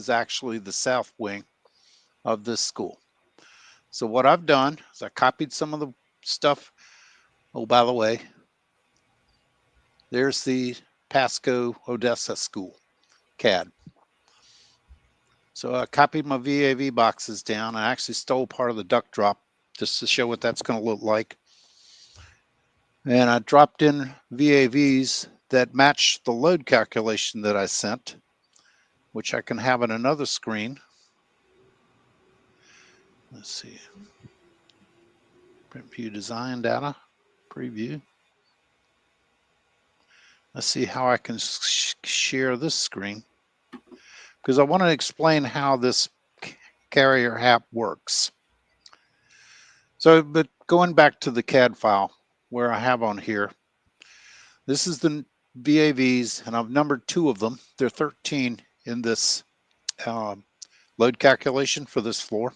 is actually the south wing of this school. So what I've done is I copied some of the stuff. Oh, by the way, there's the Pasco Odessa school CAD. So I copied my VAV boxes down. I actually stole part of the duct drop just to show what that's going to look like. And I dropped in VAVs that match the load calculation that I sent, which I can have on another screen. Let's see. Print view design data, preview. Let's see how I can share this screen, because I want to explain how this carrier app works. So, but going back to the CAD file where I have on here, this is the VAVs, and I've numbered 2 of them. They're 13 in this load calculation for this floor.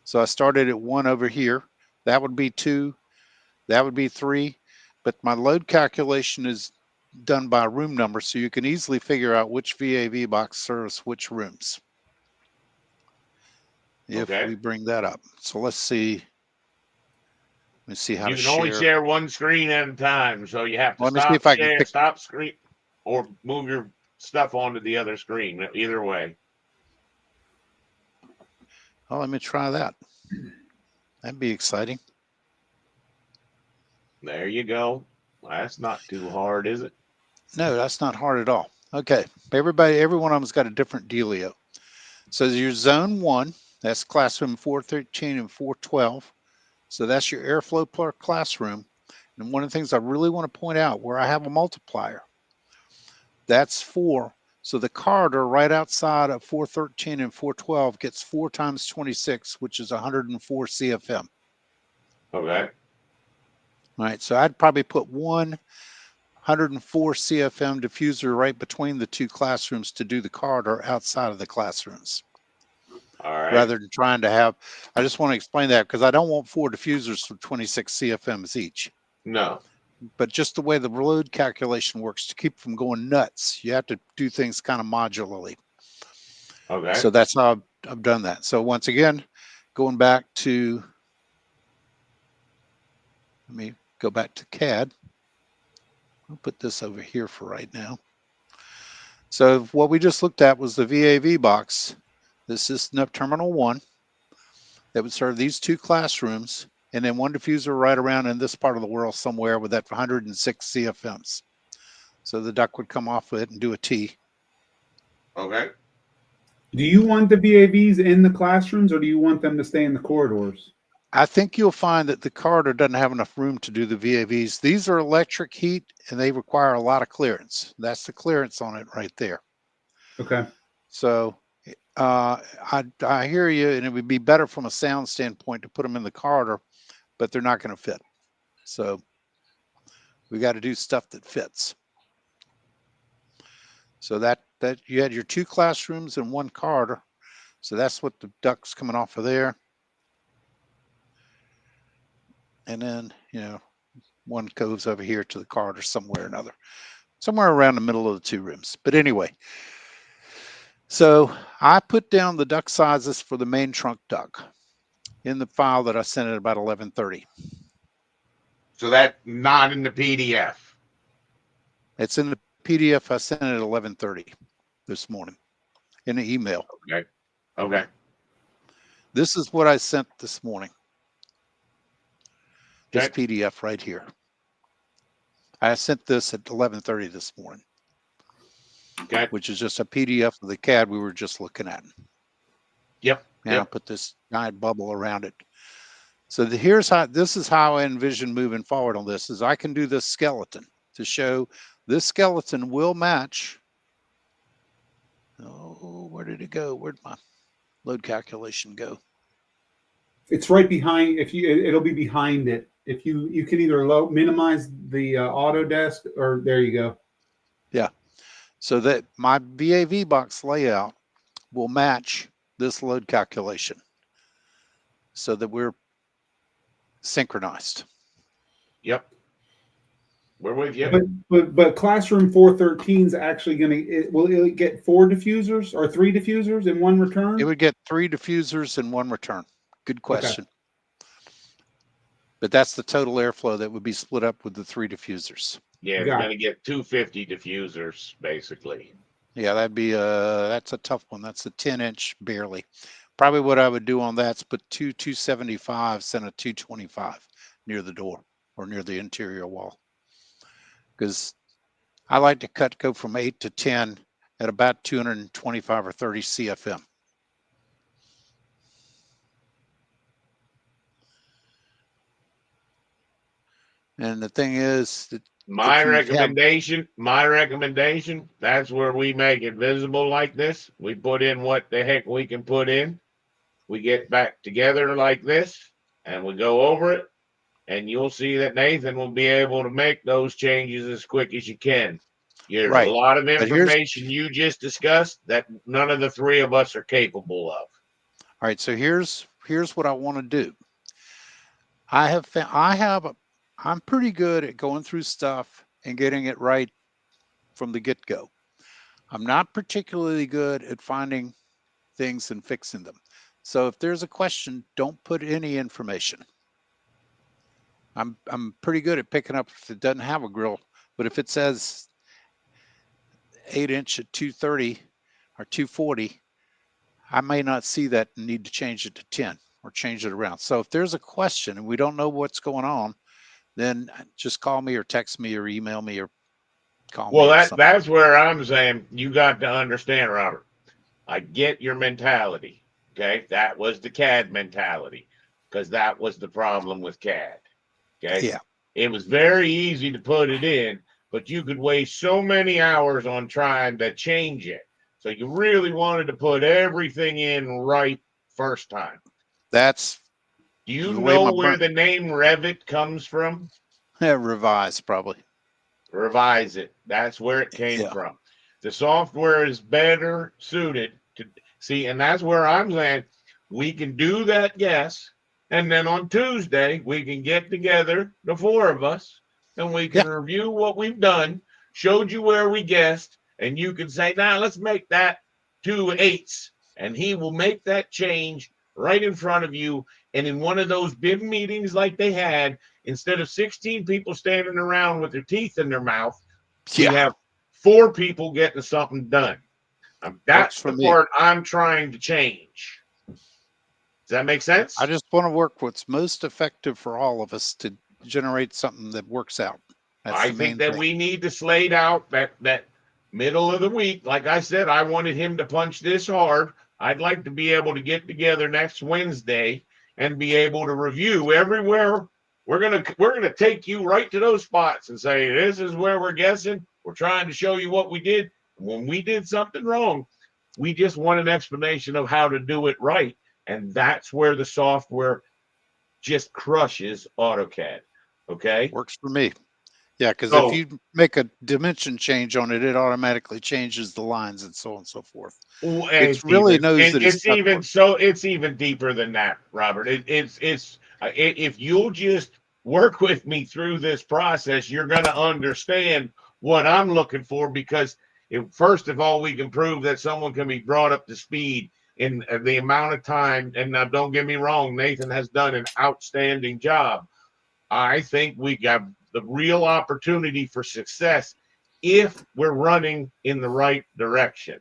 So I started at 1 over here. That would be 2. That would be 3. But my load calculation is done by room number, so you can easily figure out which VAV box serves which rooms if we bring that up. So let's see. Let me see how you to can share. only share one screen at a time, so you have to Let me see if I can pick... stop screen, or move your stuff onto the other screen. Either way. Oh, let me try that. That'd be exciting. There you go. That's not too hard, is it? No, that's not hard at all. Okay, every one of them's got a different dealio. So your zone 1, that's classroom 413 and 412. So that's your airflow per classroom. And one of the things I really want to point out, where I have a multiplier, that's 4. So the corridor right outside of 413 and 412 gets 4 times 26, which is 104 CFM. Okay. All right, so I'd probably put 104 CFM diffuser right between the 2 classrooms to do the corridor outside of the classrooms. All right. Rather than trying to have, I just want to explain that because I don't want 4 diffusers for 26 CFMs each. No. But just the way the load calculation works, to keep from going nuts, you have to do things kind of modularly. Okay. So that's how I've done that. So once again, going back to, let me go back to CAD. I'll put this over here for right now. So what we just looked at was the VAV box. This is terminal 1 that would serve these 2 classrooms, and then 1 diffuser right around in this part of the world somewhere with that 106 CFMs. So the duct would come off of it and do a T. Okay. Do you want the VAVs in the classrooms, or do you want them to stay in the corridors? I think you'll find that the corridor doesn't have enough room to do the VAVs. These are electric heat, and they require a lot of clearance. That's the clearance on it right there. Okay. So I hear you, and it would be better from a sound standpoint to put them in the corridor, but they're not going to fit. So we got to do stuff that fits. So that you had your 2 classrooms and 1 corridor. So that's what the duct's coming off of there. And then, 1 goes over here to the corridor somewhere or another, somewhere around the middle of the 2 rooms. But anyway, so I put down the duct sizes for the main trunk duct in the file that I sent at about 11:30. So that's not in the PDF. It's in the PDF I sent at 11:30 this morning in the email. Okay. Okay. This is what I sent this morning. This Okay. PDF right here. I sent this at 11:30 this morning. Okay. Which is just a PDF of the CAD we were just looking at. Yep. And yep. I put this giant bubble around it. So here's how, this is how I envision moving forward on this, is I can do this skeleton to show this skeleton will match. Oh, where did it go? Where'd my load calculation go? It's right behind. It'll be behind it. If you can either minimize the Autodesk, or there you go. Yeah. So that my VAV box layout will match this load calculation so that we're synchronized. Yep. We're with you. But classroom 413 is actually going to, will it get 4 diffusers or 3 diffusers in one return? It would get 3 diffusers in one return. Good question. Okay. But that's the total airflow that would be split up with the 3 diffusers. Yeah, it's going to get 250 diffusers basically. Yeah, that'd be that's a tough one. That's a 10-inch barely. Probably what I would do on that's put 275s and a 225 near the door or near the interior wall. Because I like to go from 8 to 10 at about 225 or 30 CFM. And the thing is that my recommendation, that's where we make it visible like this. We put in what the heck we can put in. We get back together like this and we go over it. And you'll see that Nathan will be able to make those changes as quick as you can. There's a lot of information you just discussed that none of the 3 of us are capable of. All right, so here's what I want to do. I'm pretty good at going through stuff and getting it right from the get-go. I'm not particularly good at finding things and fixing them. So if there's a question, don't put any information. I'm pretty good at picking up if it doesn't have a grill, but if it says 8-inch at 230 or 240, I may not see that and need to change it to 10 or change it around. So if there's a question and we don't know what's going on, then just call me or text me or email me or call me. Well, that's where I'm saying you got to understand, Robert. I get your mentality. Okay. That was the CAD mentality because that was the problem with CAD. Okay. Yeah. It was very easy to put it in, but you could waste so many hours on trying to change it. So you really wanted to put everything in right first time. That's. Do you know where the name Revit comes from? Revise, probably. Revise it. That's where it came from. The software is better suited to see, and that's where I'm saying we can do that, yes. And then on Tuesday, we can get together, the 4 of us, and we can review what we've done, showed you where we guessed, and you can say, now let's make that 2 8s. And he will make that change right in front of you. And in one of those BIM meetings like they had, instead of 16 people standing around with their teeth in their mouth, we have 4 people getting something done. That's the part I'm trying to change. Does that make sense? I just want to work what's most effective for all of us to generate something that works out. I think that we need to slate out that middle of the week. Like I said, I wanted him to punch this hard. I'd like to be able to get together next Wednesday and be able to review everywhere. We're gonna take you right to those spots and say, this is where we're guessing. We're trying to show you what we did. When we did something wrong, we just want an explanation of how to do it right. And that's where the software just crushes AutoCAD. Okay. Works for me. Yeah, because if you make a dimension change on it, it automatically changes the lines and so on and so forth. It really knows that it's even deeper than that, Robert. It's if you'll just work with me through this process, you're going to understand what I'm looking for. Because first of all, we can prove that someone can be brought up to speed in the amount of time. And now, don't get me wrong, Nathan has done an outstanding job. I think we got the real opportunity for success if we're running in the right direction.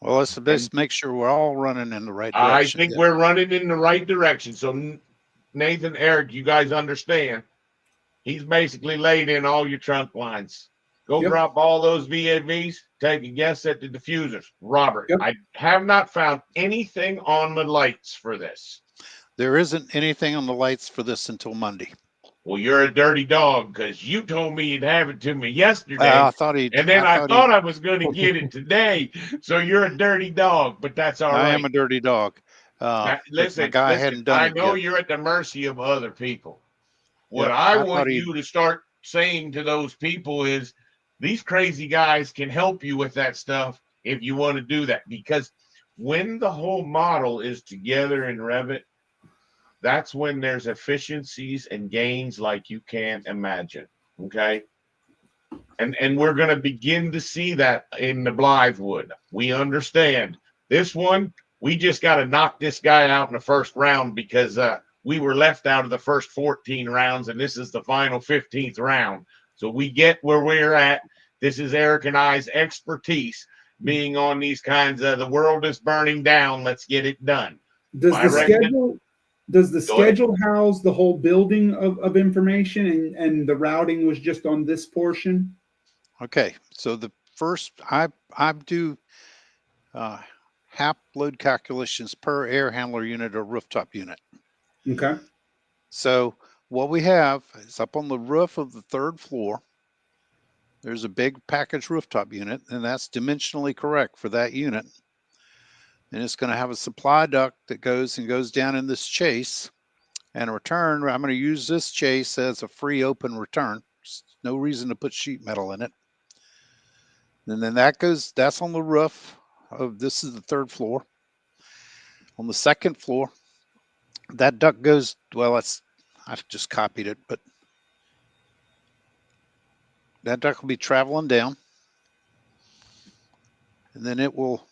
Well, let's make sure we're all running in the right direction. I think we're running in the right direction. So, Nathan, Eric, you guys understand. He's basically laid in all your trunk lines. Go drop all those VAVs, take a guess at the diffusers. Robert, I have not found anything on the lights for this. There isn't anything on the lights for this until Monday. Well, you're a dirty dog because you told me you'd have it to me yesterday. I thought I was going to get it today. So you're a dirty dog, but that's all right. I am a dirty dog. Listen, guy hadn't done I it know yet. You're at the mercy of other people. What I want you to start saying to those people is these crazy guys can help you with that stuff if you want to do that. Because when the whole model is together in Revit, that's when there's efficiencies and gains like you can't imagine. Okay. And we're going to begin to see that in the Blythewood. We understand this one. We just got to knock this guy out in the first round because we were left out of the first 14 rounds, and this is the final 15th round. So we get where we're at. This is Eric and I's expertise being on these kinds of the world is burning down. Let's get it done. Does the schedule house the whole building of information, and the routing was just on this portion? Okay, so the first I do HAP load calculations per air handler unit or rooftop unit. Okay. So what we have is up on the roof of the third floor, there's a big package rooftop unit, and that's dimensionally correct for that unit. And it's going to have a supply duct that goes down in this chase, and a return. I'm going to use this chase as a free open return. There's no reason to put sheet metal in it. And then that's on the roof of, this is the third floor. On the second floor, that duct goes, well, I've just copied it, but that duct will be traveling down, and then it will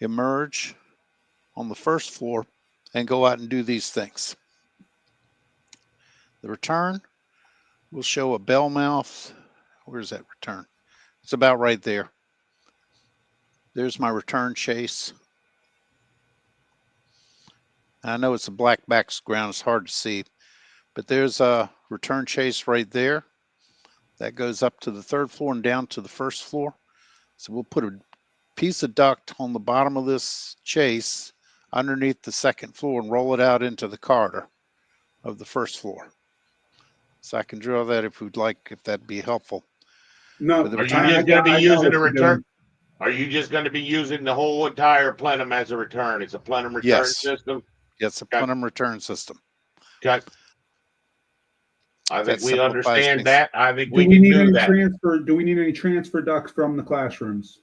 emerge on the first floor and go out and do these things. The return will show a bell mouth. Where's that return? It's about right there. There's my return chase. I know it's a black background, it's hard to see, but there's a return chase right there. That goes up to the third floor and down to the first floor. So we'll put a piece of duct on the bottom of this chase underneath the second floor and roll it out into the corridor of the first floor. So I can draw that if we'd like, if that'd be helpful. No, are you just going to be using a return? Are you just going to be using the whole entire plenum as a return? It's a plenum return system? Yes, a plenum return system. Okay. I think we understand that. I think we can do that. Do we need any transfer ducts from the classrooms?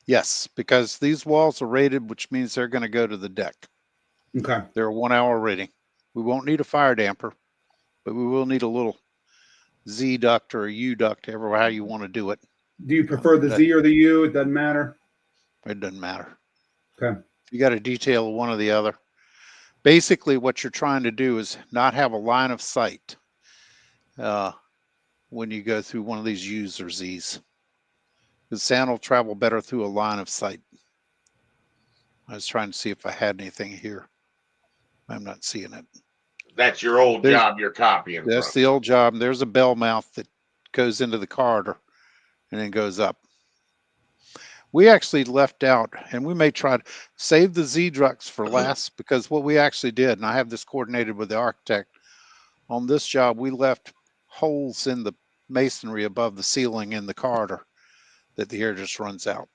Yes, because these walls are rated, which means they're going to go to the deck. Okay. They're a 1 hour rating. We won't need a fire damper, but we will need a little Z duct or a U duct, however how you want to do it. Do you prefer the Z or the U? It doesn't matter. It doesn't matter. Okay. You got to detail one or the other. Basically, what you're trying to do is not have a line of sight when you go through one of these U's or Z's. The sound will travel better through a line of sight. I was trying to see if I had anything here. I'm not seeing it. That's your old job you're copying. That's the old job. There's a bell mouth that goes into the corridor and then goes up. We actually left out, and we may try to save the Z ducts for last, because what we actually did, and I have this coordinated with the architect, on this job, we left holes in the masonry above the ceiling in the corridor that the air just runs out.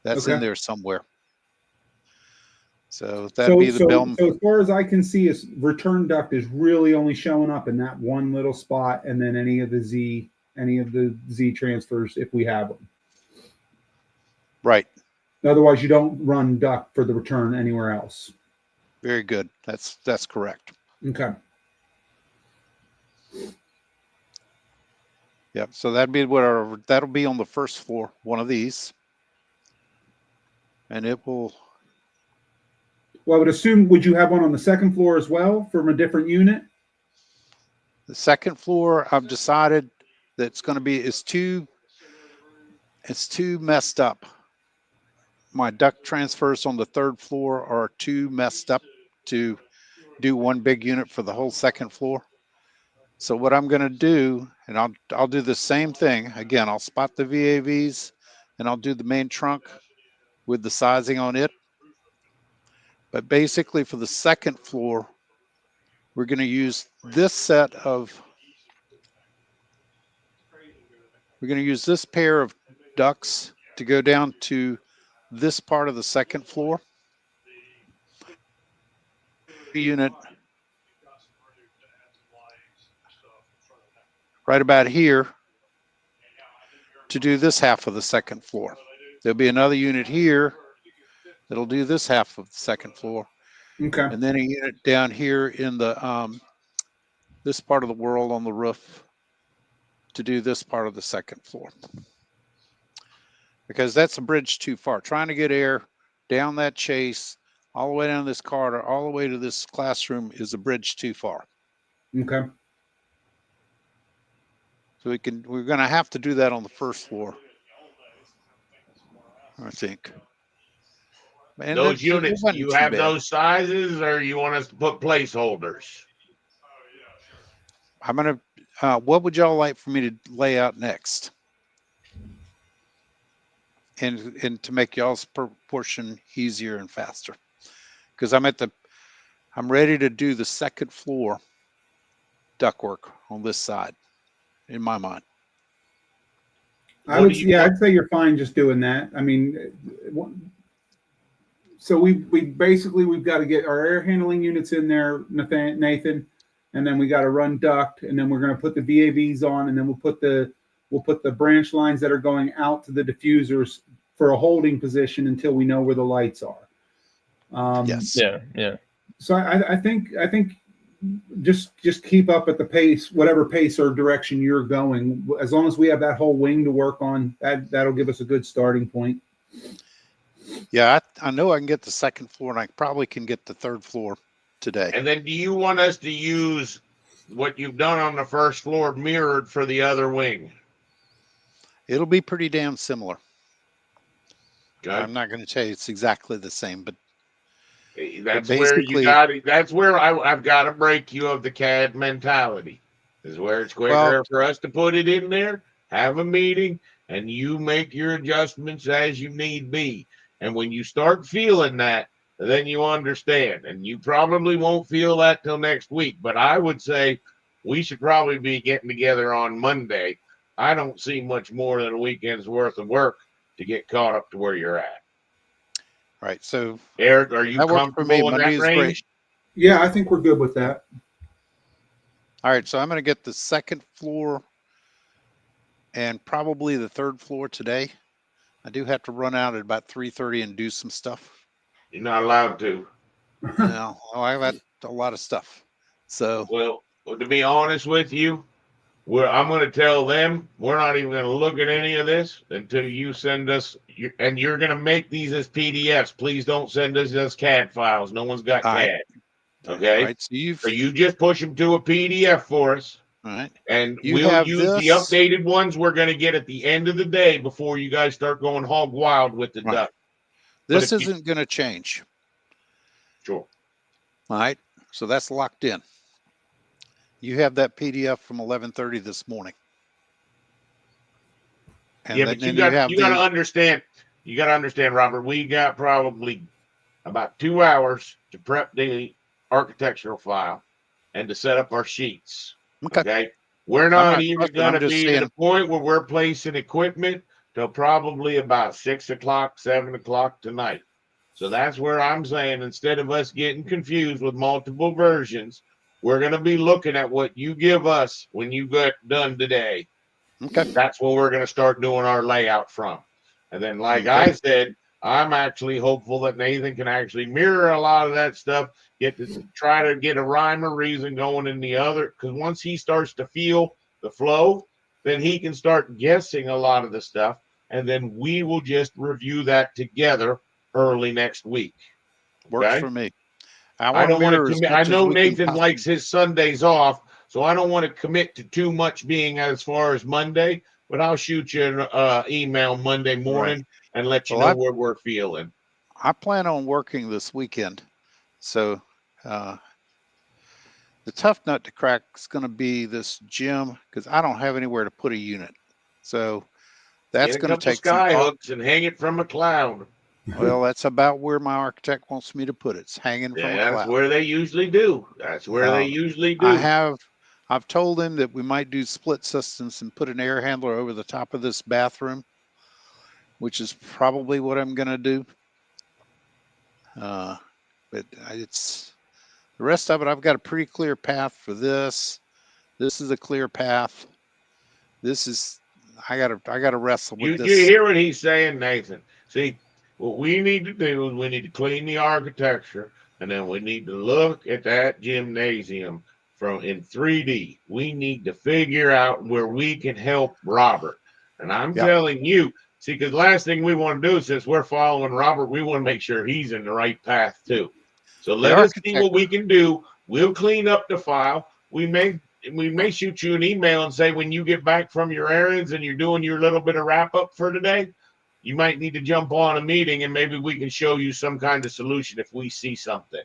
That's in there somewhere. So that'd be the bell. So as far as I can see, is return duct is really only showing up in that one little spot, and then any of the Z transfers if we have them. Right. Otherwise, you don't run duct for the return anywhere else. Very good. That's correct. Okay. Yep. So that'd be that'll be on the first floor, one of these, and it will. Well, I would assume, would you have one on the second floor as well from a different unit? The second floor, I've decided that it's going to be it's too messed up. My duct transfers on the third floor are too messed up to do one big unit for the whole second floor. So what I'm going to do, and I'll do the same thing again. I'll spot the VAVs, and I'll do the main trunk with the sizing on it. But basically, for the second floor, we're going to use this set of. We're going to use this pair of ducts to go down to this part of the second floor unit right about here to do this half of the second floor. There'll be another unit here that'll do this half of the second floor. Okay. And then a unit down here in the this part of the world on the roof to do this part of the second floor. Because that's a bridge too far. Trying to get air down that chase, all the way down this corridor, all the way to this classroom is a bridge too far. Okay. So we're going to have to do that on the first floor, I think. And Those it units, do wasn't you too have bad. those sizes, or you want us to put placeholders? I'm going to, what would y'all like for me to lay out next? And to make y'all's portion easier and faster. Because I'm ready to do the second floor ductwork on this side, in my mind. I'd say you're fine just doing that. I mean, so we've got to get our air handling units in there, Nathan, and then we got to run duct, and then we're going to put the VAVs on, and then we'll put the branch lines that are going out to the diffusers for a holding position until we know where the lights are. Yes. Yeah. So I think just keep up at the pace, whatever pace or direction you're going. As long as we have that whole wing to work on, that'll give us a good starting point. Yeah, I know I can get the second floor, and I probably can get the third floor today. And then do you want us to use what you've done on the first floor mirrored for the other wing? It'll be pretty damn similar. Okay. I'm not going to tell you it's exactly the same, but that's where you got it. That's where I've got to break you of the CAD mentality. Is where it's quicker for us to put it in there, have a meeting, and you make your adjustments as you need be. And when you start feeling that, then you understand. And you probably won't feel that till next week. But I would say we should probably be getting together on Monday. I don't see much more than a weekend's worth of work to get caught up to where you're at. Right. So, Eric, are you comfortable in that range? Great. Yeah, I think we're good with that. All right. So I'm going to get the second floor and probably the third floor today. I do have to run out at about 3:30 and do some stuff. You're not allowed to. No, I've got a lot of stuff. So, well, to be honest with you, I'm going to tell them we're not even going to look at any of this until you send us, and you're going to make these as PDFs. Please don't send us as CAD files. No one's got CAD. Okay. Right, so you just push them to a PDF for us. All right. And we'll use the updated ones we're going to get at the end of the day before you guys start going hog wild with the duct. This isn't going to change. Sure. All right. So that's locked in. You have that PDF from 11:30 this morning. And yeah, but you got to understand. You got to understand, Robert. We got probably about 2 hours to prep the architectural file and to set up our sheets. Okay. We're not even going to be to the point where we're placing equipment till probably about 6 o'clock, 7 o'clock tonight. So that's where I'm saying, instead of us getting confused with multiple versions, we're going to be looking at what you give us when you get done today. Okay. That's what we're going to start doing our layout from. And then, like I said, I'm actually hopeful that Nathan can actually mirror a lot of that stuff, try to get a rhyme or reason going in the other. Because once he starts to feel the flow, then he can start guessing a lot of the stuff. And then we will just review that together early next week. Works for me. I don't want to commit. I know Nathan likes his Sundays off, so I don't want to commit to too much being as far as Monday, but I'll shoot you an email Monday morning and let you know where we're feeling. I plan on working this weekend. So the tough nut to crack is going to be this gym, because I don't have anywhere to put a unit. So that's going to take sky hooks and hang it from a cloud. Well, that's about where my architect wants me to put it. It's hanging from a cloud. That's where they usually do. That's where they usually do. I've told him that we might do split systems and put an air handler over the top of this bathroom, which is probably what I'm going to do. But it's the rest of it. I've got a pretty clear path for this. This is a clear path. This is, I gotta wrestle with this. You hear what he's saying, Nathan? See, what we need to do is we need to clean the architecture, and then we need to look at that gymnasium from in 3D. We need to figure out where we can help Robert. And I'm Yep. telling you, see, because last thing we want to do, since we're following Robert, we want to make sure he's in the right path too. So The let us see architect, what we can do. We'll clean up the file. We may shoot you an email and say when you get back from your errands and you're doing your little bit of wrap up for today, you might need to jump on a meeting and maybe we can show you some kind of solution if we see something.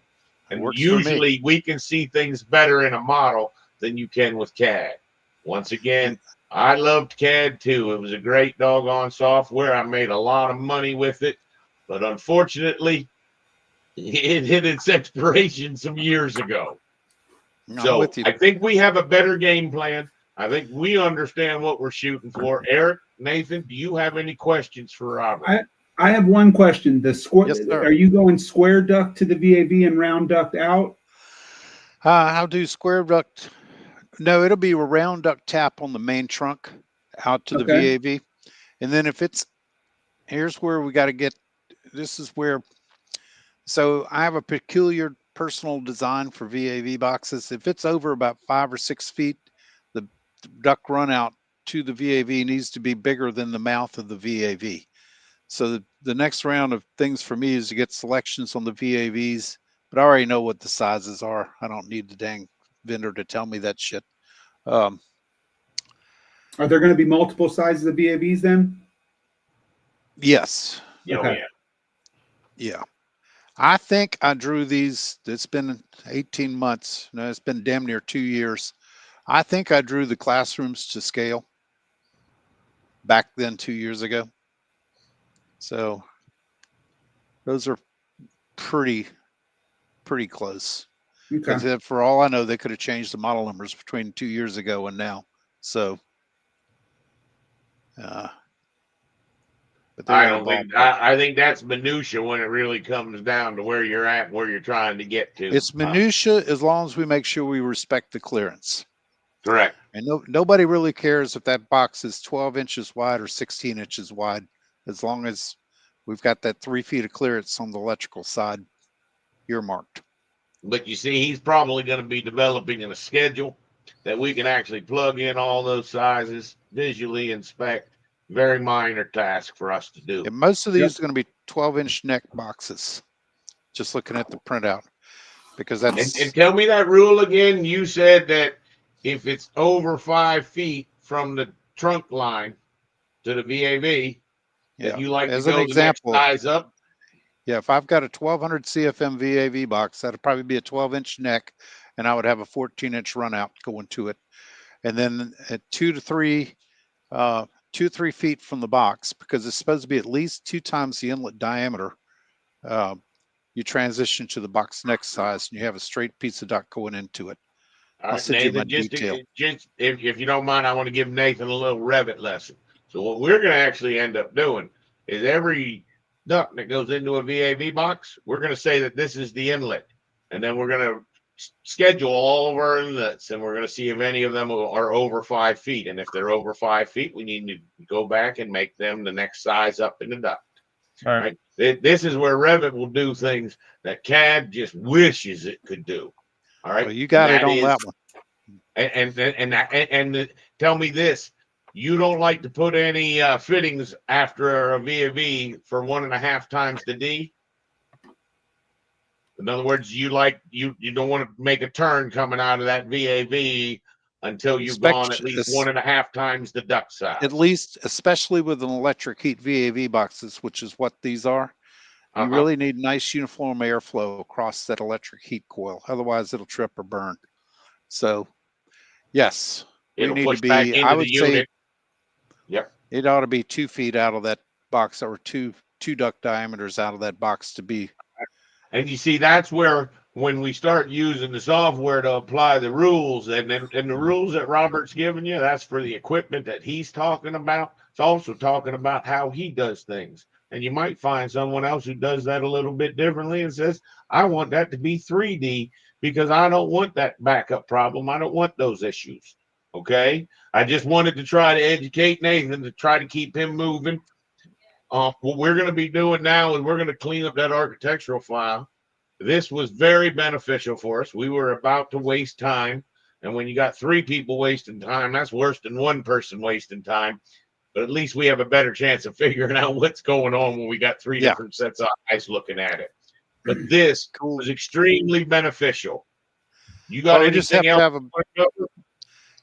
And works for me. usually we can see things better in a model than you can with CAD. Once again, I loved CAD too. It was a great doggone software. I made a lot of money with it, but unfortunately, it hit its expiration some years ago. I'm So with you. I think we have a better game plan. I think we understand what we're shooting for. Eric, Nathan, do you have any questions for Robert? I have one question. The square, Yes, sir. are you going square duct to the VAV and round duct out? I'll do square duct. No, it'll be a round duct tap on the main trunk out to the Okay. VAV. And then if it's, here's where we got to get, this is where, so I have a peculiar personal design for VAV boxes. If it's over about 5 or 6 feet, the duct run out to the VAV needs to be bigger than the mouth of the VAV. So the next round of things for me is to get selections on the VAVs, but I already know what the sizes are. I don't need the dang vendor to tell me that shit. Are there going to be multiple sizes of VAVs then? Yes. Okay. Yeah. I think I drew these. It's been 18 months. No, it's been damn near 2 years. I think I drew the classrooms to scale back then 2 years ago. So those are pretty close. Okay. Because for all I know, they could have changed the model numbers between 2 years ago and now. So, but I don't think I think that's minutia when it really comes down to where you're at and where you're trying to get to. It's minutia as long as we make sure we respect the clearance. Correct. And nobody really cares if that box is 12 inches wide or 16 inches wide, as long as we've got that 3 feet of clearance on the electrical side earmarked. But you see, he's probably going to be developing in a schedule that we can actually plug in all those sizes, visually inspect. Very minor task for us to do. And most of these are going to be 12-inch neck boxes, just looking at the printout, because that's... And tell me that rule again. You said that if it's over 5 feet from the trunk line to the VAV, that you like to as an go example, the next size up. Yeah, if I've got a 1200 CFM VAV box, that'd probably be a 12-inch neck, and I would have a 14-inch run out going to it. And then at 2 to 3 feet from the box, because it's supposed to be at least 2 times the inlet diameter, you transition to the box neck size, and you have a straight piece of duct going into it. All I'll right, send you my Nathan, detail. just if you don't mind, I want to give Nathan a little Revit lesson. So what we're going to actually end up doing is every duct that goes into a VAV box, we're going to say that this is the inlet, and then we're going to schedule all of our inlets, and we're going to see if any of them are over 5 feet. And if they're over 5 feet, we need to go back and make them the next size up in the duct. All right. This is where Revit will do things that CAD just wishes it could do. All right. Well, you got it on that one. And tell me this: you don't like to put any fittings after a VAV for 1.5 times the D. In other words, you don't want to make a turn coming out of that VAV until you've gone at least 1.5 times the duct size. At least, especially with an electric heat VAV boxes, which is what these are. You really need nice uniform airflow across that electric heat coil. Otherwise, it'll trip or burn. So, yes, It'll we need push to be, back into I would the say, unit. Yep. It ought to be 2 feet out of that box, or two duct diameters out of that box to be. And you see, that's where when we start using the software to apply the rules, and the rules that Robert's giving you, that's for the equipment that he's talking about. It's also talking about how he does things. And you might find someone else who does that a little bit differently and says, I want that to be 3D because I don't want that backup problem. I don't want those issues. Okay. I just wanted to try to educate Nathan to try to keep him moving. What we're going to be doing now is we're going to clean up that architectural file. This was very beneficial for us. We were about to waste time And when you got 3 people wasting time, that's worse than 1 person wasting time. But at least we have a better chance of figuring out what's going on when we got 3 Yeah. different sets of eyes looking at it. But this Cool. was extremely beneficial. You got Well, we just have anything to else? have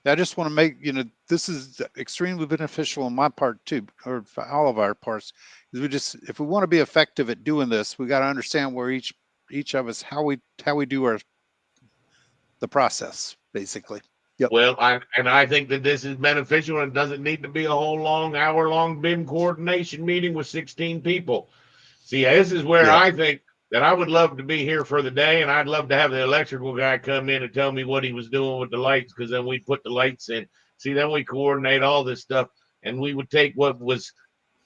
I just want to make, this is extremely beneficial on my part too, or for all of our parts. Is if we want to be effective at doing this, we got to understand where each of us, how we do the process, basically. Yep. Well, I think that this is beneficial, and it doesn't need to be a whole hour-long BIM coordination meeting with 16 people. See, this is where Yeah. I think that I would love to be here for the day, and I'd love to have the electrical guy come in and tell me what he was doing with the lights, because then we'd put the lights in. See, then we coordinate all this stuff, and we would take what was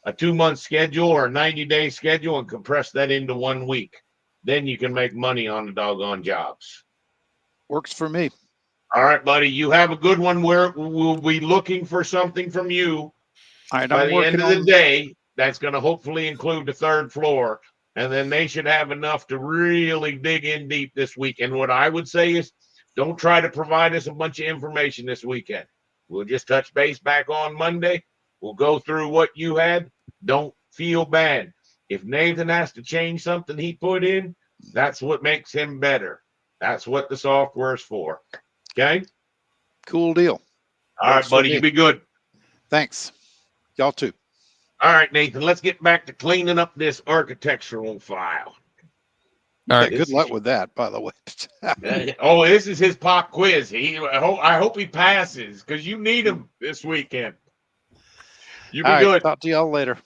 a 2-month schedule or a 90-day schedule and compress that into 1 week. Then you can make money on the doggone jobs. Works for me. All right, buddy. You have a good one. We'll be looking for something from you All right, by I'm the end working of the on. day. That's going to hopefully include the 3rd floor. And then they should have enough to really dig in deep this week. And what I would say is don't try to provide us a bunch of information this weekend. We'll just touch base back on Monday. We'll go through what you had. Don't feel bad. If Nathan has to change something he put in, that's what makes him better. That's what the software's for. Okay? Cool deal. All right, Works for buddy. me. You be good. Thanks. Y'all too. All right, Nathan. Let's get back to cleaning up this architectural file. All Yeah, right. good luck with that, by the way. Oh, this is his pop quiz. I hope he passes, because you need him this weekend. You be All right, good. talk to y'all later.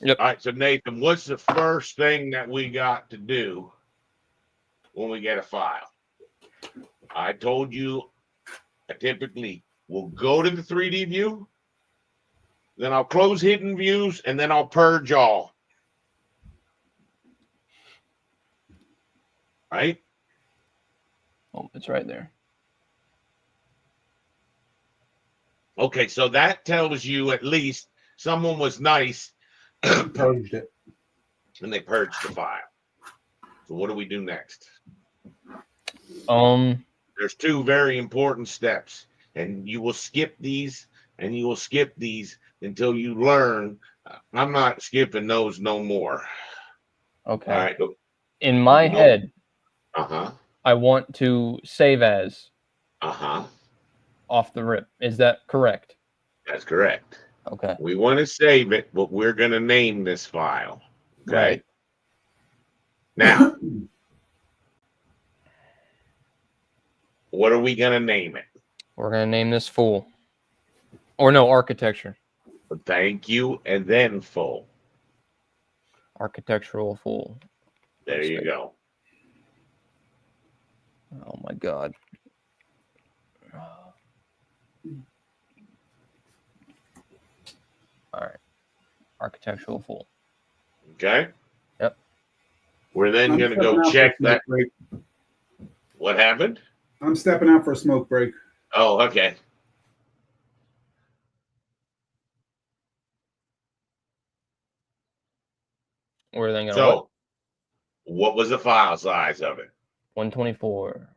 All right, so Nathan, what's the first thing that we got to do when we get a file? I told you I typically will go to the 3D view, then I'll close hidden views, and then I'll purge all. Right? Oh, it's right there. Okay, so that tells you at least someone was nice Purged it. and they purged the file. So what do we do next? There's 2 very important steps, and you will skip these and you will skip these until you learn. I'm not skipping those no more. Okay. All right. In my head, Uh-huh. I want to save as Uh-huh. off the rip. Is that correct? That's correct. Okay. We want to save it, but we're going to name this file. Okay. Right. Now, what are we going to name it? We're going to name this full. Or no, architecture. Thank you, and then full. Architectural full. There you go. Oh my God. All right. Architectural full. Okay. Yep. We're then going to go check that. Break. What happened? I'm stepping out for a smoke break. Oh, okay. We're then going to So, what was the file size of it? 124.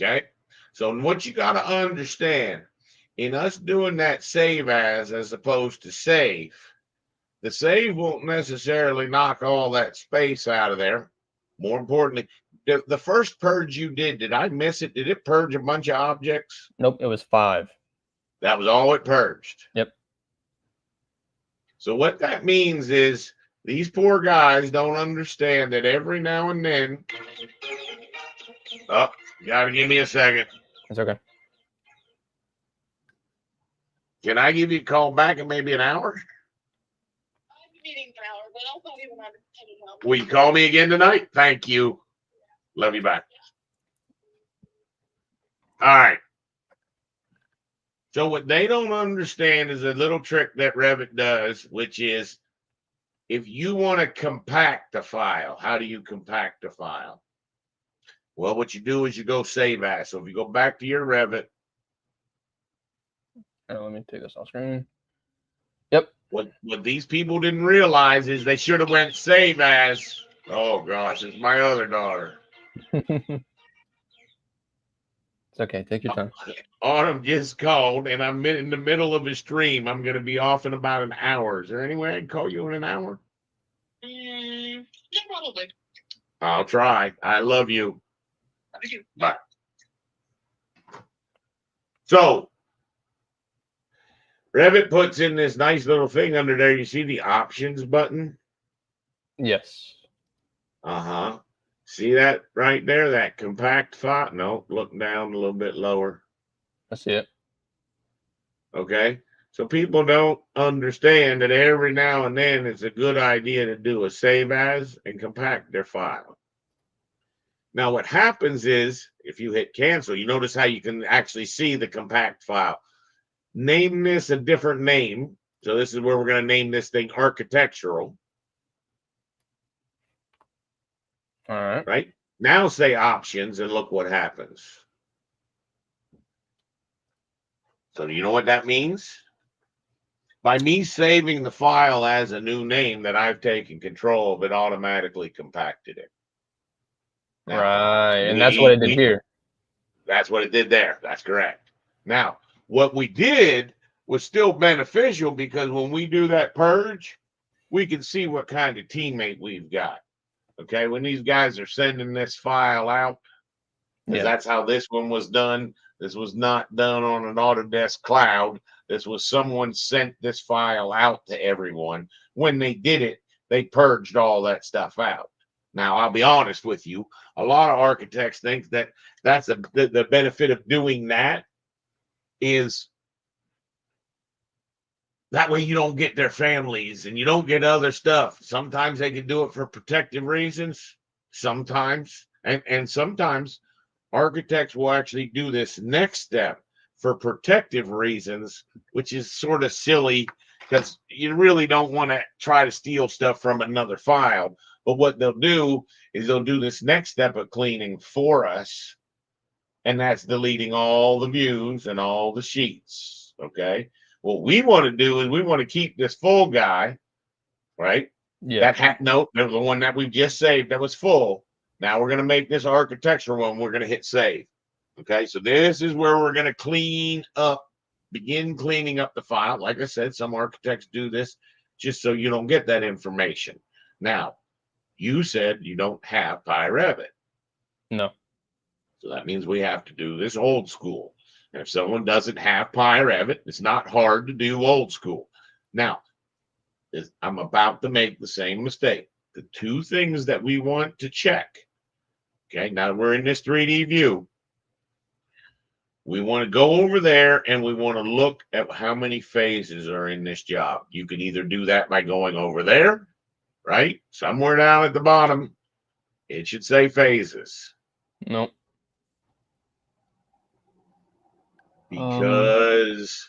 Okay. So, what you got to understand in us doing that save as opposed to save, the save won't necessarily knock all that space out of there. More importantly, the first purge you did I miss it? Did it purge a bunch of objects? Nope, it was 5. That was all it purged. Yep. So what that means is these poor guys don't understand that every now and then. Oh, you gotta give me a second. It's okay. Can I give you a call back in maybe an hour? I'm meeting for an hour, but I'll call you when I'm heading home. Will you call me again tonight? Thank you. Love you back. All right. So what they don't understand is a little trick that Revit does, which is if you want to compact a file, how do you compact a file? Well, what you do is you go save as. So if you go back to your Revit, Let me take this off screen. Yep. what these people didn't realize is they should have went save as. Oh gosh, it's my other daughter. It's okay. Take your time. Autumn just called, and I'm in the middle of a stream. I'm going to be off in about an hour. Is there any way I can call you in an hour? Yeah, probably. I'll try. I love you. Thank you. Bye. So, Revit puts in this nice little thing under there. You see the options button? Yes. Uh-huh. See that right there? That compact file? No, look down a little bit lower. I see it. Okay. So people don't understand that every now and then it's a good idea to do a save as and compact their file. Now, what happens is if you hit cancel, you notice how you can actually see the compact file. Name this a different name. So this is where we're going to name this thing architectural. All right. Right? Now say options and look what happens. So do you know what that means? By me saving the file as a new name that I've taken control of, it automatically compacted it. Now, Right. And that's what it did here. That's what it did there. That's correct. Now, what we did was still beneficial because when we do that purge, we can see what kind of teammate we've got. Okay, when these guys are sending this file out, because that's how this one was done. This was not done on an Autodesk cloud. This was someone sent this file out to everyone. When they did it, they purged all that stuff out. Now, I'll be honest with you. A lot of architects think that that's the benefit of doing that is that way you don't get their families and you don't get other stuff. Sometimes they can do it for protective reasons. Sometimes, and sometimes architects will actually do this next step for protective reasons, which is sort of silly because you really don't want to try to steal stuff from another file. But what they'll do is they'll do this next step of cleaning for us. And that's deleting all the views and all the sheets. Okay. What we want to do is we want to keep this full guy, right? Yeah. That note, the one that we just saved that was full. Now we're going to make this architectural one. We're going to hit save. Okay. So this is where we're going to clean up, begin cleaning up the file. Like I said, some architects do this just so you don't get that information. Now, you said you don't have Revit. No. So that means we have to do this old school. And if someone doesn't have Revit, it's not hard to do old school. Now, I'm about to make the same mistake. The two things that we want to check. Okay, now we're in this 3D view. We want to go over there and we want to look at how many phases are in this job. You can either do that by going over there, right? Somewhere down at the bottom, it should say phases. Nope. Because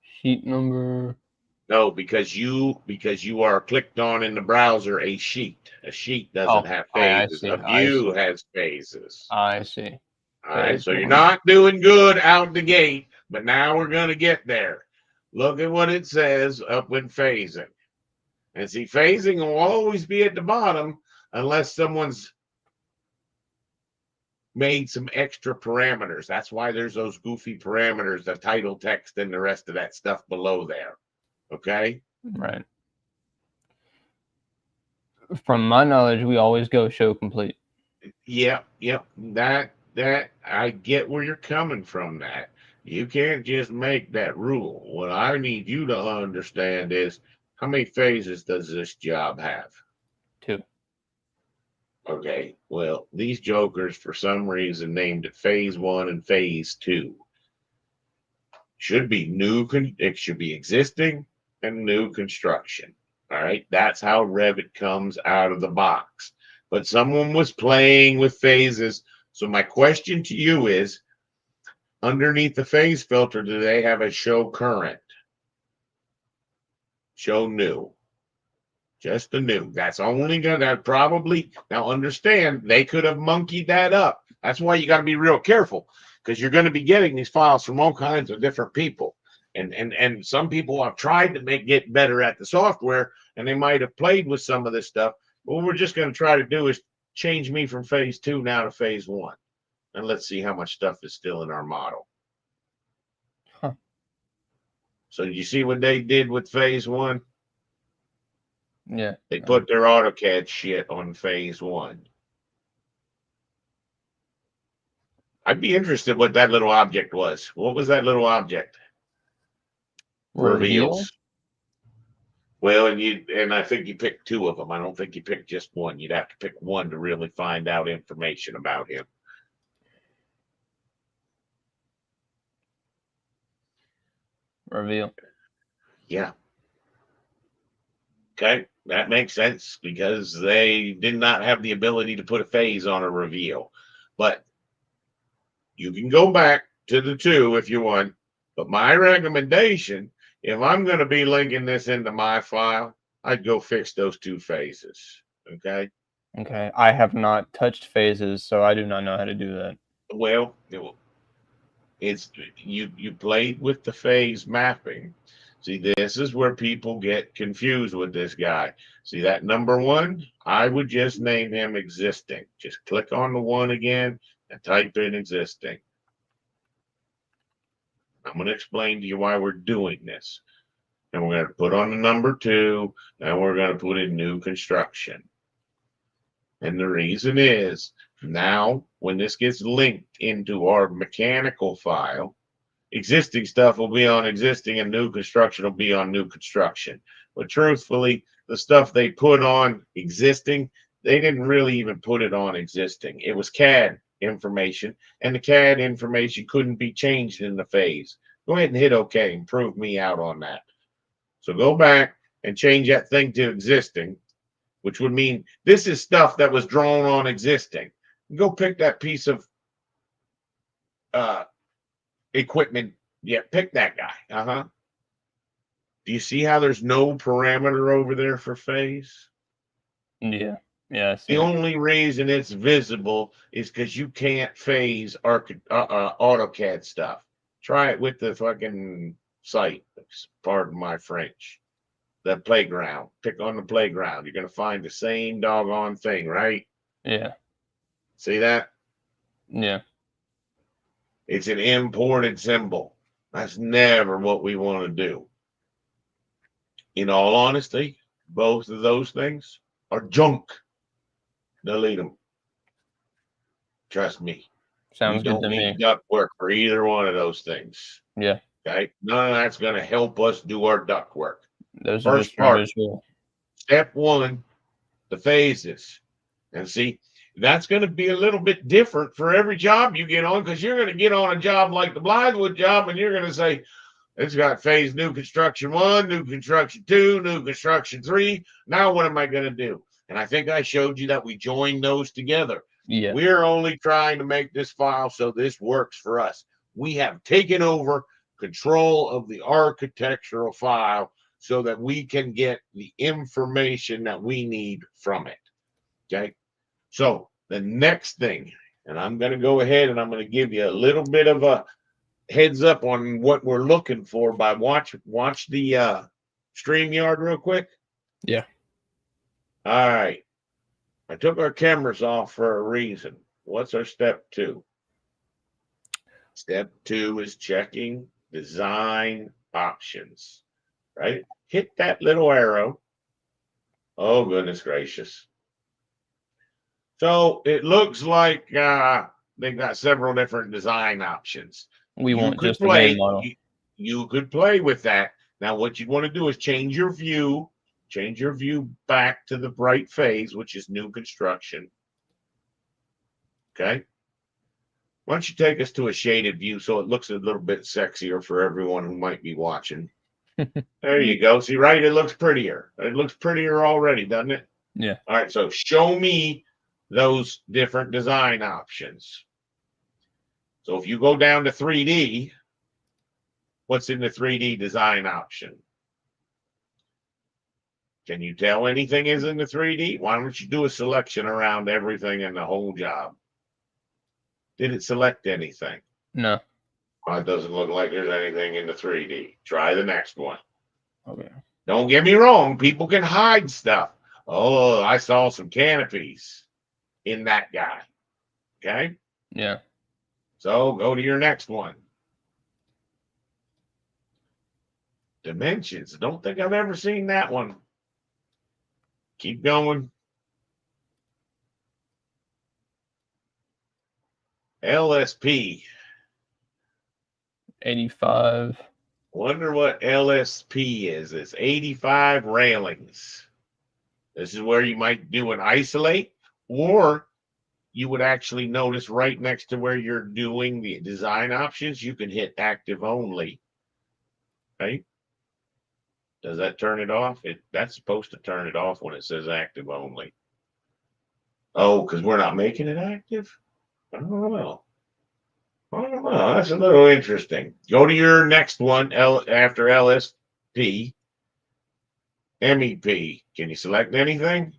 sheet number. no, because you are clicked on in the browser a sheet. A sheet doesn't have phases. A view has phases. I see. All right, so you're not doing good out the gate, but now we're going to get there. Look at what it says up in phasing. And see, phasing will always be at the bottom unless someone's made some extra parameters. That's why there's those goofy parameters, the title text and the rest of that stuff below there. Okay? Right. From my knowledge, we always go show complete. Yep. That I get where you're coming from. That you can't just make that rule. What I need you to understand is how many phases does this job have? 2. Okay, well, these jokers for some reason named it phase 1 and phase 2. Should be new, it should be existing and new construction. All right, that's how Revit comes out of the box. But someone was playing with phases. So my question to you is, underneath the phase filter, do they have a show current? Show new. Just the new. That's only gonna probably, now understand, they could have monkeyed that up. That's why you got to be real careful, because you're going to be getting these files from all kinds of different people. And some people have tried to get better at the software, and they might have played with some of this stuff. But what we're just going to try to do is change me from phase 2 now to phase 1. and let's see how much stuff is still in our model. Huh. So you see what they did with phase 1? Yeah. They put their AutoCAD shit on phase 1. I'd be interested what that little object was. What was that little object? Reveal? Reveals. Well, and I think you picked 2 of them. I don't think you picked just one. You'd have to pick one to really find out information about him. Reveal. Yeah. Okay, that makes sense because they did not have the ability to put a phase on a reveal. But you can go back to the 2 if you want. But my recommendation, if I'm going to be linking this into my file, I'd go fix those 2 phases. Okay. Okay. I have not touched phases, so I do not know how to do that. Well, it's you played with the phase mapping. See, this is where people get confused with this guy. See that number 1? I would just name him existing. Just click on the 1 again and type in existing. I'm going to explain to you why we're doing this. And we're going to put on the number 2, and we're going to put in new construction. And the reason is now when this gets linked into our mechanical file, existing stuff will be on existing and new construction will be on new construction. But truthfully, the stuff they put on existing, they didn't really even put it on existing. It was CAD information, and the CAD information couldn't be changed in the phase. Go ahead and hit OK and prove me out on that. So go back and change that thing to existing, which would mean this is stuff that was drawn on existing. Go pick that piece of equipment. Yeah, pick that guy. Do you see how there's no parameter over there for phase? Yeah. Yeah. I see The it. only reason it's visible is because you can't phase AutoCAD stuff. Try it with the fucking site. Pardon my French. The playground. Pick on the playground. You're going to find the same doggone thing, right? Yeah. See that? Yeah. It's an imported symbol. That's never what we want to do. In all honesty, both of those things are junk. Delete them. Trust me. Sounds We good don't to need me. duct work for either one of those things. Yeah. Okay. None of that's going to help us do our duct work. Those are First just for part, visual. step 1, the phases. And see, that's going to be a little bit different for every job you get on, because you're going to get on a job like the Blythewood job and you're going to say, it's got phase new construction 1, new construction 2, new construction 3. Now what am I going to do? And I think I showed you that we joined those together. Yeah. We're only trying to make this file so this works for us. We have taken over control of the architectural file so that we can get the information that we need from it. Okay. So the next thing, and I'm going to go ahead and I'm going to give you a little bit of a heads up on what we're looking for by watch the StreamYard real quick. Yeah. All right. I took our cameras off for a reason. What's our step 2? Step 2 is checking design options, right? Hit that little arrow. Oh, goodness gracious. So it looks like they've got several different design options. We You want could just the main play. model. You could play with that. Now, what you'd want to do is change your view back to the bright phase, which is new construction. Okay. Why don't you take us to a shaded view so it looks a little bit sexier for everyone who might be watching? There you go. See, right? It looks prettier. It looks prettier already, doesn't it? Yeah. All right. So show me those different design options. So if you go down to 3D, what's in the 3D design option? Can you tell anything is in the 3D? Why don't you do a selection around everything in the whole job? Did it select anything? No. Well, it doesn't look like there's anything in the 3D. Try the next one. Okay. Don't get me wrong. People can hide stuff. Oh, I saw some canopies in that guy. Okay. Yeah. So go to your next one. Dimensions. Don't think I've ever seen that one. Keep going. LSP. 85. Wonder what LSP is. It's 85 railings. This is where you might do an isolate, or you would actually notice right next to where you're doing the design options, you can hit active only. Right? Does that turn it off? That's supposed to turn it off when it says active only. Oh, because we're not making it active? I don't know. That's a little interesting. Go to your next one after LSP. MEP. Can you select anything?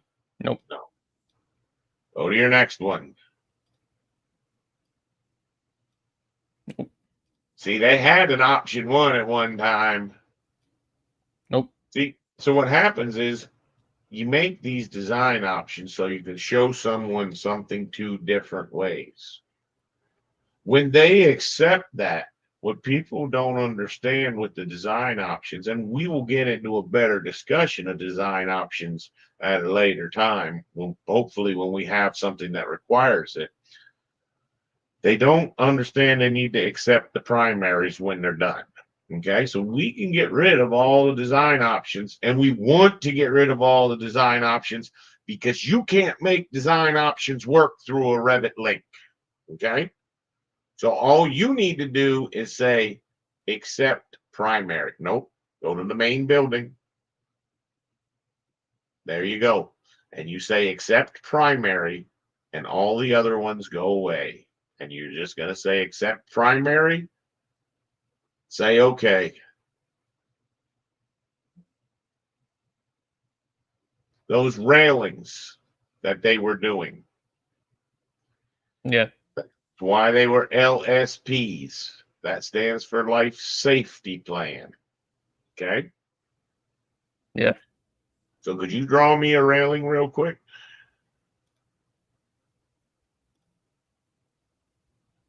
Nope. No. Go to your next one. Nope. See, they had an option one at one time. Nope. See, so what happens is you make these design options so you can show someone something two different ways. When they accept that, what people don't understand with the design options, and we will get into a better discussion of design options at a later time, hopefully when we have something that requires it, they don't understand they need to accept the primaries when they're done. Okay, so we can get rid of all the design options, and we want to get rid of all the design options because you can't make design options work through a Revit link. Okay, so all you need to do is say accept primary. Nope, go to the main building. There you go. And you say accept primary, and all the other ones go away. And you're just going to say accept primary. Say okay. Those railings that they were doing, Yeah. that's why they were LSPs. That stands for Life Safety Plan. Okay. Yeah. So could you draw me a railing real quick?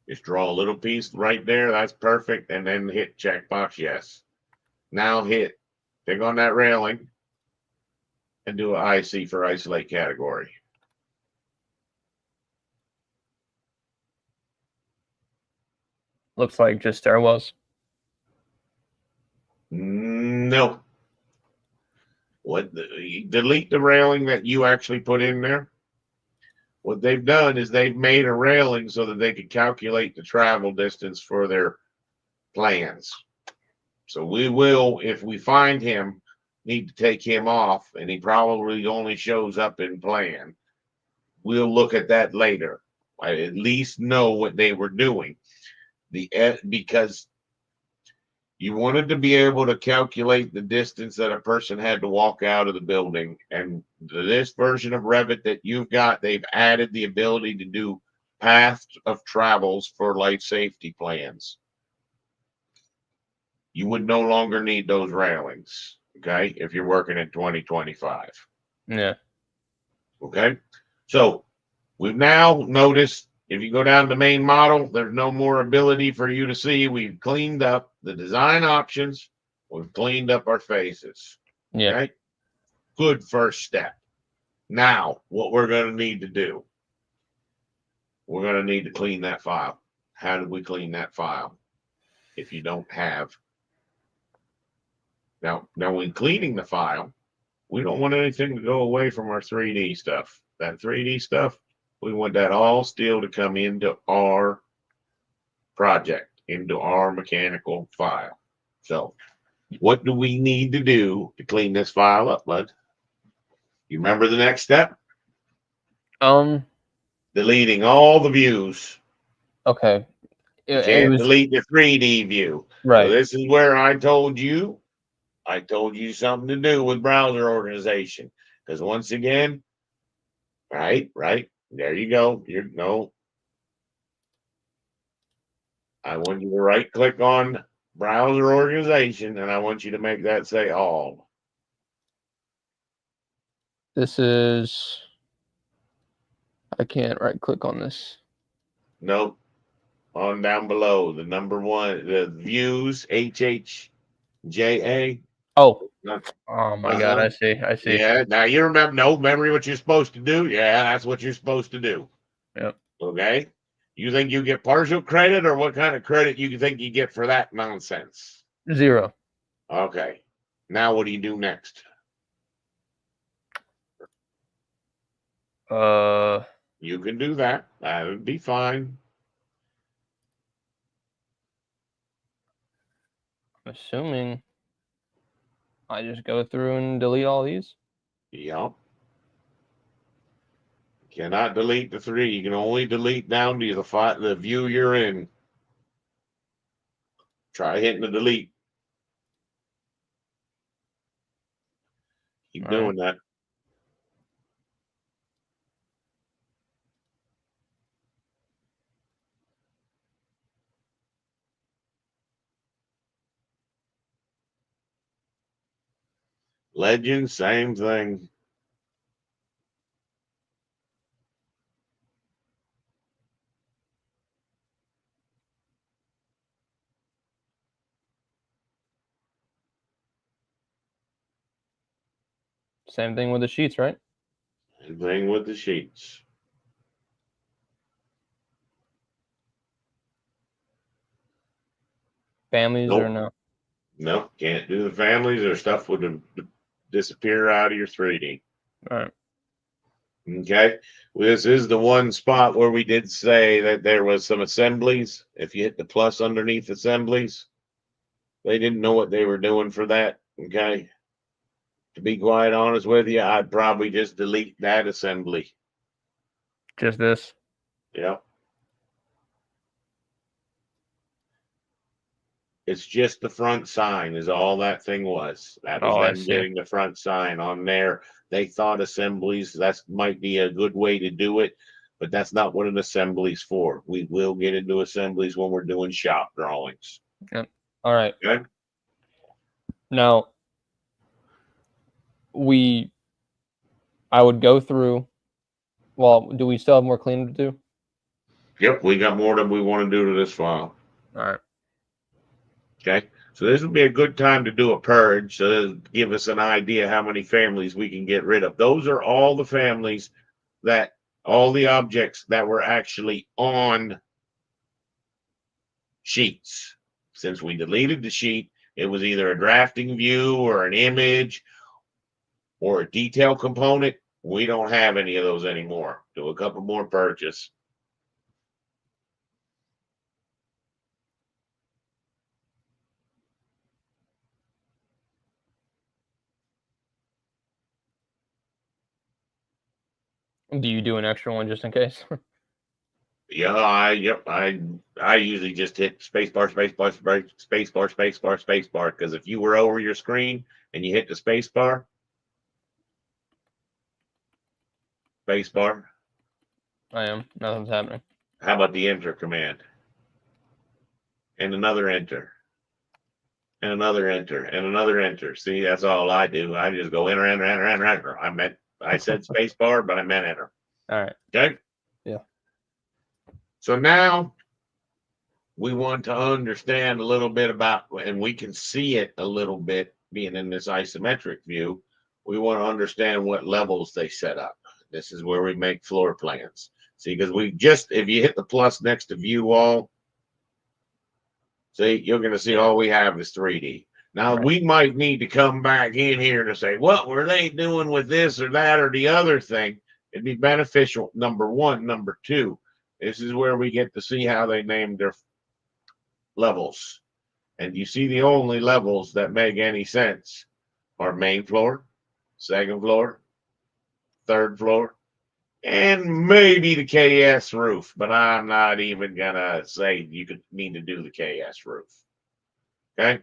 Just draw a little piece right there. That's perfect. And then hit checkbox yes. Now click on that railing and do an IC for isolate category. Looks like just stairwells. No. Delete the railing that you actually put in there. What they've done is they've made a railing so that they could calculate the travel distance for their plans. So we will, if we find him, need to take him off, and he probably only shows up in plan. We'll look at that later. I at least know what they were doing. Because you wanted to be able to calculate the distance that a person had to walk out of the building. And this version of Revit that you've got, they've added the ability to do paths of travels for life safety plans. You would no longer need those railings, okay, if you're working in 2025. Yeah. Okay, so we've now noticed if you go down to main model, there's no more ability for you to see. We've cleaned up the design options. We've cleaned up our faces. Yeah. Okay, good first step. Now, what we're going to need to do, we're going to need to clean that file. How do we clean that file? If you don't have. Now when cleaning the file, we don't want anything to go away from our 3D stuff. That 3D stuff, we want that all still to come into our project, into our mechanical file. So what do we need to do to clean this file up, bud? You remember the next step? Deleting all the views. Okay. You It can't was delete the 3D view. right. So this is where I told you something to do with browser organization. Because once again, right, there you go. I want you to right click on browser organization and I want you to make that say all. This is. I can't right click on this. Nope. on down below. The number one, the views, HHJA. Oh, Uh, oh my God! I see. I see. Yeah. Now you remember, no, memory what you're supposed to do. Yeah, that's what you're supposed to do. Yep. Okay. You think you get partial credit, or what kind of credit you think you get for that nonsense? 0. Okay. Now what do you do next? You can do that. That would be fine. Assuming I just go through and delete all these. Yep. Cannot delete the 3. You can only delete down to the view you're in. Try hitting the delete. Keep doing that. Legend, same thing. Same thing with the sheets, right? Same thing with the sheets. Families Nope. or no? Nope, can't do the families, or stuff would disappear out of your 3D. All right. Okay. Well, this is the one spot where we did say that there was some assemblies. If you hit the plus underneath assemblies, they didn't know what they were doing for that. Okay. To be quite honest with you, I'd probably just delete that assembly. Just this. Yep. It's just the front sign is all that thing was. That was Oh, I them see. getting the front sign on there. They thought assemblies, that might be a good way to do it, but that's not what an assembly's for. We will get into assemblies when we're doing shop drawings. Yep. All right. Okay. Now, I would go through. Well, do we still have more cleaning to do? Yep, we got more than we want to do to this file. All right. Okay. So this would be a good time to do a purge to give us an idea how many families we can get rid of. Those are all the families all the objects that were actually on sheets. Since we deleted the sheet, it was either a drafting view or an image or a detail component. We don't have any of those anymore. Do a couple more purges. Do you do an extra one just in case? Yeah, I usually just hit spacebar, spacebar. Because if you were over your screen and you hit the spacebar, I am. Nothing's happening. how about the enter command? And another enter. And another enter. And another enter. See, that's all I do. I just go enter. I said spacebar, but I meant enter. All right. Okay. Yeah. So now we want to understand a little bit about, and we can see it a little bit being in this isometric view. We want to understand what levels they set up. This is where we make floor plans. See, because if you hit the plus next to view all, see, you're going to see all we have is 3D. Now, Right. we might need to come back in here to say, what were they doing with this or that or the other thing? It'd be beneficial, number one. Number two, this is where we get to see how they named their levels. And you see the only levels that make any sense are main floor, second floor, third floor, and maybe the KS roof. But I'm not even going to say you could need to do the KS roof. Okay.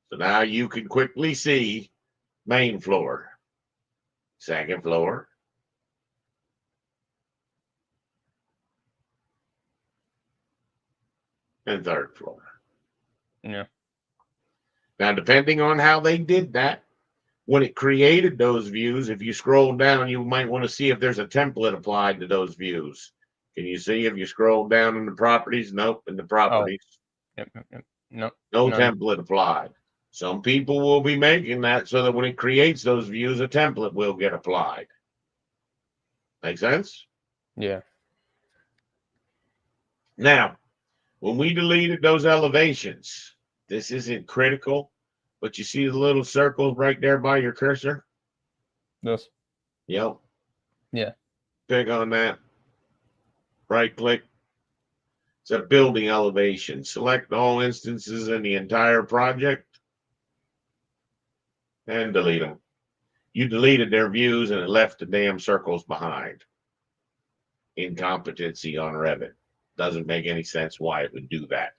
So now you can quickly see main floor, second floor, and third floor. Yeah. Now, depending on how they did that, when it created those views, if you scroll down, you might want to see if there's a template applied to those views. Can you see if you scroll down in the properties? Nope, in the properties. Yep, yep, yep. No, No none. template applied. Some people will be making that so that when it creates those views, a template will get applied. Make sense? Yeah. Now, when we deleted those elevations, this isn't critical, but you see the little circle right there by your cursor? This. Yep. Yeah. Click on that. Right click. It's a building elevation. Select all instances in the entire project and delete them. You deleted their views and it left the damn circles behind. Incompetency on Revit. Doesn't make any sense why it would do that.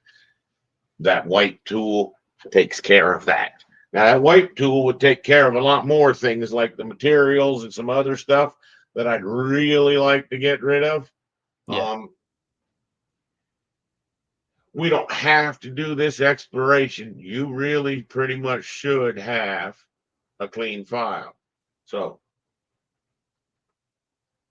That white tool takes care of that. Now, that white tool would take care of a lot more things like the materials and some other stuff that I'd really like to get rid of. Yeah. We don't have to do this exploration. You really pretty much should have a clean file. So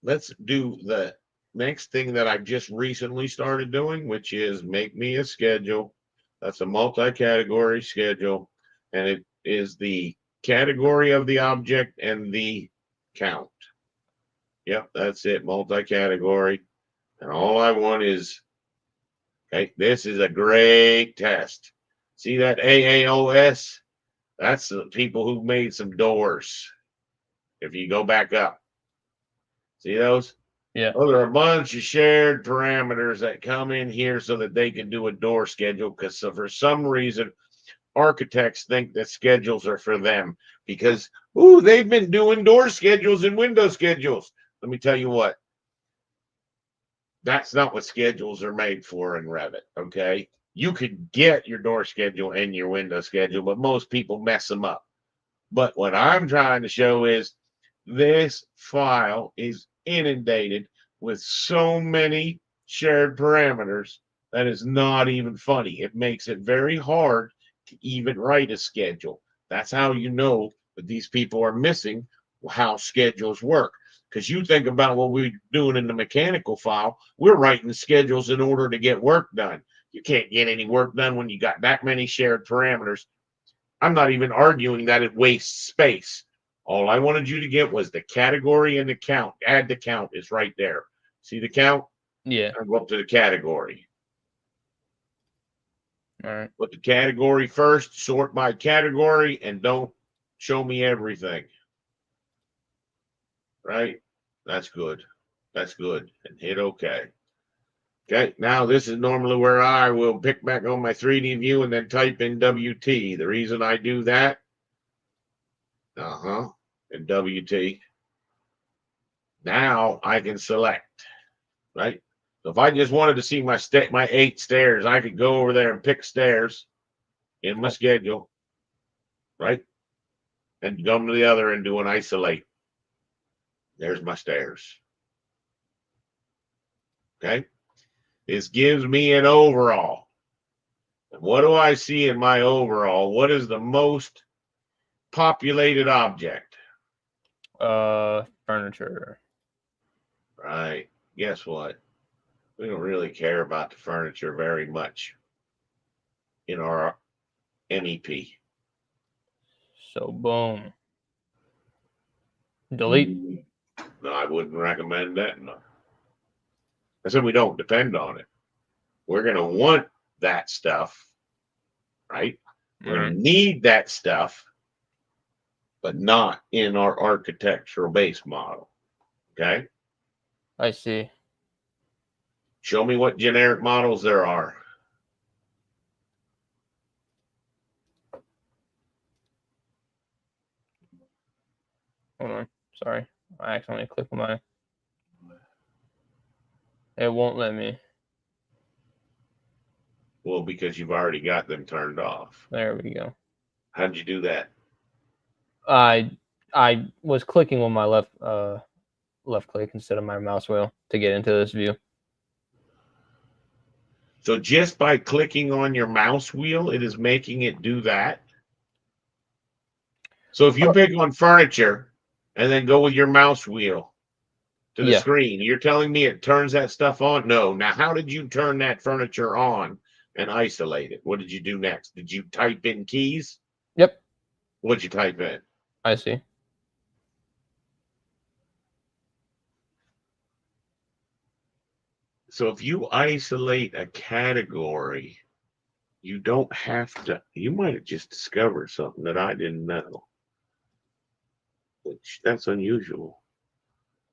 let's do the next thing that I just recently started doing, which is make me a schedule. That's a multi-category schedule, and it is the category of the object and the count. Yep, that's it, multi-category. And all I want is, okay, this is a great test. See that AAOS? That's the people who made some doors. If you go back up, see those? Yeah. Oh, there are a bunch of shared parameters that come in here so that they can do a door schedule. Because for some reason, architects think that schedules are for them because, ooh, they've been doing door schedules and window schedules. Let me tell you what, that's not what schedules are made for in Revit. Okay. You could get your door schedule and your window schedule, but most people mess them up. But what I'm trying to show is this file is inundated with so many shared parameters that is not even funny. It makes it very hard to even write a schedule. That's how you know that these people are missing how schedules work. Because you think about what we're doing in the mechanical file, we're writing schedules in order to get work done. You can't get any work done when you got that many shared parameters. I'm not even arguing that it wastes space. All I wanted you to get was the category and the count. Add the count is right there. See the count? Yeah. And go up to the category. All right. Put the category first, sort by category, and don't show me everything. Right? That's good. That's good. And hit OK. Okay, now this is normally where I will pick back on my 3D view and then type in WT. The reason I do that, and WT. Now I can select, right? So if I just wanted to see my 8 stairs, I could go over there and pick stairs in my schedule, right? And come to the other and do an isolate. There's my stairs. Okay. This gives me an overall. And what do I see in my overall? What is the most populated object? Furniture. Right. Guess what? We don't really care about the furniture very much in our MEP. So boom. Delete. No, I wouldn't recommend that. No. I said we don't depend on it. We're going to want that stuff, right? We're going to need that stuff, but not in our architectural base model. Okay? I see. Show me what generic models there are. Hold on. Sorry. I accidentally clicked on my. It won't let me. Well, because you've already got them turned off. There we go. How'd you do that? I was clicking on my left click instead of my mouse wheel to get into this view. So just by clicking on your mouse wheel, it is making it do that. So if you pick on furniture and then go with your mouse wheel to the Yeah. screen, you're telling me it turns that stuff on? No. Now, how did you turn that furniture on and isolate it? What did you do next? Did you type in keys? Yep. What'd you type in? I see. So if you isolate a category, you don't have to. You might have just discovered something that I didn't know, which that's unusual.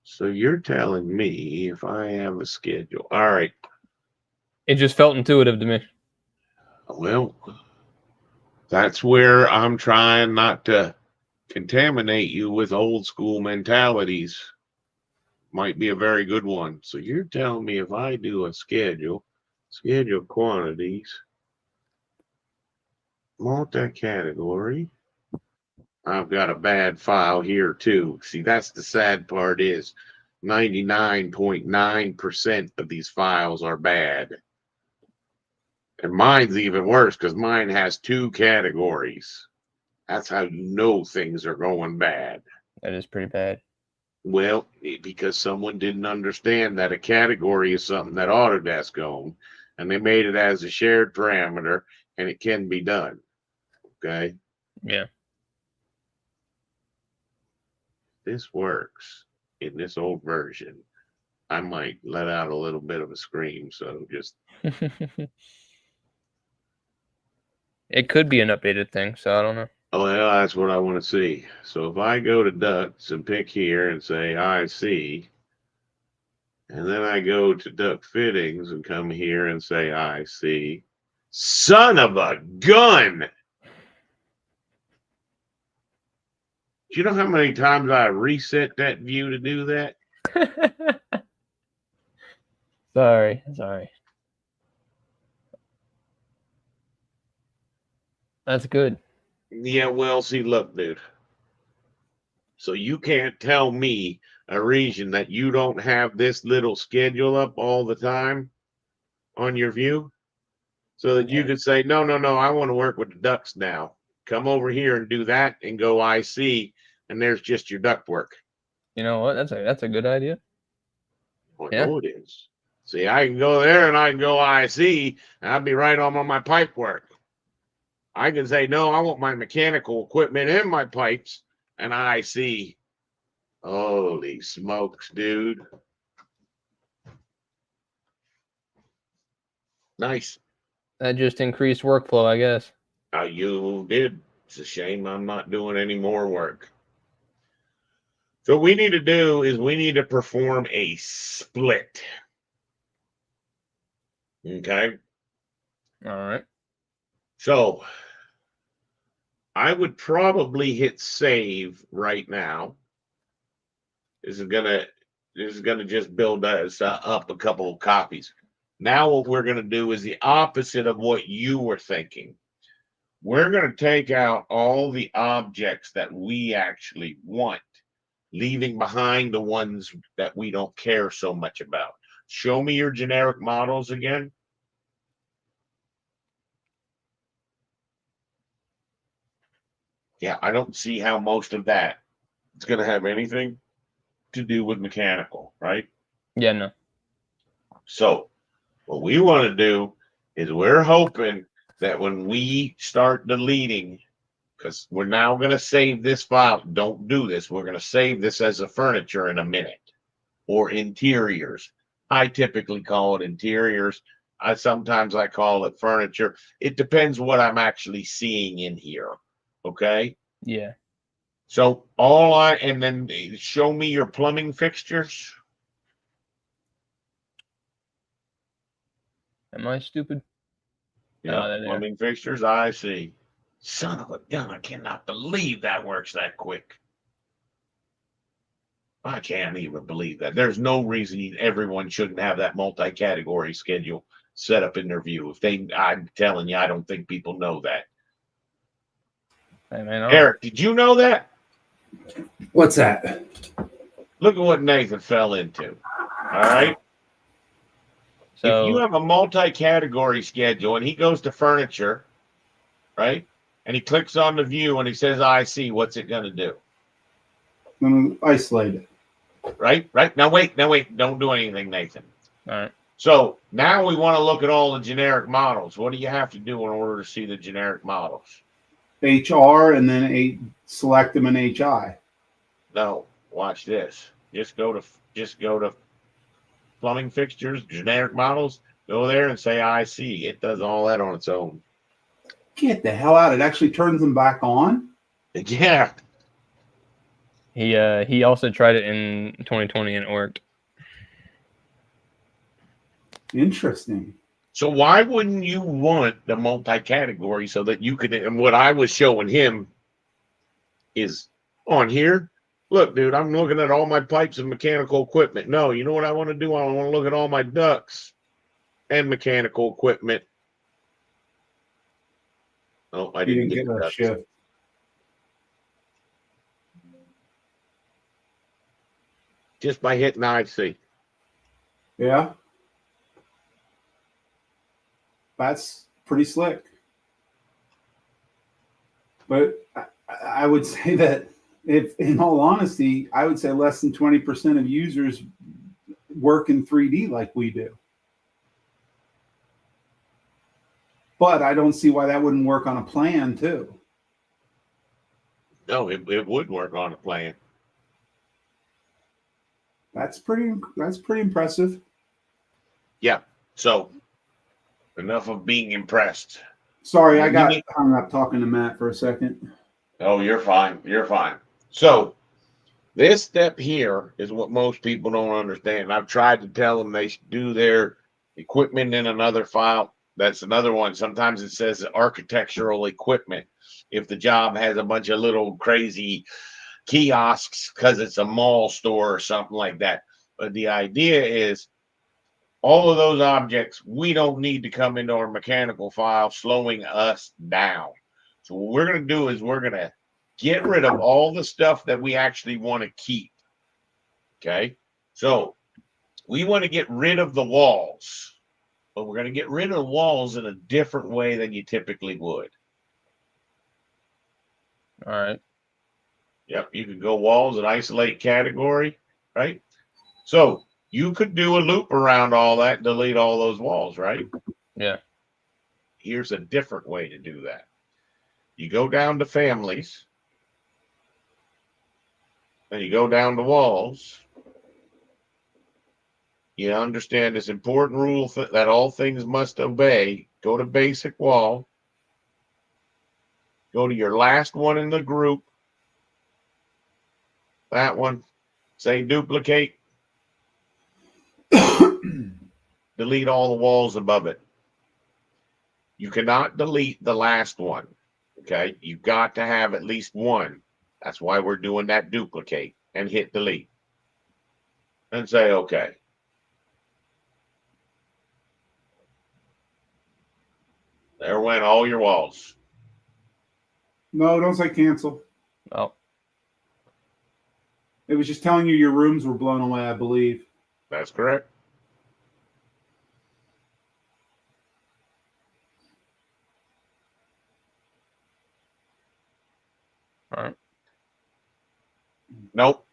So you're telling me if I have a schedule, all right, It just felt intuitive to me. well, that's where I'm trying not to contaminate you with old school mentalities. Might be a very good one. So you're telling me if I do a schedule quantities, multi-category, I've got a bad file here too. See, that's the sad part is 99.9% of these files are bad. And mine's even worse because mine has 2 categories. That's how you know things are going bad. That is pretty bad. Well, because someone didn't understand that a category is something that Autodesk owned, and they made it as a shared parameter, and it can be done. Okay? Yeah. This works in this old version. I might let out a little bit of a scream, so just It could be an updated thing, so I don't know. oh yeah, that's what I want to see. So if I go to ducts and pick here and say I see, and then I go to duct fittings and come here and say I see, son of a gun! Do you know how many times I reset that view to do that? Sorry. That's good. Yeah, well, see, look, dude. So you can't tell me a reason that you don't have this little schedule up all the time on your view so that you could say, no, I want to work with the ducts now. Come over here and do that and go IC, and there's just your duct work. You know what? That's a good idea. I Yeah. know it is. See, I can go there and I can go IC, and I'll be right on my pipe work. I can say, no, I want my mechanical equipment and my pipes, and IC. Holy smokes, dude. Nice. That just increased workflow, I guess. You did. It's a shame I'm not doing any more work. So what we need to do is we need to perform a split. Okay. All right. So I would probably hit save right now. This is gonna just build us up a couple of copies. Now what we're gonna do is the opposite of what you were thinking. We're gonna take out all the objects that we actually want, leaving behind the ones that we don't care so much about. Show me your generic models again. Yeah, I don't see how most of that is going to have anything to do with mechanical, right? Yeah, no. So what we want to do is we're hoping that when we start deleting, because we're now going to save this file. Don't do this. We're going to save this as a furniture in a minute, or interiors. I typically call it interiors. Sometimes I call it furniture. It depends what I'm actually seeing in here. Okay. Yeah. So and then show me your plumbing fixtures. Am I stupid? Yeah, they're there. plumbing fixtures. I see. Son of a gun! I cannot believe that works that quick. I can't even believe that. There's no reason everyone shouldn't have that multi-category schedule set up in their view. I'm telling you, I don't think people know that. Hey, man, Eric, did you know that? What's that? Look at what Nathan fell into. All right. So if you have a multi-category schedule and he goes to furniture, right? and he clicks on the view and he says, I see, what's it going to do? I'm going to isolate it. Right? Now wait. Don't do anything, Nathan. All right. So now we want to look at all the generic models. What do you have to do in order to see the generic models? HR and then select them in HI. No, watch this. Just go to plumbing fixtures, generic models. Go there and say I see. It does all that on its own. Get the hell out! It actually turns them back on. Yeah. He also tried it in 2020 and it worked. Interesting. So why wouldn't you want the multi-category so that you could? And what I was showing him is on here. Look, dude, I'm looking at all my pipes and mechanical equipment. No, you know what I want to do? I want to look at all my ducts and mechanical equipment. Oh, I didn't get a that shift. Just by hitting IC. Yeah. That's pretty slick. But I would say that if, in all honesty, I would say less than 20% of users work in 3D like we do. But I don't see why that wouldn't work on a plan too. No, it would work on a plan. That's pretty impressive. Yeah. So enough of being impressed. Sorry, I got hung up talking to Matt for a second. Oh, you're fine. You're fine. So this step here is what most people don't understand. I've tried to tell them they should do their equipment in another file. That's another one. Sometimes it says architectural equipment. If the job has a bunch of little crazy kiosks because it's a mall store or something like that. But the idea is all of those objects, we don't need to come into our mechanical file, slowing us down. So what we're going to do is we're going to get rid of all the stuff that we actually want to keep. Okay. So we want to get rid of the walls, but we're going to get rid of the walls in a different way than you typically would. All right. Yep. You can go walls and isolate category, right? So you could do a loop around all that and delete all those walls, right? Yeah. Here's a different way to do that. You go down to families, and you go down to walls. You understand this important rule that all things must obey. Go to basic wall. Go to your last one in the group. That one. Say duplicate. Delete all the walls above it. You cannot delete the last one. Okay. You've got to have at least one. That's why we're doing that duplicate, and hit delete. And say okay. There went all your walls. No, don't say cancel. Oh. It was just telling you your rooms were blown away, I believe. That's correct. All right. Nope.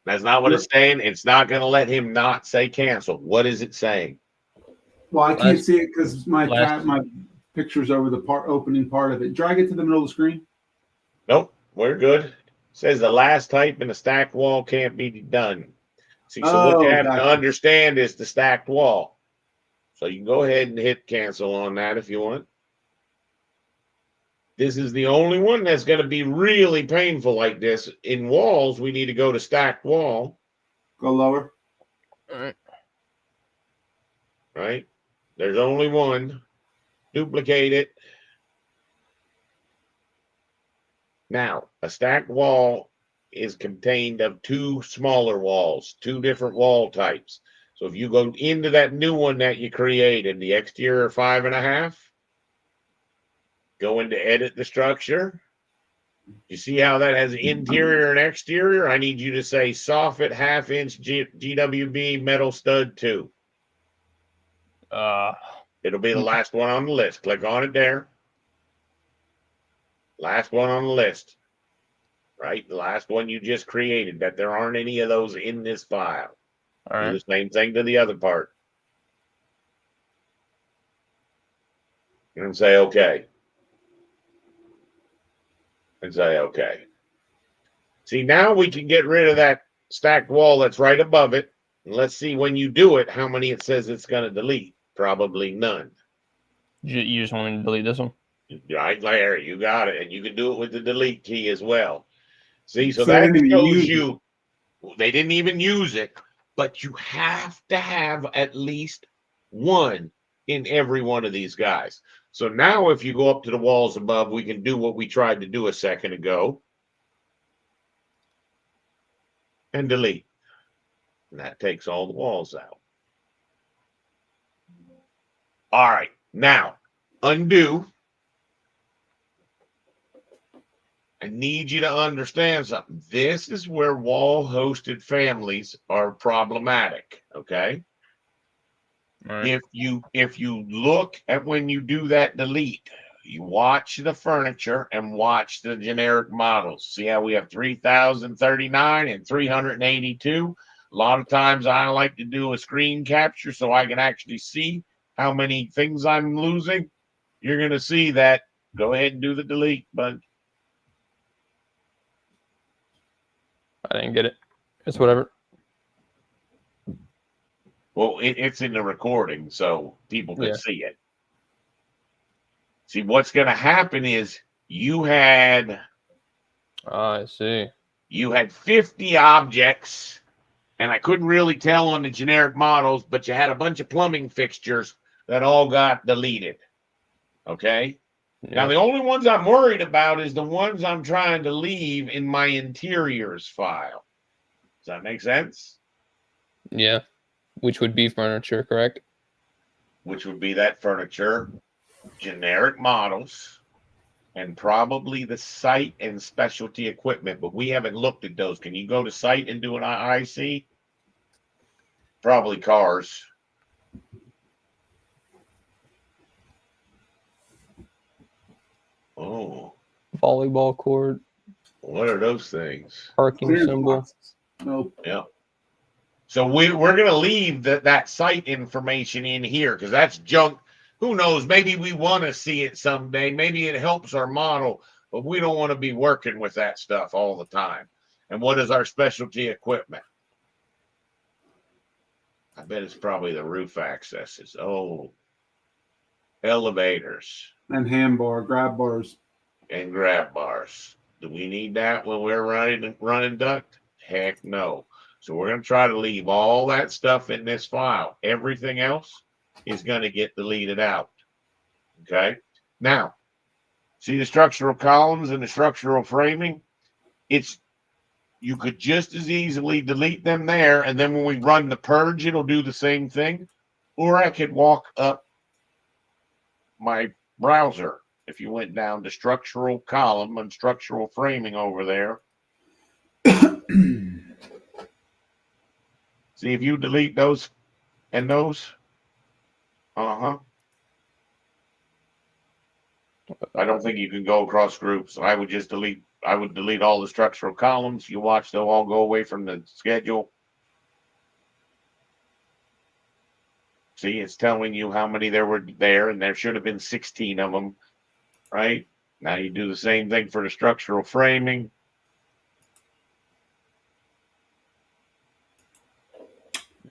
That's not what it's saying. It's not going to let him not say cancel. What is it saying? Well, I can't see it because my picture's over the opening part of it. Drag it to the middle of the screen. Nope. We're good. It says the last type in a stacked wall can't be done. See, so what you have to understand is the stacked wall. So you can go ahead and hit cancel on that if you want. This is the only one that's going to be really painful like this. In walls, we need to go to stacked wall. Go lower. All right. Right? There's only one. Duplicate it. Now, a stacked wall is contained of two smaller walls, two different wall types. So if you go into that new one that you created, the exterior 5.5, go into edit the structure. You see how that has interior and exterior? I need you to say soffit 1/2 inch GWB metal stud 2. It'll be the last one on the list. Click on it there. Last one on the list. Right? The last one you just created, that there aren't any of those in this file. All Do right. the same thing to the other part. And say okay. And say okay. See, now we can get rid of that stacked wall that's right above it. And let's see when you do it, how many it says it's going to delete. Probably none. You just want me to delete this one? Right, Larry, you got it. And you can do it with the delete key as well. See, so So they that didn't even shows use you they didn't even use it, but you have to have at least one in every one of these guys. So now if you go up to the walls above, we can do what we tried to do a second ago and delete. And that takes all the walls out. All right, now undo. I need you to understand something. This is where wall hosted families are problematic. Okay. All right. If you look at when you do that delete, you watch the furniture and watch the generic models. See how we have 3039 and 382. A lot of times I like to do a screen capture so I can actually see how many things I'm losing. You're going to see that. Go ahead and do the delete, bud. I didn't get it. It's whatever. Well, it's in the recording, so people can Yeah. see it. See, what's going to happen is you had I see. 50 objects, and I couldn't really tell on the generic models, but you had a bunch of plumbing fixtures that all got deleted. Okay. Now, Yeah. the only ones I'm worried about is the ones I'm trying to leave in my interiors file. Does that make sense? Yeah. Which would be furniture, correct? Which would be that furniture, generic models, and probably the site and specialty equipment, but we haven't looked at those. Can you go to site and do an IIC? Probably cars. Oh, Volleyball court, what are those things? parking clearance symbol. boxes. Nope. Yeah. So we're going to leave that site information in here because that's junk. Who knows? Maybe we want to see it someday. Maybe it helps our model, but we don't want to be working with that stuff all the time. And what is our specialty equipment? I bet it's probably the roof accesses. Oh, elevators And handbar, grab bars. and grab bars. Do we need that when we're running duct? Heck no. So we're going to try to leave all that stuff in this file. Everything else is going to get deleted out. Okay. Now, see the structural columns and the structural framing? You could just as easily delete them there, and then when we run the purge, it'll do the same thing. Or I could walk up my browser. If you went down to structural column and structural framing over there, see if you delete those and those. I don't think you can go across groups. I would delete all the structural columns. You watch, they'll all go away from the schedule. See, it's telling you how many there were there, and there should have been 16 of them, right? Now you do the same thing for the structural framing.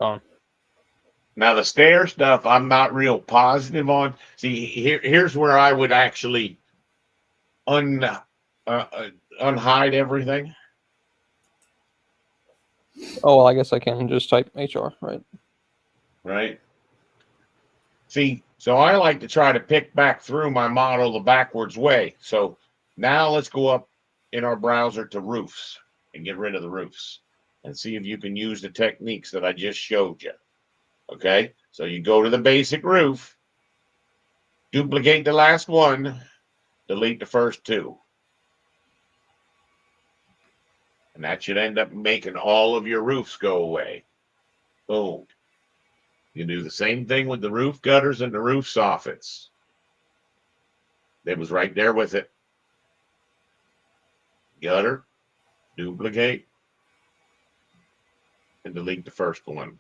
Gone. Now the stair stuff, I'm not real positive on. See, here's where I would actually unhide everything. Oh, well, I guess I can just type HR, right? Right. See, so I like to try to pick back through my model the backwards way. So now let's go up in our browser to roofs and get rid of the roofs and see if you can use the techniques that I just showed you. Okay. So you go to the basic roof, duplicate the last one, delete the first two. And that should end up making all of your roofs go away. Boom. You do the same thing with the roof gutters and the roof soffits. It was right there with it. gutter, duplicate, and delete the first one.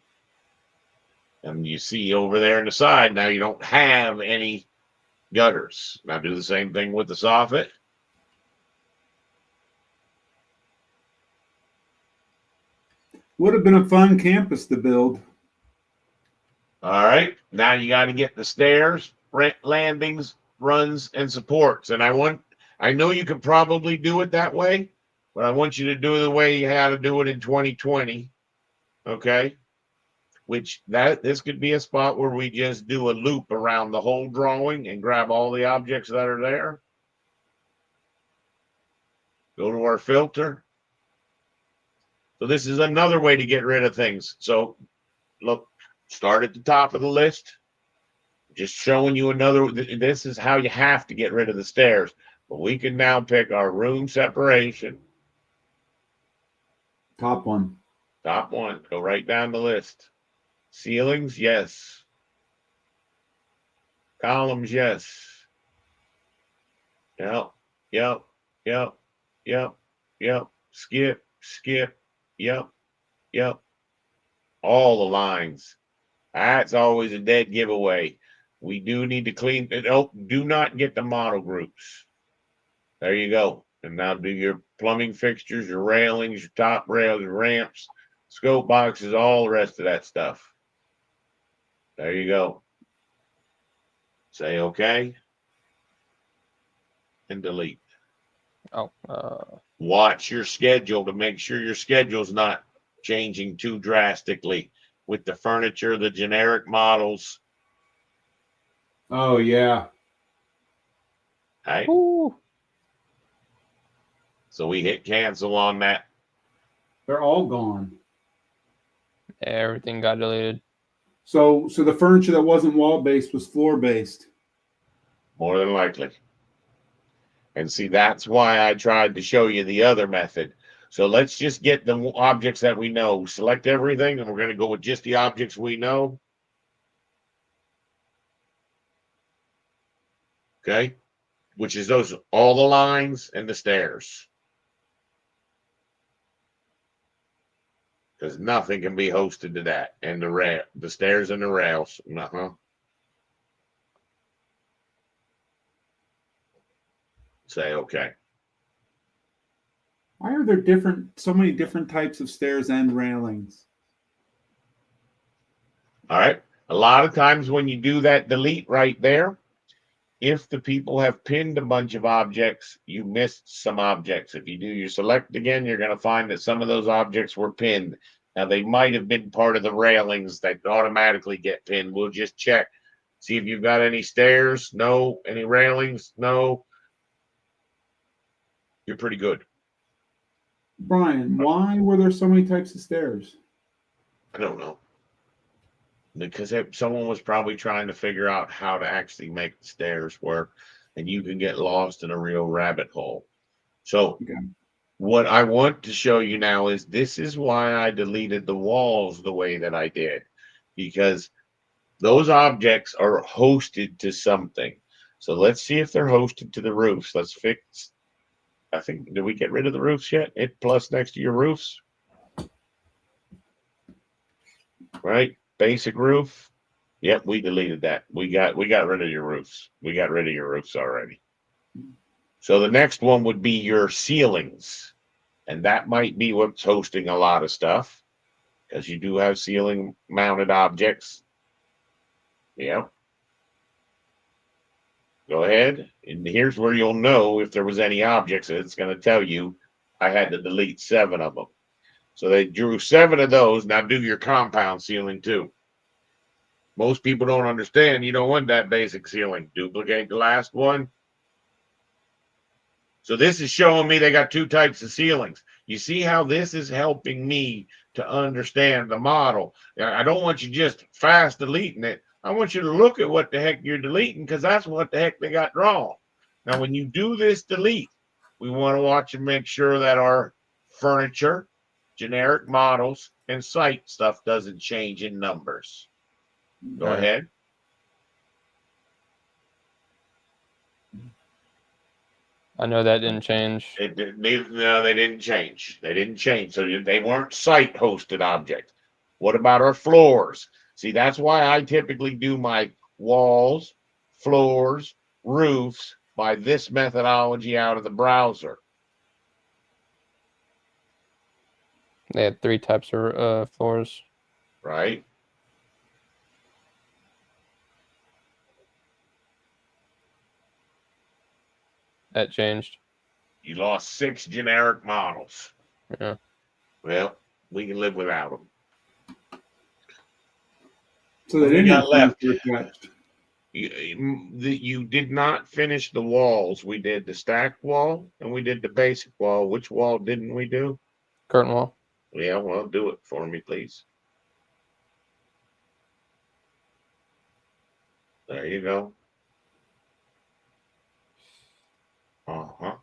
And you see over there on the side, now you don't have any gutters. Now do the same thing with the soffit. Would have been a fun campus to build. All right. Now you got to get the stairs, landings, runs, and supports. And I know you could probably do it that way, but I want you to do it the way you had to do it in 2020. Okay. This could be a spot where we just do a loop around the whole drawing and grab all the objects that are there. Go to our filter. So this is another way to get rid of things. So look, start at the top of the list. Just showing you this is how you have to get rid of the stairs. But we can now pick our room separation. Top one. Top one. Go right down the list. Ceilings, yes. Columns, yes. Yep. Skip. Yep. All the lines. That's always a dead giveaway. We do need to clean it. Oh, do not get the model groups. There you go. And now do your plumbing fixtures, your railings, your top rails, your ramps, scope boxes, all the rest of that stuff. There you go. Say okay. And delete. Oh, Watch your schedule to make sure your schedule's not changing too drastically with the furniture, the generic models. Oh yeah. Right? woo. So we hit cancel on that. They're all gone. Everything got deleted. So the furniture that wasn't wall based was floor based. More than likely. And see, that's why I tried to show you the other method. So let's just get the objects that we know. Select everything, and we're going to go with just the objects we know. Okay? Which is all the lines and the stairs. Because nothing can be hosted to that. And the stairs and the rails. Say okay. Why are there so many different types of stairs and railings? All right. A lot of times when you do that delete right there, if the people have pinned a bunch of objects, you missed some objects. If you do your select again, you're going to find that some of those objects were pinned. Now, they might have been part of the railings that automatically get pinned. We'll just check. See if you've got any stairs. No. Any railings? No. You're pretty good. Brian, why were there so many types of stairs? I don't know. Because someone was probably trying to figure out how to actually make the stairs work, and you can get lost in a real rabbit hole. So what I want to show you now is this is why I deleted the walls the way that I did, because those objects are hosted to something. So let's see if they're hosted to the roofs. Let's fix. I think, did we get rid of the roofs yet? Hit plus next to your roofs. Right? Basic roof. Yep, we deleted that. We got rid of your roofs. We got rid of your roofs already. So the next one would be your ceilings. And that might be what's hosting a lot of stuff, because you do have ceiling mounted objects. Yep. Go ahead. And here's where you'll know if there was any objects. It's going to tell you I had to delete 7 of them. So they drew 7 of those. Now do your compound ceiling too. Most people don't understand. You don't want that basic ceiling. Duplicate the last one. So this is showing me they got 2 types of ceilings. You see how this is helping me to understand the model. I don't want you just fast deleting it. I want you to look at what the heck you're deleting, because that's what the heck they got drawn. Now, when you do this delete, we want to watch and make sure that our furniture, generic models, and site stuff doesn't change in numbers. Go ahead. I know that didn't change. No, they didn't change. They didn't change. So they weren't site hosted objects. What about our floors? See, that's why I typically do my walls, floors, roofs by this methodology out of the browser, They had 3 types of floors. right? That changed. You lost 6 generic models. Yeah. Well, we can live without them. So they We didn't got have left. furniture attached. You did not finish the walls. We did the stacked wall and we did the basic wall. Which wall didn't we do? Curtain wall. Yeah, well, do it for me, please. There you go. Uh-huh.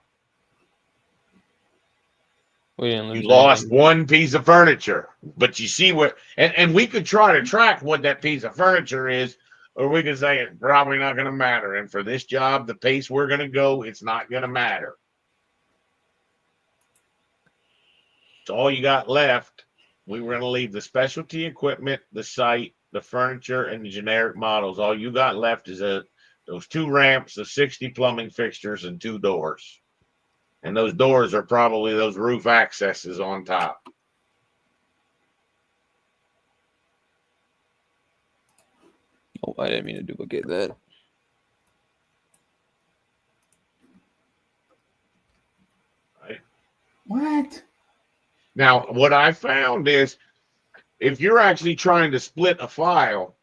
We didn't You lose lost anything. one piece of furniture, but you see what, and we could try to track what that piece of furniture is, or we could say it's probably not going to matter. And for this job, the pace we're going to go, it's not going to matter. It's all you got left. We were going to leave the specialty equipment, the site, the furniture, and the generic models. All you got left is those 2 ramps, the 60 plumbing fixtures, and 2 doors. And those doors are probably those roof accesses on top. Oh, I didn't mean to duplicate that. Right? What? Now, what I found is if you're actually trying to split a file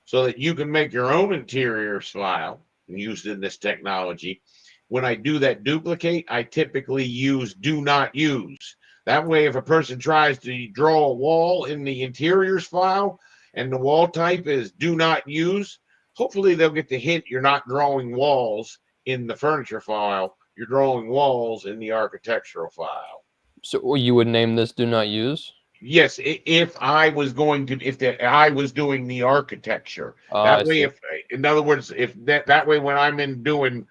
so that you can make your own interiors file using this technology, when I do that duplicate, I typically use do not use. That way, if a person tries to draw a wall in the interiors file and the wall type is do not use, hopefully they'll get the hint you're not drawing walls in the furniture file. You're drawing walls in the architectural file. So you would name this do not use? Yes, if I was going to, I was doing the architecture. I That way, see. if, in other words, if that way, when I'm doing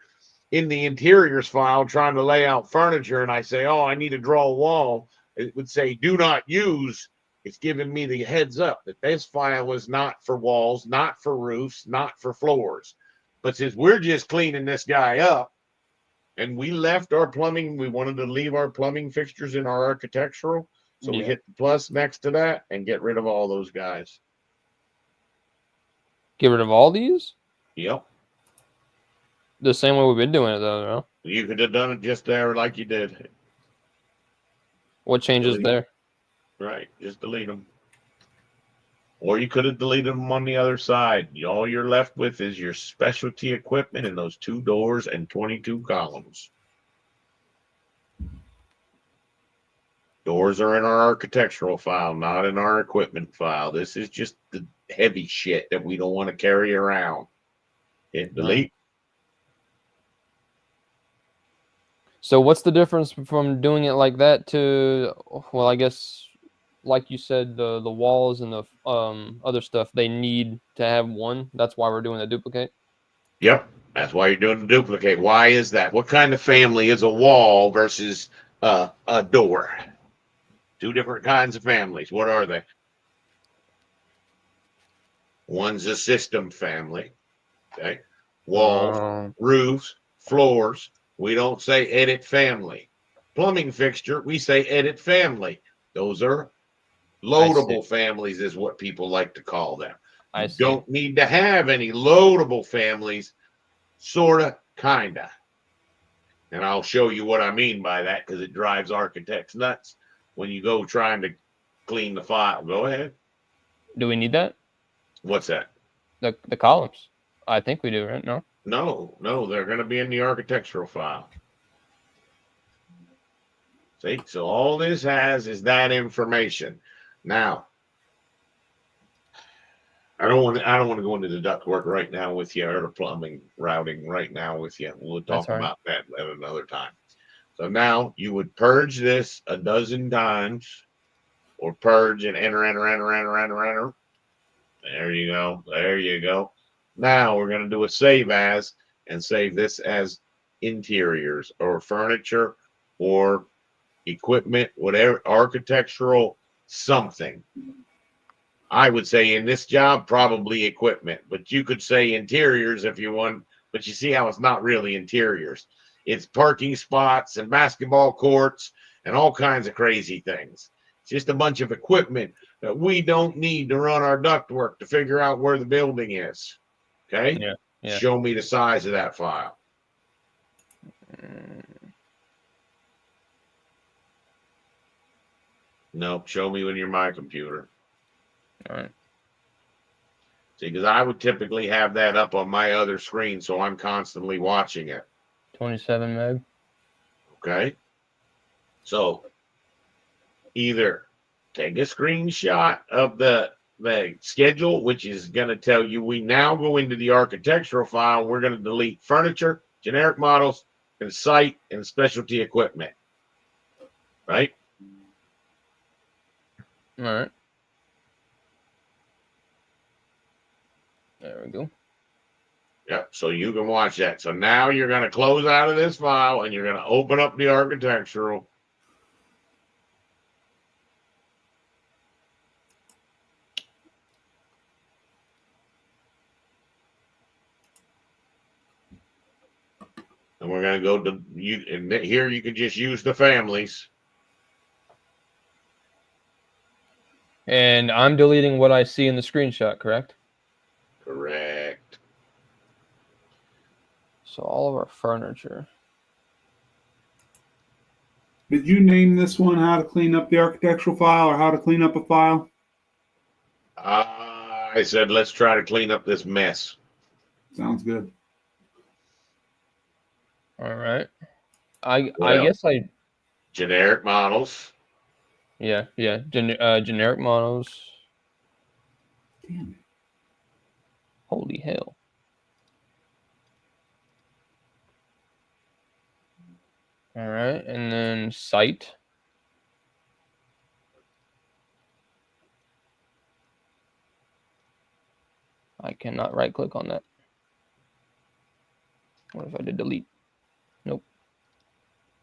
in the interiors file trying to lay out furniture and I say, oh, I need to draw a wall, it would say do not use. It's giving me the heads up that this file is not for walls, not for roofs, not for floors. But since we're just cleaning this guy up and we left our plumbing, we wanted to leave our plumbing fixtures in our architectural. So we Yeah. hit the plus next to that and get rid of all those guys. Get rid of all these? Yep. The same way we've been doing it, though, no? You could have done it just there like you did. What changes Delete. there? Right. Just delete them. Or you could have deleted them on the other side. All you're left with is your specialty equipment and those 2 doors and 22 columns. Doors are in our architectural file, not in our equipment file. This is just the heavy shit that we don't want to carry around. Hit delete. So what's the difference from doing it like that to, well, I guess, like you said, the walls and the other stuff, they need to have one. That's why we're doing the duplicate. Yep. That's why you're doing the duplicate. Why is that? What kind of family is a wall versus a door? 2 different kinds of families. What are they? One's a system family. Okay. Walls, roofs, floors. We don't say edit family. Plumbing fixture, we say edit family. Those are loadable families is what people like to call them. You don't need to have any loadable families, sorta, kinda. And I'll show you what I mean by that because it drives architects nuts when you go trying to clean the file. Go ahead. Do we need that? What's that? The columns. I think we do, right? No? No, they're going to be in the architectural file. See, so all this has is that information. Now, I don't want to go into the ductwork right now with you or the plumbing routing right now with you. We'll talk about that at another time. So now you would purge this a dozen times, or purge and enter. There you go. There you go. Now we're going to do a save as and save this as interiors or furniture or equipment, whatever, architectural something. I would say in this job, probably equipment, but you could say interiors if you want. But you see how it's not really interiors. It's parking spots and basketball courts and all kinds of crazy things. It's just a bunch of equipment that we don't need to run our ductwork to figure out where the building is. Okay? Yeah. Yeah. Show me the size of that file. Nope. Show me when you're my computer. All right. See, because I would typically have that up on my other screen, so I'm constantly watching it. 27 meg. Okay. So either take a screenshot of the schedule, which is going to tell you we now go into the architectural file. We're going to delete furniture, generic models, and site and specialty equipment. Right? All right. There we go. Yep. So you can watch that. So now you're going to close out of this file and you're going to open up the architectural. And we're going to go to you. And here you can just use the families. And I'm deleting what I see in the screenshot, correct? Correct. So all of our furniture. Did you name this one how to clean up the architectural file or how to clean up a file? I said, let's try to clean up this mess. Sounds good. All right. I Well, guess I generic models. yeah. Generic models. Damn it. Holy hell. All right, and then site. I cannot right click on that. What if I did delete? Nope.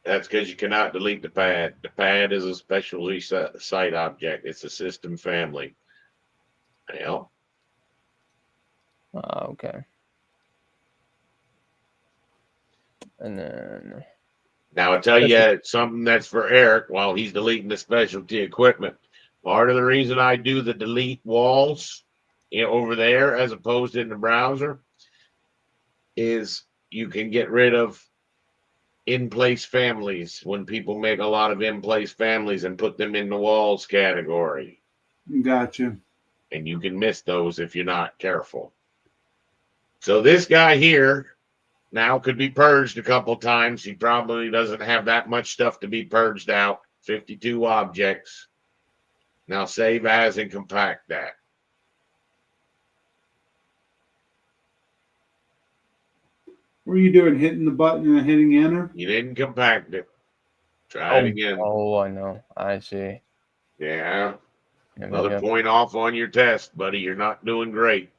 That's because you cannot delete the pad. The pad is a specialty site object. It's a system family. Well, Okay. And then now I tell you something that's for Eric while he's deleting the specialty equipment. Part of the reason I do the delete walls over there as opposed to in the browser is you can get rid of in-place families when people make a lot of in-place families and put them in the walls category. Gotcha. And you can miss those if you're not careful. So this guy here now could be purged a couple times. He probably doesn't have that much stuff to be purged out. 52 objects. Now save as and compact that. What are you doing? Hitting the button and hitting enter? You didn't compact it. Try it again. Oh, I know. I see. Yeah. Yep, Another yep. point off on your test, buddy. You're not doing great.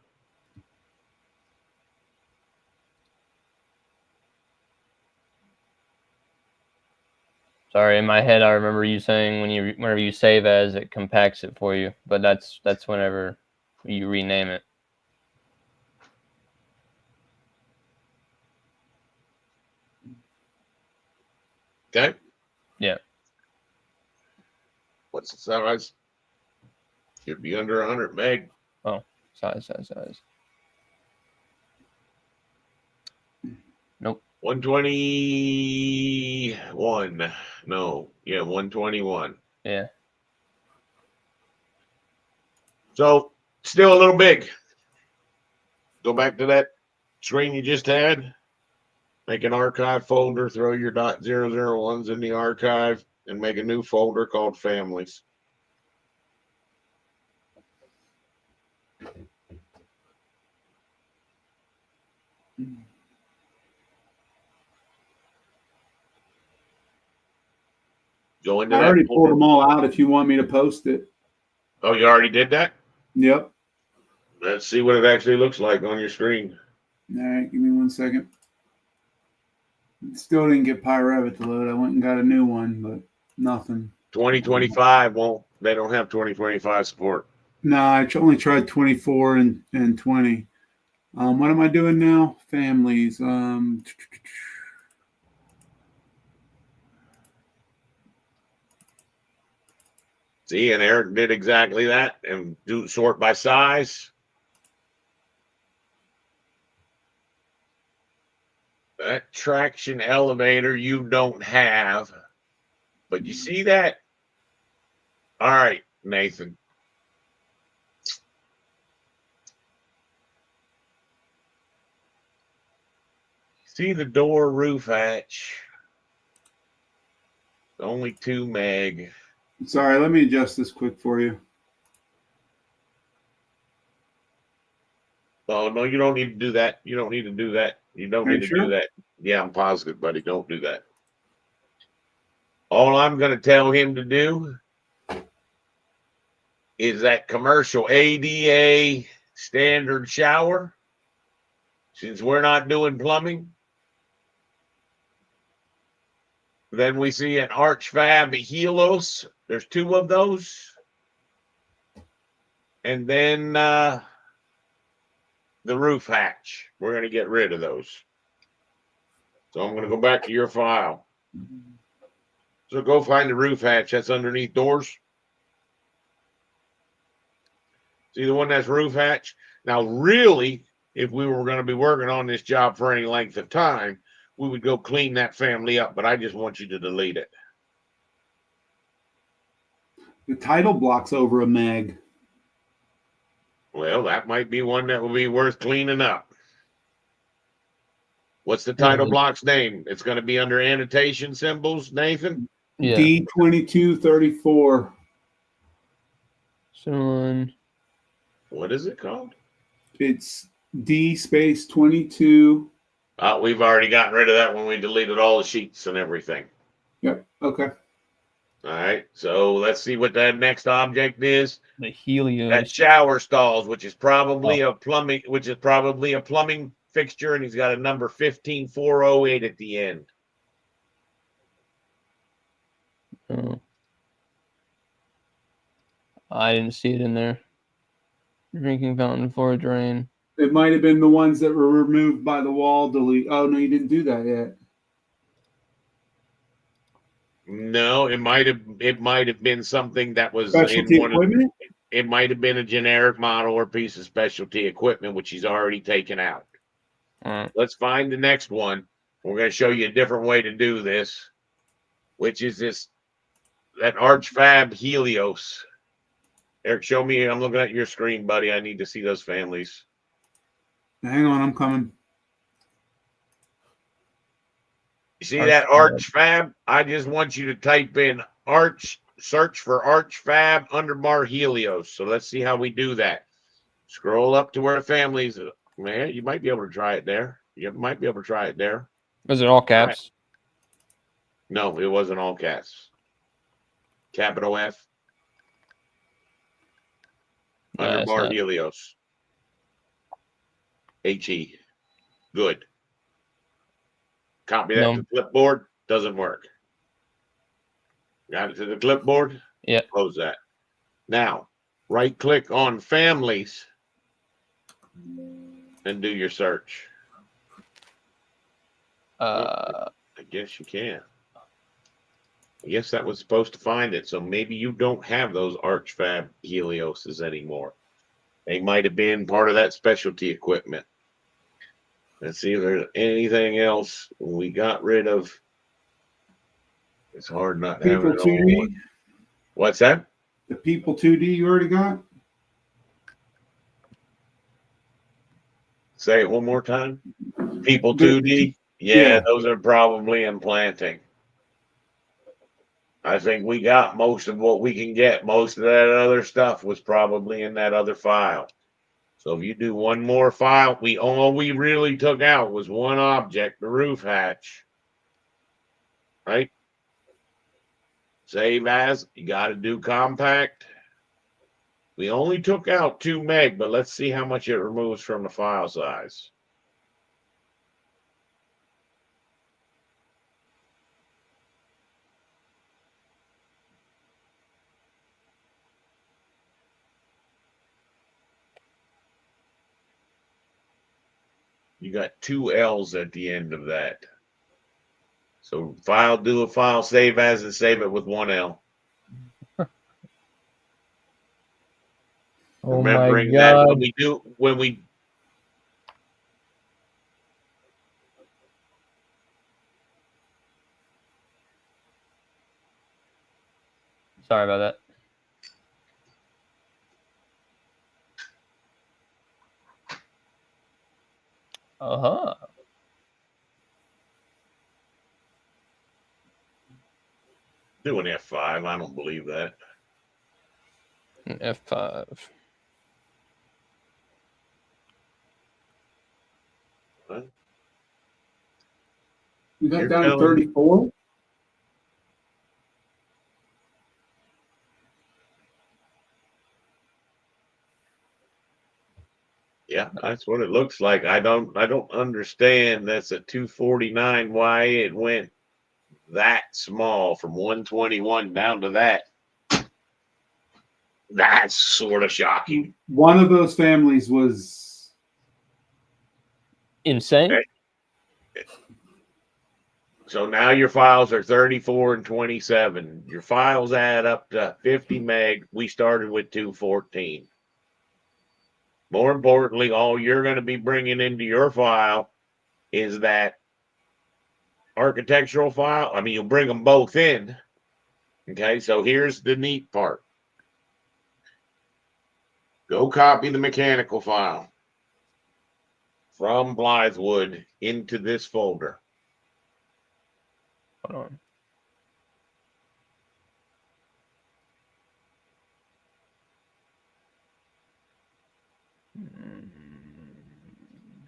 Sorry, in my head I remember you saying whenever you save as, it compacts it for you, but that's whenever you rename it. Okay. Yeah. What's the size? Should be under 100 meg. Size. Nope. 121. No. Yeah, 121. Yeah. So still a little big. Go back to that screen you just had. Make an archive folder, throw your .001s in the archive, and make a new folder called families. Go into I that already pulled folder. them all out if you want me to post it. Oh, you already did that? Yep. Let's see what it actually looks like on your screen. All right, give me 1 second. Still didn't get Revit to load. I went and got a new one, but nothing. 2025 won't. They don't have 2025 support. No, I only tried 24 and 20. What am I doing now? Families. See, and Eric did exactly that and do sort by size. That traction elevator you don't have, but you see that? All right, Nathan. See the door roof hatch? Only 2 meg. Sorry, let me adjust this quick for you. Oh, no, you don't need to do that. You don't need to do that. You don't Are need you to sure? do that. Yeah, I'm positive, buddy. Don't do that. All I'm going to tell him to do is that commercial ADA standard shower. Since we're not doing plumbing, then we see an Arch Fab Helios. There's 2 of those. And then the roof hatch. We're going to get rid of those. So I'm going to go back to your file. So go find the roof hatch. That's underneath doors. See the one that's roof hatch? Now, really, if we were going to be working on this job for any length of time, we would go clean that family up, but I just want you to delete it. The title block's over a meg. Well, that might be one that would be worth cleaning up. What's the title block's name? It's going to be under annotation symbols, Nathan? Yeah. D2234. Someone. What is it called? It's D space 22. We've already gotten rid of that when we deleted all the sheets and everything. Yep. Okay. All right. So let's see what that next object is. The Helios. That shower stalls, which is probably a plumbing fixture, and he's got a number 15408 at the end. Oh. I didn't see it in there. Drinking fountain for a drain. It might have been the ones that were removed by the wall delete. Oh no, you didn't do that yet. No, it might have been something that was Specialty in one equipment? it might have been a generic model or piece of specialty equipment, which he's already taken out. Let's find the next one. We're going to show you a different way to do this, which is that Arch Fab Helios. Eric, show me. I'm looking at your screen, buddy. I need to see those families. Hang on, I'm coming. You see that Arch Fab? I just want you to type in search for Arch Fab underbar Helios. So let's see how we do that. Scroll up to where the families. Man, you might be able to try it there. You might be able to try it there. Was it all caps? No, it wasn't all caps. Capital F. Underbar Helios. HE. Good. Copy that to the clipboard. Doesn't work. Got it to the clipboard? Yeah. Close that. Now, right click on families and do your search. I guess you can. I guess that was supposed to find it. So maybe you don't have those Arch Fab Helioses anymore. They might have been part of that specialty equipment. Let's see if there's anything else we got rid of. It's hard not to have People it all. 2D. What's that? The People 2D you already got? Say it one more time. People 2D. Yeah, those are probably implanting. I think we got most of what we can get. Most of that other stuff was probably in that other file. So if you do one more file, all we really took out was one object, the roof hatch. Right? Save as. You got to do compact. We only took out 2 meg, but let's see how much it removes from the file size. You got 2 L's at the end of that. So file, do a file, save as, and save it with 1 L. Oh Remembering my that god. when we Sorry about that. Uh-huh. do an F5, I don't believe that. An F5. You got You're down to telling me- 34. Yeah, that's what it looks like. I don't understand. That's a 249. Why it went that small from 121 down to that. That's sort of shocking. One of those families was Insane. Okay. So now your files are 34 and 27. Your files add up to 50 meg. We started with 214. More importantly, all you're going to be bringing into your file is that architectural file. I mean, you'll bring them both in. Okay, so here's the neat part. Go copy the mechanical file from Blythewood into this folder. Hold on.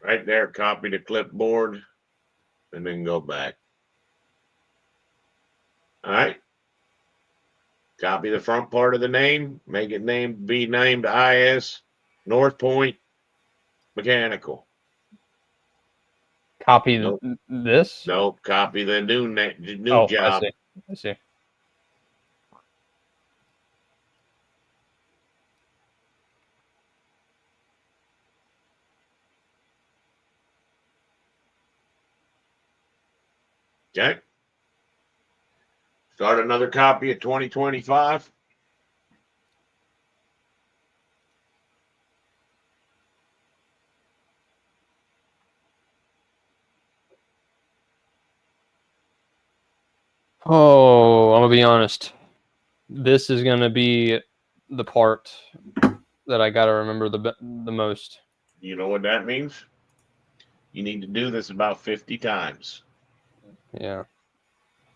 Right there, copy the clipboard, and then go back. All right. Copy the front part of the name, make it be named IS North Point Mechanical. Copy Nope. this. Nope. Copy the new Oh, job. I see. Okay. Start another copy at 2025. Oh, I'm gonna be honest. This is gonna be the part that I gotta remember the most. You know what that means? You need to do this about 50 times. Yeah.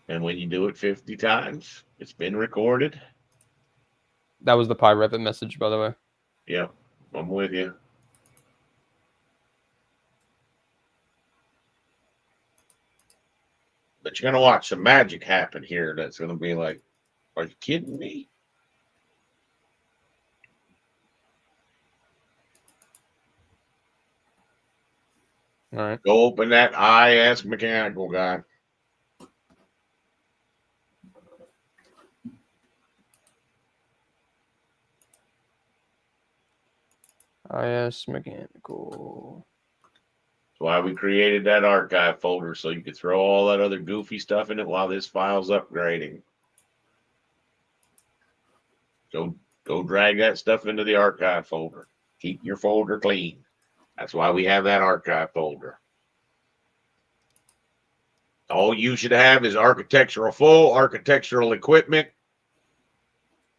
And when you do it 50 times, it's been recorded. That was the Pi Revit message, by the way. Yep, I'm with you. But you're going to watch some magic happen here that's going to be like, are you kidding me? All right. Go open that IS Mechanical guy. IS Mechanical. That's why we created that archive folder, so you could throw all that other goofy stuff in it while this file's upgrading. Go drag that stuff into the archive folder. Keep your folder clean. That's why we have that archive folder. All you should have is architectural equipment.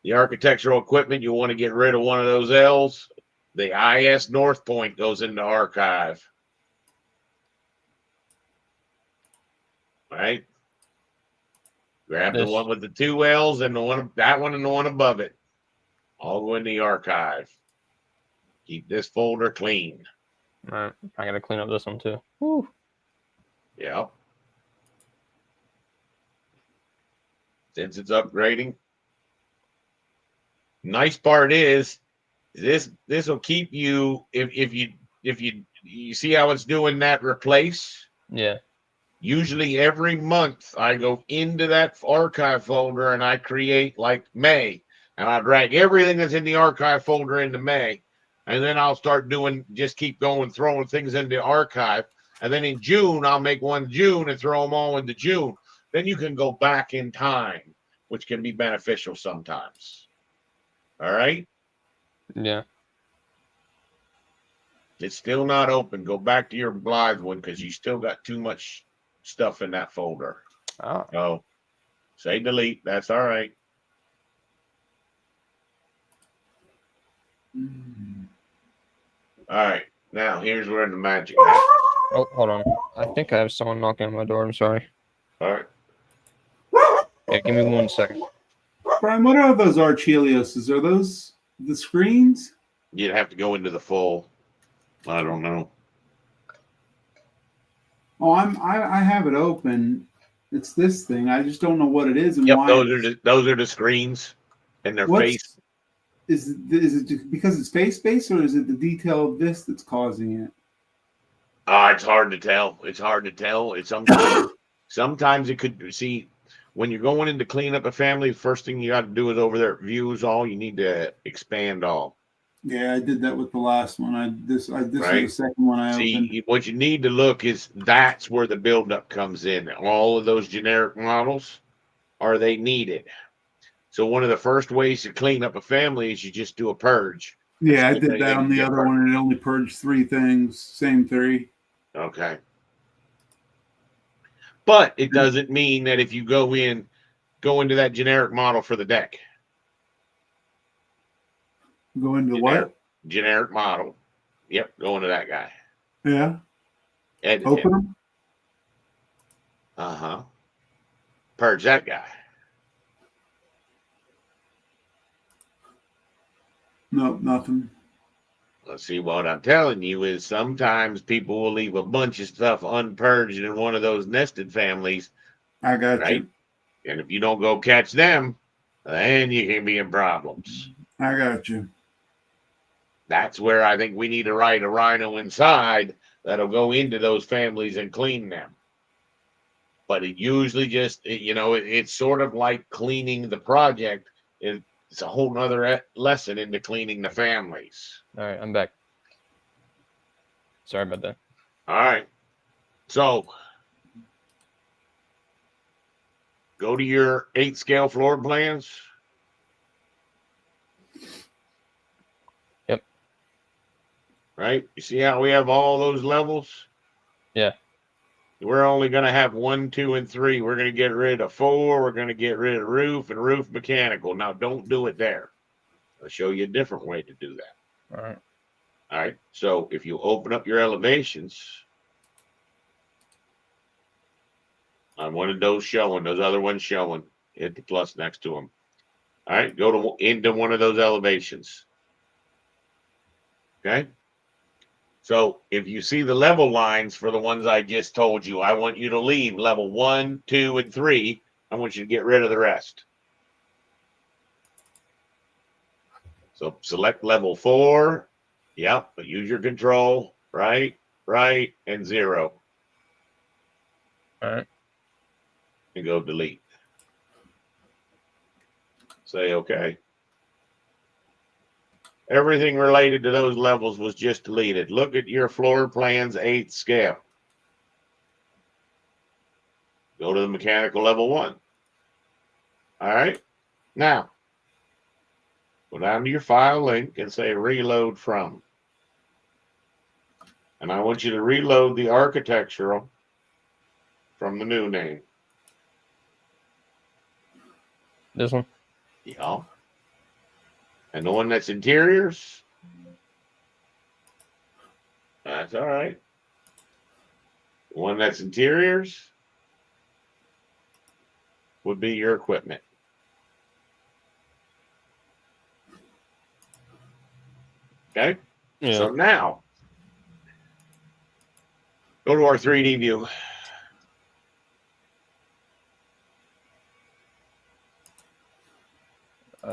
The architectural equipment, you want to get rid of one of those L's. The IS North Point goes into archive. Right? Grab the one with the 2 L's and that one and the one above it. All go in the archive. Keep this folder clean. All right. I gotta clean up this one too. Woo. Yep. Since it's upgrading. Nice part is this will keep you if you see how it's doing that replace. Yeah. Usually every month I go into that archive folder and I create like May, and I drag everything that's in the archive folder into May. And then I'll start just keep going, throwing things into the archive. And then in June, I'll make one June and throw them all into June. Then you can go back in time, which can be beneficial sometimes. All right. Yeah. It's still not open. Go back to your Blythe one because you still got too much stuff in that folder. Oh. Oh, say delete. That's all right. All right. Now here's where the magic happens. Oh, hold on. I think I have someone knocking on my door. I'm sorry. All right. Yeah, give me 1 second. Brian, what are those Archelioses? Are those the screens? You'd have to go into the full. I don't know. Oh, I have it open. It's this thing. I just don't know what it is and Yep, why. those are the screens, and their What's- face. Is it because it's face-based, or is it the detail of this that's causing it? It's hard to tell. It's hard to tell. It's sometimes it could see when you're going in to clean up a family. The first thing you got to do is over there views all. You need to expand all. Yeah, I did that with the last one. This Right. was the second one I opened. See, what you need to look is that's where the buildup comes in. All of those generic models, are they needed? So one of the first ways to clean up a family is you just do a purge. Yeah, I did that on the other one, and it only purged 3 things. Same 3. Okay. But it doesn't mean that if you go into that generic model for the deck. Go into what? Generic model. Yep, go into that guy. Yeah. Edit Open him. them. Uh-huh. Purge that guy. Nope, nothing. Let's see, what I'm telling you is sometimes people will leave a bunch of stuff unpurged in one of those nested families. I got right? you. And if you don't go catch them, then you can be in problems. I got you. That's where I think we need to write a rhino inside that'll go into those families and clean them. But it usually it's sort of like cleaning the project. It's a whole nother lesson into cleaning the families. All right, I'm back. Sorry about that. All right. So go to your 8 scale floor plans. Yep. Right? You see how we have all those levels? Yeah. We're only going to have 1, 2, and 3. We're going to get rid of 4. We're going to get rid of roof and roof mechanical. Now, don't do it there. I'll show you a different way to do that. All right. All right. So if you open up your elevations, on one of those showing, those other ones showing, hit the plus next to them. All right. Go into one of those elevations. Okay. So if you see the level lines for the ones I just told you, I want you to leave level 1, 2, and 3. I want you to get rid of the rest. So select level 4. Yep, but use your control. Right, and 0. All right. And go delete. Say okay. Everything related to those levels was just deleted. Look at your floor plans 8th scale. Go to the mechanical level 1. All right. Now, go down to your file link and say reload from. And I want you to reload the architectural from the new name. This one? Yeah. And the one that's interiors, that's all right. The one that's interiors would be your equipment. Okay? Yeah. So now, go to our 3D view.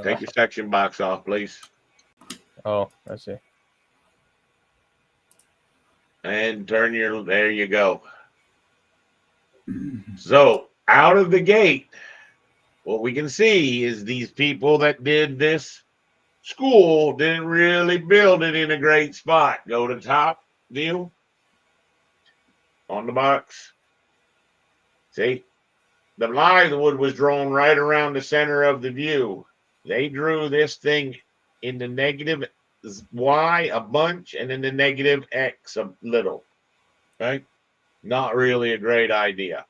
Take your section box off, please. Oh, I see. And turn there you go. So out of the gate, what we can see is these people that did this school didn't really build it in a great spot. Go to top view on the box. See, the plywood was drawn right around the center of the view. They drew this thing in the negative Y a bunch and in the negative X a little. Right? Not really a great idea.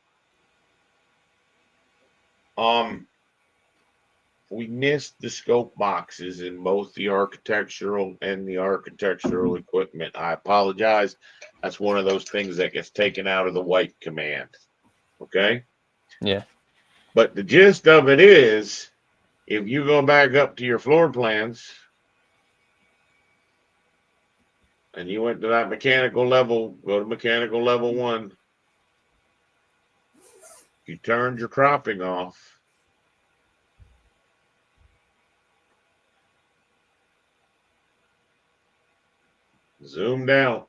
We missed the scope boxes in both the architectural and the architectural equipment. I apologize. That's one of those things that gets taken out of the white command. Okay. Yeah. But the gist of it is, if you go back up to your floor plans and you went to that mechanical level, go to mechanical level 1. You turned your cropping off. Zoomed out.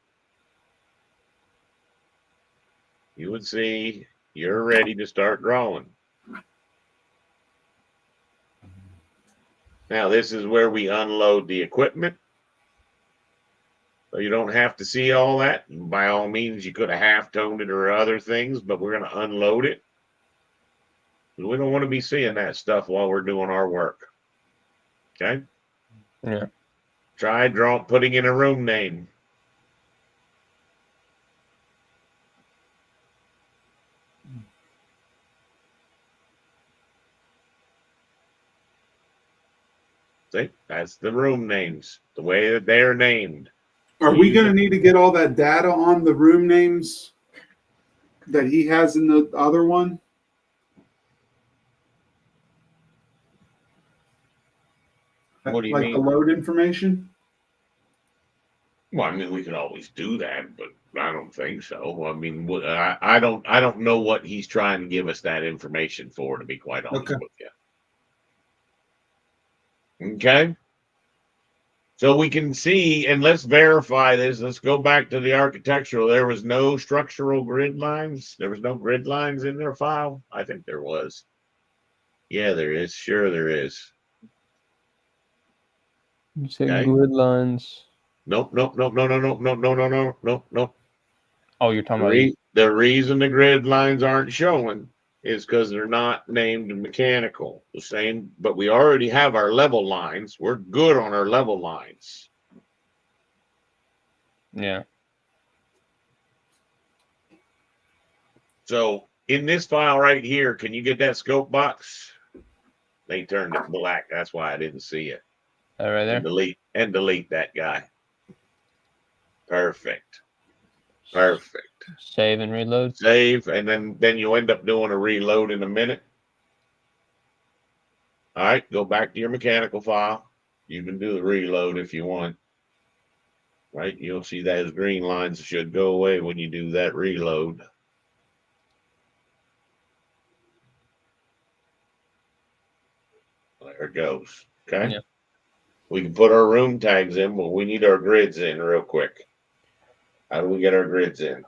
You would see you're ready to start drawing. Now, this is where we unload the equipment. So you don't have to see all that. By all means, you could have half-toned it or other things, but we're going to unload it. We don't want to be seeing that stuff while we're doing our work. Okay? Yeah. Try putting in a room name. See, that's the room names, the way that they're named. Are we going to need to get all that data on the room names that he has in the other one? What do you like mean? The load information? Well, I mean, we could always do that, but I don't think so. I mean, I don't know what he's trying to give us that information for, to be quite honest with you. Okay. So we can see, and let's verify this. Let's go back to the architectural. There was no structural grid lines. There was no grid lines in their file. I think there was. Yeah, there is. Sure, there is. You say grid lines. Nope. Oh, you're talking about the reason the grid lines aren't showing is because they're not named mechanical. The same, but we already have our level lines. We're good on our level lines. Yeah. So in this file right here, can you get that scope box? They turned it black. That's why I didn't see it. Right there. And delete that guy. Perfect. Perfect. Save and reload. Save, and then you end up doing a reload in a minute. All right, go back to your mechanical file. You can do the reload if you want. Right, you'll see those green lines should go away when you do that reload. There it goes. Okay. Yeah. We can put our room tags in, but we need our grids in real quick. How do we get our grids in?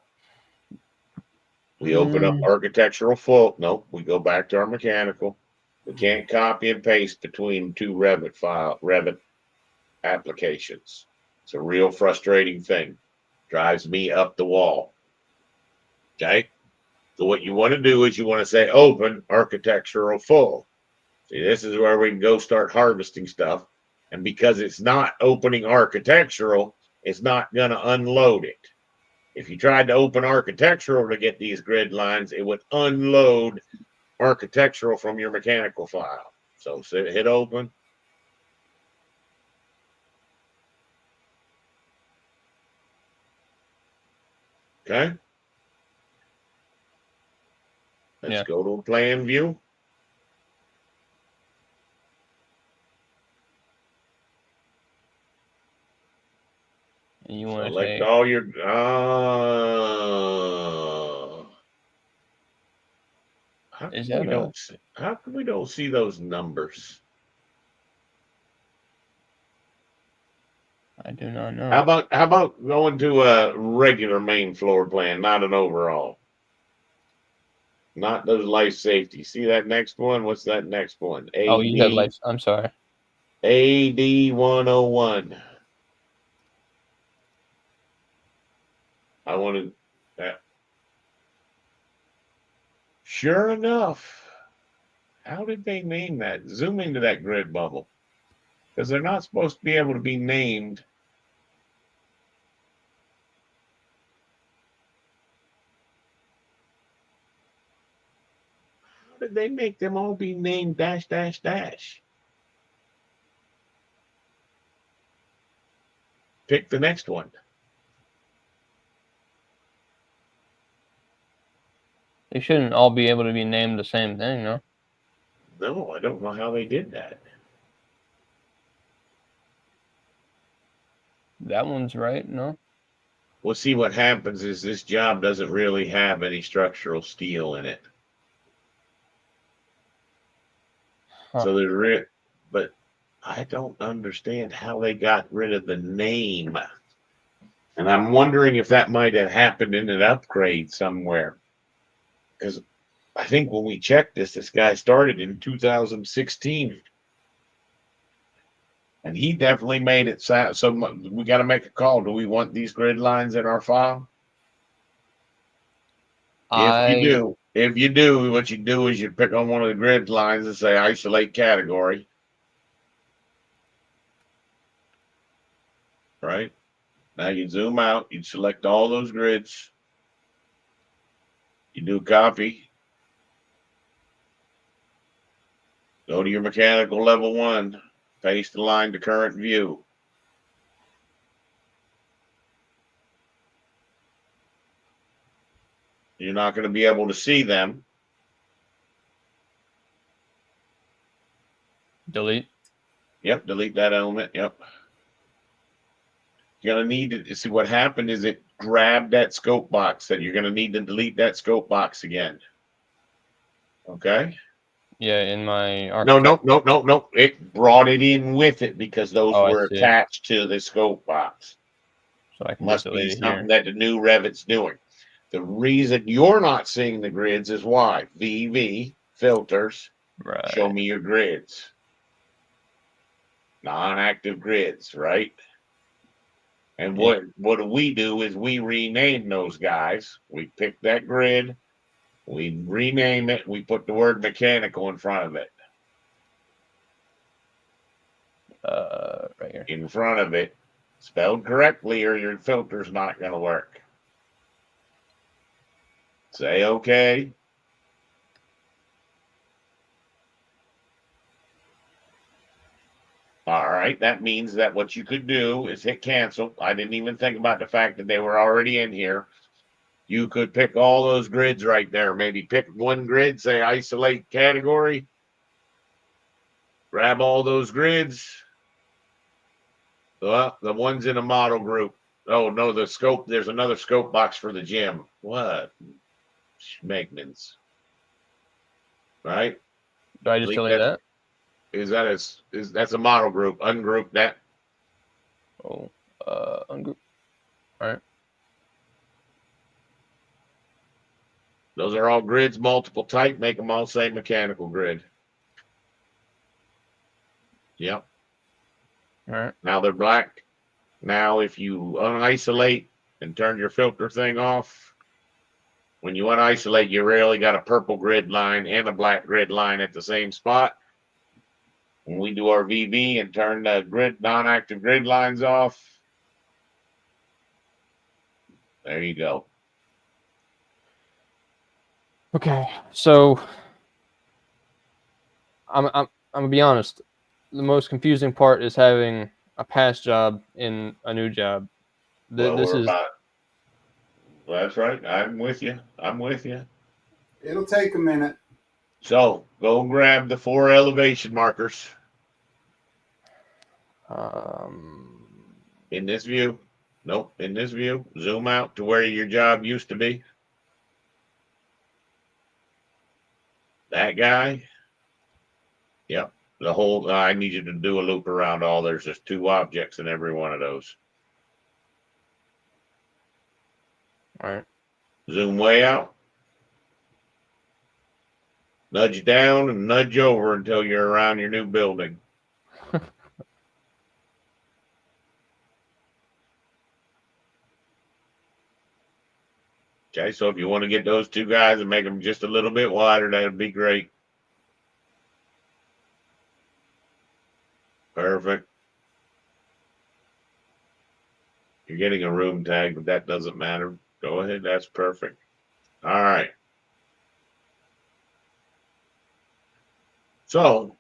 We open up architectural full. Nope, we go back to our mechanical. We can't copy and paste between two Revit applications. It's a real frustrating thing. Drives me up the wall. Okay. So what you want to do is you want to say open architectural full. See, this is where we can go start harvesting stuff. And because it's not opening architectural, it's not going to unload it. If you tried to open architectural to get these grid lines, it would unload architectural from your mechanical file. So hit open. Okay. Let's go to plan view. And you want to select all your how come we don't see those numbers? I do not know. How about going to a regular main floor plan, not an overall? Not those life safety. See that next one? What's that next one? You said life. I'm sorry. AD 101. I wanted that. Sure enough, how did they name that? Zoom into that grid bubble. Because they're not supposed to be able to be named. How did they make them all be named dash, dash, dash? Pick the next one. They shouldn't all be able to be named the same thing, no? No, I don't know how they did that. That one's right, no? Well, see, what happens is this job doesn't really have any structural steel in it. Huh. So but I don't understand how they got rid of the name. And I'm wondering if that might have happened in an upgrade somewhere. Because I think when we checked this guy started in 2016. And he definitely made it sound. So we got to make a call. Do we want these grid lines in our file? If you do, what you do is you pick on one of the grid lines and say isolate category. Right? Now you zoom out, you select all those grids. You do copy. Go to your mechanical level 1. Paste the line to current view. You're not going to be able to see them. Delete. Yep, delete that element. Yep. You're going to need to see what happened is it grabbed that scope box, that you're going to need to delete that scope box again. Okay? Yeah, in my No. It brought it in with it because those Oh, I were see. attached to the scope box. So I can Must just be delete it something here. that the new Revit's doing. The reason you're not seeing the grids is why? VV filters. Show Right. me your grids. Non-active grids, right? And Yeah. what do we do is we rename those guys. We pick that grid, we rename it, we put the word mechanical in front of it. Right here. In front of it, spelled correctly, or your filter's not going to work. Say okay. All right, that means that what you could do is hit cancel. I didn't even think about the fact that they were already in here. You could pick all those grids right there. Maybe pick one grid, say isolate category. Grab all those grids. Well, the ones in a model group. Oh, no, the scope. There's another scope box for the gym. What? Schmegmans. Right? Do I just delete that? That's a model group. Ungroup that. Oh, ungroup. All right. Those are all grids, multiple type. Make them all say mechanical grid. Yep. All right. Now they're black. Now, if you unisolate and turn your filter thing off, when you unisolate, you rarely got a purple grid line and a black grid line at the same spot. When we do our VV and turn the grid non-active grid lines off, there you go. Okay. So I'm gonna be honest. The most confusing part is having a past job in a new job. Well, This is that's right. I'm with you. I'm with you. It'll take a minute. So go grab the 4 elevation markers um in this view. Nope, in this view. Zoom out to where your job used to be. That guy. Yep. The whole, I need you to do a loop around all. There's just 2 objects in every one of those. all right. Zoom way out. Nudge down and nudge over until you're around your new building. Okay, so if you want to get those two guys and make them just a little bit wider, that'd be great. Perfect. You're getting a room tag, but that doesn't matter. Go ahead. That's perfect. All right. So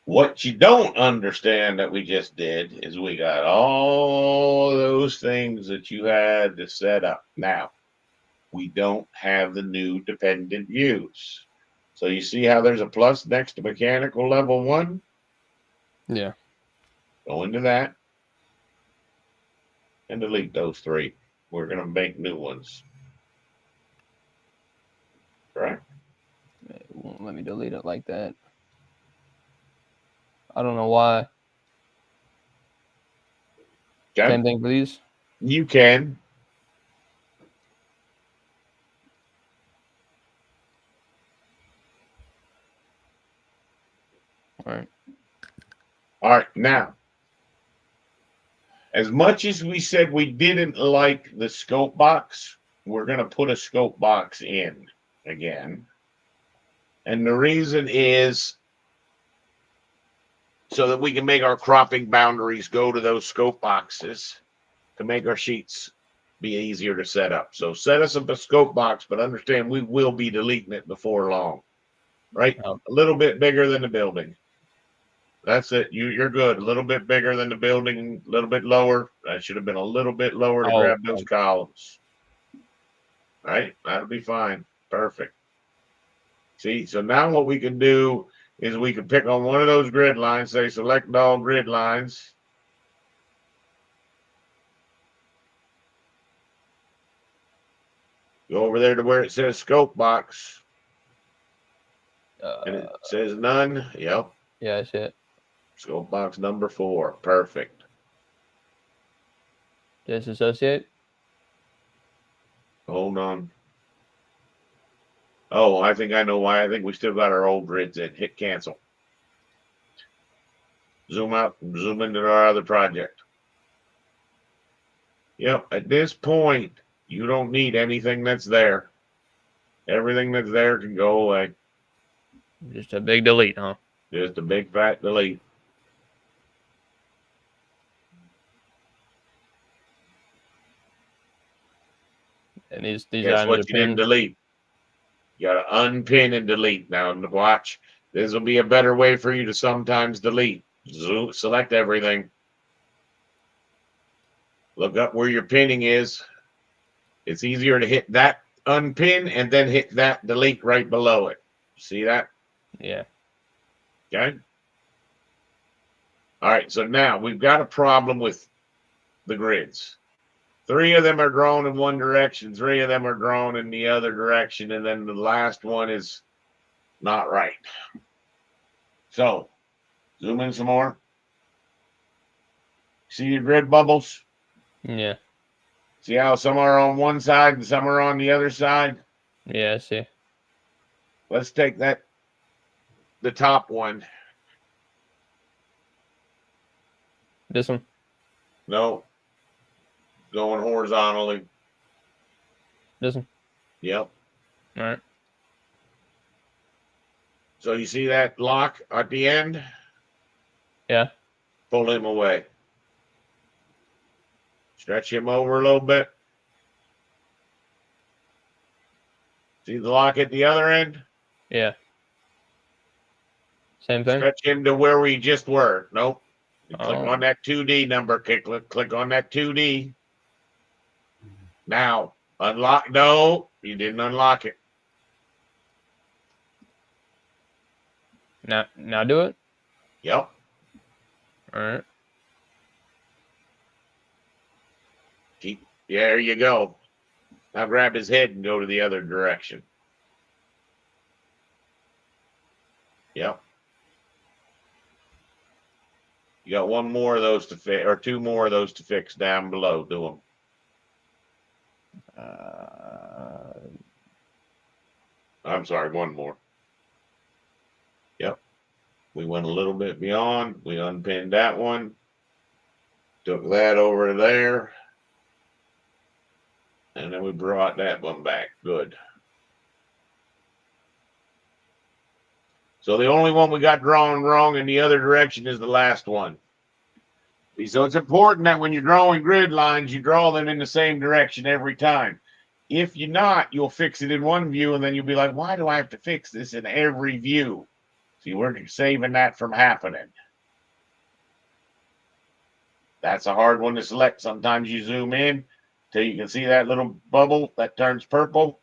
what you don't understand that we just did is we got all those things that you had to set up. Now, we don't have the new dependent views. So you see how there's a plus next to mechanical level 1? Yeah. Go into that and delete those 3. We're going to make new ones. Right? It won't let me delete it like that. I don't know why. Okay. Same thing for these. You can. All right. All right. Now, as much as we said we didn't like the scope box, we're going to put a scope box in again. And the reason is so that we can make our cropping boundaries go to those scope boxes to make our sheets be easier to set up. So set us up a scope box, but understand we will be deleting it before long, right? Oh. A little bit bigger than the building. That's it. You're good. A little bit bigger than the building, a little bit lower. That should have been a little bit lower to grab those columns. Right? That'll be fine. Perfect. See, so now what we can do is we can pick on one of those grid lines, say select all grid lines. Go over there to where it says scope box. And it says none. Yep. Yeah, I see it. Scope box number 4. Perfect. Disassociate. Hold on. Oh, I think I know why. I think we still got our old grids in. Hit cancel. Zoom out and zoom into our other project. Yep. At this point, you don't need anything that's there. Everything that's there can go away. Just a big delete, huh? Just a big fat delete. And these Guess items what are you didn't pinned. delete? You got to unpin and delete. Now, watch. This will be a better way for you to sometimes delete. Zoom, select everything. Look up where your pinning is. It's easier to hit that unpin and then hit that delete right below it. See that? Yeah. Okay. All right. So now we've got a problem with the grids. 3 of them are drawn in one direction. 3 of them are drawn in the other direction. And then the last one is not right. So zoom in some more. See your grid bubbles? Yeah. See how some are on one side and some are on the other side? Yeah, I see. Let's take that, the top one. This one. No. Going horizontally. This one. Yep. All right. So you see that lock at the end? Yeah. Pull him away. Stretch him over a little bit. See the lock at the other end? Yeah. Same thing. Stretch him to where we just were. Nope. You click Oh. on that 2D number. Click on that 2D. Now, unlock. No, you didn't unlock it. Now do it. Yep. All right. There you go. Now grab his head and go to the other direction. Yep. You got one more of those to fix, or 2 more of those to fix down below. Do them. I'm sorry, one more. Yep. We went a little bit beyond. We unpinned that one. Took that over there. And then we brought that one back. Good. So the only one we got drawn wrong in the other direction is the last one. So it's important that when you're drawing grid lines, you draw them in the same direction every time. If you're not, you'll fix it in one view, and then you'll be like, why do I have to fix this in every view? See, we're saving that from happening. That's a hard one to select. Sometimes you zoom in till you can see that little bubble that turns purple.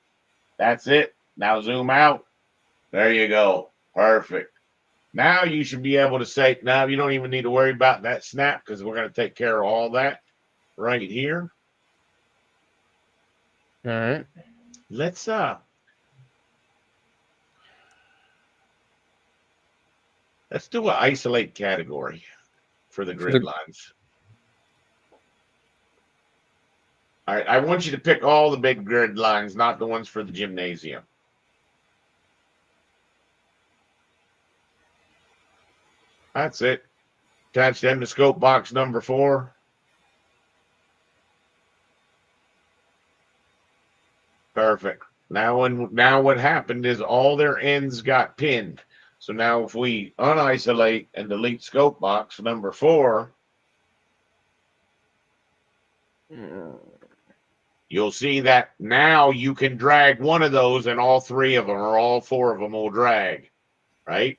That's it. Now zoom out. There you go. Perfect. Now you should be able to say, now you don't even need to worry about that snap because we're going to take care of all that right here. All right. Let's do an isolate category for the grid lines. All right, I want you to pick all the big grid lines, not the ones for the gymnasium. That's it. Attach them to scope box number 4. Perfect. Now what happened is all their ends got pinned. So now if we unisolate and delete scope box number 4, you'll see that now you can drag one of those and all 3 of them or all 4 of them will drag, right?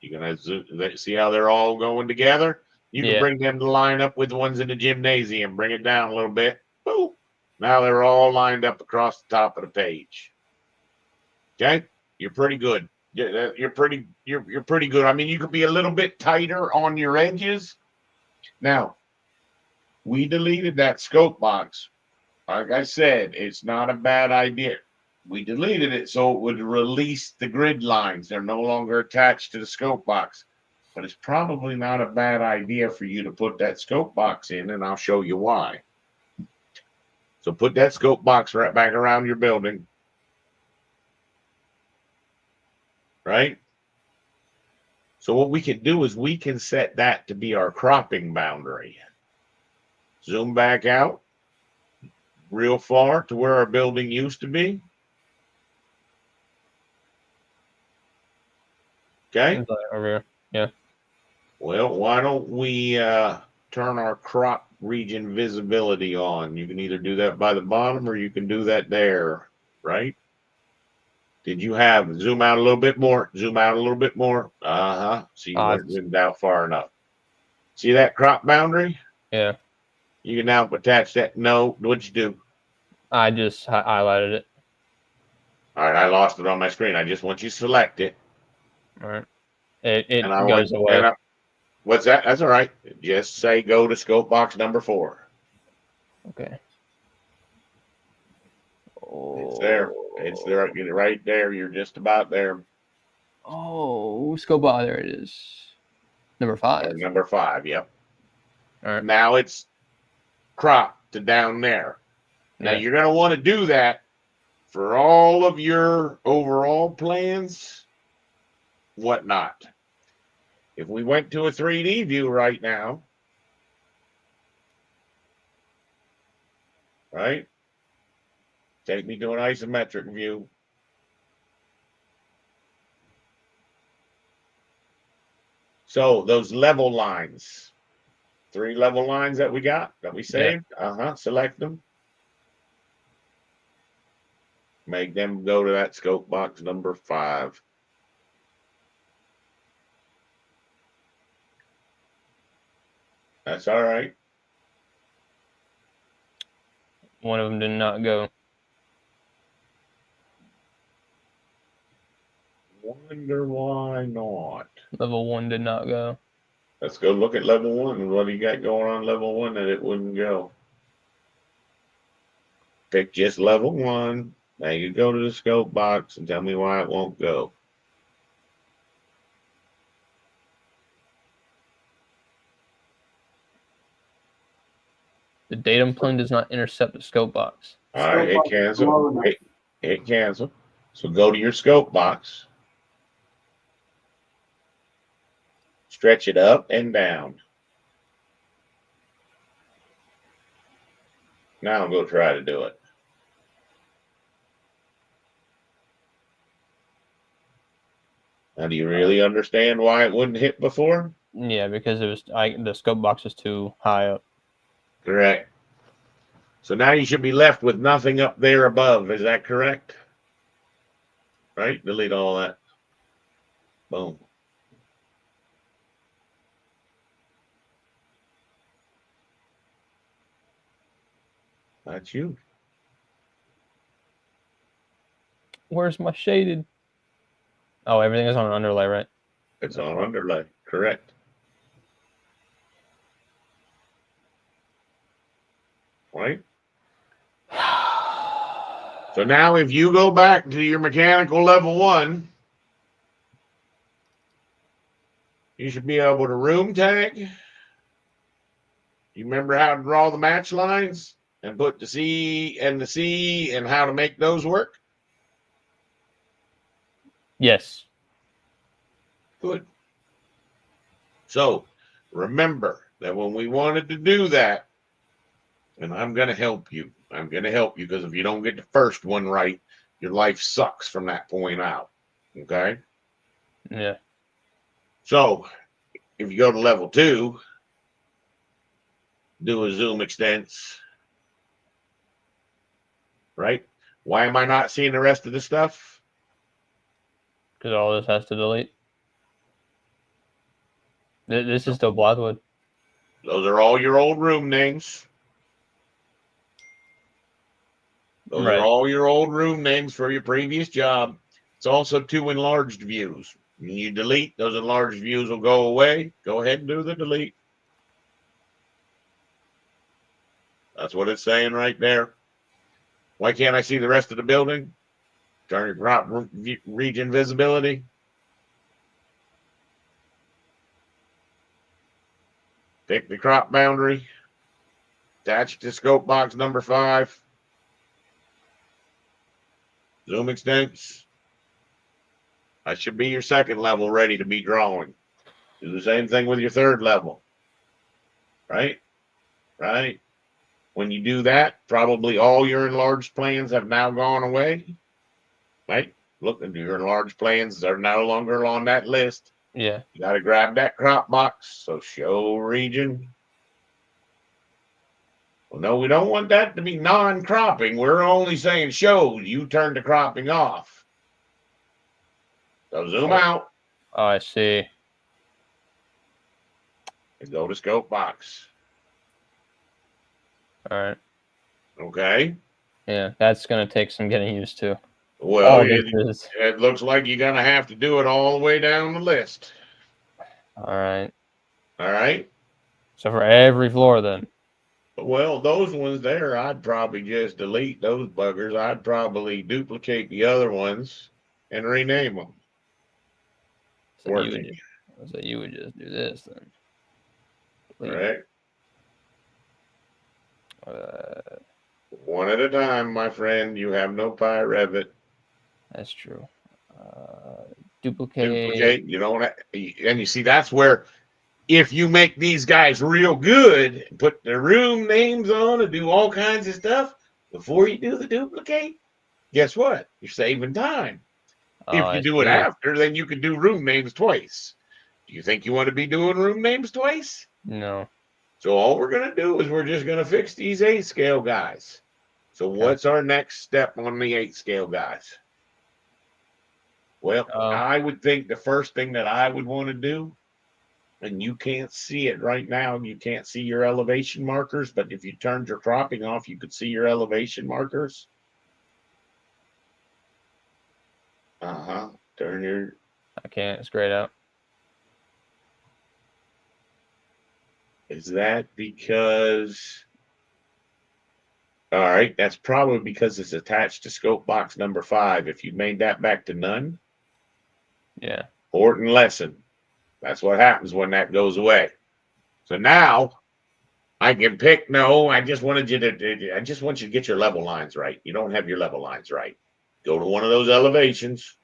You're going to see how they're all going together? You can bring them to line up with the ones in the gymnasium. Bring it down a little bit. Boom. Now they're all lined up across the top of the page. Okay? You're pretty good. You're pretty good. I mean, you could be a little bit tighter on your edges. Now, we deleted that scope box. Like I said, it's not a bad idea. We deleted it so it would release the grid lines. They're no longer attached to the scope box. But it's probably not a bad idea for you to put that scope box in, and I'll show you why. So put that scope box right back around your building. Right? So what we can do is we can set that to be our cropping boundary. Zoom back out real far to where our building used to be. Okay. Over here. Yeah. Well, why don't we turn our crop region visibility on? You can either do that by the bottom or you can do that there, right? Did you have zoom out a little bit more? Zoom out a little bit more. So you weren't zoomed out far enough. See that crop boundary? Yeah. You can now attach that. No, what'd you do? I just highlighted it. All right, I lost it on my screen. I just want you to select it. All right. It And goes away. What's that? That's all right. Just say go to scope box number 4. Okay. It's there. It's there. Right there. You're just about there. Oh, scope box. There it is. Number 5. Or number 5. Yep. All right. Now it's cropped to down there. Now you're going to want to do that for all of your overall plans, whatnot. If we went to a 3D view right now, right? Take me to an isometric view. So those level lines, 3 level lines that we got, that we saved, select them. Make them go to that scope box number 5. That's all right. One of them did not go. Wonder why not. Level 1 did not go. Let's go look at level 1. What do you got going on level 1 that it wouldn't go? Pick just level 1. Now you go to the scope box and tell me why it won't go. The datum plane does not intercept the scope box. All right, hit cancel. Hit cancel. So go to your scope box. Stretch it up and down. Now go try to do it. Now, do you really understand why it wouldn't hit before? Yeah, because it was the scope box is too high up. Correct. So now you should be left with nothing up there above. Is that correct? Right? Delete all that. Boom. That's you. Where's my shaded? Oh, everything is on an underlay, right? It's on underlay. Correct. Right? So now if you go back to your mechanical level 1, you should be able to room tag. You remember how to draw the match lines and put the C and the C and how to make those work? Yes. Good. So remember that when we wanted to do that, and I'm going to help you. I'm going to help you because if you don't get the first one right, your life sucks from that point out. Okay? Yeah. So if you go to level 2, do a zoom extents. Right? Why am I not seeing the rest of the stuff? Because all this has to delete. This is still Bloodwood. Those are all your old room names. Those are Right. all your old room names for your previous job. It's also 2 enlarged views. When you delete, those enlarged views will go away. Go ahead and do the delete. That's what it's saying right there. Why can't I see the rest of the building? Turn your crop region visibility. Pick the crop boundary. Attach to scope box number 5. Zoom extents. That should be your second level ready to be drawing. Do the same thing with your third level. Right? Right? When you do that, probably all your enlarged plans have now gone away. Right? Look, your enlarged plans are no longer on that list. Yeah. You got to grab that crop box. So show region. Well, no, we don't want that to be non-cropping. We're only saying show. You turn the cropping off. So zoom out Oh, I see. and go to scope box. All right. Okay. Yeah, that's gonna take some getting used to. Well, All this is. it looks like you're going to have to do it all the way down the list. All right. All right. So for every floor, then. Well, those ones there, I'd probably just delete those buggers. I'd probably duplicate the other ones and rename them. So Working. you would just do this then. Delete. Right. Uh, One at a time, my friend. You have no Pi Revit. that's true. Duplicate. Duplicate. You don't have, and you see that's where if you make these guys real good, put their room names on and do all kinds of stuff before you do the duplicate, guess what? You're saving time. Oh, If you I do it see. after, then you can do room names twice. Do you think you want to be doing room names twice? No. So all we're going to do is we're just going to fix these 8 scale guys. So what's our next step on the 8 scale guys? Well, I would think the first thing that I would want to do, and you can't see it right now, you can't see your elevation markers, but if you turned your cropping off, you could see your elevation markers. Turn your... I can't. It's grayed out. Is that because... All right, that's probably because it's attached to scope box number 5. If you made that back to none, Yeah. important lesson. That's what happens when that goes away. So now I can pick. No, I just want you to get your level lines right. You don't have your level lines right. Go to one of those elevations.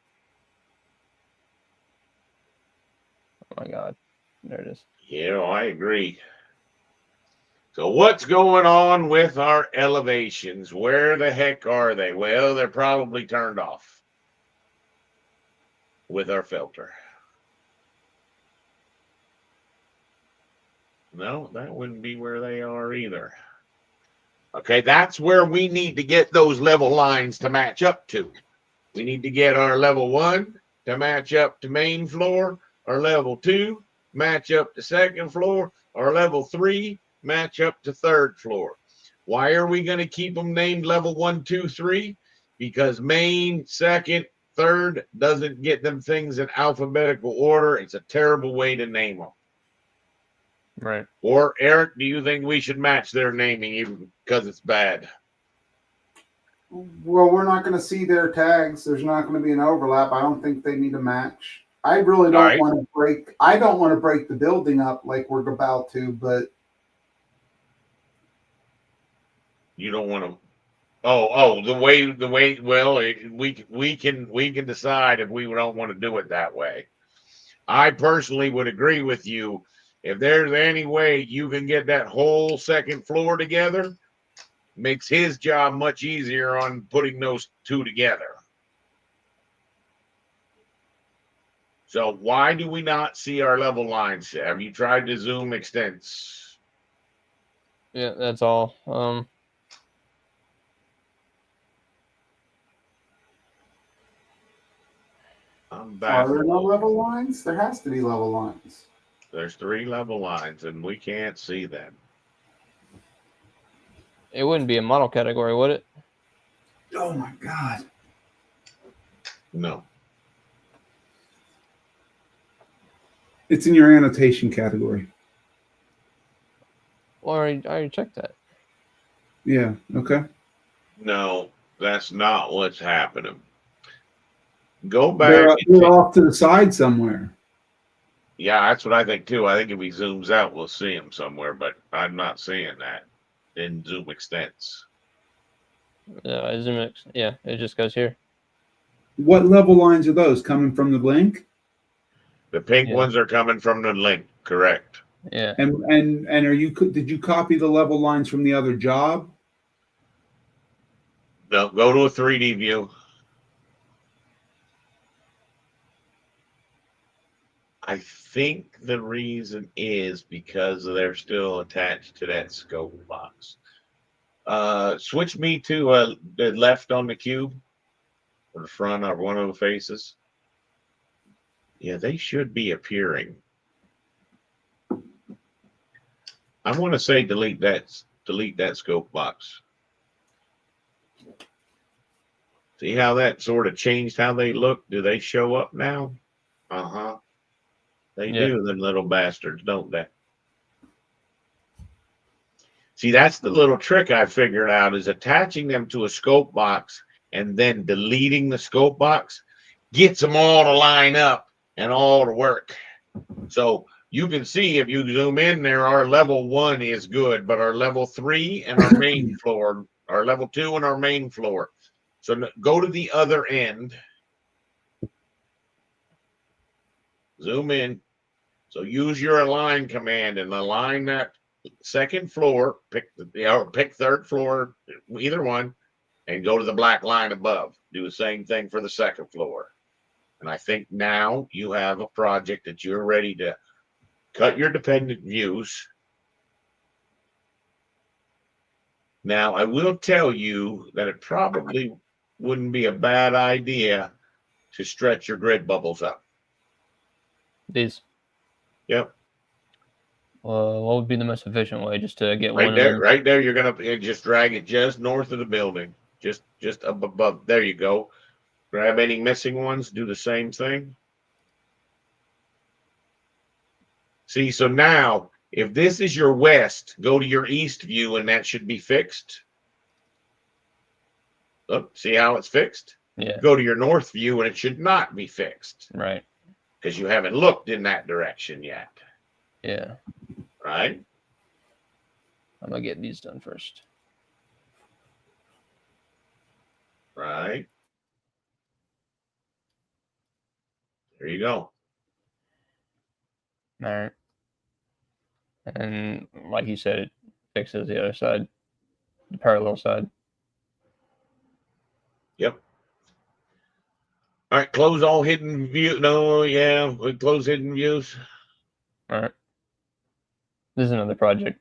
Oh my God. There it is. You know, I agree. So what's going on with our elevations? Where the heck are they? Well, they're probably turned off with our filter. No, that wouldn't be where they are either. Okay, that's where we need to get those level lines to match up to. We need to get our level 1 to match up to main floor, our level 2 match up to second floor, our level 3 match up to third floor. Why are we going to keep them named level 1, 2, 3? Because main, second, third doesn't get them things in alphabetical order. It's a terrible way to name them. Right. Or Eric, do you think we should match their naming even because it's bad? Well, we're not going to see their tags. There's not going to be an overlap. I don't think they need a match. I really don't want to break. I don't want to break the building up like we're about to, but you don't want to. Oh, the way. Well, we can decide if we don't want to do it that way. I personally would agree with you. If there's any way you can get that whole second floor together, makes his job much easier on putting those two together. So why do we not see our level lines? Have you tried to zoom extents? Yeah, that's all. I'm are there no baffled. level lines? There has to be level lines. There's 3 level lines and we can't see them. It wouldn't be a model category, would it? Oh my God. No. It's in your annotation category. Well, I already checked that. Yeah. Okay. No, that's not what's happening. Go They're, back. they're off to the side somewhere. Yeah, that's what I think too. I think if he zooms out, we'll see him somewhere, but I'm not seeing that in zoom extents. I zoom it. Yeah, it just goes here. What level lines are those coming from the link? The pink Yeah. ones are coming from the link, correct? Yeah. And are you? Did you copy the level lines from the other job? No, go to a 3D view. I think the reason is because they're still attached to that scope box. Switch me to the left on the cube, or the front of one of the faces. Yeah, they should be appearing. I want to say delete that scope box. See how that sort of changed how they look? Do they show up now? Uh-huh. They do, them little bastards, don't they? See, that's the little trick I figured out is attaching them to a scope box and then deleting the scope box gets them all to line up and all to work. So you can see if you zoom in there, our level 1 is good, but our level 3 and our main floor, our level 2 and our main floor. So go to the other end. Zoom in. So use your align command and align that second floor, pick third floor, either one, and go to the black line above. Do the same thing for the second floor. And I think now you have a project that you're ready to cut your dependent views. Now, I will tell you that it probably wouldn't be a bad idea to stretch your grid bubbles up. These. Yep. What would be the most efficient way just to get Right one there, of them? right there. You're gonna just drag it just north of the building, just up above. There you go. Grab any missing ones. Do the same thing. See, so now if this is your west, go to your east view, and that should be fixed. Look, see how it's fixed? Yeah. Go to your north view, and it should not be fixed. Right. Because you haven't looked in that direction yet. Yeah. Right? I'm gonna get these done first. Right. There you go. All right. And like you said, fixes the other side, the parallel side. Yep. All right, close all hidden view. No, yeah, we close hidden views. All right. This is another project.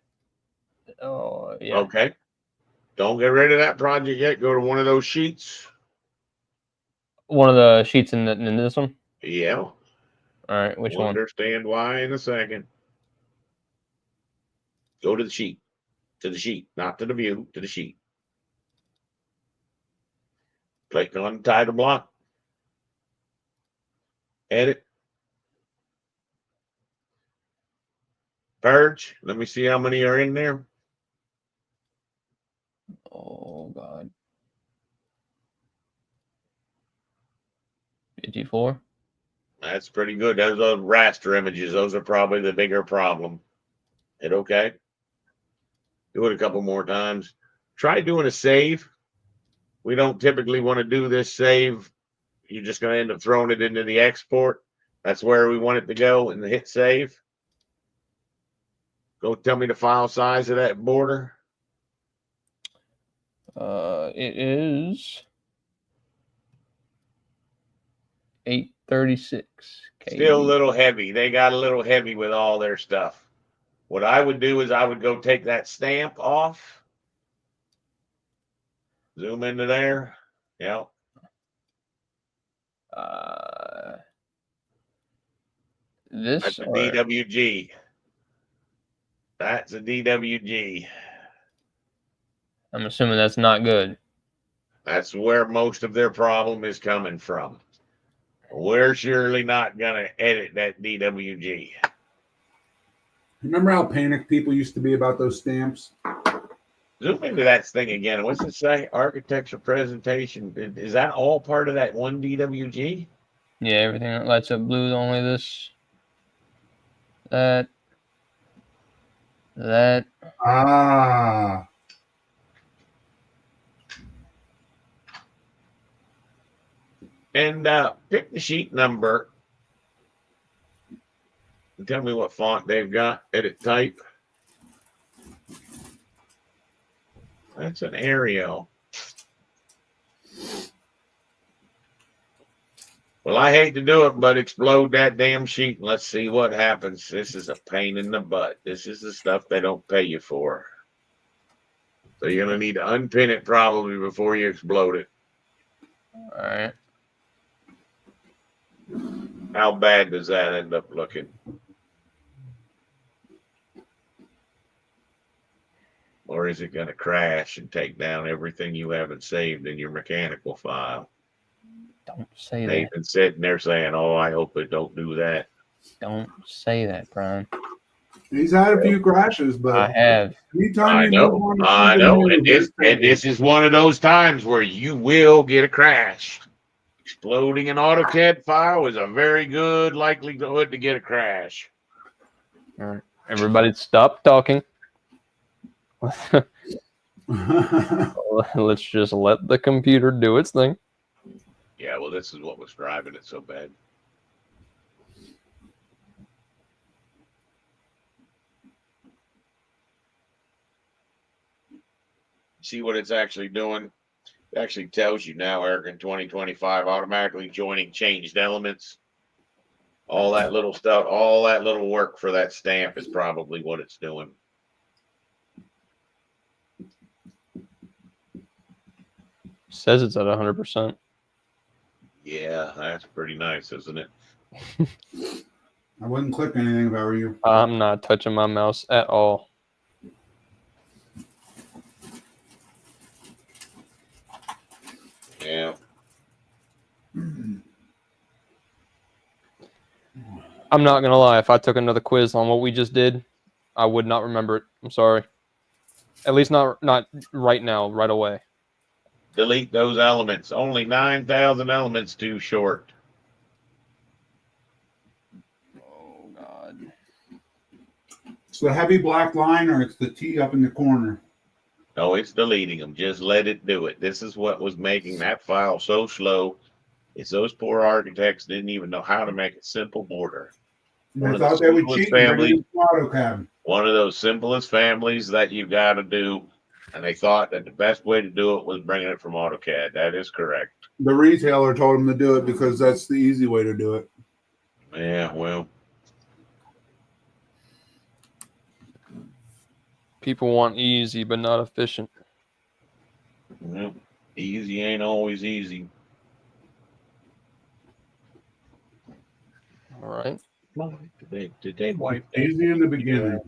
Oh, yeah. Okay. Don't get rid of that project yet. Go to one of those sheets. One of the sheets in this one. Yeah. All right. Which We'll one? understand why in a second. Go to the sheet. To the sheet, not to the view, to the sheet. Click on the title block. Edit. Purge. Let me see how many are in there. Oh God. 54. That's pretty good. Those are raster images. Those are probably the bigger problem. Hit okay. Do it a couple more times. Try doing a save. We don't typically want to do this save. You're just going to end up throwing it into the export. That's where we want it to go, and hit save. Go tell me the file size of that border. It is 836. Still a little heavy. They got a little heavy with all their stuff. What I would do is I would go take that stamp off. Zoom into there. Yeah. This That's a or DWG. That's a DWG. I'm assuming that's not good. That's where most of their problem is coming from. We're surely not going to edit that DWG. Remember how panicked people used to be about those stamps? Zoom into that thing again. What's it say? Architecture presentation. Is that all part of that one DWG? Yeah, everything that lights up blue, only this, that. Ah. And pick the sheet number. And tell me what font they've got. Edit type. That's an Arial. Well, I hate to do it, but explode that damn sheet and let's see what happens. This is a pain in the butt. This is the stuff they don't pay you for. So you're going to need to unpin it probably before you explode it. All right. How bad does that end up looking? Or is it going to crash and take down everything you haven't saved in your mechanical file? Don't say that. Nathan sitting there saying, "Oh, I hope it don't do that." Don't say that, Brian. He's had a few crashes, but I have. anytime I you know, move on to I something know, new, and this is one of those times where you will get a crash. Exploding an AutoCAD file is a very good likelihood to get a crash. All right. Everybody, stop talking. Let's just let the computer do its thing. Yeah, well, this is what was driving it so bad. See what it's actually doing? It actually tells you now, Eric, in 2025, automatically joining changed elements. All that little stuff, all that little work for that stamp is probably what it's doing. Says it's at 100%. Yeah, that's pretty nice, isn't it? I wouldn't click anything if I were you. I'm not touching my mouse at all. Yeah. I'm not gonna lie. If I took another quiz on what we just did, I would not remember it. I'm sorry. At least not right now, right away. Delete those elements. Only 9,000 elements too short. Oh God. It's the heavy black line or it's the T up in the corner. No, it's deleting them. Just let it do it. This is what was making that file so slow. It's those poor architects didn't even know how to make a simple border. One They of the thought they would simplest cheat and bring it families. in AutoCAD. One of those simplest families that you got to do. And they thought that the best way to do it was bringing it from AutoCAD. That is correct. The retailer told them to do it because that's the easy way to do it. Yeah, well, People want easy, but not efficient. easy ain't always easy. All right. Did they wipe that? Easy in the beginning.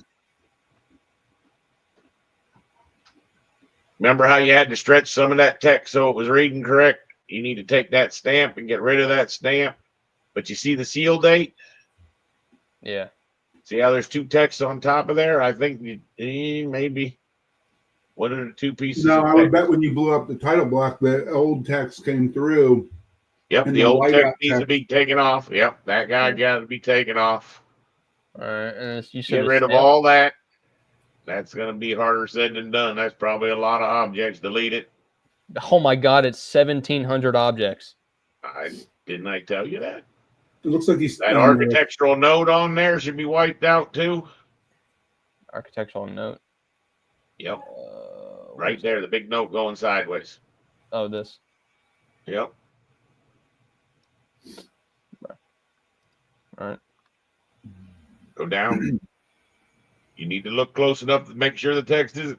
Remember how you had to stretch some of that text so it was reading correct? You need to take that stamp and get rid of that stamp. But you see the seal date? Yeah. See how there's two texts on top of there? I think maybe. What are the two pieces? No, of I would text? bet when you blew up the title block, the old text came through. Yep, and the the old text whiteout needs to text. be taken off. Yep, that guy Yeah. got to be taken off. All right. And you said Get the rid of stamp? all that. That's going to be harder said than done. That's probably a lot of objects. Delete it. Oh my God! It's 1,700 objects. Didn't I tell you that? It looks like he's That architectural note on there should be wiped out too. Architectural note. Yep, Right right there, the big note going sideways. Oh, this. Yep. All right. Go down. You need to look close enough to make sure the text isn't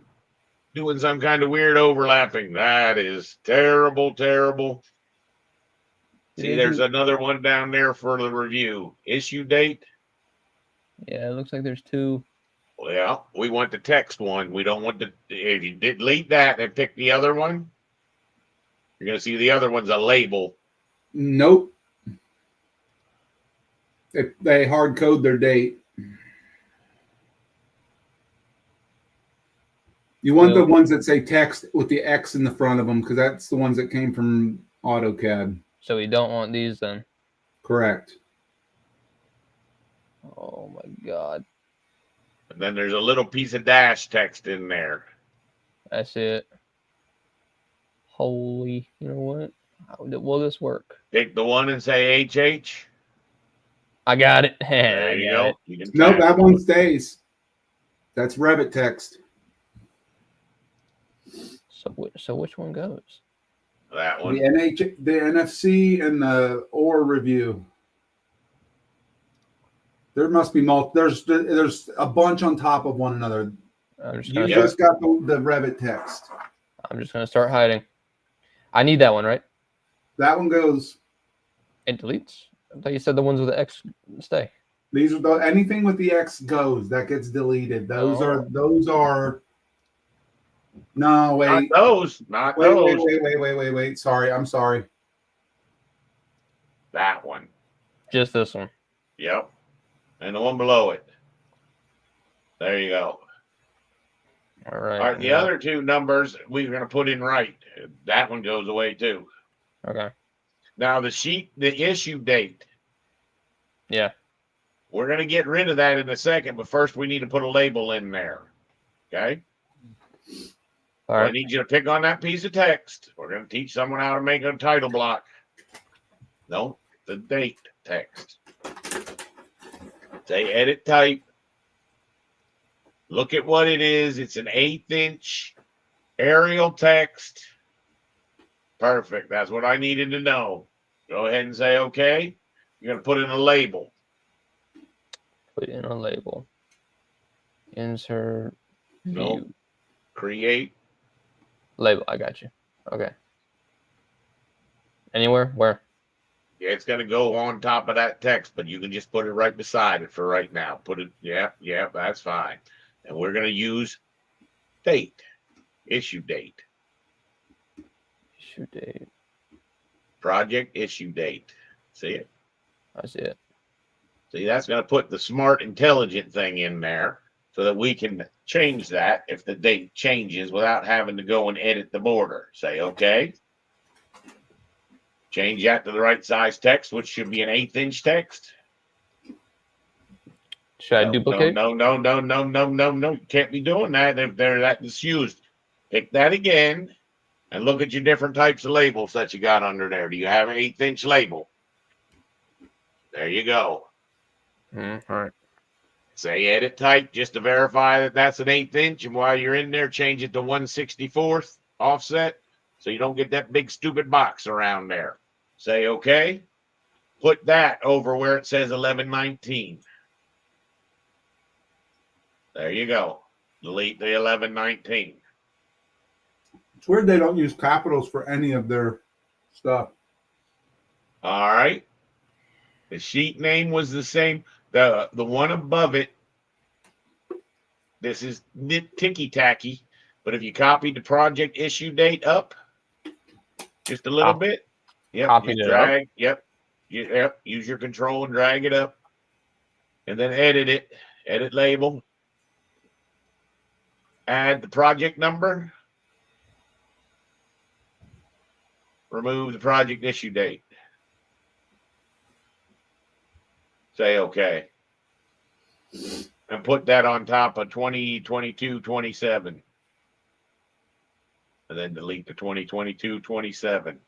doing some kind of weird overlapping. That is terrible, terrible. See, there's another one down there for the review. Issue date. Yeah, it looks like there's two. Well, we want the text one. We don't want the. If you delete that and pick the other one, you're going to see the other one's a label. Nope. They hard code their date. You want the ones that say text with the X in the front of them because that's the ones that came from AutoCAD. So we don't want these then. Correct. Oh my God. And then there's a little piece of dash text in there. That's it. Holy, you know what? How will this work? Pick the one and say HH. I got it. There you go. It. You can No, tap that it. one stays. That's Revit text. So which one goes? That one. The NFC, and the OR review. There must be there's a bunch on top of one another. You just got the Revit text. I'm just gonna start hiding. I need that one, right? That one goes. It deletes. I thought you said the ones with the X stay. These are anything with the X goes. That gets deleted. Those are. No, wait. Not those. Wait. Sorry, I'm sorry. That one. Just this one. Yep. And the one below it. There you go. All right. All right. The other two numbers we're going to put in right. That one goes away too. Okay. Now the issue date. Yeah. We're going to get rid of that in a second, but first we need to put a label in there. Okay. All right. I need you to pick on that piece of text. We're going to teach someone how to make a title block. No, the date text. Say edit type. Look at what it is. It's an 1/8 inch Arial text. Perfect. That's what I needed to know. Go ahead and say okay. You're going to put in a label. Put in a label. Insert. No. View. Create. Label. I got you. Okay. Anywhere? Where? Yeah, it's going to go on top of that text, but you can just put it right beside it for right now. Put it. Yeah, that's fine. And we're going to use date. Issue date. Issue date. Project issue date. See it? I see it. See, that's going to put the smart, intelligent thing in there so that we can change that if the date changes without having to go and edit the border. Say, okay. Change that to the right size text, which should be an 1/8 inch text. Should I duplicate? No. You can't be doing that if they're that misused. Pick that again and look at your different types of labels that you got under there. Do you have an 1/8 inch label? There you go. All right. Say edit type just to verify that that's an 1/8 inch. And while you're in there, change it to 1/64 offset so you don't get that big stupid box around there. Say okay. Put that over where it says 1119. There you go. Delete the 1119. It's weird they don't use capitals for any of their stuff. All right. The sheet name was the same. The one above it. This is ticky tacky, but if you copied the project issue date up just a little bit, yep, Copied just it up. drag, yep, use your control and drag it up, and then edit it. Edit label. Add the project number. Remove the project issue date. Say okay. And put that on top of 2022-27. And then delete the 2022-27.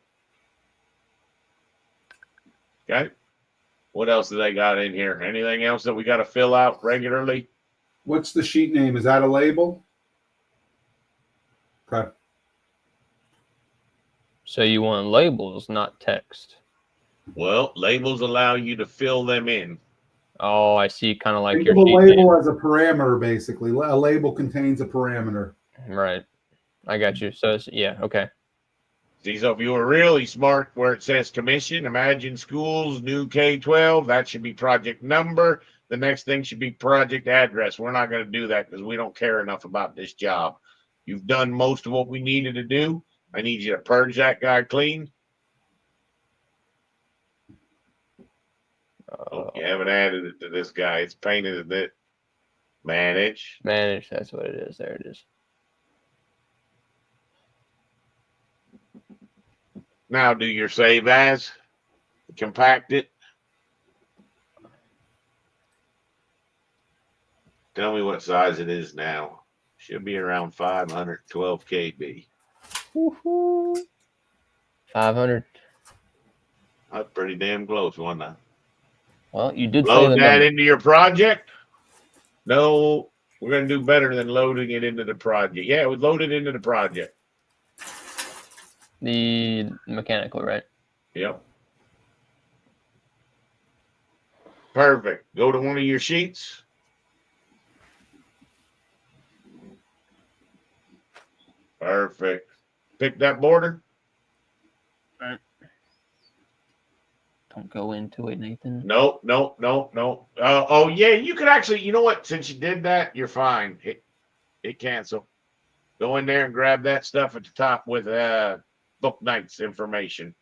Okay. What else do they got in here? Anything else that we got to fill out regularly? What's the sheet name? Is that a label? Okay. So you want labels, not text. Well, labels allow you to fill them in. Oh, I see. Kind of like Think your of a sheet label name. as a parameter, basically. A label contains a parameter. Right. I got you. So it's, yeah, okay. See, so if you were really smart where it says commission, imagine schools, new K-12, that should be project number. The next thing should be project address. We're not going to do that because we don't care enough about this job. You've done most of what we needed to do. I need you to purge that guy clean. Oh, you haven't added it to this guy. It's painted it. Manage. Manage. That's what it is. There it is. Now do your save as. Compact it. Tell me what size it is now. Should be around 512 KB. Woohoo. 500. That's pretty damn close, wasn't I? Well, you did say Load the that number. into your project. No, we're going to do better than loading it into the project. Yeah, we load it into the project. The mechanical, right? Yep. Perfect. Go to one of your sheets. Perfect. Pick that border. Don't go into it, Nathan. No. Oh, yeah, you could actually, you know what? Since you did that, you're fine. Hit cancel. Go in there and grab that stuff at the top with book nights information.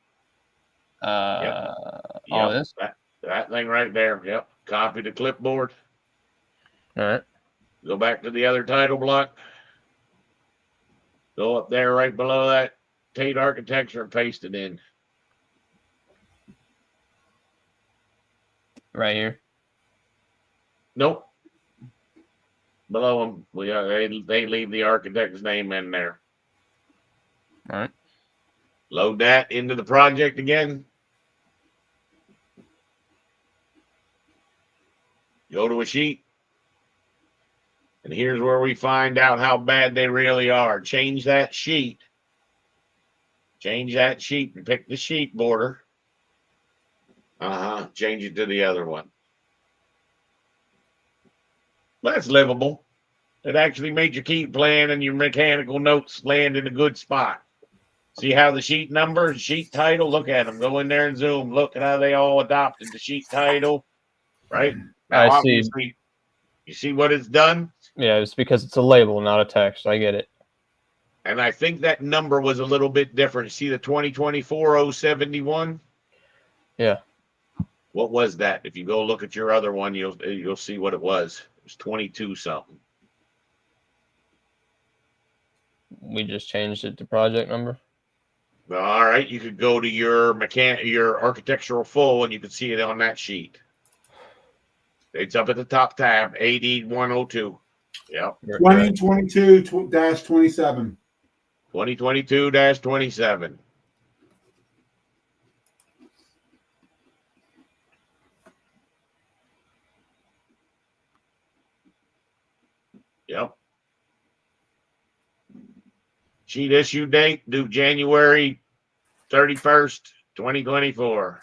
All this? That thing right there. Yep. Copy the clipboard. All right. Go back to the other title block. Go up there right below that Tate Architecture and paste it in. Right here. Nope. Below them, they leave the architect's name in there. All right. Load that into the project again. Go to a sheet. And here's where we find out how bad they really are. Change that sheet. Change that sheet and pick the sheet border. Change it to the other one. That's livable. It actually made your key plan and your mechanical notes land in a good spot. See how the sheet number, sheet title, look at them. Go in there and zoom. Look at how they all adopted the sheet title, right? Now, I see. obviously, you see what it's done? Yeah, it's because it's a label, not a text. I get it. And I think that number was a little bit different. See the 2024-071? Yeah. What was that? If you go look at your other one, you'll see what it was. It was 22 something. We just changed it to project number. All right, you could go to your architectural full, and you can see it on that sheet. It's up at the top tab, AD 102. Yep. 2022-27. 2022-27. Yep. Sheet issue date due January 31st, 2024.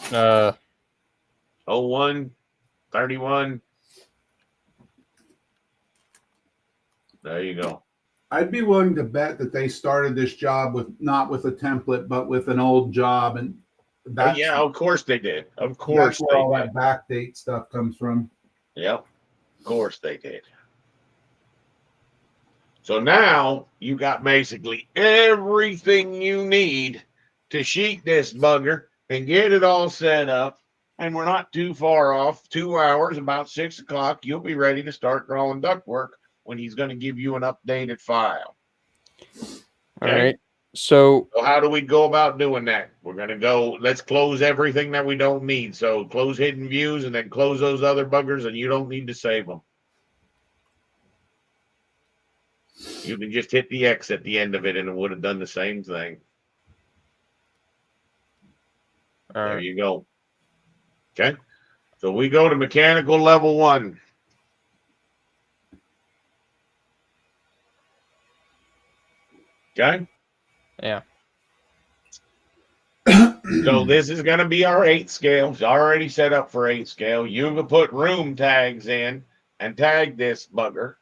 01/31. There you go. I'd be willing to bet that they started this job with not with a template, but with an old job, and that's Yeah, of course they did. Of that's course where they all did. that backdate stuff comes from. Yep. Of course they did. So now you got basically everything you need to sheet this bugger and get it all set up. And we're not too far off. 2 hours, about 6 o'clock, you'll be ready to start drawing ductwork when he's going to give you an updated file. All right. So So how do we go about doing that? We're going to go, let's close everything that we don't need. So close hidden views and then close those other buggers, and you don't need to save them. You can just hit the X at the end of it and it would have done the same thing. all There right. you go. Okay. So we go to mechanical level 1. Okay. Yeah. So this is going to be our 8 scale. It's already set up for 8 scale. You can put room tags in and tag this bugger,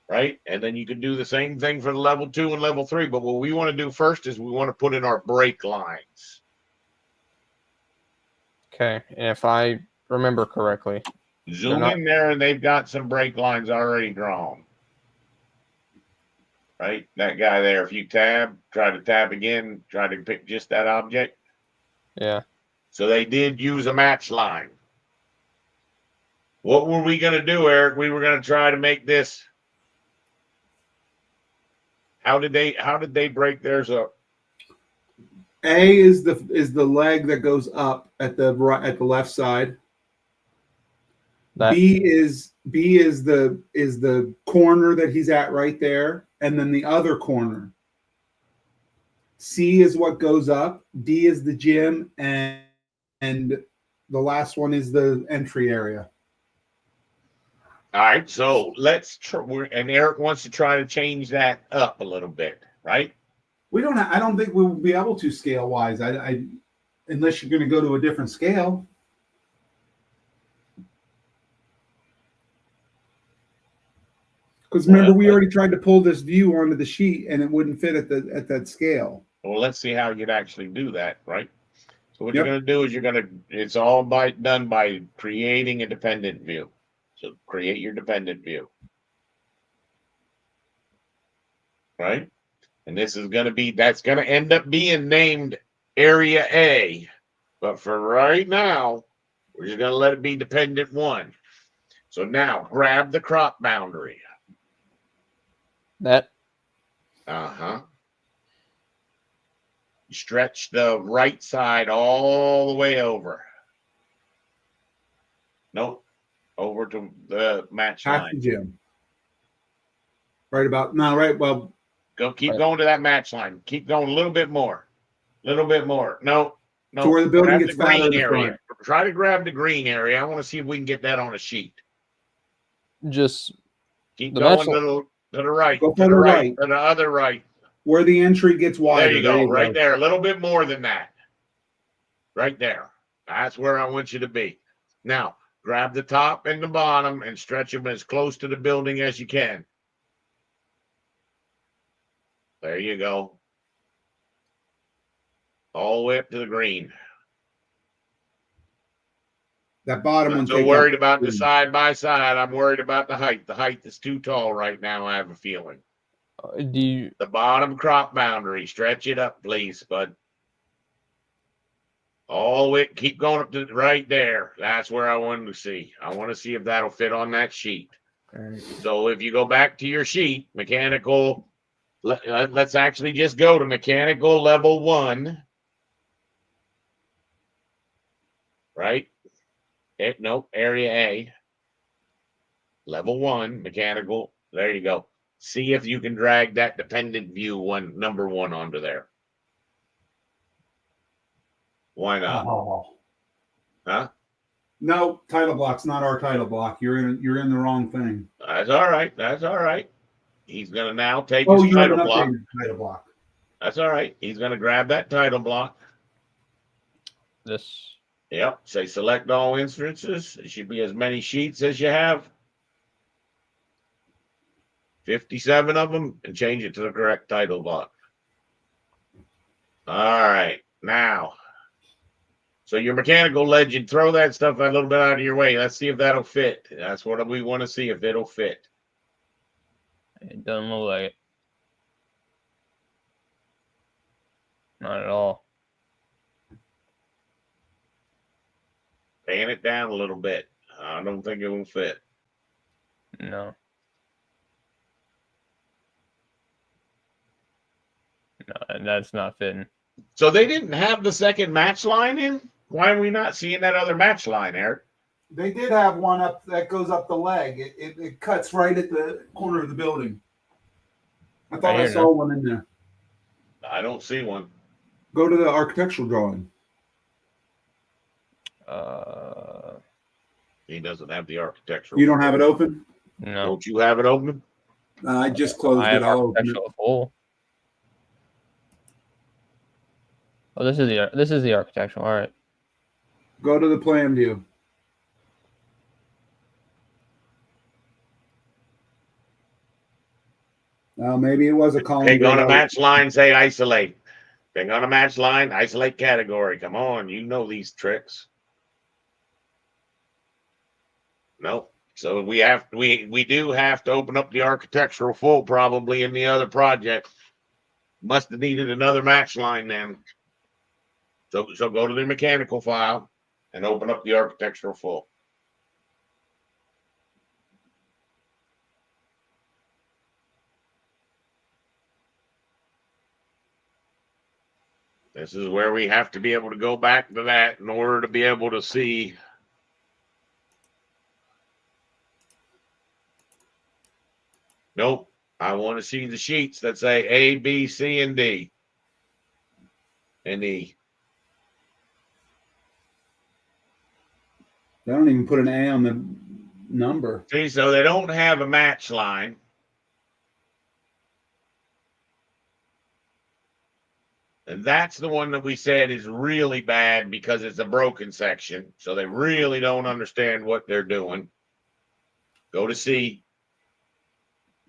right? And then you can do the same thing for the level 2 and level 3. But what we want to do first is we want to put in our break lines. Okay. And if I remember correctly, Zoom not- in there and they've got some break lines already drawn. Right? That guy there, if you tab, try to tab again, try to pick just that object. yeah. So they did use a match line. What were we going to do, Eric? We were going to try to make this. How did they break theirs up? A is the leg that goes up at the right at the left side. That B is the corner that he's at right there, and then the other corner. C is what goes up. D is the gym, and the last one is the entry area. All right, so let's and Eric wants to try to change that up a little bit, right? We don't. I don't think we will be able to scale wise. I unless you're going to go to a different scale. Because remember, we already tried to pull this view onto the sheet, and it wouldn't fit at that scale. Well, let's see how you'd actually do that, right? So what Yep. you're going to do is it's all done by creating a dependent view. So create your dependent view, right? And this is going to be, that's going to end up being named area A. But for right now, we're just going to let it be dependent 1. So now grab the crop boundary. that Uh-huh. Stretch the right side all the way over. Nope. Over to the match Half line. the gym. Right about now. Right. Well, Keep Right. going to that match line. Keep going a little bit more. A little bit more. No. to where the building Grab gets the fatter green in the area. front. Try to grab the green area. I want to see if we can get that on a sheet. just Keep The going match to the right. Go To for the the right. right. To the other right. Where the entry gets wider. There you go. Right there. A little bit more than that. Right there. That's where I want you to be. Now, grab the top and the bottom and stretch them as close to the building as you can. There you go. All the way up to the green. That bottom I'm one. so worried about the side by side. I'm worried about the height. The height is too tall right now, I have a feeling. do you The bottom crop boundary. Stretch it up, please, bud. All the way, keep going up to right there. That's where I wanted to see. I want to see if that'll fit on that sheet. So if you go back to your sheet, mechanical, let's actually just go to mechanical level 1. Right? Nope, area A. Level 1, mechanical. There you go. See if you can drag that dependent view number 1 onto there. Why not? Oh. Huh? No, title block's not our title block. You're in the wrong thing. That's all right. That's all right. He's gonna now take Oh, his you have an title block. updated title block. That's all right. He's gonna grab that title block. This. Yep. Say select all instances. It should be as many sheets as you have. 57 of them, and change it to the correct title block. All right. Now, so your mechanical legend, throw that stuff a little bit out of your way. Let's see if that'll fit. That's what we want to see, if it'll fit. It doesn't look like it. Not at all. Fan it down a little bit. I don't think it will fit. No. No, that's not fitting. So they didn't have the second match line in? Why are we not seeing that other match line, Eric? They did have one up that goes up the leg. It cuts right at the corner of the building. I thought I saw one in there. I don't see one. Go to the architectural drawing. He doesn't have the architectural. You don't have it open? No. Don't you have it open? I just closed I have it. I'll open it. architectural full. Oh, this is the architectural. All right. Go to the plan view. Maybe it was a column. Pick on a match line, say isolate. Pick on a match line, isolate category. Come on, you know these tricks. Nope. So we do have to open up the architectural full probably in the other project. Must have needed another match line then. So go to the mechanical file and open up the architectural full. This is where we have to be able to go back to that in order to be able to see. Nope. I want to see the sheets that say A, B, C, and D. And E. They don't even put an A on the number. See, so they don't have a match line. And that's the one that we said is really bad because it's a broken section. So they really don't understand what they're doing. Go to C.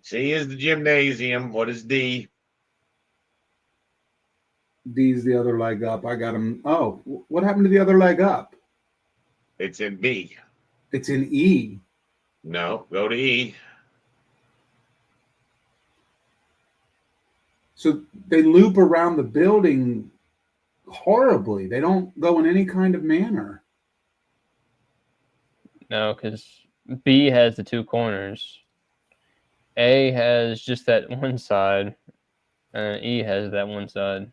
C is the gymnasium. What is D? D's the other leg up. I got them. Oh, what happened to the other leg up? It's in B. It's in E. No, go to E. So they loop around the building horribly. They don't go in any kind of manner. No, because B has the two corners. A has just that one side, and E has that one side.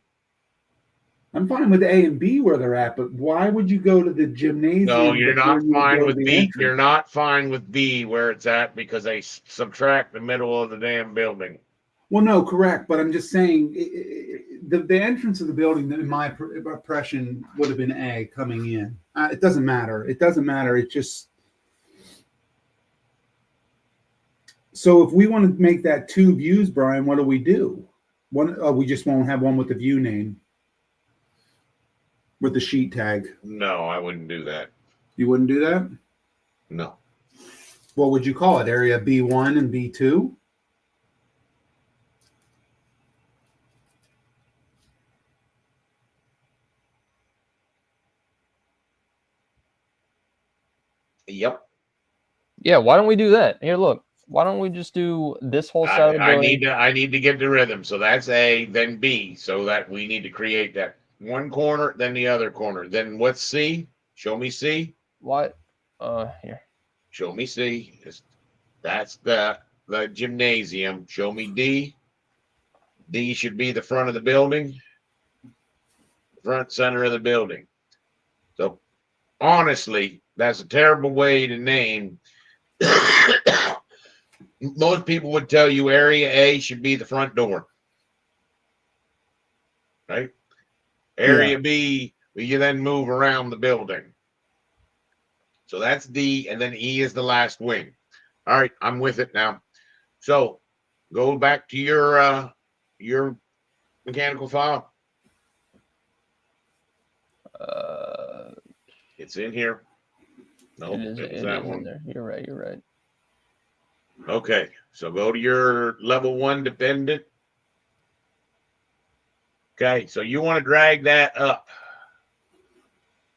I'm fine with A and B where they're at, but why would you go to the gymnasium? No, you're before not you fine go to with the B. entrance? You're not fine with B where it's at because they subtract the middle of the damn building. Well, no, correct. But I'm just saying the entrance of the building, in my impression, would have been A coming in. It doesn't matter. It doesn't matter. It just. So if we want to make that two views, Brian, what do we do? We just won't have one with the view name. With the sheet tag. No, I wouldn't do that. You wouldn't do that? No. What would you call it? Area B1 and B2? Yep. Yeah, why don't we do that? Here, look. Why don't we just do this whole side of the building? I need to get the rhythm. So that's A, then B. So that we need to create that one corner, then the other corner. Then what's C? Show me C. What? Here. Show me C. That's the gymnasium. Show me D. D should be the front of the building. Front center of the building. So honestly, that's a terrible way to name. Most people would tell you area A should be the front door. Right? Area B, you then move around the building. So that's D, and then E is the last wing. All right, I'm with it now. So go back to your mechanical file. It's in here. Nope, it was that in one. there. You're right. You're right. Okay, so go to your level 1 dependent. Okay, so you want to drag that up.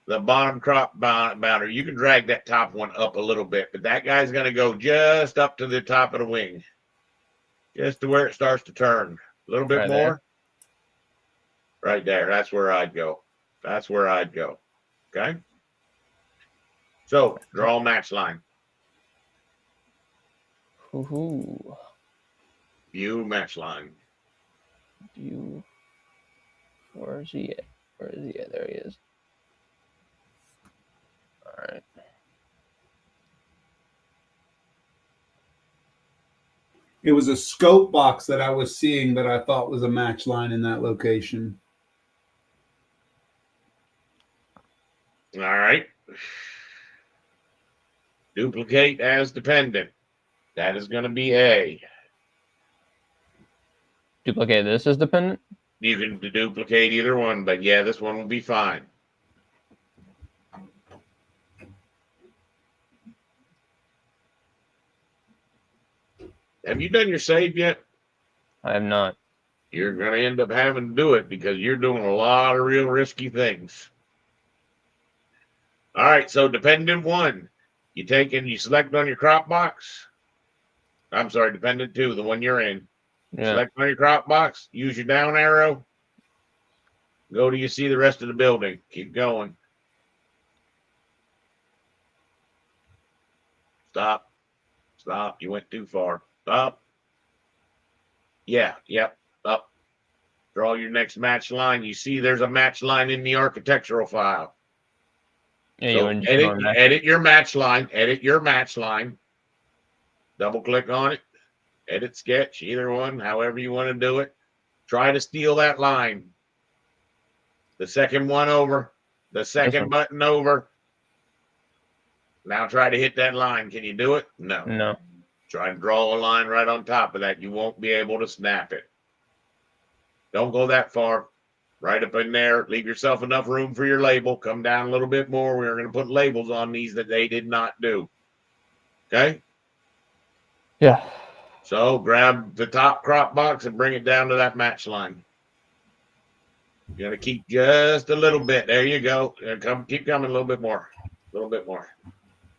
The bottom crop boundary. You can drag that top one up a little bit, but that guy's going to go just up to the top of the wing. Just to where it starts to turn. A little bit Right more. there. Right there. That's where I'd go. That's where I'd go. Okay. So draw a match line. Woohoo. View match line. You. Where is he at? Where is he at? There he is. All right. It was a scope box that I was seeing that I thought was a match line in that location. All right. Duplicate as dependent. That is going to be A. Duplicate this as dependent? You can duplicate either one, but yeah, this one will be fine. Have you done your save yet? I have not. You're going to end up having to do it because you're doing a lot of real risky things. All right, so dependent 1, you take and you select on your crop box. I'm sorry, dependent 2, the one you're in. Yeah. Select on your crop box, use your down arrow. Go till you see the rest of the building. Keep going. Stop. Stop. You went too far. Stop. Yeah, yep. Up. Draw your next match line. You see there's a match line in the architectural file. Yeah, So you edit your match line. Edit your match line. Double click on it. Edit sketch. Either one, however you want to do it. Try to steal that line. The second one over. The second button over. Now try to hit that line. Can you do it? No. No. Try and draw a line right on top of that. You won't be able to snap it. Don't go that far. Right up in there. Leave yourself enough room for your label. Come down a little bit more. We're going to put labels on these that they did not do. Okay? Yeah. So grab the top crop box and bring it down to that match line. You're going to keep just a little bit. There you go. Keep coming a little bit more. A little bit more.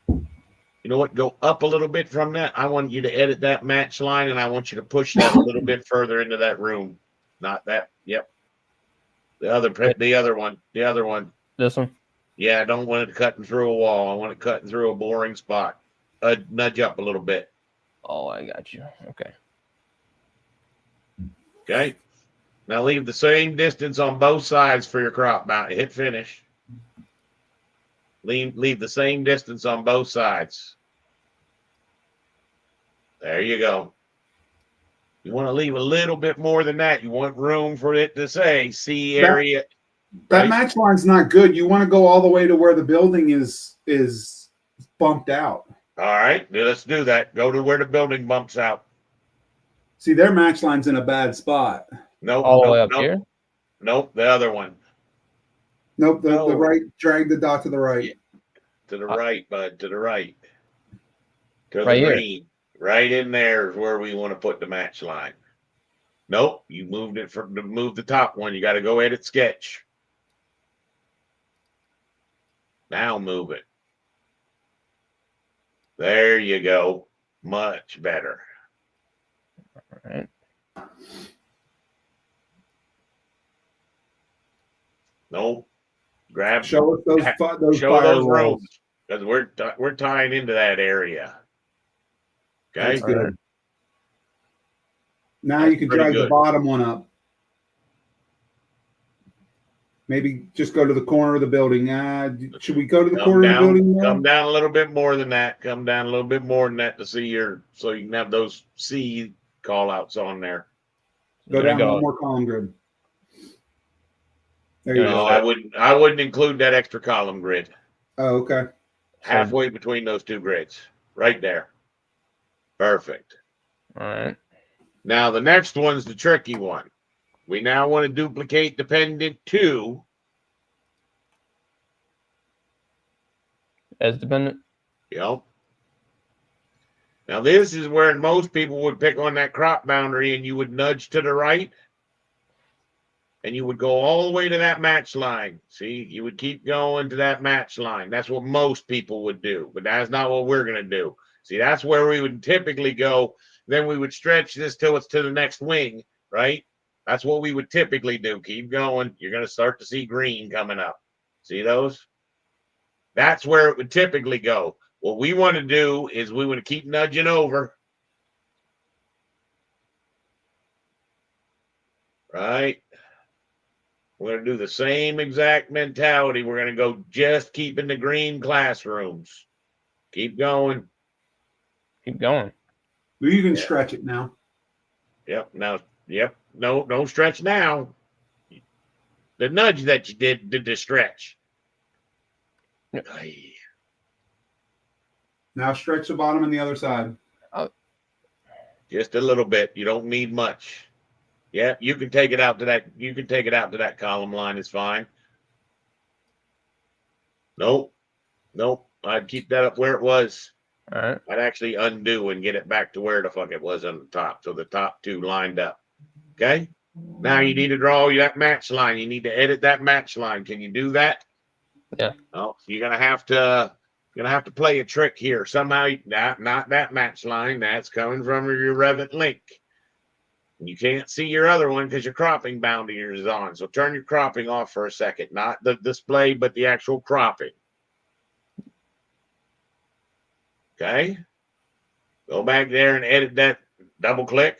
You know what? Go up a little bit from that. I want you to edit that match line, and I want you to push that a little bit further into that room. Not that. Yep. The other one. This one? Yeah, I don't want it cutting through a wall. I want it cutting through a boring spot. Nudge up a little bit. Oh, I got you. Okay. Okay. Now leave the same distance on both sides for your crop mount. Hit finish. Leave the same distance on both sides. There you go. You want to leave a little bit more than that. You want room for it to say C area. That right? match line's not good. You want to go all the way to where the building is bumped out. All right, let's do that. Go to where the building bumps out. See, their match line's in a bad spot. Nope. All the way up here? Nope, the other one. Nope, the right. Drag the dot to the right. Yeah. To the right, bud. To the right. To Right the here. green. Right in there is where we want to put the match line. Nope, you moved it to move the top one. You got to go edit sketch. Now move it. There you go. Much better. All right. Nope. Grab. Show us those Show those firewalls. rooms because we're tying into that area. Okay. That's good. Now That's you can pretty drag the good. bottom one up. Maybe just go to the corner of the building. Should we go to the corner of the building now? Come down a little bit more than that. Come down a little bit more than that to see so you can have those C call outs on there. Go down one more column grid. There you No, go. I wouldn't include that extra column grid. Oh, okay. halfway between those two grids, right there. Perfect. All right. Now the next one's the tricky one. We now want to duplicate dependent 2. As dependent. Yep. Now this is where most people would pick on that crop boundary and you would nudge to the right. And you would go all the way to that match line. See, you would keep going to that match line. That's what most people would do, but that's not what we're going to do. See, that's where we would typically go. Then we would stretch this till it's to the next wing, right? That's what we would typically do. Keep going. You're going to start to see green coming up. See those? That's where it would typically go. What we want to do is we want to keep nudging over. Right? We're going to do the same exact mentality. We're going to go just keeping the green classrooms. Keep going. Keep going. Well, you can stretch it now. Yep. Now, yep. No, don't stretch now. The nudge that you did the stretch. Yep. Aye. Now stretch the bottom and the other side. Just a little bit. You don't need much. Yeah, you can take it out to that. You can take it out to that column line. It's fine. Nope. I'd keep that up where it was. All right. I'd actually undo and get it back to where the fuck it was on the top. So the top two lined up. Okay. Now you need to draw that match line. You need to edit that match line. Can you do that? Yeah. Oh, you're gonna have to play a trick here. Somehow not that match line. That's coming from your Revit link. You can't see your other one because your cropping boundary is on. So turn your cropping off for a second. Not the display, but the actual cropping. Okay. Go back there and edit that. Double click.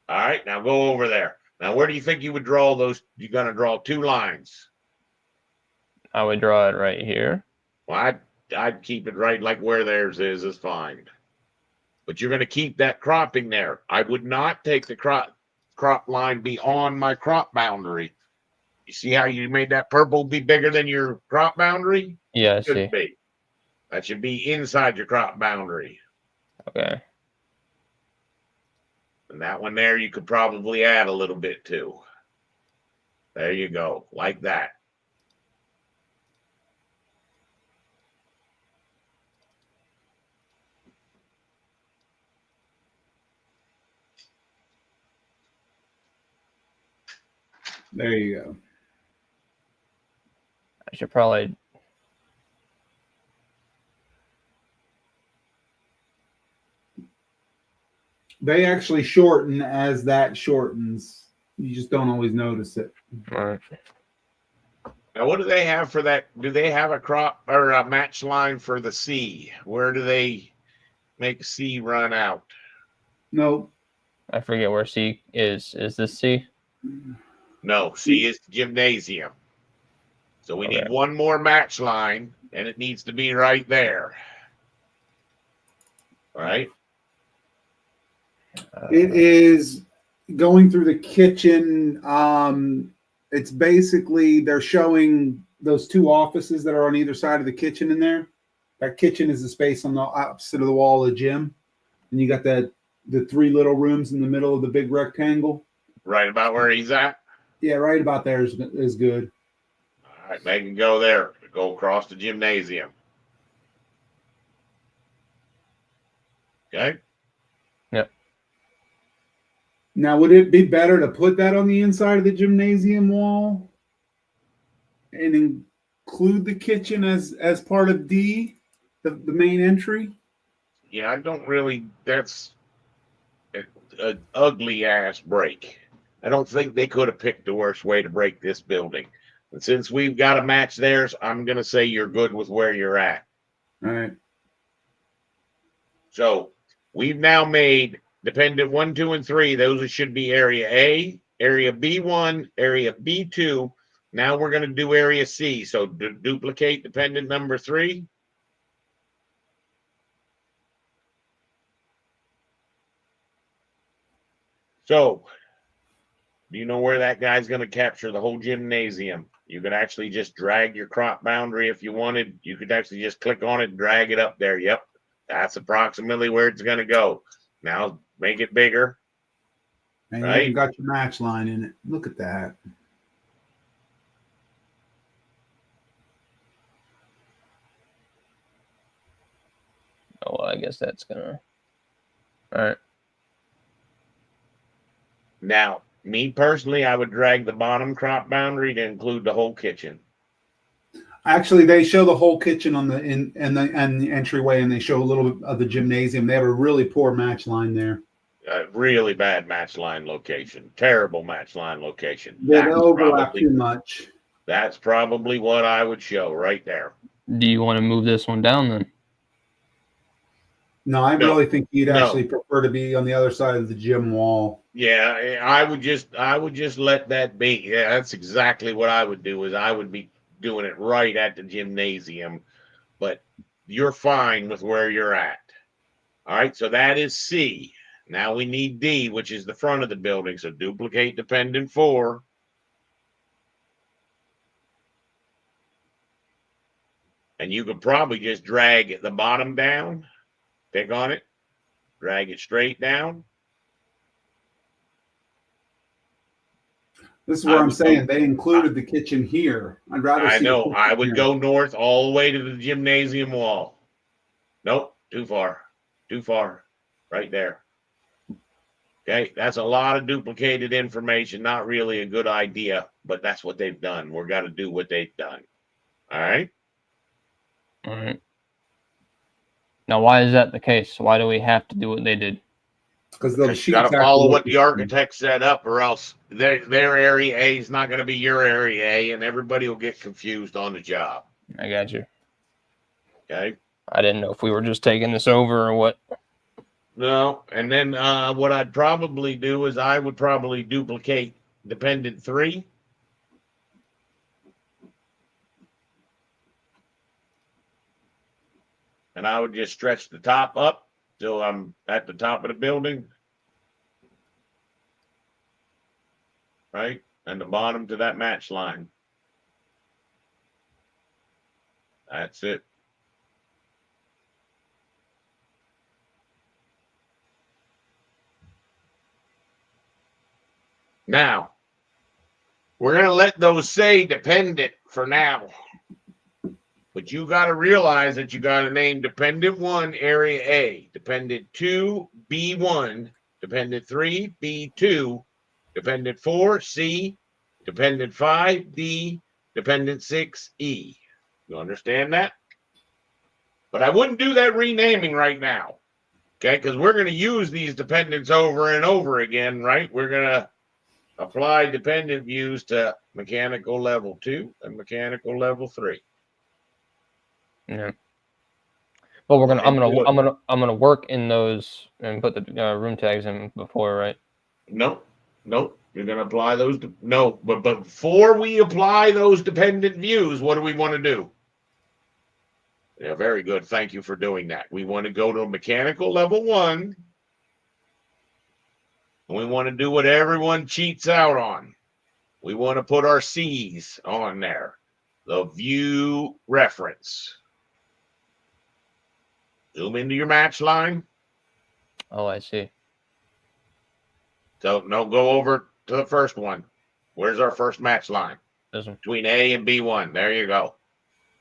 All right. Now go over there. Now, where do you think you would draw those? You're going to draw 2 lines. I would draw it right here. Well, I'd keep it right like where theirs is fine. But you're going to keep that cropping there. I would not take the crop line beyond my crop boundary. You see how you made that purple be bigger than your crop boundary? Yeah, I see. Shouldn't be. That should be inside your crop boundary. Okay. And that one there, you could probably add a little bit to. There you go, like that. There you go. I should probably. They actually shorten as that shortens. You just don't always notice it. All right. Now, what do they have for that? Do they have a crop or a match line for the C? Where do they make C run out? No. I forget where C is. Is this C? No, C is gymnasium. So we need Okay. one more match line, and it needs to be right there. All right. It is going through the kitchen. It's basically they're showing those 2 offices that are on either side of the kitchen in there. That kitchen is the space on the opposite of the wall of the gym. And you got the 3 little rooms in the middle of the big rectangle. Right about where he's at. Yeah, right about there is good. All right, they can go there. Go across the gymnasium. Okay. Yep. Now, would it be better to put that on the inside of the gymnasium wall and include the kitchen as part of D, the main entry? Yeah, I don't really. That's an ugly ass break. I don't think they could have picked the worst way to break this building. And since we've got to match theirs, I'm going to say you're good with where you're at. All right. So we've now made dependent 1, 2, and 3. Those should be area A, area B1, area B2. Now we're going to do area C. So duplicate dependent number 3. So Do you know where that guy's going to capture the whole gymnasium? You could actually just drag your crop boundary if you wanted. You could actually just click on it, drag it up there. Yep. That's approximately where it's going to go. Now make it bigger. And you Right. even got your match line in it. Look at that. Oh, well, I guess that's gonna. All right. Now, me personally, I would drag the bottom crop boundary to include the whole kitchen. Actually, they show the whole kitchen on the the entryway, and they show a little bit of the gymnasium. They have a really poor match line there. Really bad match line location. Terrible match line location. They overlap too much. That's probably what I would show right there. Do you want to move this one down then? No, I really think you'd No. actually prefer to be on the other side of the gym wall. Yeah, I would just let that be. Yeah, that's exactly what I would do. Is I would be doing it right at the gymnasium, but you're fine with where you're at. All right, so that is C. Now we need D, which is the front of the building. So duplicate dependent 4. And you could probably just drag the bottom down, pick on it, drag it straight down. This is where I'm saying they included the kitchen here. I'd rather I see. know. I would go north all the way to the gymnasium wall. Nope, too far. Too far. Right there. Okay, that's a lot of duplicated information. Not really a good idea, but that's what they've done. We're got to do what they've done. All right. All right. Now, why is that the case? Why do we have to do what they did? Because you got to follow what the architect set up, or else their area A is not going to be your area A, and everybody will get confused on the job. I got you. Okay. I didn't know if we were just taking this over or what. No, and then what I'd probably do is I would probably duplicate dependent 3. And I would just stretch the top up till I'm at the top of the building. Right? And the bottom to that match line. That's it. Now, we're going to let those say dependent for now. But you got to realize that you got to name dependent 1, area A, dependent 2, B1, dependent 3, B2, dependent 4, C, dependent 5, D, dependent 6, E. You understand that? But I wouldn't do that renaming right now. Okay, because we're going to use these dependents over and over again, right? We're going to apply dependent views to mechanical level 2 and mechanical level 3. Yeah. Well, I'm gonna work in those and put the room tags in before, right? Nope. You're gonna apply those. No, but before we apply those dependent views, what do we want to do? Yeah, very good. Thank you for doing that. We want to go to mechanical level 1. And we want to do what everyone cheats out on. We want to put our C's on there. The view reference. Zoom into your match line. Oh, I see. So no, go over to the first one. Where's our first match line? This one. Between A and B1. There you go.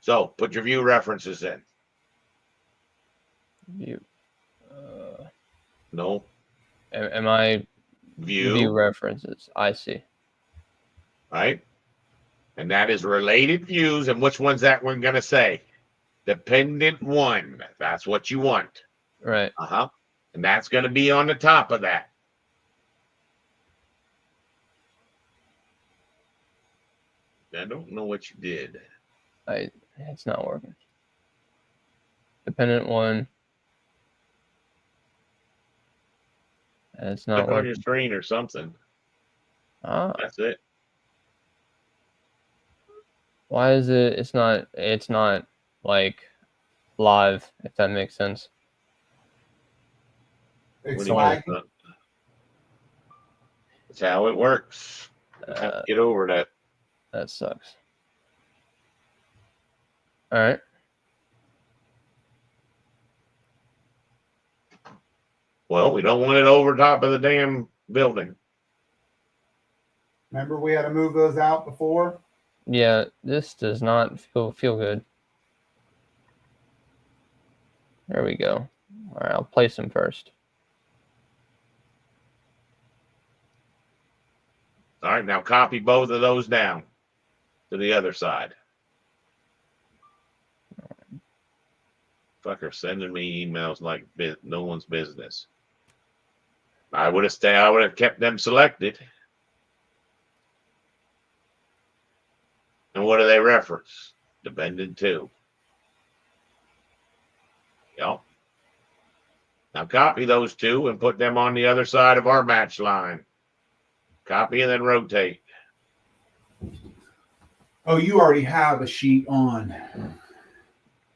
So put your view references in. View. No. Am I view references? I see. Right? And that is related views. And which one's that we're going to say? Dependent 1. That's what you want. Right. And that's going to be on the top of that. I don't know what you did. It's not working. Dependent 1. It's not Click working. on your screen or something. That's it. Why is it? It's not like live, if that makes sense. It's What do you mean lagging. it's That's how it works. You have to get over that. That sucks. All right. Well, we don't want it over top of the damn building. Remember we had to move those out before? Yeah, this does not feel good. There we go. All right, I'll place them first. All right, now copy both of those down to the other side. Fucker sending me emails like no one's business. I would have kept them selected. And what do they reference? Dependent 2. Yep. Now copy those 2 and put them on the other side of our match line. Copy and then rotate. Oh, you already have a sheet on.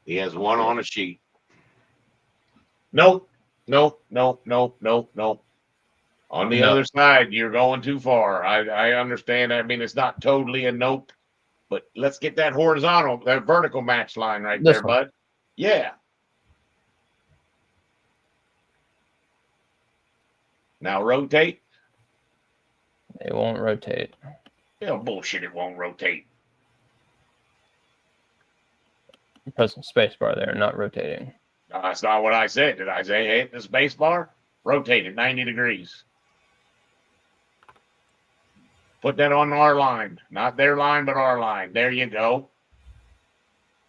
He has one on a sheet. Nope. On the other side, you're going too far. I understand. I mean, it's not totally a nope, but let's get that horizontal, that vertical match line right This there, one. bud. Yeah. Now rotate. It won't rotate. Yeah, bullshit. It won't rotate. Pressing spacebar there, not rotating. No, that's not what I said. Did I say hit the space bar? Rotate it 90 degrees. Put that on our line. Not their line, but our line. There you go.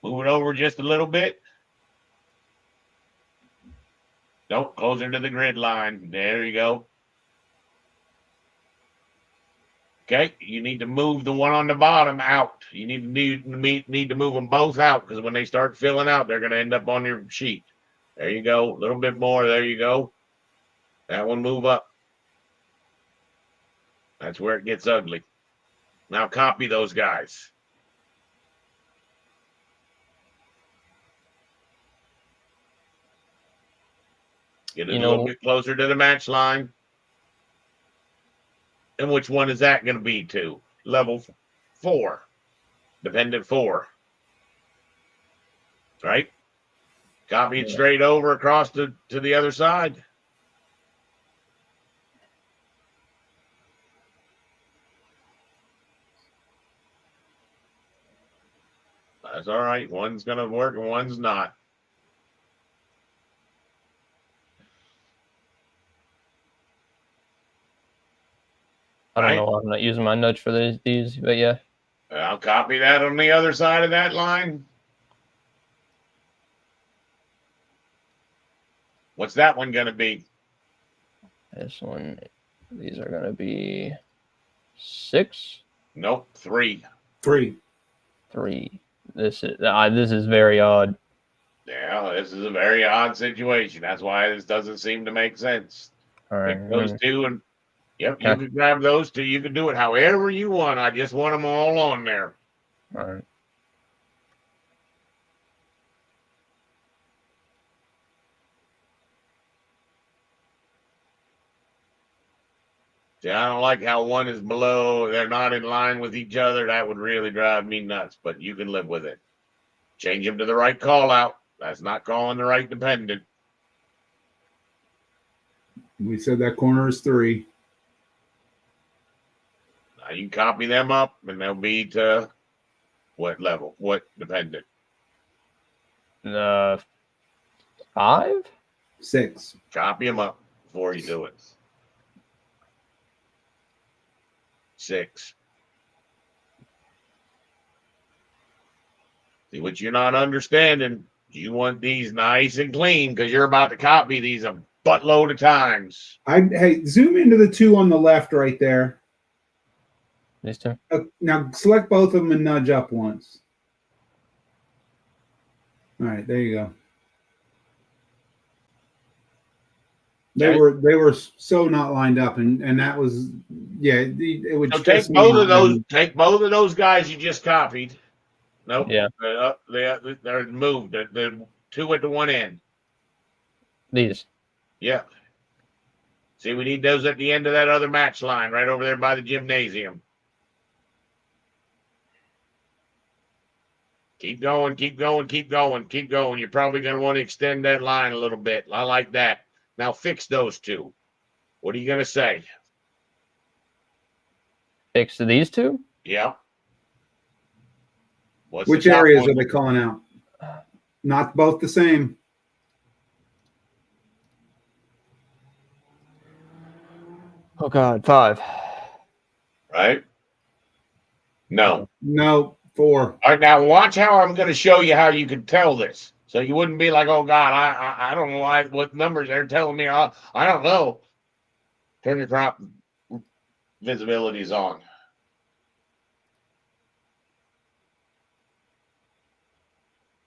Move it over just a little bit. Nope, closer to the grid line. There you go. Okay, you need to move the one on the bottom out. You need to move them both out because when they start filling out, they're going to end up on your sheet. There you go. A little bit more. There you go. That one move up. That's where it gets ugly. Now copy those guys. Get it a little bit closer to the match line. And which one is that going to be to? Level 4. Dependent 4. Right? Copy it straight over across to the other side. That's all right. One's going to work and one's not. I don't know why I'm not using my nudge for these, but yeah. I'll copy that on the other side of that line. What's that one going to be? This one, these are going to be 6? Nope, 3. 3. This is very odd. Yeah, this is a very odd situation. That's why this doesn't seem to make sense. All right. Pick those 2 and yep, Okay. you can grab those 2. You can do it however you want. I just want them all on there. All right. See, I don't like how one is below. They're not in line with each other. That would really drive me nuts, but you can live with it. Change them to the right call out. That's not calling the right dependent. We said that corner is 3. Now you can copy them up and they'll be to what level? What dependent? 5? 6. Copy them up before you do it. 6. See, what you're not understanding, you want these nice and clean because you're about to copy these a buttload of times. Hey, zoom into the 2 on the left right there. These 2? Now select both of them and nudge up once. All right, there you go. They were so not lined up, and that was it would. So take both of those guys you just copied. Nope. Yeah. They're moved. They're 2 at the one end. These. Yeah. See, we need those at the end of that other match line right over there by the gymnasium. Keep going, keep going, keep going, keep going. You're probably going to want to extend that line a little bit. I like that. Now fix those two. What are you going to say? Fix these two? Yeah. What's Which the top areas one? are they calling out? Not both the same. Oh God, 5. Right? No. No, 4. All right, now watch how I'm going to show you how you can tell this. So you wouldn't be like, oh God, I don't know what numbers they're telling me. I don't know. Turn your crop visibilities on.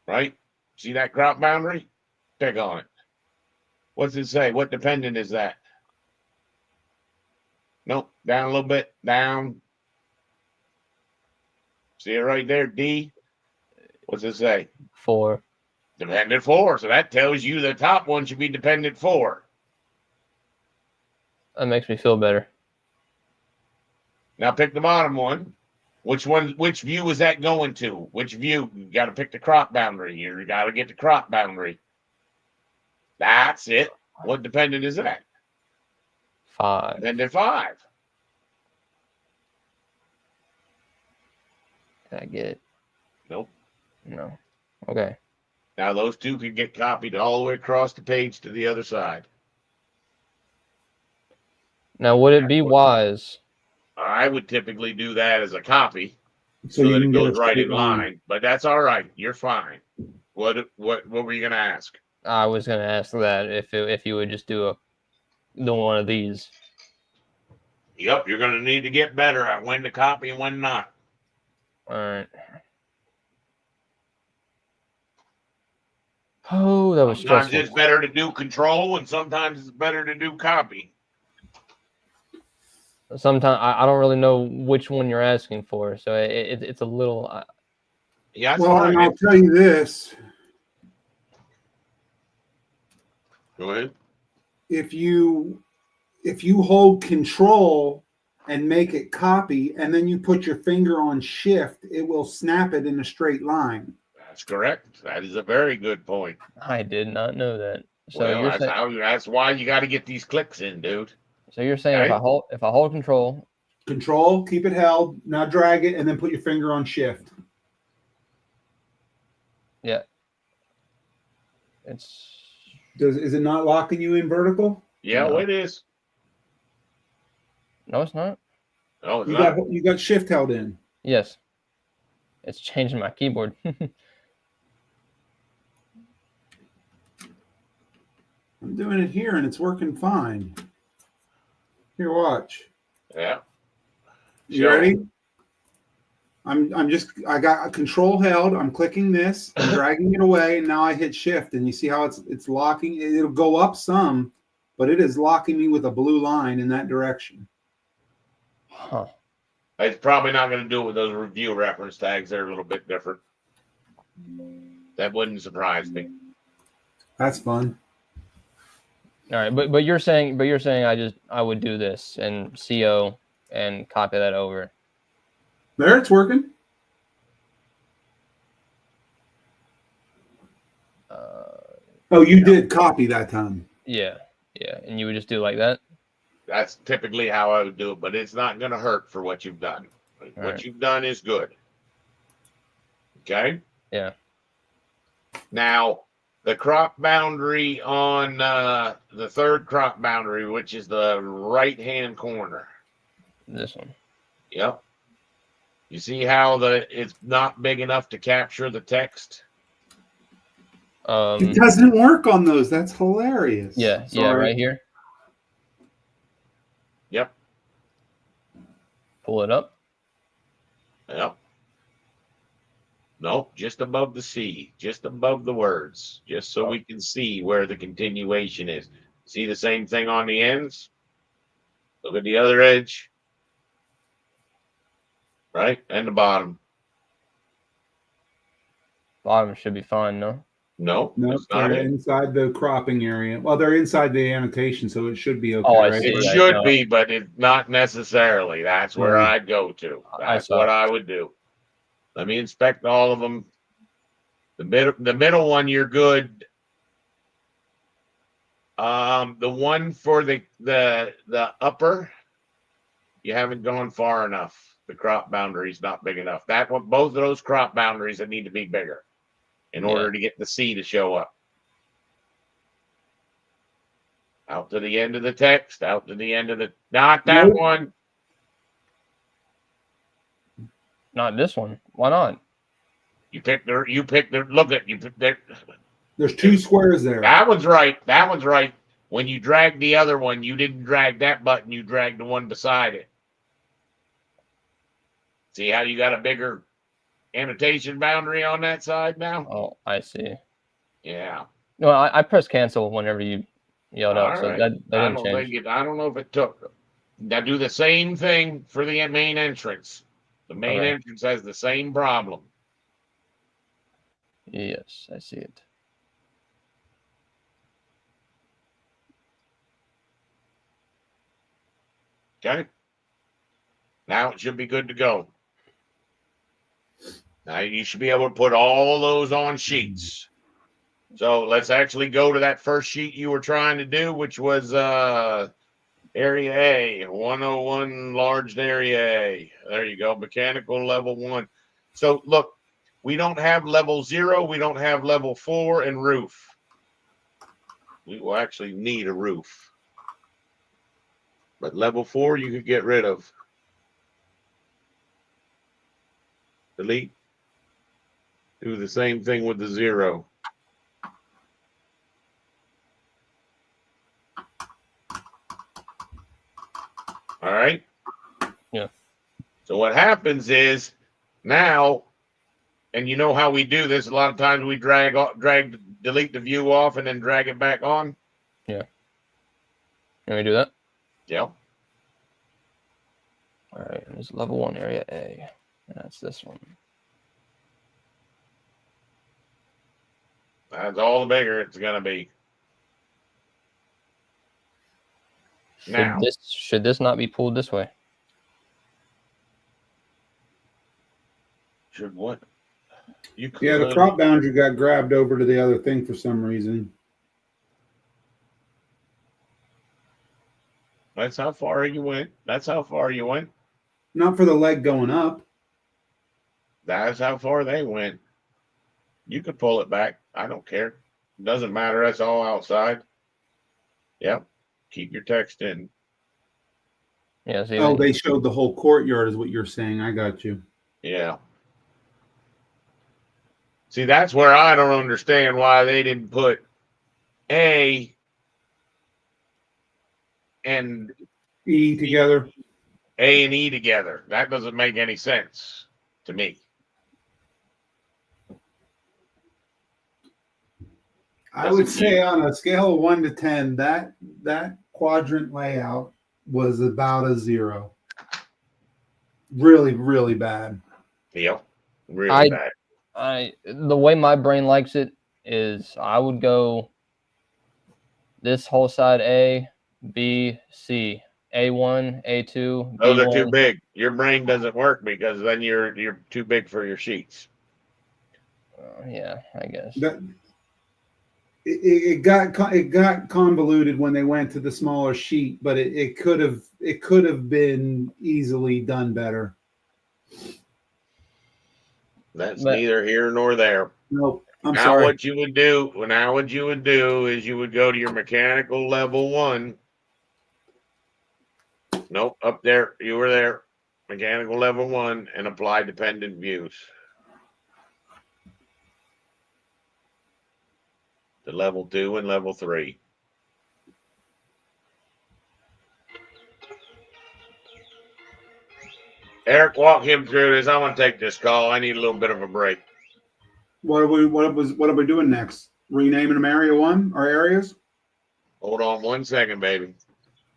Right? See that crop boundary? Pick on it. What's it say? What dependent is that? Nope. Down a little bit. Down. See it right there? D. What's it say? 4. Dependent 4. So that tells you the top one should be dependent 4. That makes me feel better. Now pick the bottom one. Which view is that going to? Which view? You got to pick the crop boundary. You got to get the crop boundary. That's it. What dependent is that? 5. Dependent 5. Did I get it? Nope. No. Okay. Now those two can get copied all the way across the page to the other side. Now, would it be wise? I would typically do that as a copy So so you that can it get goes a right straight in line. But that's all right. You're fine. What were you gonna ask? I was gonna ask that if you would just do the one of these. Yep, you're gonna need to get better at when to copy and when not. All right. Oh, that was Sometimes stressful. it's better to do control, and sometimes it's better to do copy. Sometimes I don't really know which one you're asking for, so it's a little. Yeah, that's Well, fine. and I'll tell you this: Go ahead. if you hold control and make it copy, and then you put your finger on shift, it will snap it in a straight line. That's correct. That is a very good point. I did not know that. So Well, you're that's saying that's why you got to get these clicks in, dude. so you're saying Right? if I hold control. Control, keep it held, now drag it, and then put your finger on shift. Yeah. It's Is it not locking you in vertical? Yeah, No. well, it is. no, it's not. Oh, it's You not. got shift held in. Yes. It's changing my keyboard. I'm doing it here, and it's working fine. Here, watch. Yeah. You Show. ready? I got a control held. I'm clicking this, I'm dragging it away, and now I hit shift, and you see how it's locking. It'll go up some, but it is locking me with a blue line in that direction. Huh. It's probably not going to do it with those review reference tags. They're a little bit different. That wouldn't surprise me. That's fun. All right, but you're saying I would do this and CO and copy that over. There, it's working. Oh, you did copy that time. Yeah, and you would just do like that. That's typically how I would do it, but it's not going to hurt for what you've done. What right. you've done is good. Okay? Yeah. Now, the crop boundary on the third crop boundary, which is the right-hand corner. This one. Yep. You see how it's not big enough to capture the text? It doesn't work on those. That's hilarious. Yeah, Sorry. right here. Yep. Pull it up. Yep. Nope, just above the C, just above the words, just so we can see where the continuation is. See the same thing on the ends? Look at the other edge. Right? And the bottom. Bottom should be fine, no? No, No, it's not they're it. inside the cropping area. Well, they're inside the annotation, so it should be okay, Oh, I right? see. It Yeah, should no. be, but it's not necessarily. That's where Yeah. I'd go to. I That's saw what it. I would do. Let me inspect all of them. The middle one, you're good. The one for the upper, you haven't gone far enough. The crop boundary's not big enough. That one, both of those crop boundaries that need to be bigger in order to get the C to show up. Out to the end of the text, out to the end of the, not that Nope. one. Not this one. Why not? You picked the, look at, you picked there. There's 2 squares there. That one's right. That one's right. When you drag the other one, you didn't drag that button, you dragged the one beside it. See how you got a bigger annotation boundary on that side now? Oh, I see. Yeah. No, I pressed cancel whenever you yelled out, All so right. that I didn't don't change. think it, I don't know if it took. Now do the same thing for the main entrance. The main Okay. entrance has the same problem. Yes, I see it. Okay. Now it should be good to go. Now you should be able to put all those on sheets. So let's actually go to that first sheet you were trying to do, which was area A, 101 enlarged area A. There you go, mechanical level 1. So look, we don't have level 0, we don't have level 4 and roof. We will actually need a roof. But level 4 you could get rid of. Delete. Do the same thing with the 0. All right. Yeah. So what happens is now, and you know how we do this. A lot of times we delete the view off and then drag it back on. Yeah. Can we do that? Yeah. All right. There's level 1 area A. And that's this one. That's all the bigger it's gonna be. Now, Should this not be pulled this way? should what? You could. Yeah, the crop boundary got grabbed over to the other thing for some reason. That's how far you went. That's how far you went. Not for the leg going up. That's how far they went. You could pull it back. I don't care. It doesn't matter. That's all outside. Yep. Keep your text in. Yeah. See, Oh, they showed the whole courtyard is what you're saying. I got you. Yeah. See, that's where I don't understand why they didn't put A and E together. A and E together. That doesn't make any sense to me. I would say on a scale of 1 to 10, that quadrant layout was about a 0. Really, really bad. Yep. Really bad. The way my brain likes it is I would go this whole side A, B, C, A1, A2. Those B1. are too big. Your brain doesn't work because then you're too big for your sheets. Yeah, I guess. It got convoluted when they went to the smaller sheet, but it could have been easily done better. That's neither here nor there. Nope. I'm Now sorry. what you would do is you would go to your mechanical level 1. Nope, up there. You were there. Mechanical level 1 and apply dependent views. To level 2 and level 3. Eric, walk him through this. I want to take this call. I need a little bit of a break. What are we doing next? Renaming them area 1 or areas? Hold on 1 second, baby.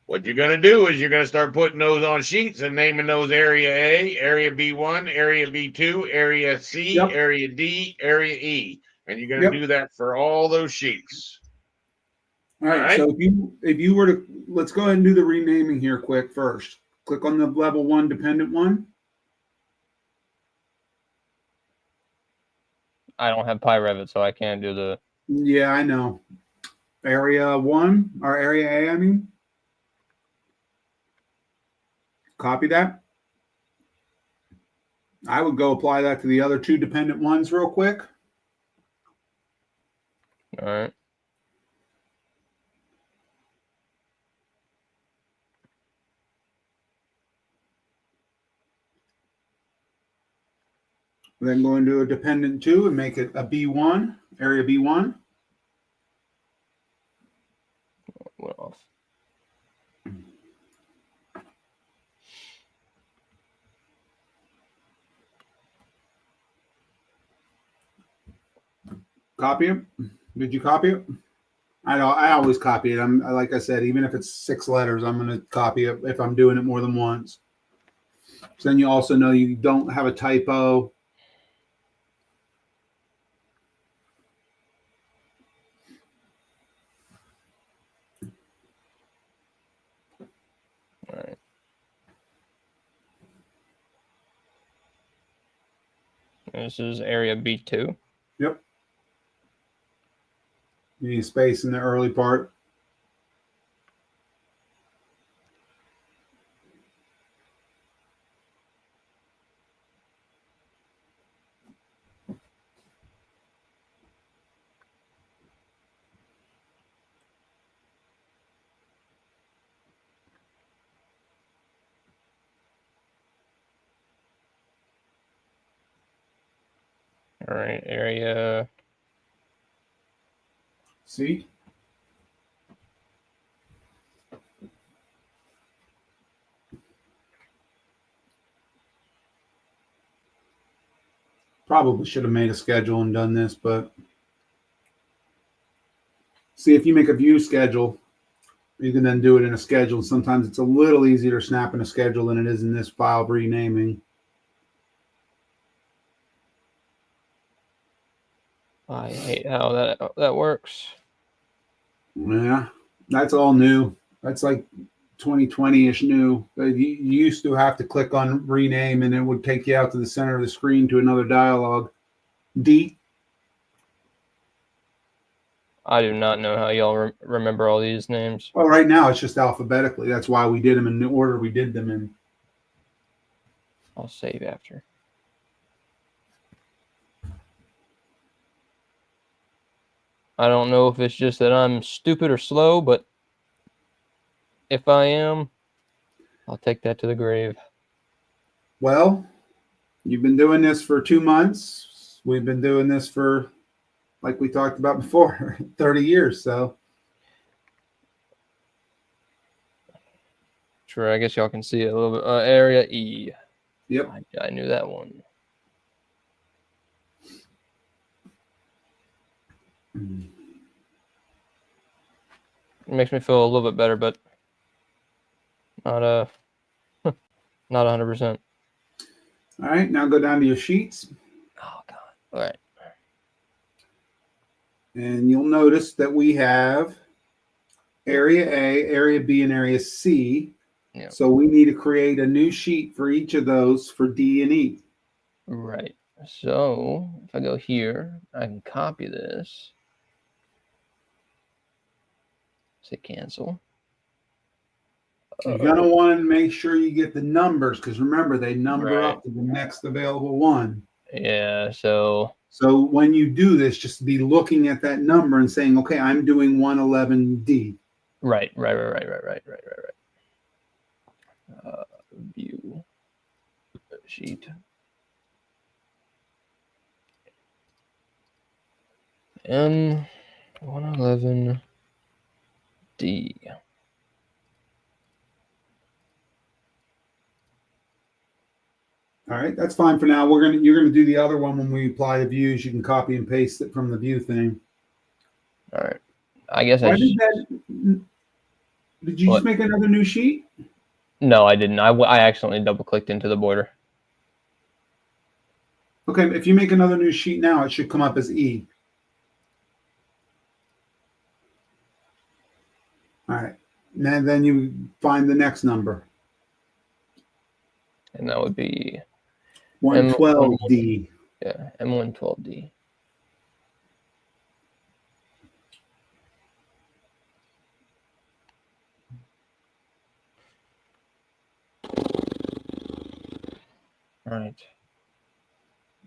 What you're going to do is you're going to start putting those on sheets and naming those area A, area B1, area B2, area C, Yep. area D, area E. And you're going to do that for all those sheets. All right. So if you were to, let's go ahead and do the renaming here quick first. Click on the level 1 dependent one. I don't have Revit, so I can't do the. Yeah, I know. Area 1 or area A, I mean. Copy that. I would go apply that to the other 2 dependent ones real quick. All right. Then go into a dependent 2 and make it a B1, area B1. Went off. Copy it. Did you copy it? I always copy it. I'm like I said, even if it's 6 letters, I'm going to copy it if I'm doing it more than once. So then you also know you don't have a typo. All right. This is area B2. Yep. You need space in the early part. All right, area. See? Probably should have made a schedule and done this, but see if you make a view schedule, you can then do it in a schedule. Sometimes it's a little easier to snap in a schedule than it is in this file of renaming. I hate how that works. Yeah, that's all new. That's like 2020-ish new. You used to have to click on rename and it would take you out to the center of the screen to another dialogue. D. I do not know how y'all remember all these names. Well, right now it's just alphabetically. That's why we did them in the order we did them in. I'll save after. I don't know if it's just that I'm stupid or slow, but if I am, I'll take that to the grave. Well, you've been doing this for 2 months. We've been doing this for, like we talked about before, 30 years. So, Sure, I guess y'all can see it a little bit. Area E. yep. I knew that one. It makes me feel a little bit better, but not not 100%. All right, now go down to your sheets. Oh God! All right. And you'll notice that we have area A, area B, and area C. Yeah. So we need to create a new sheet for each of those for D and E. Right. So if I go here, I can copy this. Say cancel. You're going to want to make sure you get the numbers because remember, they number up to the next available one. Yeah. So when you do this, just be looking at that number and saying, okay, I'm doing 111D. Right. View sheet. M111D. All right, that's fine for now. You're gonna do the other one when we apply the views. You can copy and paste it from the view thing. All right. I guess Why I did just. Did you What? just make another new sheet? No, I didn't. I accidentally double clicked into the border. Okay, if you make another new sheet now, it should come up as E. All right. And then you find the next number. And that would be 112D. yeah, M112D. All right.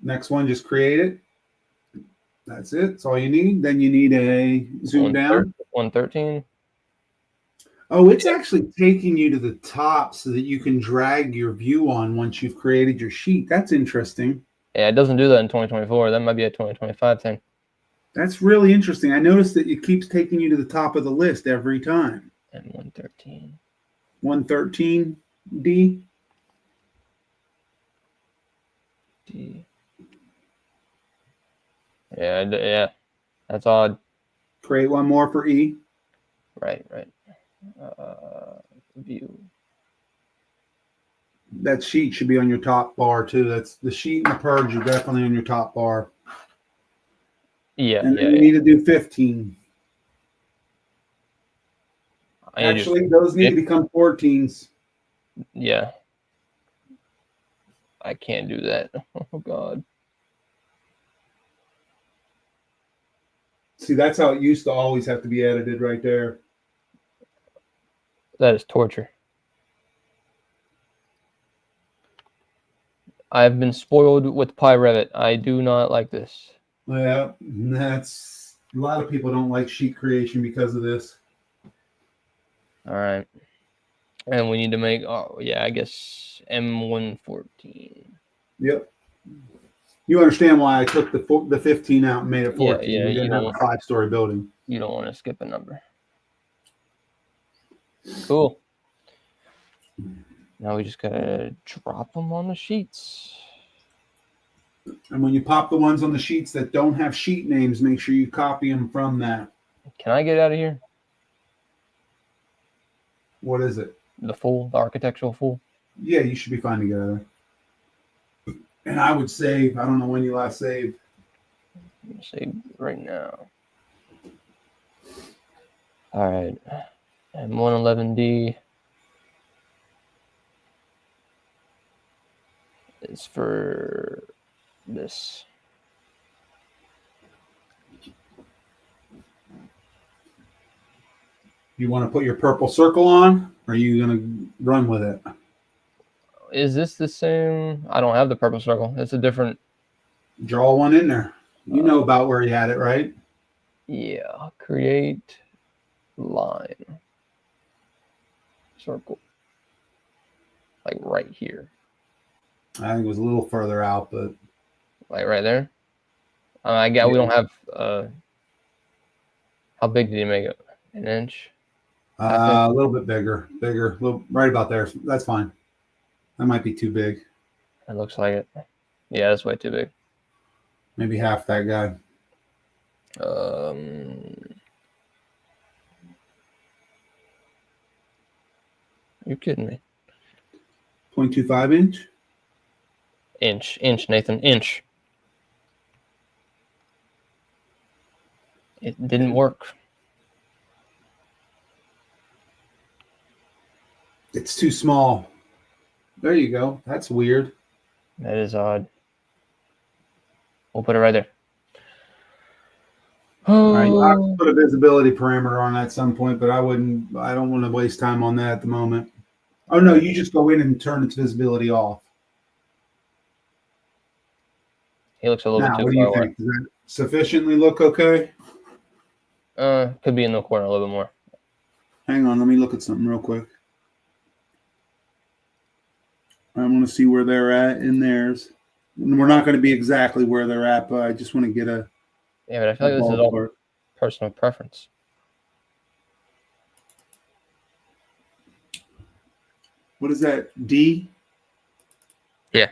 Next one, just create it. That's it. That's all you need. Then you need a zoom down. 113. Oh, it's actually taking you to the top so that you can drag your view on once you've created your sheet. That's interesting. Yeah, it doesn't do that in 2024. That might be a 2025 thing. That's really interesting. I noticed that it keeps taking you to the top of the list every time. And 113. 113D. D. Yeah. That's odd. Create one more for E. Right. View. That sheet should be on your top bar too. That's the sheet and the purge are definitely on your top bar. Yeah. And then you need to do 15. Actually, those need to become 14s. Yeah. I can't do that. Oh God. See, that's how it used to always have to be edited right there. That is torture. I've been spoiled with Revit. I do not like this. Yeah, that's a lot of people don't like sheet creation because of this. All right. And we need to make, I guess M114. Yep. You understand why I took the 15 out and made it 14. Yeah, We didn't have a 5-story building. You don't want to skip a number. Cool. Now we just gotta drop them on the sheets. And when you pop the ones on the sheets that don't have sheet names, make sure you copy them from that. Can I get out of here? What is it? The architectural fool? Yeah, you should be fine to get out of there. And I would save. I don't know when you last saved. Save right now. All right. M111D is for this. You want to put your purple circle on, or are you going to run with it? Is this the same? I don't have the purple circle. It's a different. Draw one in there. You know about where you had it, right? Yeah. Create line. Circle. Like right here. I think it was a little further out, but Like right there. I guess we don't have. How big did he make it? An inch. a little bit bigger, right about there. That's fine. That might be too big. It looks like it. Yeah, that's way too big. Maybe half that guy. Are you kidding me? 0.25 inch. Inch, Nathan, inch. It didn't work. It's too small. There you go. That's weird. That is odd. We'll put it right there. All right, I could put a visibility parameter on that at some point, but I don't want to waste time on that at the moment. Oh no, you just go in and turn its visibility off. He looks a little Now, bit what too do far you away. think? Does that sufficiently look okay? Could be in the corner a little bit more. Hang on, let me look at something real quick. I want to see where they're at in theirs. We're not going to be exactly where they're at, but I just want to get a. Yeah, but I feel like this is all ballpark. personal preference. What is that? D? Yeah.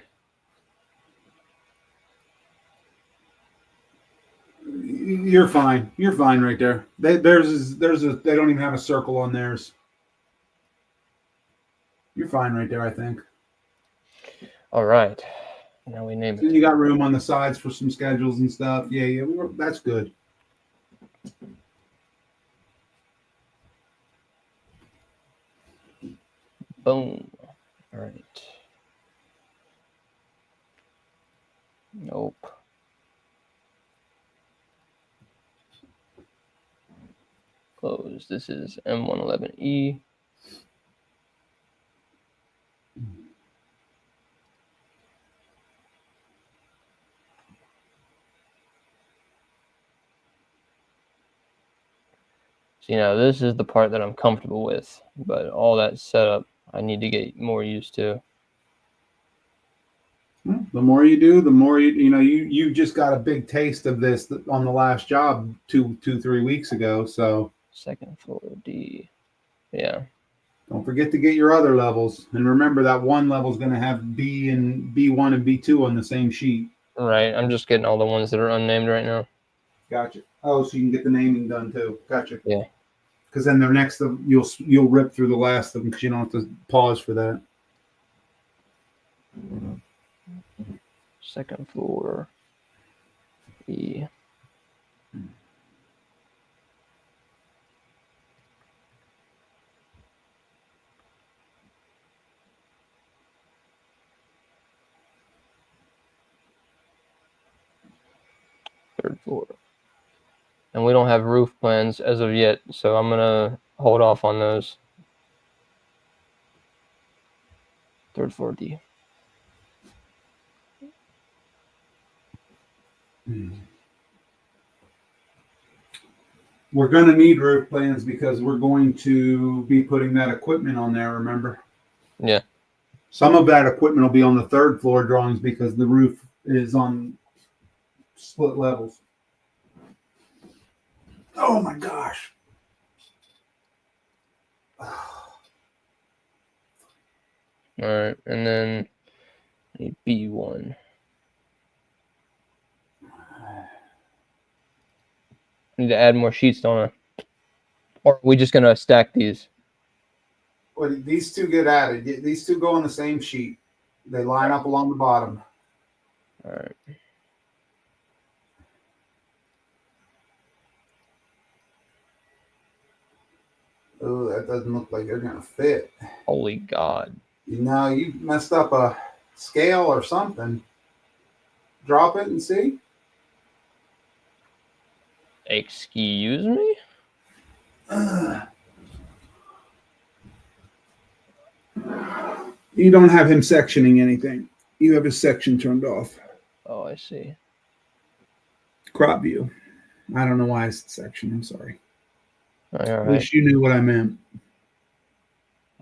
You're fine. You're fine right there. They don't even have a circle on theirs. You're fine right there, I think. All right. Now we name Then it. you got room on the sides for some schedules and stuff. Yeah, that's good. Boom. All right. Nope. Close. This is M111E. So, this is the part that I'm comfortable with, but all that setup I need to get more used to. The more you do, the more you just got a big taste of this on the last job 3 weeks ago. So Second floor D. Yeah. don't forget to get your other levels, and remember that one level is going to have B and B1 and B2 on the same sheet. Right. I'm just getting all the ones that are unnamed right now. Gotcha. Oh, so you can get the naming done too. Gotcha. Yeah. Because then they're next to you'll rip through the last of them because you don't have to pause for that. Second floor E. Third floor. And we don't have roof plans as of yet, so I'm going to hold off on those. Third floor D. We're going to need roof plans because we're going to be putting that equipment on there, remember? Yeah. Some of that equipment will be on the third floor drawings because the roof is on split levels. Oh my gosh. All right. And then a B1. Need to add more sheets, don't I? Or are we just going to stack these? Well, these two get added. These two go on the same sheet. They line up along the bottom. All right. Oh, that doesn't look like they're going to fit. Holy God. You messed up a scale or something. Drop it and see. Excuse me? You don't have him sectioning anything. You have his section turned off. Oh, I see. Crop view. I don't know why I said section. I'm sorry. All At right. least you knew what I meant.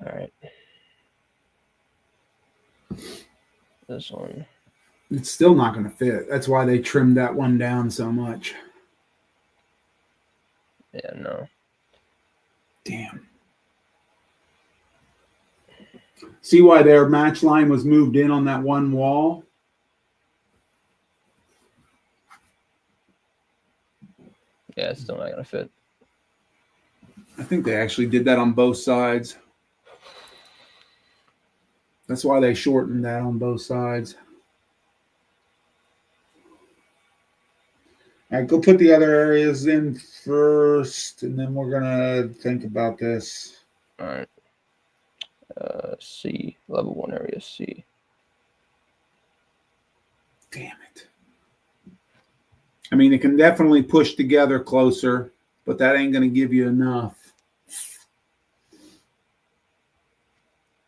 All right. This one. It's still not going to fit. That's why they trimmed that one down so much. Yeah, no. Damn. See why their match line was moved in on that one wall? Yeah, it's still not going to fit. I think they actually did that on both sides. That's why they shortened that on both sides. All right, go put the other areas in first, and then we're going to think about this. All right. C. Level 1 area C. Damn it. I mean, it can definitely push together closer, but that ain't going to give you enough.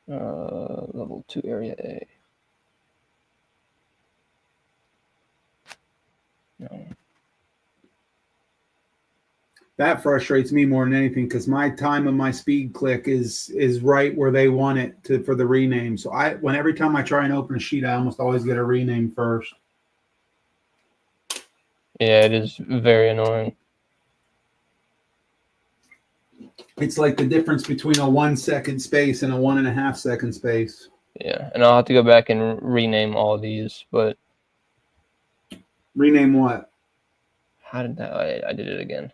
Level 2 area A. No. That frustrates me more than anything because my time and my speed click is right where they want it to for the rename. So every time I try and open a sheet, I almost always get a rename first. Yeah, it is very annoying. It's like the difference between a 1 second space and a 1.5 second space. Yeah, and I'll have to go back and rename all of these, but Rename what? how did that? I did it again.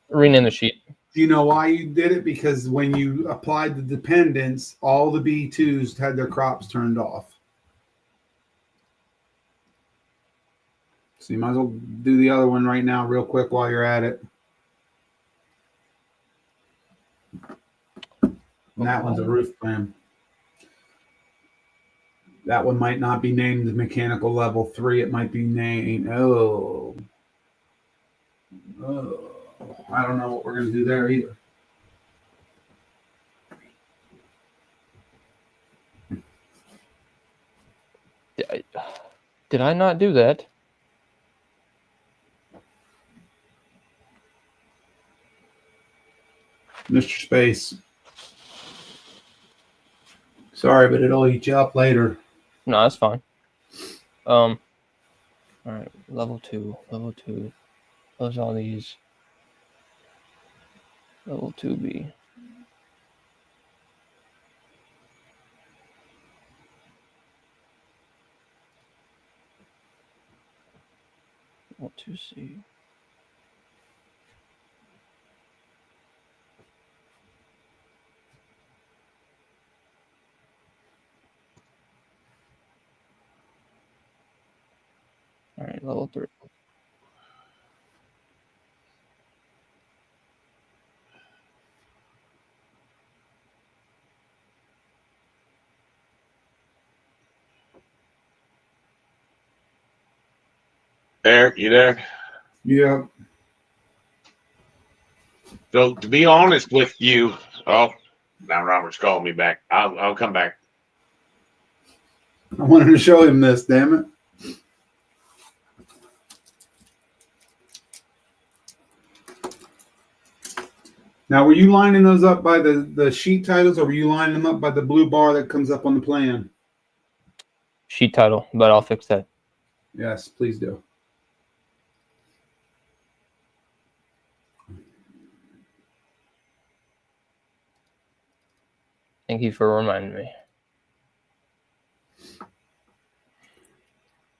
Rename the sheet. Do you know why you did it? Because when you applied the dependents, all the B2s had their crops turned off. So you might as well do the other one right now real quick while you're at it. And that one's a roof plan. That one might not be named mechanical level 3. It might be named, oh, I don't know what we're going to do there either. Did I not do that? Mr. Space. Sorry, but it'll eat you up later. No, that's fine. All right, level 2. Close all these. Level 2B. Level 2C. All right, level 3. Eric, you there? Yeah. So to be honest with you, oh, now Robert's calling me back. I'll come back. I wanted to show him this, damn it. Now, were you lining those up by the sheet titles, or were you lining them up by the blue bar that comes up on the plan? Sheet title, but I'll fix that. Yes, please do. Thank you for reminding me.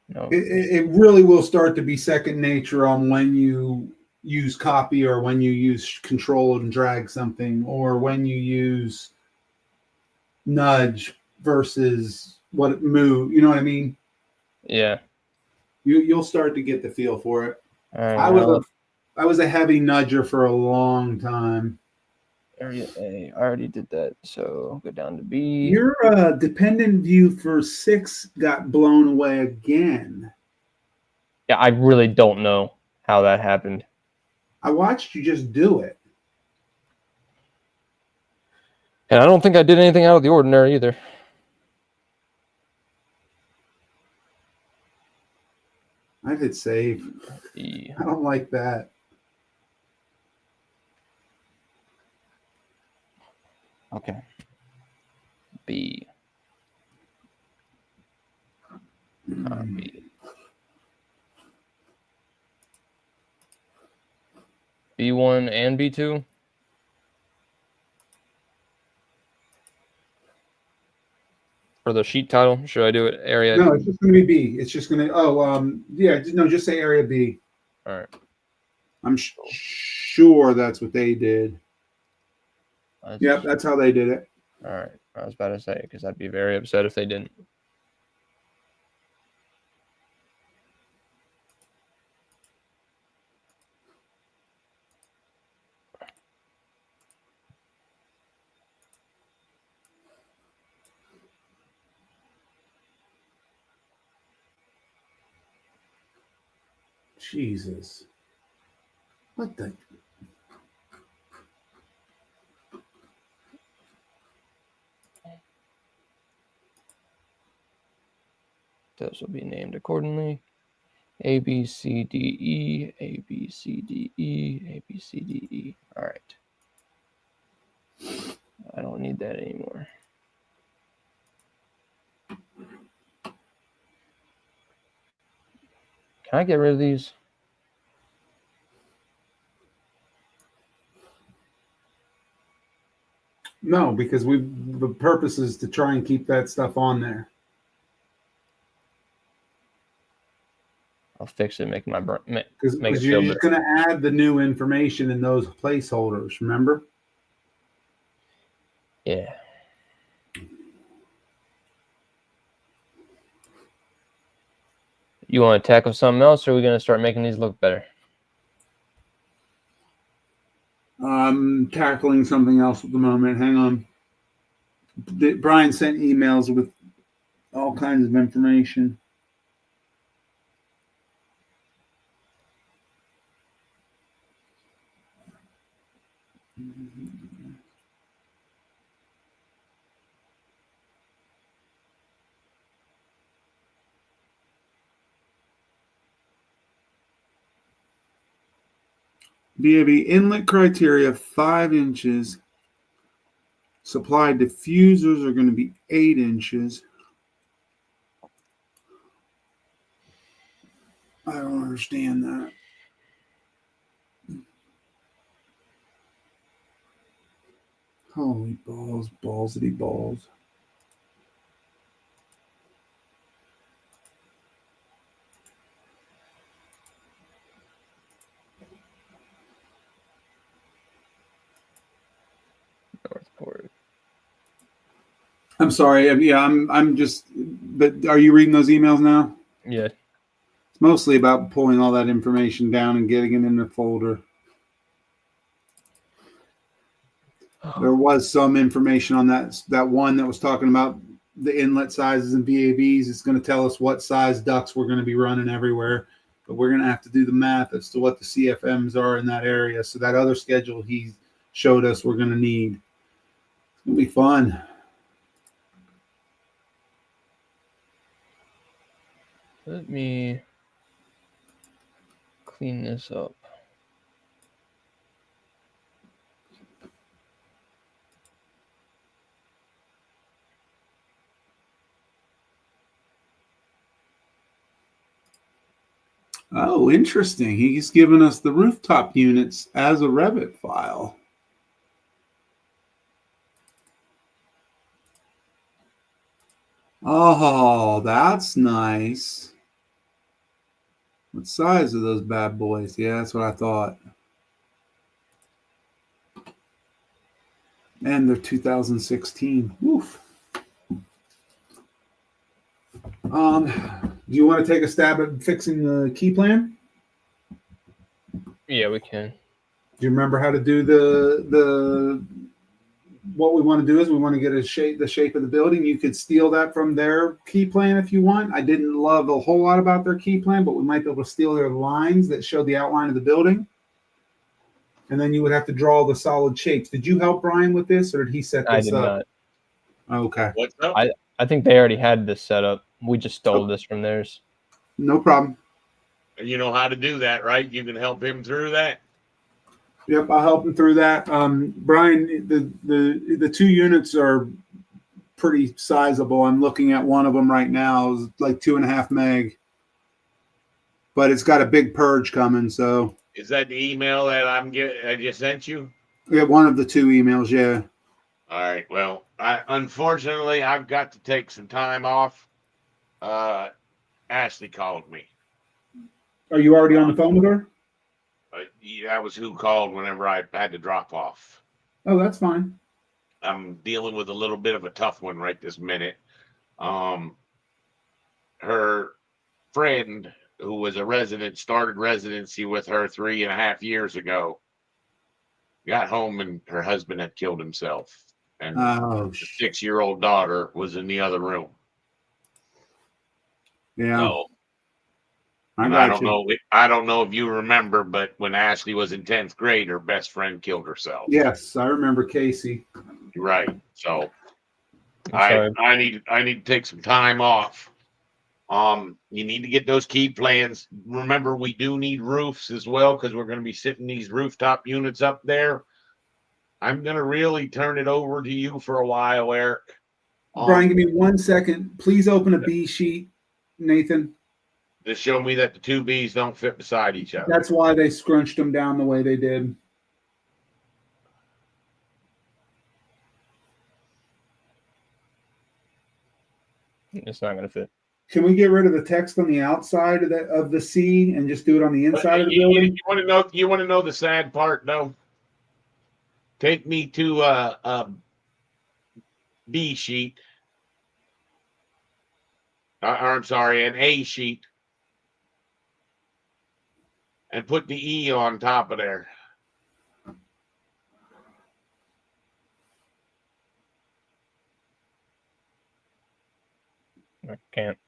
No. It really will start to be second nature on when you use copy or when you use control and drag something or when you use nudge versus what move. You know what I mean? Yeah. You'll start to get the feel for it. All right, I was a heavy nudger for a long time. Area A. I already did that, so go down to B. Your dependent view for 6 got blown away again. Yeah, I really don't know how that happened. I watched you just do it. And I don't think I did anything out of the ordinary either. I did save. E. I don't like that. Okay. B. Copy. B1 and B2? For the sheet title, should I do it area? No, it's just going to be B. It's just going to, yeah, no, just say area B. All right. I'm sure that's what they did. Yep, that's how they did it. All right. I was about to say, because I'd be very upset if they didn't. Jesus. What the? Those will be named accordingly. A, B, C, D, E, A, B, C, D, E, A, B, C, D, E. All right. I don't need that anymore. Can I get rid of these? No, because the purpose is to try and keep that stuff on there. I'll fix it, make my Because make it you're feel just going to add the new information in those placeholders, remember? Yeah. You want to tackle something else, or are we going to start making these look better? I'm tackling something else at the moment. Hang on. Brian sent emails with all kinds of information. VAV inlet criteria 5 inches. Supply diffusers are going to be 8 inches. I don't understand that. Holy balls, ballsity balls. Northport. I'm sorry. Yeah, I'm just. But are you reading those emails now? Yeah. It's mostly about pulling all that information down and getting it in the folder. There was some information on that one that was talking about the inlet sizes and VAVs. It's going to tell us what size ducts we're going to be running everywhere, but we're going to have to do the math as to what the CFMs are in that area. So that other schedule he showed us we're going to need. It's going to be fun. Let me clean this up. Oh, interesting. He's given us the rooftop units as a Revit file. Oh, that's nice. What size are those bad boys? Yeah, that's what I thought. And they're 2016. Woof. Do you want to take a stab at fixing the key plan? Yeah, we can. Do you remember how to do the what we want to do is we want to get the shape of the building. You could steal that from their key plan if you want. I didn't love a whole lot about their key plan, but we might be able to steal their lines that show the outline of the building. And then you would have to draw the solid shapes. Did you help Brian with this, or did he set this I did up? not. Okay. What's up? I think they already had this set up. We just stole this from theirs. No problem. You know how to do that, right? You can help him through that. Yep, I'll help him through that. Brian, the two units are pretty sizable. I'm looking at one of them right now. It's like 2.5 meg, but it's got a big purge coming. So Is that the email that I just sent you? we have one of the two emails. Yeah. All right. Well, unfortunately I've got to take some time off. Ashley called me. Are you already on the phone with her? That was who called whenever I had to drop off. Oh, that's fine. I'm dealing with a little bit of a tough one right this minute. Her friend, who was a resident, started residency with her 3.5 years ago. Got home and her husband had killed himself, and Oh, the 6-year-old daughter was in the other room. yeah. So, I don't know. I don't know if you remember, but when Ashley was in 10th grade, her best friend killed herself. Yes, I remember Casey. Right. So I'm I need to take some time off. You need to get those key plans. Remember, we do need roofs as well because we're going to be sitting these rooftop units up there. I'm going to really turn it over to you for a while, Eric. Brian, give me 1 second. Please open a B sheet, Nathan. To show me that the two Bs don't fit beside each other. That's why they scrunched them down the way they did. It's not gonna fit. Can we get rid of the text on the outside of the C and just do it on the inside of the building? You want to know? You want to know the sad part? No. Take me to a B sheet. Or I'm sorry, an A sheet, and put the E on top of there. I can't.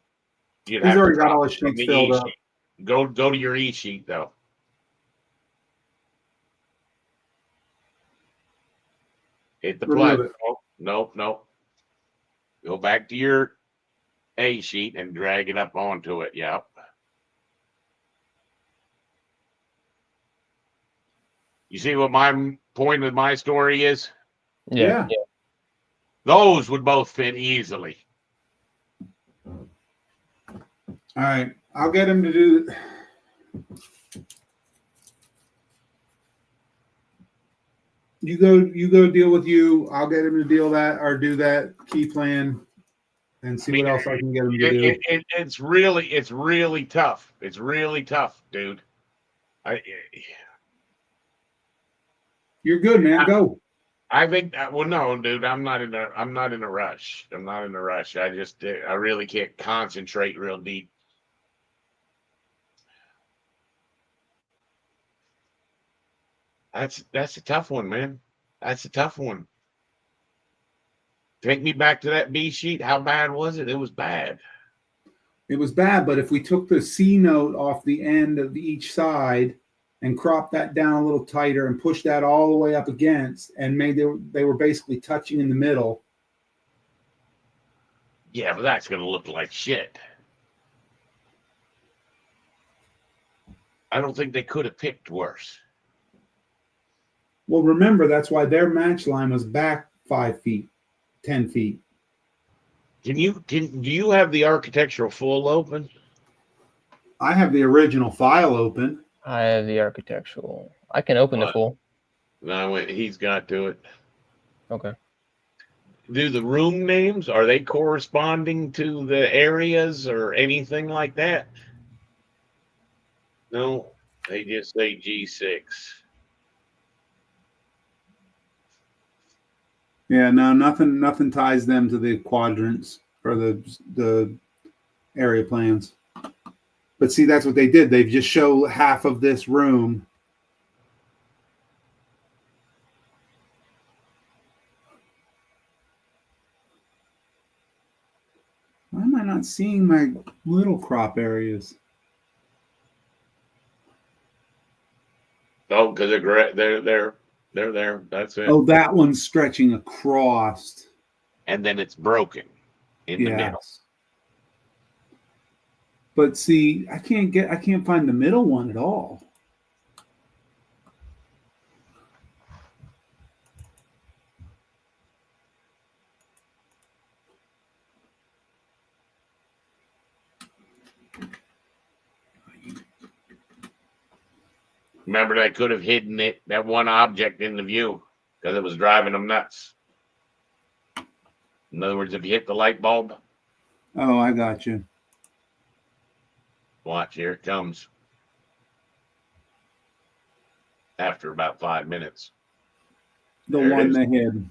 You'd He's have to already got drop all his it from sheets the filled E up. sheet. Go to your E sheet though. Hit the plus. Remove it. Nope. Go back to your A sheet and drag it up onto it. Yep. You see what my point of my story is? Yeah. Those would both fit easily. All right. I'll get him to do. You go deal with you. I'll get him to deal that or do that key plan and see what else I can get him to do. It's really tough. It's really tough, dude. You're good, man. Go. I think well, no, dude, I'm not in a rush. I'm not in a rush. I really can't concentrate real deep. That's a tough one, man. That's a tough one. Take me back to that B sheet. How bad was it? It was bad. It was bad, but if we took the C note off the end of each side and cropped that down a little tighter and pushed that all the way up against and made they were basically touching in the middle. Yeah, but that's gonna look like shit. I don't think they could have picked worse. Well, remember, that's why their match line was back 5 feet, 10 feet. Do you have the architectural full open? I have the original file open. I have the architectural. I can open the full. No, he's got to it. Okay. Do the room names, are they corresponding to the areas or anything like that? No, they just say G6. Yeah, no, nothing ties them to the quadrants or the area plans. But see, that's what they did. They've just show half of this room. Why am I not seeing my little crop areas? Oh, because they're there. That's it. Oh, that one's stretching across. And then it's broken in the middle. But see, I can't find the middle one at all. Remember, they could have hidden that one object in the view because it was driving them nuts. In other words, if you hit the light bulb, Oh, I got you. watch, here it comes. After about 5 minutes. The There it one is. they hid.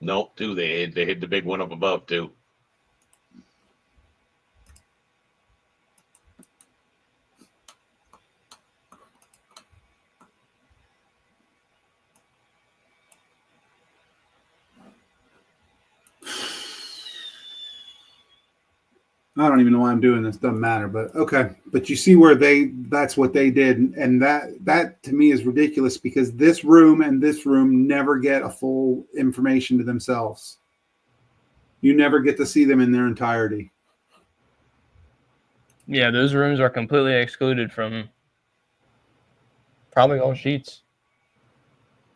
Nope, two they hid the big one up above too. I don't even know why I'm doing this. Doesn't matter, but okay. But you see where that's what they did. And that to me is ridiculous because this room and this room never get a full information to themselves. You never get to see them in their entirety. Yeah, those rooms are completely excluded from probably all sheets.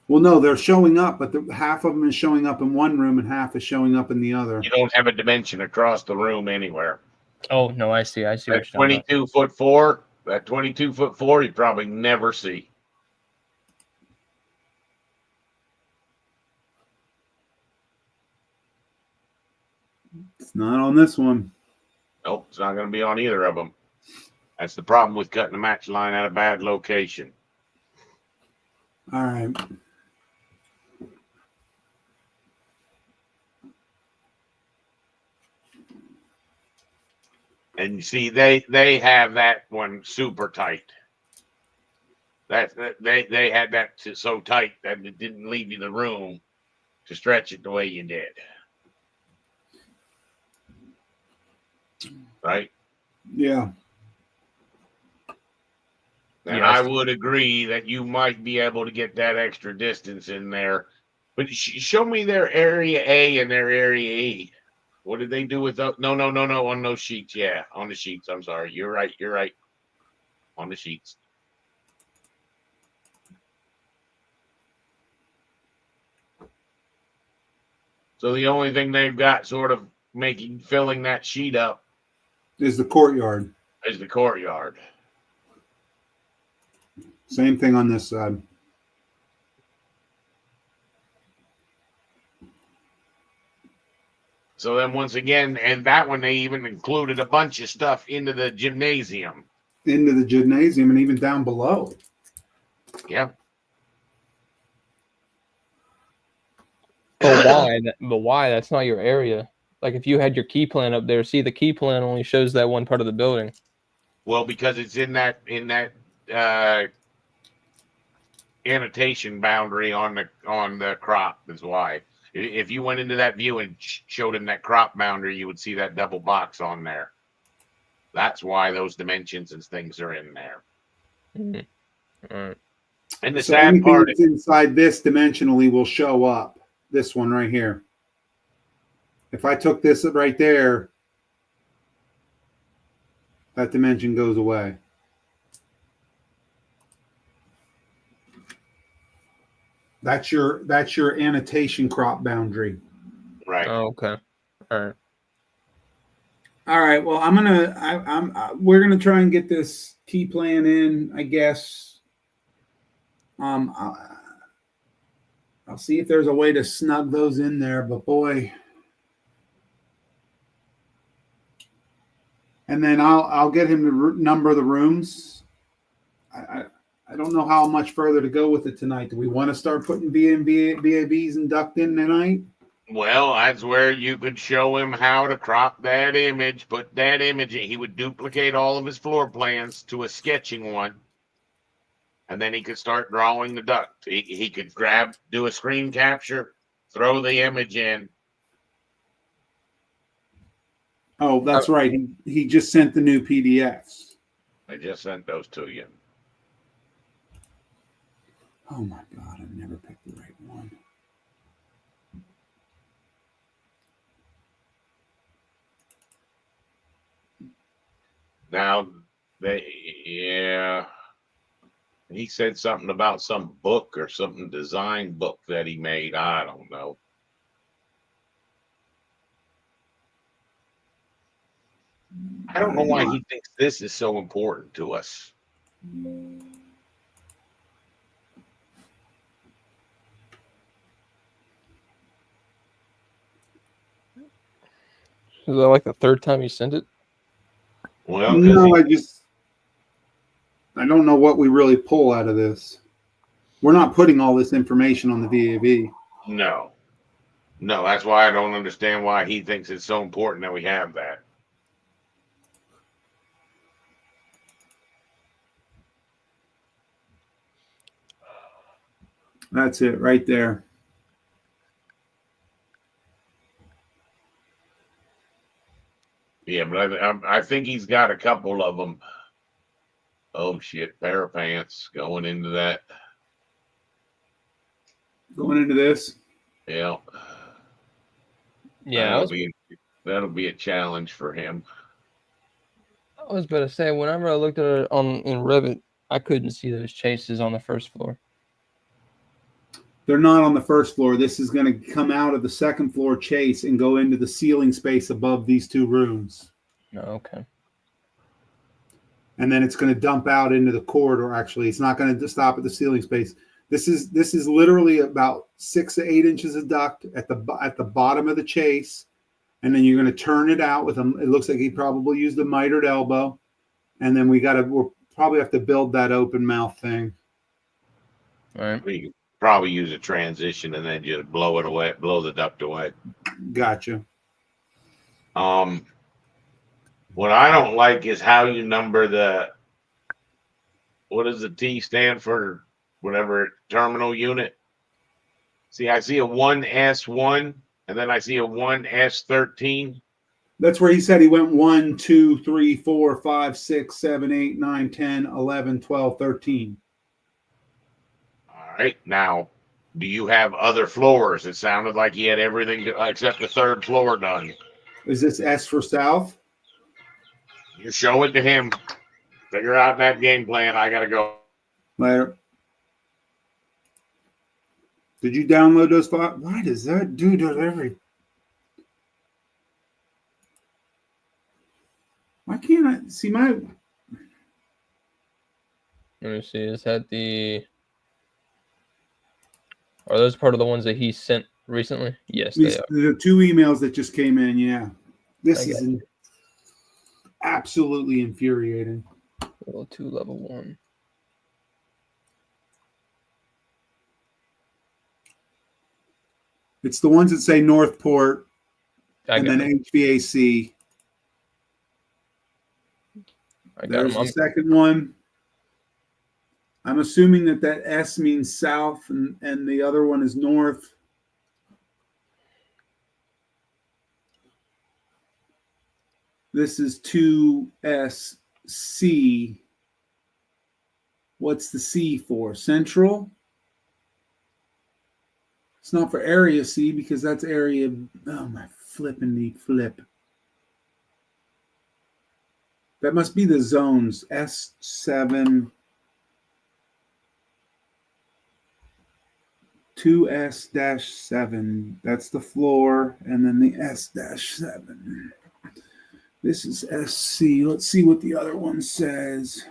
Well, no, they're showing up, but half of them is showing up in one room and half is showing up in the other. You don't have a dimension across the room anywhere. Oh no, I see. I see That what you're talking about. 22'4", that 22'4", you probably never see. It's not on this one. Nope, it's not going to be on either of them. That's the problem with cutting a match line at a bad location. All right. And you see, they have that one super tight. They had that so tight that it didn't leave you the room to stretch it the way you did. right? Yeah. And Yes. I would agree that you might be able to get that extra distance in there. But show me their area A and their area E. What did they do with those? No, on those sheets. Yeah, on the sheets. I'm sorry. You're right. On the sheets. So the only thing they've got sort of filling that sheet up Is the courtyard. is the courtyard. Same thing on this side. So then once again, and that one they even included a bunch of stuff into the gymnasium. Into the gymnasium and even down below. Yeah. But why? But why? That's not your area. Like if you had your key plan up there, see the key plan only shows that one part of the building. Well, because it's in that annotation boundary on the crop is why. If you went into that view and showed him that crop boundary, you would see that double box on there. That's why those dimensions and things are in there. Mm-hmm. All right. And the So sad anything part that's inside this dimensionally will show up. This one right here. If I took this right there, that dimension goes away. That's your annotation crop boundary. right. Oh, okay. All right. All right. Well, we're gonna try and get this key plan in, I guess. I'll see if there's a way to snug those in there, but boy. And then I'll get him to number the rooms. I don't know how much further to go with it tonight. Do we want to start putting BABs and duct in tonight? Well, that's where you could show him how to crop that image, put that image in. He would duplicate all of his floor plans to a sketching one. And then he could start drawing the duct. He could do a screen capture, throw the image in. Oh, that's right. He just sent the new PDFs. I just sent those to you. Oh my God, I never picked the right one. Now, he said something about some book or something design book that he made. I don't know. I don't know why he thinks this is so important to us. Is that like the third time you sent it? Well, no, I don't know what we really pull out of this. We're not putting all this information on the VAV. no, that's why I don't understand why he thinks it's so important that we have that. That's it right there. Yeah, but I think he's got a couple of them. Oh shit, pair of pants going into that. Going into this. Yeah. Yeah, That'll be a challenge for him. I was about to say, whenever I looked at it in Revit, I couldn't see those chases on the first floor. They're not on the first floor. This is going to come out of the second floor chase and go into the ceiling space above these two rooms. No, okay. And then it's going to dump out into the corridor. Actually, it's not going to stop at the ceiling space. This is literally about 6 to 8 inches of duct at the bottom of the chase, and then you're going to turn it out with them. It looks like he probably used a mitered elbow, and then we'll probably have to build that open mouth thing. All right. We could probably use a transition and then just blow it away, blow the duct away. Gotcha. What I don't like is how you number what does the T stand for? Whatever terminal unit. See, I see a 1S1 and then I see a 1S13. That's where he said he went 1, 2, 3, 4, 5, 6, 7, 8, 9, 10, 11, 12, 13. All right. Now, do you have other floors? It sounded like he had everything except the third floor done. Is this S for South? You show it to him. Figure out that game plan. I gotta go. Later. Did you download those files? Why does that do that every? Why can't I see my? Let me see. Is that the? Are those part of the ones that he sent recently? Yes, they are. The 2 emails that just came in. Yeah, this I is got absolutely infuriating. Level 2, level 1. It's the ones that say Northport and got then HVAC. I got There's them. the second one. I'm assuming that S means south and the other one is north. This is 2SC. What's the C for? Central? It's not for area C because that's area. Oh, my flipping neat flip. That must be the zones. S7. 2S-7. That's the floor. And then the S-7. This is SC. Let's see what the other one says.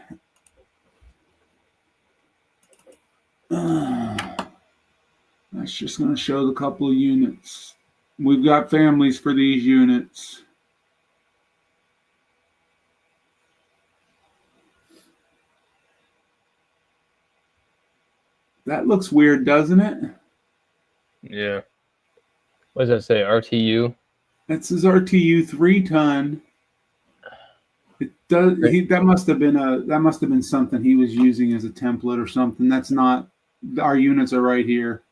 That's just going to show the couple of units. We've got families for these units. That looks weird, doesn't it? Yeah. What does that say? RTU? That says RTU 3-ton. It does. That must have been something he was using as a template or something. That's not. Our units are right here.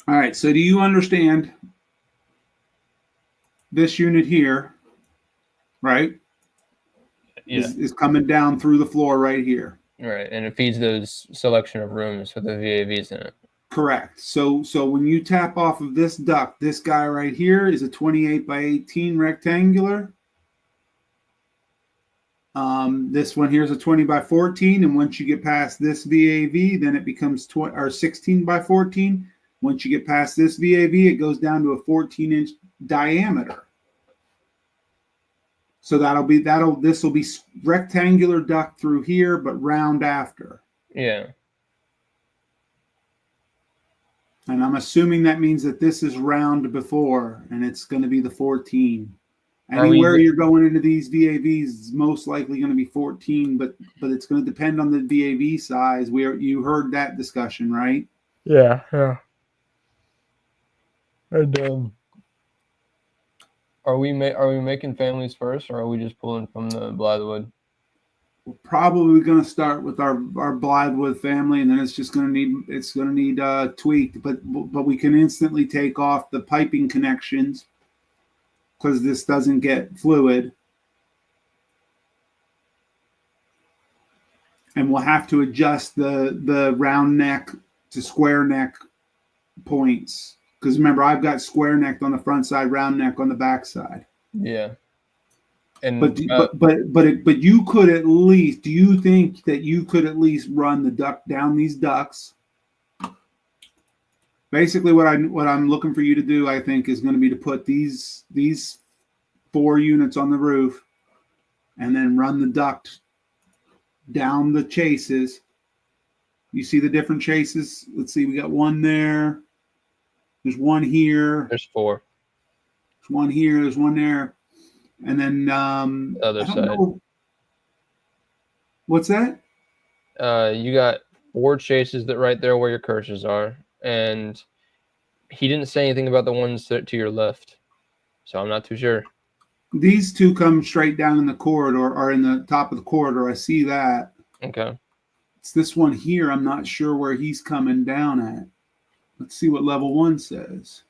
All right. So do you understand this unit here? Right. Yeah. Is coming down through the floor right here. Right, and it feeds those selection of rooms with the VAVs in it. Correct. So when you tap off of this duct, this guy right here is a 28 by 18 rectangular. This one here is a 20 by 14, and once you get past this VAV, then it becomes 16 by 14. Once you get past this VAV, it goes down to a 14-inch diameter. So this will be rectangular duct through here, but round after. Yeah. And I'm assuming that means that this is round before, and it's going to be the 14. Anywhere you're going into these VAVs is most likely going to be 14, but it's going to depend on the VAV size. You heard that discussion, right? Yeah. And are we making families first, or are we just pulling from the Blythewood? We're probably going to start with our Blythewood family, and then it's going to need tweaked. But we can instantly take off the piping connections because this doesn't get fluid, and we'll have to adjust the round neck to square neck points. Because remember, I've got square neck on the front side, round neck on the back side. Yeah. And but you could at least. Do you think that you could at least run the duct down these ducts? Basically, what I'm looking for you to do, I think, is going to be to put these 4 units on the roof, and then run the duct down the chases. You see the different chases? Let's see. We got one there. There's one here. There's 4. There's one here. There's one there. And then the other side. Know. What's that? You got 4 chases that right there where your cursors are. And he didn't say anything about the ones to your left. So I'm not too sure. These 2 come straight down in the corridor, or in the top of the corridor. I see that. Okay. It's this one here. I'm not sure where he's coming down at. Let's see what level 1 says.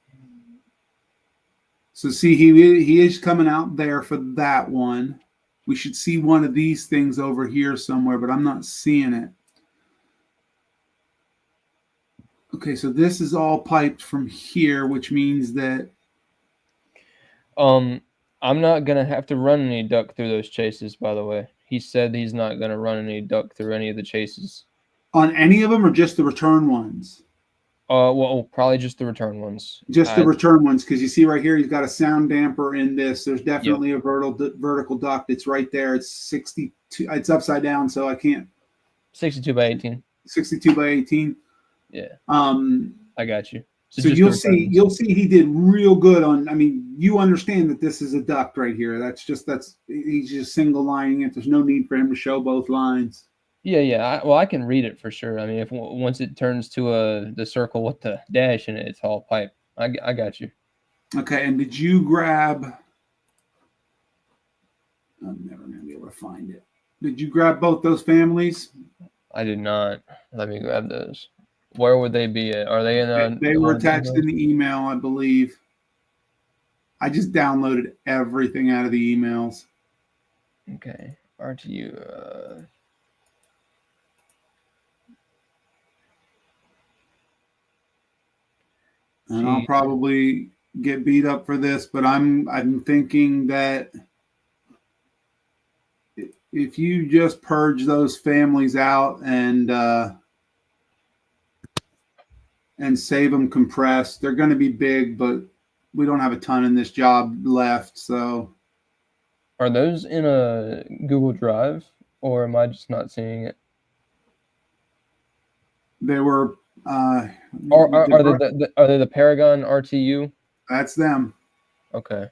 So see, he is coming out there for that one. We should see one of these things over here somewhere, but I'm not seeing it. Okay, so this is all piped from here, which means that I'm not gonna have to run any duct through those chases, by the way. He said he's not gonna run any duct through any of the chases. on any of them or just the return ones? Well, probably just the return ones. Just the return ones, because you see right here, he's got a sound damper in this. There's definitely a vertical duct. It's right there. It's 62. It's upside down, so I can't. 62 by 18. 62 by 18. Yeah. I got you. So you'll see he did real good on. I mean, you understand that this is a duct right here. He's just single lining it. There's no need for him to show both lines. Yeah. I can read it for sure. I mean, if once it turns to the circle with the dash in it, it's all pipe. I got you. Okay, and did you grab? I'm never gonna be able to find it. Did you grab both those families? I did not. Let me grab those. Where would they be at? Are they in? They were attached in the email, I believe. I just downloaded everything out of the emails. Okay, RTU. And I'll probably get beat up for this, but I'm thinking that if you just purge those families out and save them compressed, they're going to be big, but we don't have a ton in this job left. So, are those in a Google Drive, or am I just not seeing it? They were. Are they the Paragon RTU? That's them. Okay.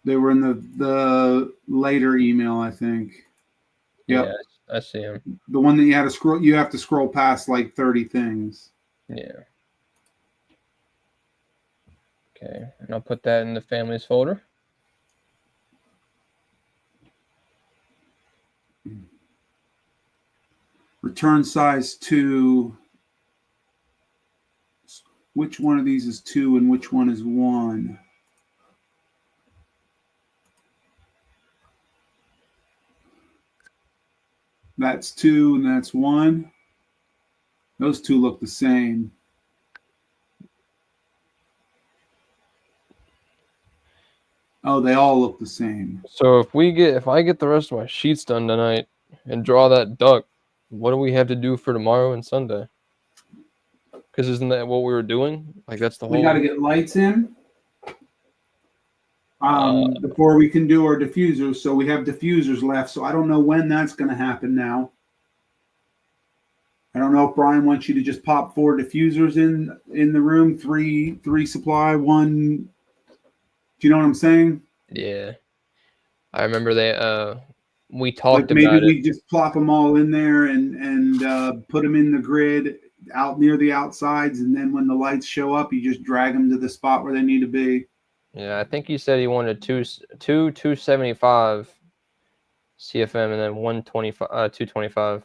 They were in the later email, I think. Yep. Yeah, I see them. The one that you had to scroll. You have to scroll past like 30 things. Yeah. Okay, and I'll put that in the families folder. Return size 2. Which one of these is 2 and which one is 1? That's 2 and that's 1. Those two look the same. Oh, they all look the same. So if I get the rest of my sheets done tonight and draw that duct, what do we have to do for tomorrow and Sunday? Because isn't that what we were doing? Like that's the whole. We got to get lights in before we can do our diffusers. So we have diffusers left. So I don't know when that's going to happen now. I don't know if Brian wants you to just pop 4 diffusers in the room, three supply, 1. Do you know what I'm saying? Yeah, I remember we talked like about maybe it. we just plop them all in there and put them in the grid out near the outsides, and then when the lights show up, you just drag them to the spot where they need to be. Yeah, I think he said he wanted two 275 CFM and then 225.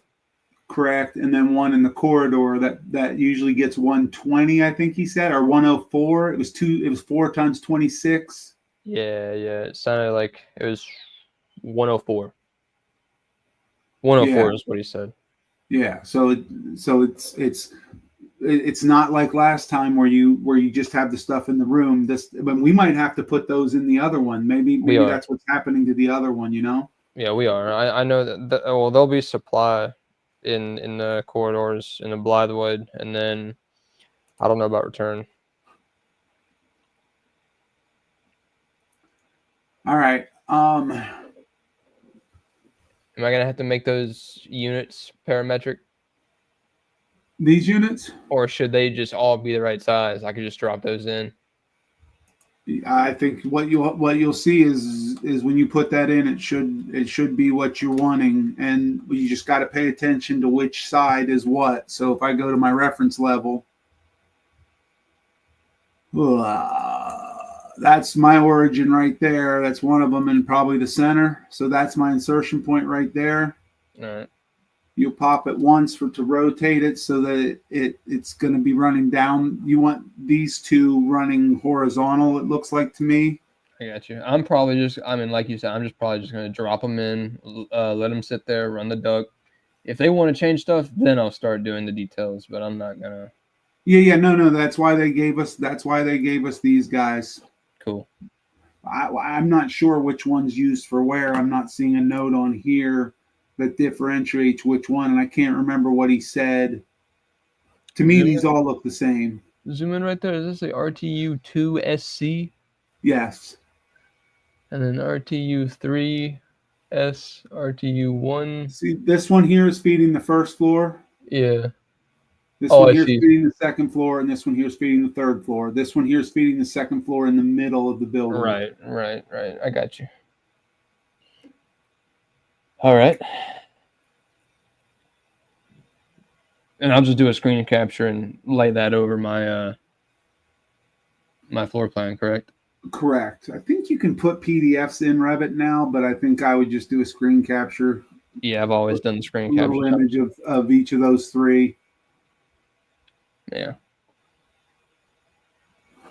Correct, and then one in the corridor that usually gets 120. I think he said, or 104. It was 4 times 26. Yeah, it sounded like it was 104. 104 is what he said. Yeah, so it's not like last time where you just have the stuff in the room. But we might have to put those in the other one. Maybe that's what's happening to the other one. You know? Yeah, we are. I know that. Well, there'll be supply in the corridors in the Blythewood, and then I don't know about return. All right. Am I gonna have to make those units parametric? These units? Or should they just all be the right size? I could just drop those in. I think what you'll see is when you put that in, it should be what you're wanting, and you just got to pay attention to which side is what. So if I go to my reference level, that's my origin right there. That's one of them, and probably the center. So that's my insertion point right there. All right. You pop it once to rotate it so that it's going to be running down. You want these two running horizontal, it looks like to me. I got you. I'm probably just, I mean, like you said, I'm just probably just going to drop them in, let them sit there, run the duct. If they want to change stuff, then I'll start doing the details, but I'm not going to. Yeah, no. That's why they gave us these guys. Cool. I'm not sure which one's used for where. I'm not seeing a note on here that differentiates which one, and I can't remember what he said. To me, these all look the same. Zoom in right there. Does this say RTU2SC? Yes. And then RTU3S, RTU1. See, this one here is feeding the first floor. Yeah. This Oh, one I here is see. feeding the second floor, and this one here is feeding the third floor. This one here is feeding the second floor in the middle of the building. Right. I got you. All right. And I'll just do a screen capture and lay that over my my floor plan, correct? Correct. I think you can put PDFs in Revit now, but I think I would just do a screen capture. Yeah, I've always done the screen A capture. little image of each of those three. Yeah.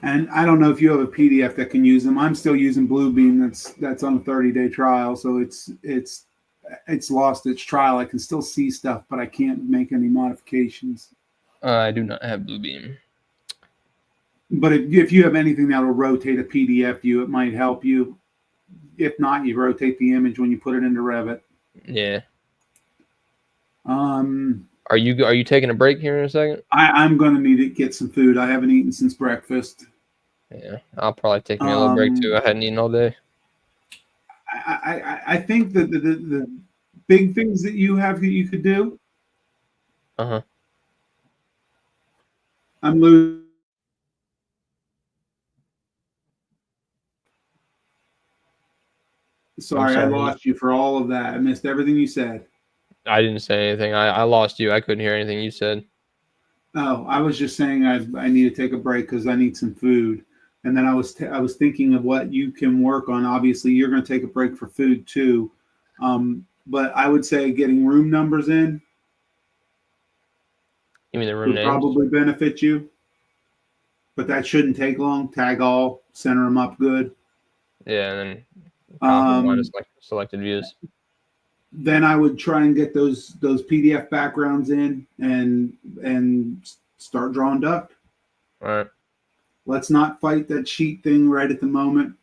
And I don't know if you have a PDF that can use them. I'm still using Bluebeam. That's on a 30-day trial, so it's lost its trial. I can still see stuff, but I can't make any modifications. I do not have Bluebeam. But if you have anything that will rotate a PDF view, it might help you. If not, you rotate the image when you put it into Revit. Yeah. Um, Are you taking a break here in a second? I'm going to need to get some food. I haven't eaten since breakfast. Yeah, I'll probably take me a little break too. I hadn't eaten all day. I think that the big things that you have that you could do. Uh-huh. I'm losing. Sorry, I lost you for all of that. I missed everything you said. I didn't say anything. I lost you. I couldn't hear anything you said. Oh, I was just saying I need to take a break because I need some food. And then I was thinking of what you can work on. Obviously, you're going to take a break for food too. But I would say getting room numbers in You mean the room would names? probably benefit you. But that shouldn't take long. Tag all, center them up good. Yeah, and then minus selected views. Then I would try and get those PDF backgrounds in and start drawing duct. All right. Let's not fight that sheet thing right at the moment.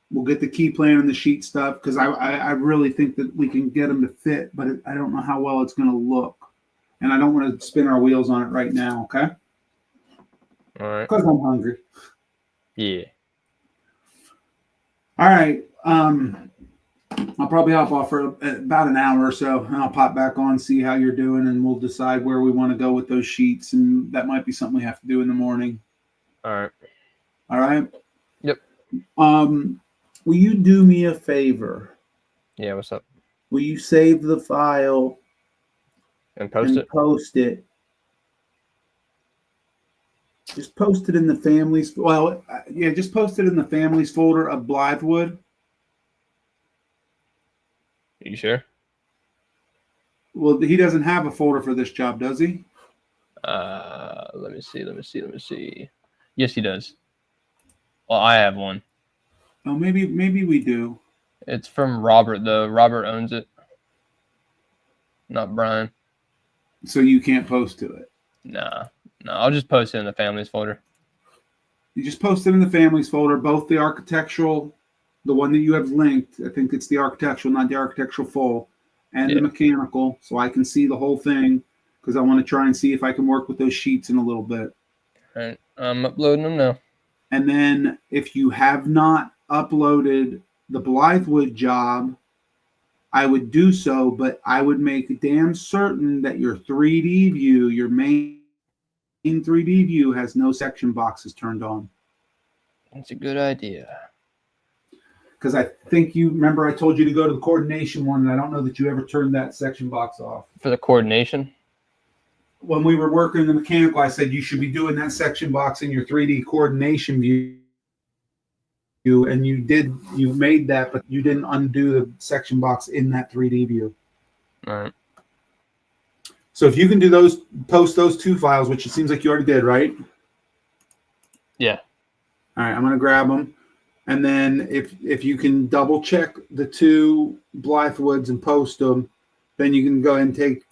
We'll get the key plan and the sheet stuff because I really think that we can get them to fit, but I don't know how well it's going to look. And I don't want to spin our wheels on it right now, okay? All right. Because I'm hungry. Yeah. All right. I'll probably hop off for about an hour or so, and I'll pop back on, see how you're doing, and we'll decide where we want to go with those sheets. And that might be something we have to do in the morning. All right. All right. Yep. Will you do me a favor? Yeah. What's up? Will you save the file And post it? Post it. Just post it in the families. Well, yeah, just post it in the families folder of Blythewood. Are you sure? Well, he doesn't have a folder for this job, does he? Let me see. Yes, he does. Well, I have one. Oh, maybe we do. It's from Robert, though. Robert owns it. Not Brian. So you can't post to it. Nah. No, I'll just post it in the families folder. You just post it in the families folder, both the architectural, the one that you have linked. I think it's the architectural, not the architectural full, and the mechanical, so I can see the whole thing because I want to try and see if I can work with those sheets in a little bit. All right. I'm uploading them now. And then if you have not uploaded the Blythewood job, I would do so, but I would make damn certain that your 3D view, your main 3D view, has no section boxes turned on. That's a good idea. Because I think you remember I told you to go to the coordination one, and I don't know that you ever turned that section box off. For the coordination? When we were working the mechanical, I said you should be doing that section box in your 3D coordination view. And you made that, but you didn't undo the section box in that 3D view. All right. So if you can do those, post those 2 files, which it seems like you already did, right? Yeah. All right, I'm gonna grab them, and then if you can double check the 2 Blythewoods and post them, then you can go ahead and take,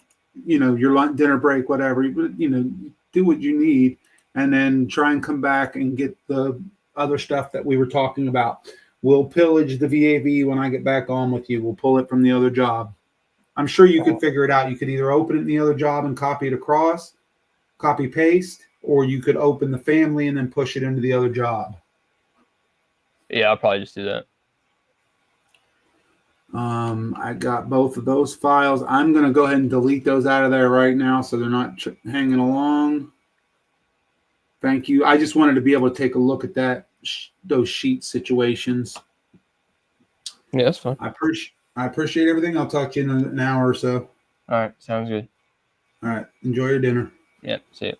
your lunch, dinner break, whatever. Do what you need, and then try and come back and get the other stuff that we were talking about. We'll pillage the VAV when I get back on with you. We'll pull it from the other job. I'm sure you could figure it out. You could either open it in the other job and copy it across, copy paste, or you could open the family and then push it into the other job. Yeah, I'll probably just do that. I got both of those files. I'm going to go ahead and delete those out of there right now so they're not hanging along. Thank you. I just wanted to be able to take a look at those sheet situations. Yeah, that's fine. I appreciate everything. I'll talk to you in an hour or so. All right, sounds good. All right. Enjoy your dinner. Yep, see you.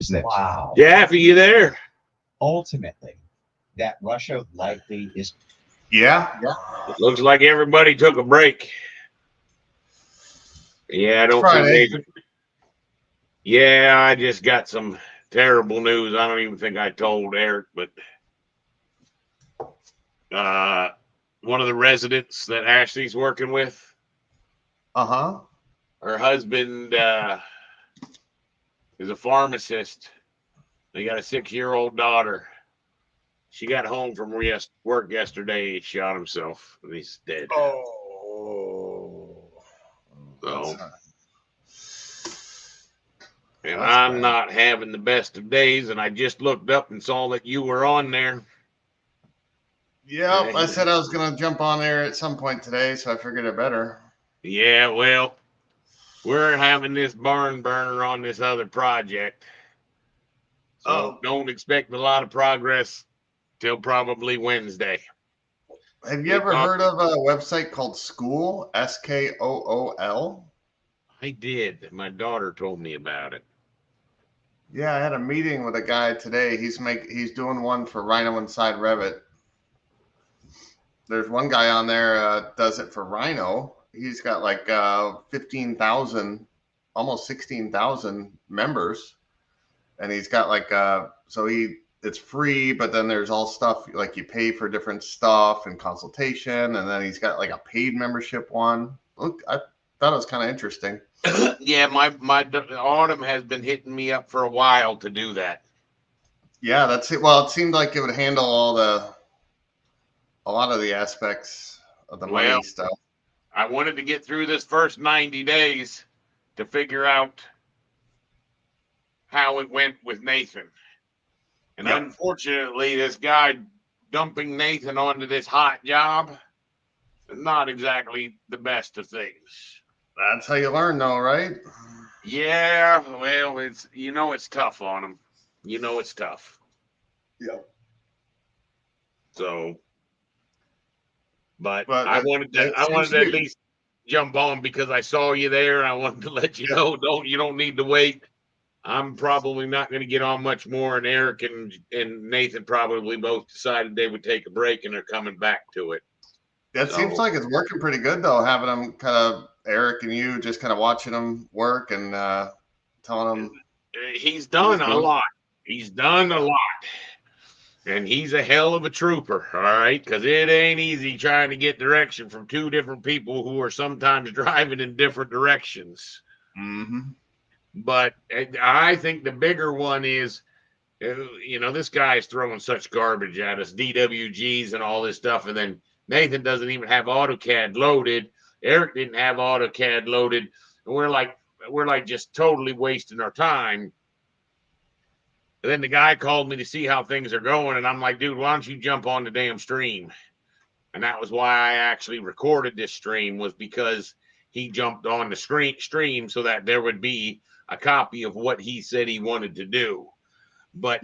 isn't it? Wow. Jeff, are you there? Ultimately, that Russia likely is. Yeah. It looks like everybody took a break. Yeah, I don't see Friday. Nathan. Yeah, I just got some terrible news. I don't even think I told Eric, but one of the residents that Ashley's working with, Uh-huh. her husband is a pharmacist. They got a 6-year-old daughter. She got home from work yesterday. He shot himself, and he's dead. Oh. So, and That's I'm bad. not having the best of days. And I just looked up and saw that you were on there. Yep, I said I was gonna jump on there at some point today, so I figured it better. Yeah, well, we're having this barn burner on this other project. So don't expect a lot of progress till probably Wednesday. Have you ever heard of a website called School? Skool? I did. My daughter told me about it. Yeah, I had a meeting with a guy today. He's doing one for Rhino Inside Revit. There's one guy on there does it for Rhino. He's got like 15,000, almost 16,000 members, and he's got like it's free, but then there's all stuff like you pay for different stuff and consultation, and then he's got like a paid membership one. Look, I thought it was kind of interesting. Yeah, my Autumn has been hitting me up for a while to do that. Yeah, that's it. Well, it seemed like it would handle a lot of the aspects of the money stuff. I wanted to get through this first 90 days to figure out how it went with Nathan. And unfortunately, this guy dumping Nathan onto this hot job is not exactly the best of things. That's how you learn, though, right? Yeah, well, it's tough on him. It's tough. Yep. So, but I wanted to at least jump on because I saw you there. I wanted to let you know, you don't need to wait. I'm probably not going to get on much more, and Eric and Nathan probably both decided they would take a break, and they're coming back to it. It seems like it's working pretty good, though, having them kind of, Eric and you, just kind of watching them work and telling them. He's done a lot. He's done a lot. And he's a hell of a trooper, all right? Because it ain't easy trying to get direction from two different people who are sometimes driving in different directions. Mm-hmm. But I think the bigger one is, this guy's throwing such garbage at us, DWGs and all this stuff. And then Nathan doesn't even have AutoCAD loaded. Eric didn't have AutoCAD loaded. And we're like just totally wasting our time. And then the guy called me to see how things are going. And I'm like, dude, why don't you jump on the damn stream? And that was why I actually recorded this stream, was because he jumped on the stream so that there would be a copy of what he said he wanted to do. But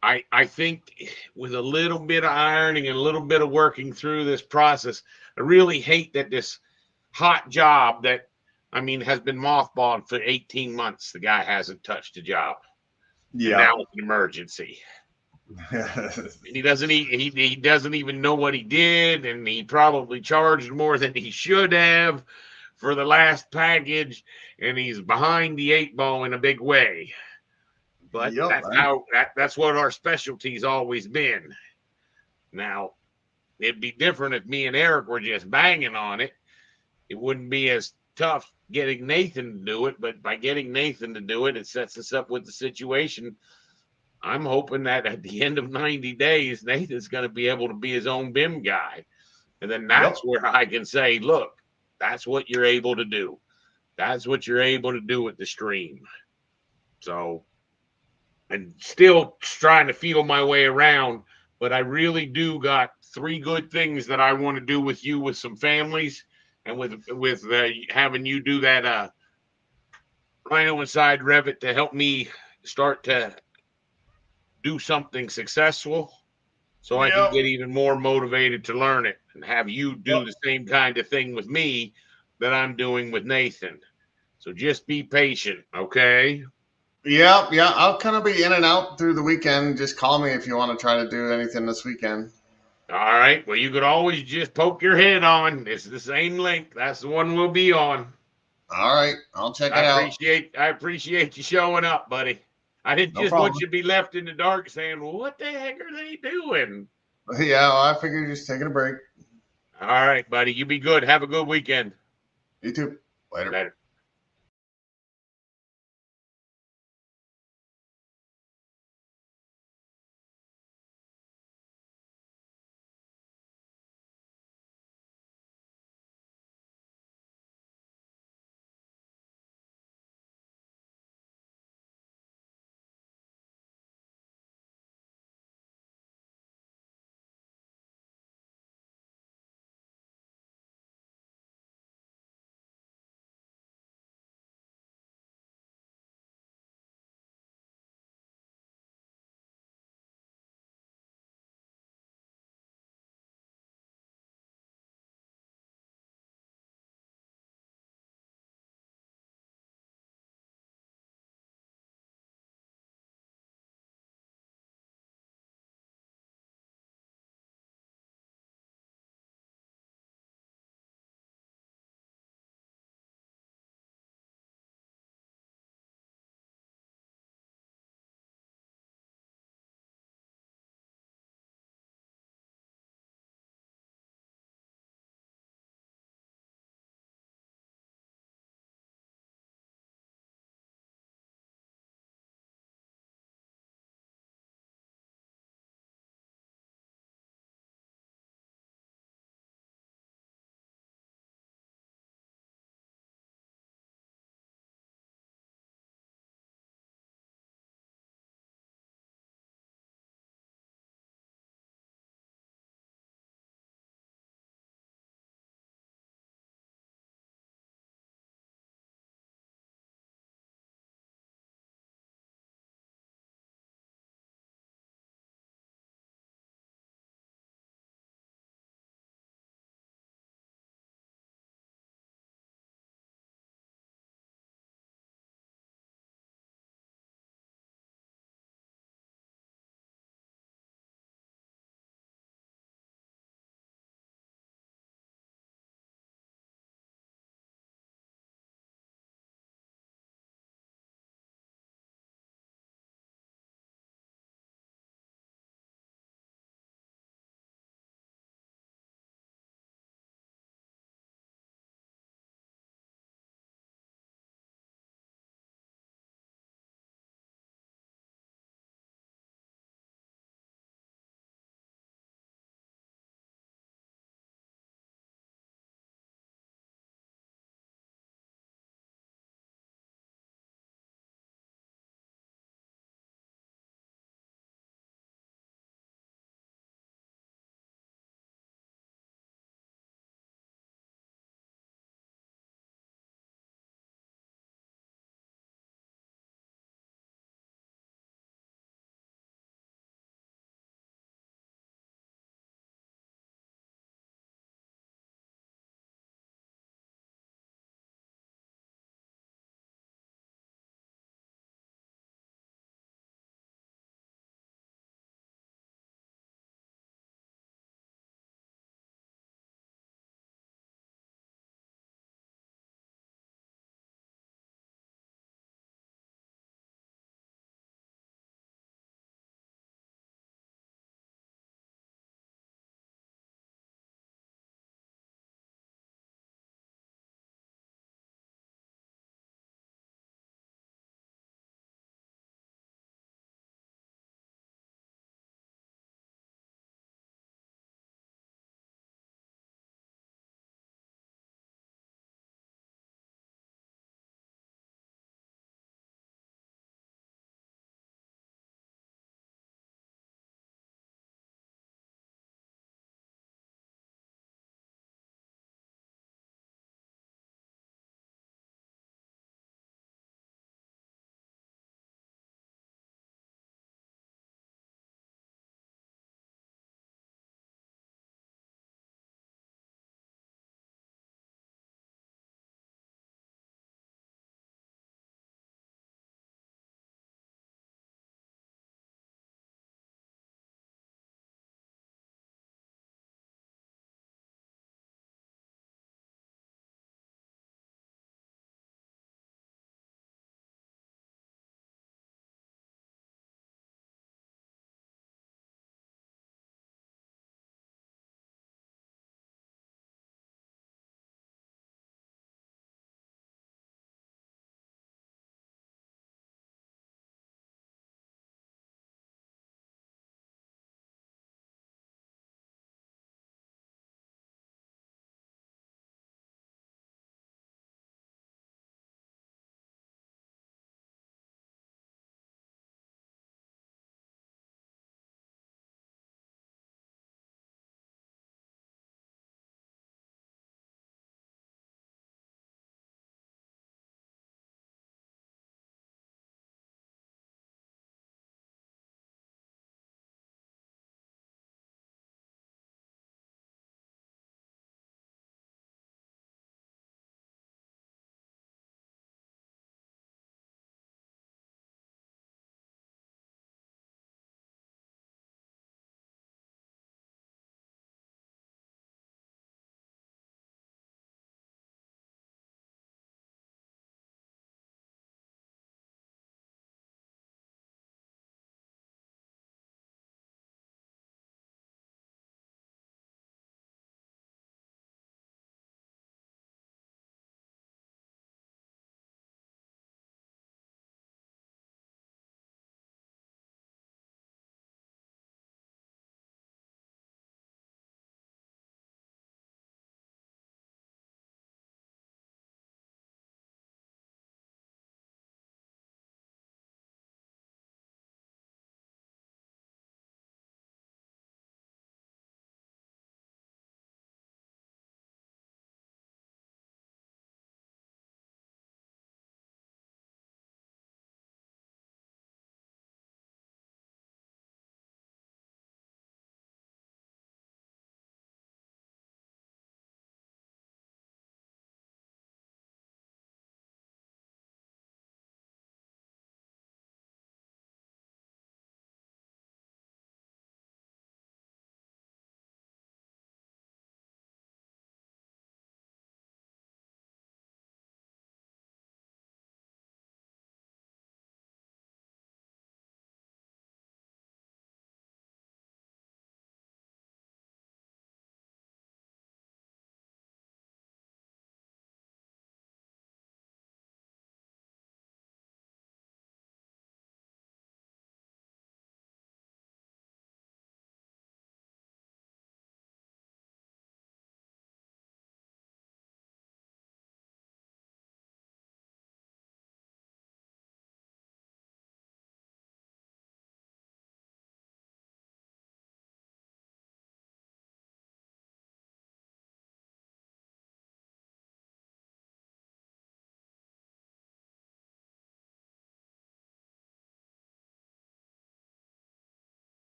I think with a little bit of ironing and a little bit of working through this process, I really hate that this hot job that, has been mothballed for 18 months. The guy hasn't touched a job. Yeah. And now it's an emergency. He doesn't even know what he did, and he probably charged more than he should have for the last package, and he's behind the 8 ball in a big way. But that's what our specialty's always been. Now, it'd be different if me and Eric were just banging on it. It wouldn't be as tough getting Nathan to do it, but by getting Nathan to do it, it sets us up with the situation. I'm hoping that at the end of 90 days, Nathan's going to be able to be his own BIM guy. And then that's where I can say, look, that's what you're able to do. That's what you're able to do with the stream. So, and still trying to feel my way around, but I really do got 3 good things that I want to do with you, with some families, and with having you do that Rhino Inside Revit to help me start to do something successful, so I can get even more motivated to learn it, and have you do the same kind of thing with me that I'm doing with Nathan. So just be patient, okay? Yeah, yeah. I'll kind of be in and out through the weekend. Just call me if you want to try to do anything this weekend. All right. Well, you could always just poke your head on. It's the same link. That's the one we'll be on. All right, I'll check I it out. appreciate you showing up, buddy. I didn't No just want problem. you to be left in the dark saying, well, what the heck are they doing? Yeah, well, I figured you're just taking a break. All right, buddy. You be good. Have a good weekend. You too. Later. Later.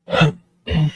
Okay.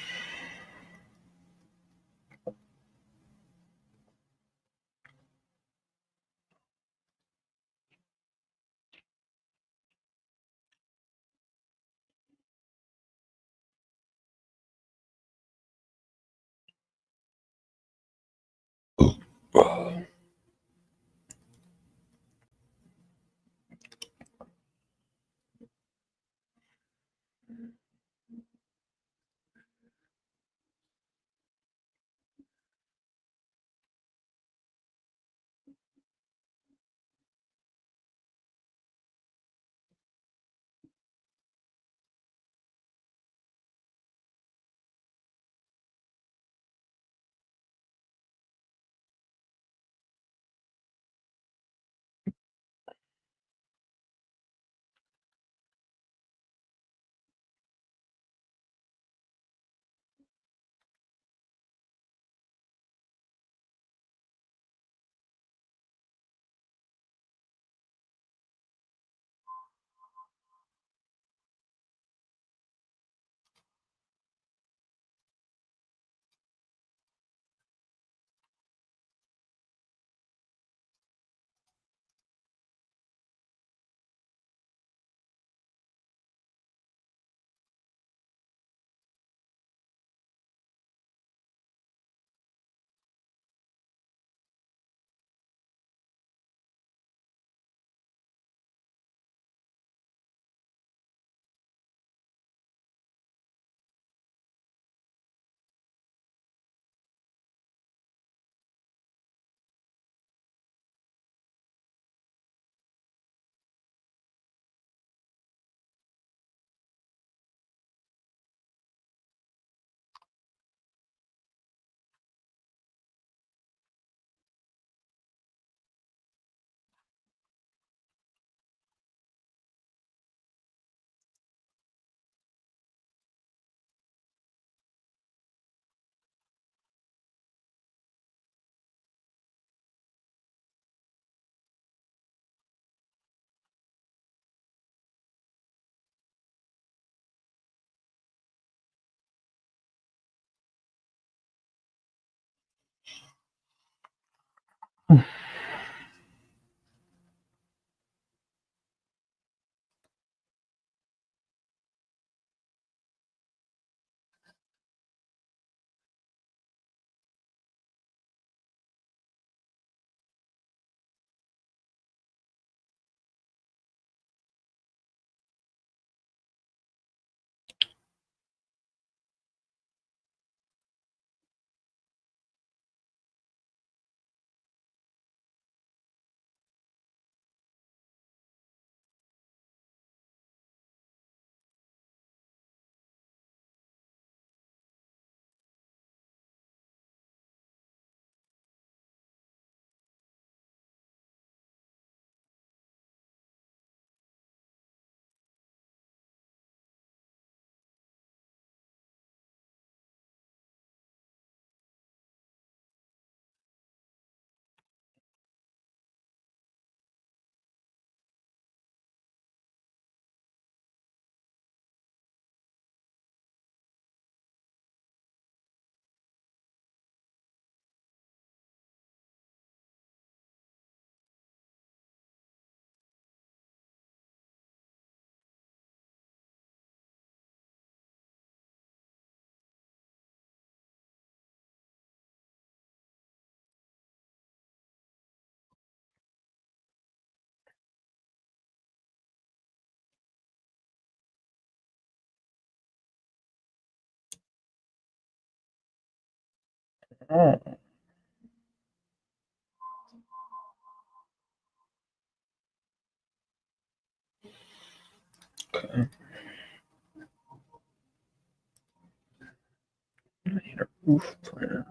I need a roof plan.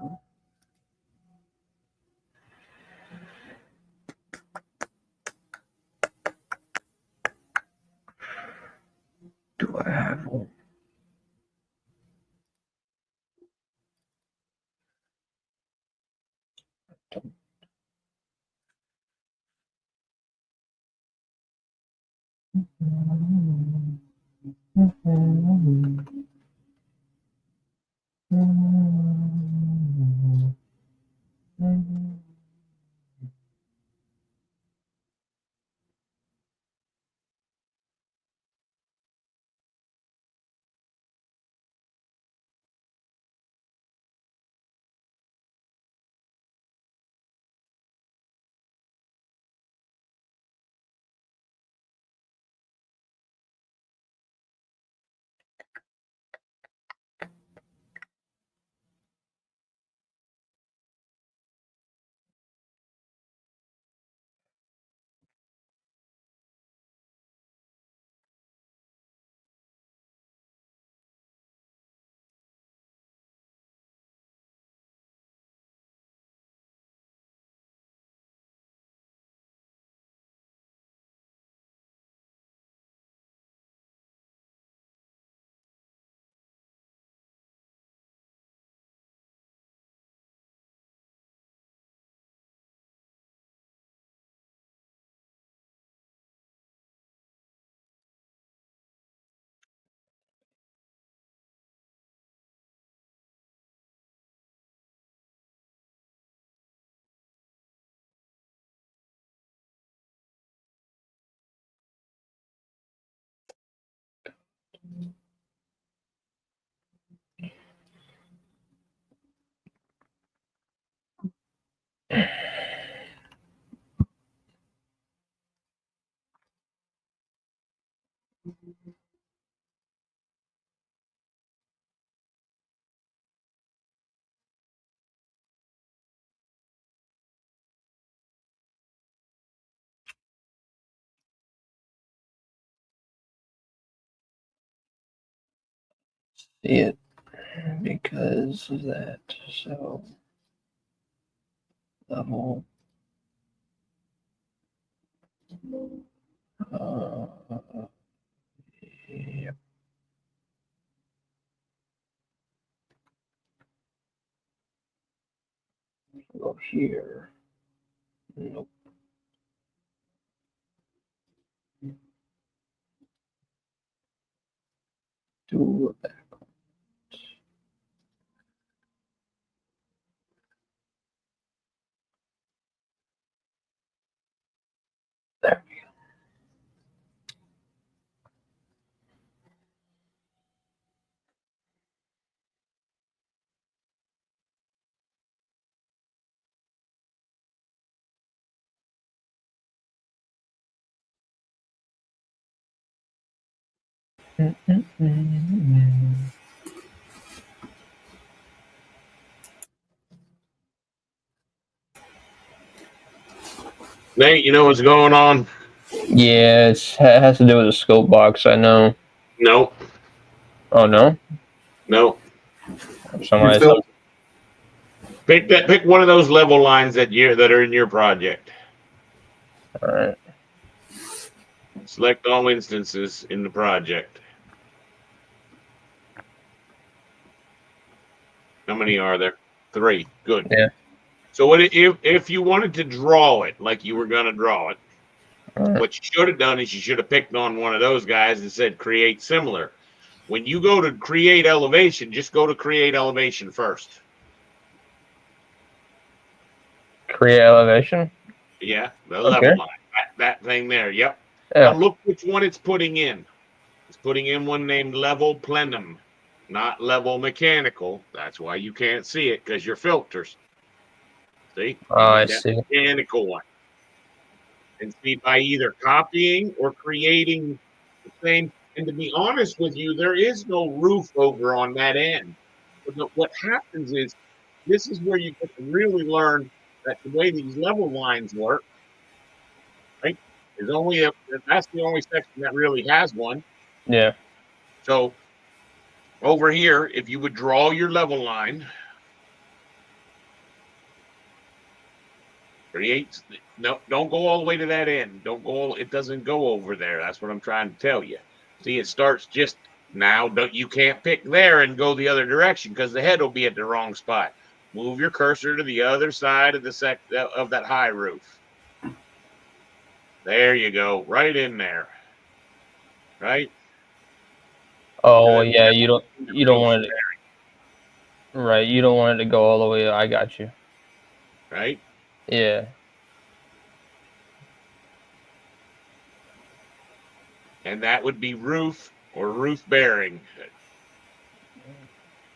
Do I have one? See it because of that. So level. Yep. Go here. Nope. Do that. There we go. Nate, you know what's going on? Yeah, it has to do with the scope box. I know. Nope. Oh no. Nope. Somebody. still- Pick one of those level lines that are in your project. All right. Select all instances in the project. How many are there? 3. Good. Yeah. So what if you wanted to draw it like you were gonna draw it, All right. what you should have done is you should have picked on one of those guys and said create similar. When you go to create elevation, just go to create elevation first. Create elevation. Yeah, the Okay. level line. That thing there. Yep. Now Yeah. look which one it's putting in. It's putting in one named level plenum, not level mechanical. That's why you can't see it, because your filters. See? Oh, You I need that see. mechanical one. And see, by either copying or creating the same. And to be honest with you, there is no roof over on that end. But what happens is this is where you get to really learn that the way these level lines work, right? Is only that's the only section that really has one. Yeah. So over here, if you would draw your level line, create. No, don't go all the way to that end. Don't go. It doesn't go over there. That's what I'm trying to tell you. See, it starts just now. You can't pick there and go the other direction because the head will be at the wrong spot. Move your cursor to the other side of of that high roof. There you go, right in there. Right. Oh, Good. yeah. You don't want it. Right. You don't want it to go all the way. I got you. right? Yeah. And that would be roof or roof bearing.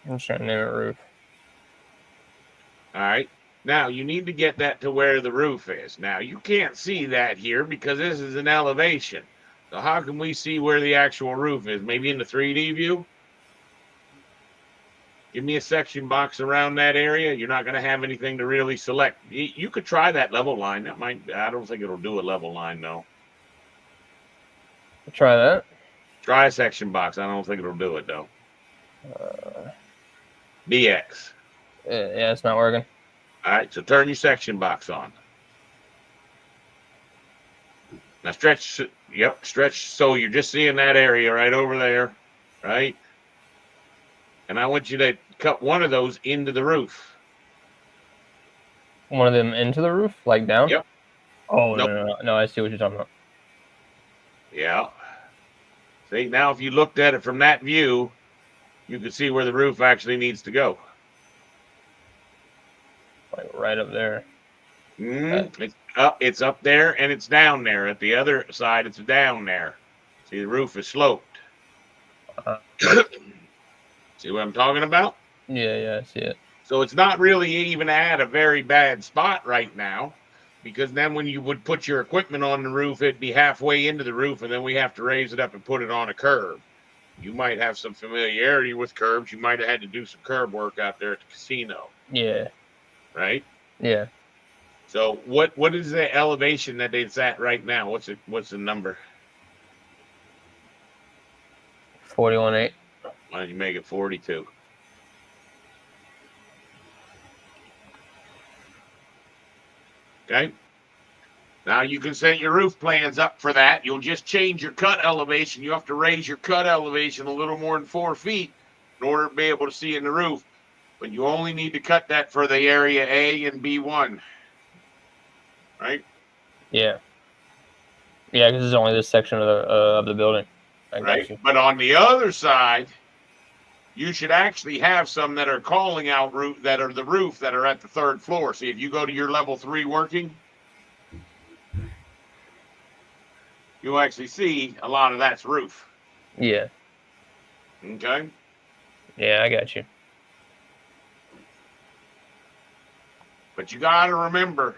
I'm just trying to name it roof. All right. Now you need to get that to where the roof is. Now you can't see that here because this is an elevation. So how can we see where the actual roof is? Maybe in the 3D view? Give me a section box around that area. You're not going to have anything to really select. You could try that level line. That might, I don't think it'll do a level line though. Try that. Try a section box. I don't think it'll do it though. BX. Yeah, it's not working. All right. So turn your section box on. Now stretch. Yep. Stretch. So you're just seeing that area right over there. Right. And I want you to cut one of those into the roof. One of them into the roof, like down? Yep. Oh, Nope. no. I see what you're talking about. Yeah. See, now if you looked at it from that view, you could see where the roof actually needs to go. Like right up there. It's up there and it's down there. At the other side, it's down there. See, the roof is sloped. See what I'm talking about? Yeah, I see it. So it's not really even at a very bad spot right now, because then when you would put your equipment on the roof, it'd be halfway into the roof, and then we have to raise it up and put it on a curb. You might have some familiarity with curbs. You might have had to do some curb work out there at the casino. Yeah. Right? Yeah. So what is the elevation that it's at right now? What's the number? 41.8. Why don't you make it 42? Okay. Now you can set your roof plans up for that. You'll just change your cut elevation. You have to raise your cut elevation a little more than 4 feet in order to be able to see in the roof. But you only need to cut that for the area A and B1. Right? Yeah. Yeah, because it's only this section of the building. I got Right. you. But on the other side, you should actually have some that are calling out roof that are the roof that are at the 3rd floor. See, if you go to your level 3 working, you'll actually see a lot of that's roof. Yeah. Okay. Yeah, I got you. But you got to remember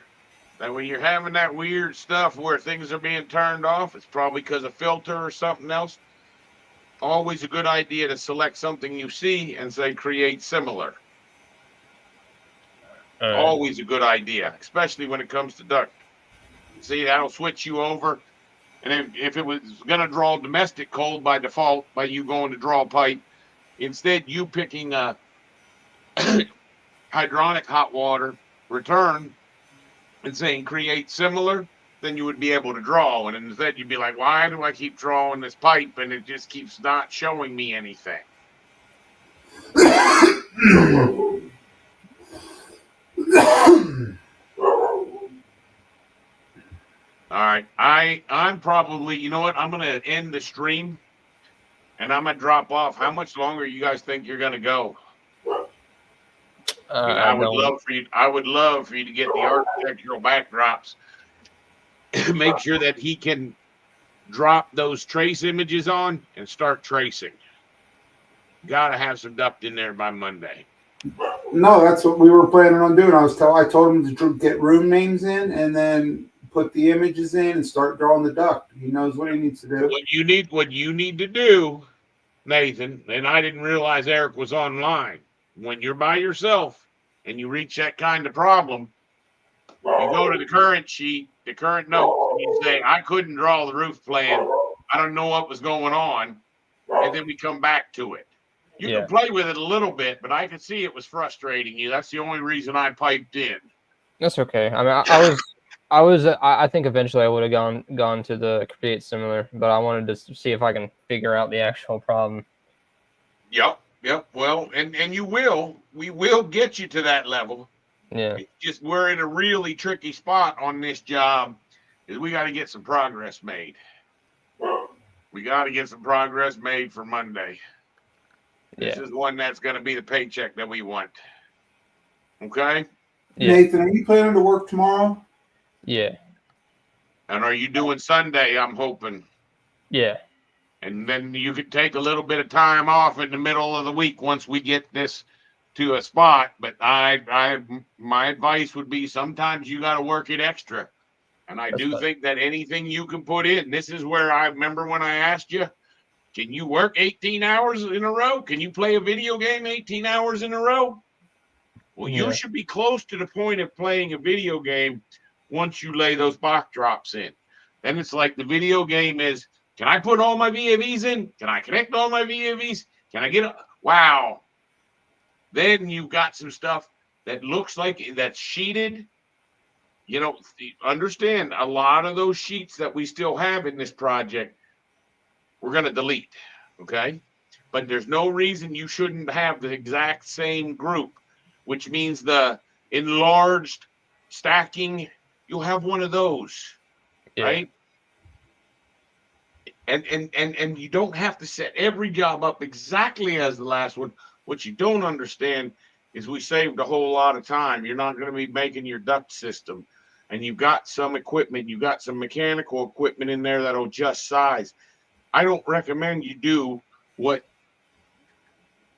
that when you're having that weird stuff where things are being turned off, it's probably because of filter or something else. Always a good idea to select something you see and say create similar. Always a good idea, especially when it comes to duct. See, that'll switch you over. And if it was going to draw domestic cold by default, by you going to draw pipe, instead you picking a hydronic hot water return and saying create similar, then you would be able to draw. And instead you'd be like, why do I keep drawing this pipe and it just keeps not showing me anything? All right. I'm probably, you know what? I'm gonna end the stream and I'm gonna drop off. How much longer you guys think you're gonna go? I would love for you to get the architectural backdrops. Make sure that he can drop those trace images on and start tracing. Gotta have some duct in there by Monday. No, that's what we were planning on doing. I told him to get room names in and then put the images in and start drawing the duct. He knows what he needs to do. What you need to do, Nathan, and I didn't realize Eric was online. When you're by yourself and you reach that kind of problem, you go to the current sheet, the current note, and you say, I couldn't draw the roof plan. I don't know what was going on. And then we come back to it. You can play with it a little bit, but I could see it was frustrating you. That's the only reason I piped in. That's okay. I mean, I think eventually I would have gone to the create similar, but I wanted to see if I can figure out the actual problem. Yep. Well, and you will. We will get you to that level. Yeah. It's just we're in a really tricky spot on this job, is we got to get some progress made. We got to get some progress made for Monday. This Yeah. is one that's going to be the paycheck that we want. Okay. Yeah. Nathan, are you planning to work tomorrow? Yeah. And are you doing Sunday? I'm hoping. Yeah. And then you could take a little bit of time off in the middle of the week once we get this to a spot. But my advice would be sometimes you got to work it extra. And I That's do fine. think that anything you can put in, this is where I remember when I asked you, can you work 18 hours in a row? Can you play a video game 18 hours in a row? Well, you Yeah. should be close to the point of playing a video game once you lay those box drops in. Then it's like the video game is, can I put all my VAVs in? Can I connect all my VAVs? Can I get a wow? Then you've got some stuff that looks like that's sheeted. You know, understand a lot of those sheets that we still have in this project, we're going to delete. Okay. But there's no reason you shouldn't have the exact same group, which means the enlarged stacking, you'll have one of those, Yeah. right? And you don't have to set every job up exactly as the last one. What you don't understand is we saved a whole lot of time. You're not going to be making your duct system, and you've got some equipment, you've got some mechanical equipment in there that'll adjust size. I don't recommend you do what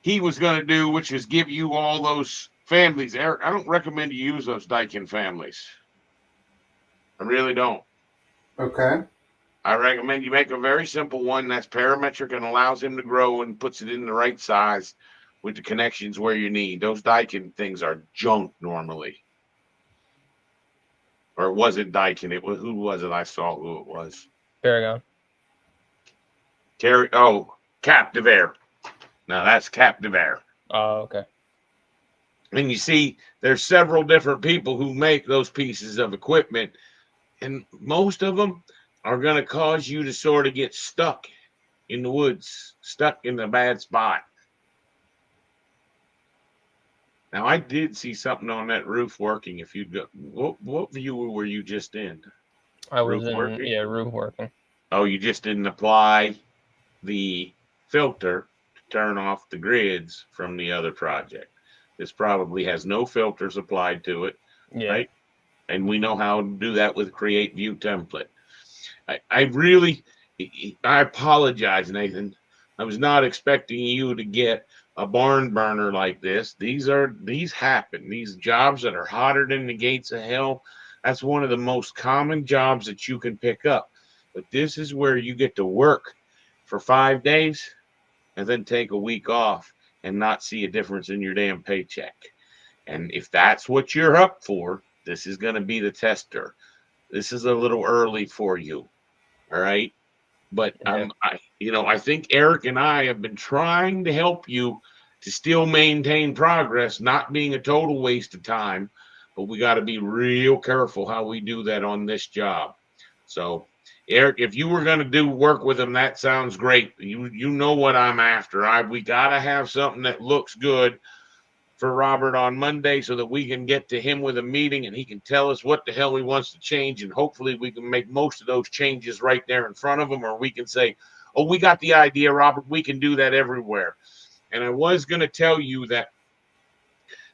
he was going to do, which is give you all those families. Eric, I don't recommend you use those Daikin families. I really don't. Okay. I recommend you make a very simple one that's parametric and allows him to grow and puts it in the right size with the connections where you need. Those Daikin things are junk normally. Or it wasn't Daikin. It was, who was it? I saw who it was. Paragon. Captive Air. Now that's Captive Air. Oh, okay. And you see, there's several different people who make those pieces of equipment, and most of them are going to cause you to sort of get stuck in the woods, stuck in a bad spot. Now, I did see something on that roof working. If you'd go, what view were you just in? I was Roof working? roof working. Oh, you just didn't apply the filter to turn off the grids from the other project. This probably has no filters applied to it, Yeah. right? And we know how to do that with Create View Template. I apologize, Nathan. I was not expecting you to get a barn burner like this. These happen. These jobs that are hotter than the gates of hell. That's one of the most common jobs that you can pick up. But this is where you get to work for 5 days and then take a week off and not see a difference in your damn paycheck. And if that's what you're up for, this is going to be the tester. This is a little early for you. All right. But Yeah. I think Eric and I have been trying to help you to still maintain progress, not being a total waste of time. But we got to be real careful how we do that on this job. So, Eric, if you were going to do work with him, that sounds great. You know what I'm after. We got to have something that looks good for Robert on Monday so that we can get to him with a meeting and he can tell us what the hell he wants to change. And hopefully we can make most of those changes right there in front of him, or we can say, oh, we got the idea, Robert. We can do that everywhere. And I was going to tell you that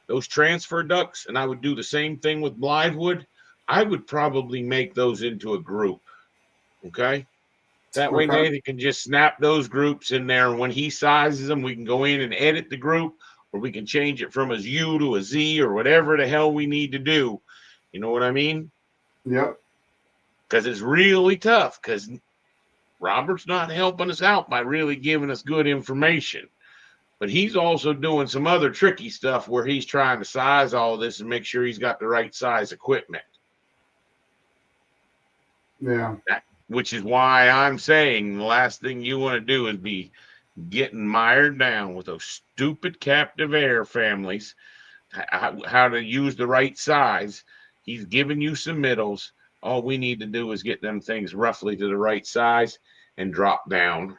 those transfer ducts, and I would do the same thing with Blythewood, I would probably make those into a group. Okay. That way, Okay. Nathan can just snap those groups in there. And when he sizes them, we can go in and edit the group, or we can change it from a U to a Z or whatever the hell we need to do. You know what I mean? Yep. Because it's really tough because Robert's not helping us out by really giving us good information. But he's also doing some other tricky stuff where he's trying to size all this and make sure he's got the right size equipment. Yeah. Which is why I'm saying the last thing you want to do is be getting mired down with those stupid Captive Air families, how to use the right size. He's giving you submittals. All we need to do is get them things roughly to the right size and drop down.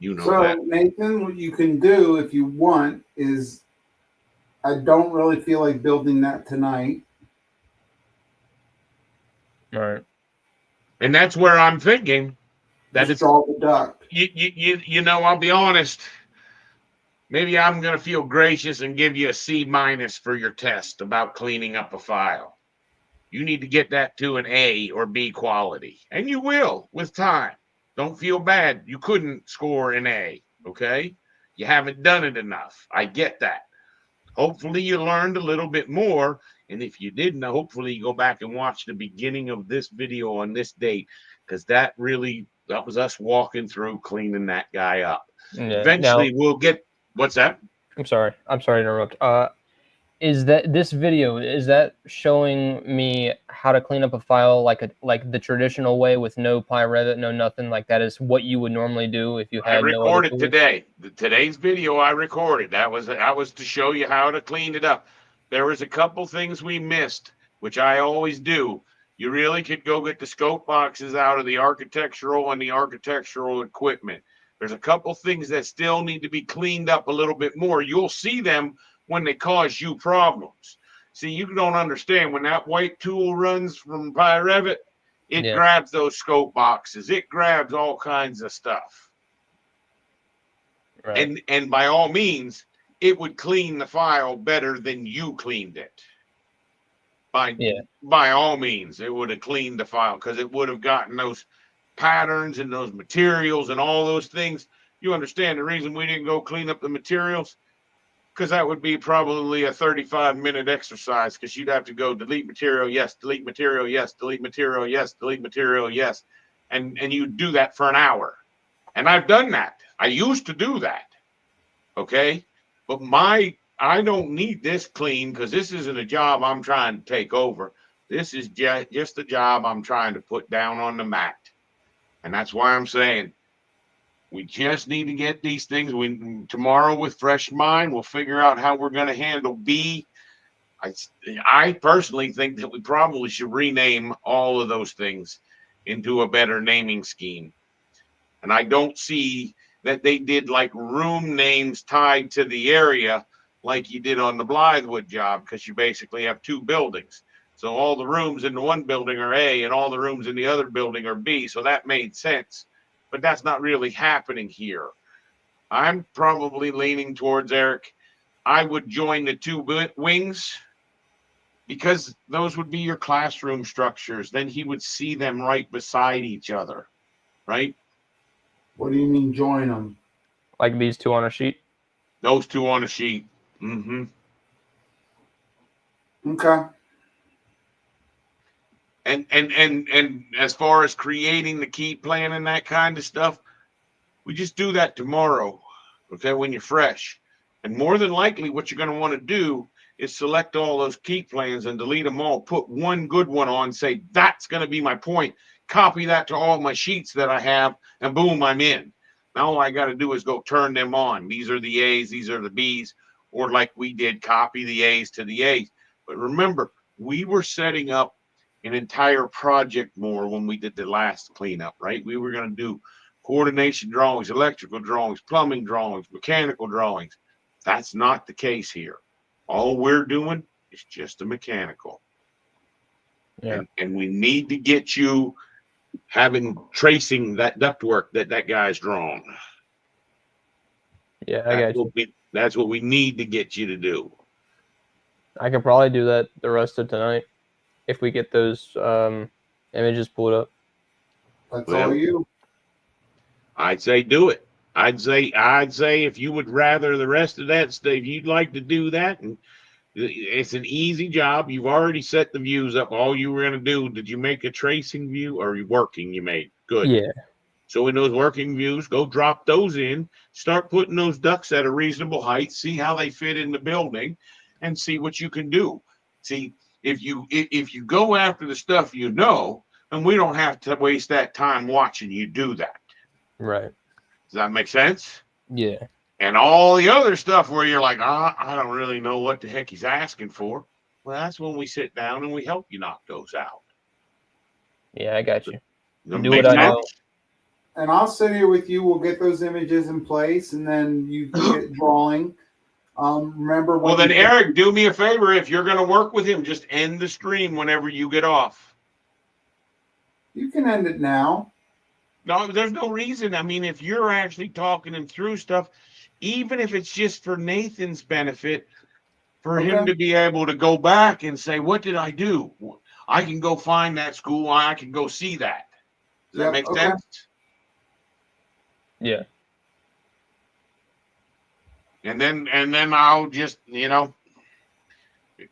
You know So, that. Nathan, what you can do if you want is, I don't really feel like building that tonight. All right. And that's where I'm thinking that Just it's, draw the duct. you know, I'll be honest. maybe I'm going to feel gracious and give you a C- for your test about cleaning up a file. You need to get that to an A or B quality, and you will with time. Don't feel bad. You couldn't score an A, okay? You haven't done it enough. I get that. Hopefully, you learned a little bit more. And if you didn't, hopefully, you go back and watch the beginning of this video on this date, because that was us walking through cleaning that guy up. Yeah. Now, Eventually, we'll get what's that? I'm sorry. I'm sorry to interrupt. Is that this video, is that showing me how to clean up a file like the traditional way with no Revit, no nothing? Like that is what you would normally do if you I had no other recorded tools? today. Today's video I recorded. That was to show you how to clean it up. There was a couple things we missed, which I always do. You really could go get the scope boxes out of the architectural and the architectural equipment. There's a couple things that still need to be cleaned up a little bit more. You'll see them when they cause you problems. See, you don't understand when that white tool runs from Revit, it Yeah. grabs those scope boxes. It grabs all kinds of stuff. Right. And by all means, it would clean the file better than you cleaned it. By all means, it would have cleaned the file because it would have gotten those patterns and those materials and all those things. You understand the reason we didn't go clean up the materials? Because that would be probably a 35-minute exercise, because you'd have to go delete material, yes, delete material, yes, delete material, yes, delete material, yes. And you do that for an hour. And I've done that. I used to do that. Okay. But I don't need this clean, because this isn't a job I'm trying to take over. This is just a job I'm trying to put down on the mat. And that's why I'm saying we just need to get these things. Tomorrow with fresh mind, we'll figure out how we're going to handle B. I personally think that we probably should rename all of those things into a better naming scheme. And I don't see that they did like room names tied to the area like you did on the Blythewood job, because you basically have two buildings. So all the rooms in the one building are A and all the rooms in the other building are B. So that made sense. But that's not really happening here. I'm probably leaning towards Eric. I would join the two wings, because those would be your classroom structures. Then he would see them right beside each other, right? What do you mean join them? Like these two on a sheet? Those two on a sheet. Mm-hmm. Okay. And as far as creating the key plan and that kind of stuff, we just do that tomorrow, okay, when you're fresh. And more than likely, what you're going to want to do is select all those key plans and delete them all. Put one good one on, say, that's going to be my point. Copy that to all my sheets that I have, and boom, I'm in. Now all I got to do is go turn them on. These are the A's, these are the B's, or like we did, copy the A's to the A's. But remember, we were setting up an entire project more when we did the last cleanup, right? We were going to do coordination drawings, electrical drawings, plumbing drawings, mechanical drawings. That's not the case here. All we're doing is just a mechanical. Yeah. And we need to get you tracing that ductwork that guy's drawn. Yeah, I got you. That's what we need to get you to do. I could probably do that the rest of tonight if we get those images pulled up. That's all you. I'd say do it. I'd say if you would rather the rest of that stuff, you'd like to do that, and it's an easy job. You've already set the views up. All you were going to do, did you make a tracing view, or are you working? You made good. Yeah. So in those working views, go drop those in, start putting those ducts at a reasonable height, see how they fit in the building, and see what you can do. See, if you go after the stuff you know, and we don't have to waste that time watching you do that. Right. Does that make sense? Yeah. And all the other stuff where you're like, I don't really know what the heck he's asking for. Well, that's when we sit down and we help you knock those out. Yeah, I got you. Does Do make what I know. sense? And I'll sit here with you. We'll get those images in place, and then you can get drawing. Remember when Well, then, Eric, do me a favor. If you're going to work with him, just end the stream whenever you get off. You can end it now. No, there's no reason. I mean, if you're actually talking him through stuff, even if it's just for Nathan's benefit, for him Okay. to be able to go back and say, what did I do? I can go find that school. I can go see that. Does that Yep, make okay. sense? Yeah. And then I'll just,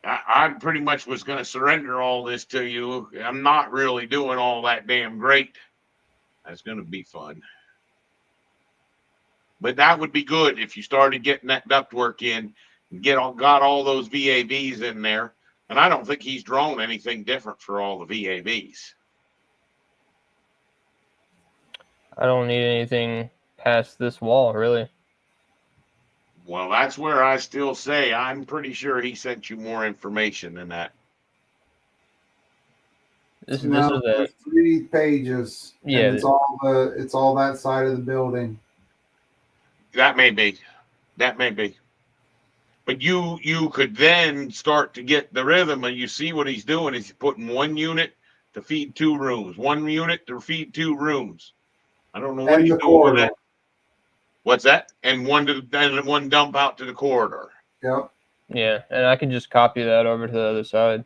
I pretty much was going to surrender all this to you. I'm not really doing all that damn great. That's going to be fun. But that would be good if you started getting that ductwork in, got all those VAVs in there. And I don't think he's drawn anything different for all the VAVs. I don't need anything past this wall, really. Well, that's where I still say I'm pretty sure he sent you more information than that. This No, is the there's 3 pages. Yeah, And it's all that side of the building. That may be. But you could then start to get the rhythm, and you see what he's doing is he's putting 1 unit to feed 2 rooms, 1 unit to feed 2 rooms. I don't know what And he's the doing with corridor. that. What's that? And one dump out to the corridor. Yep. Yeah, and I can just copy that over to the other side.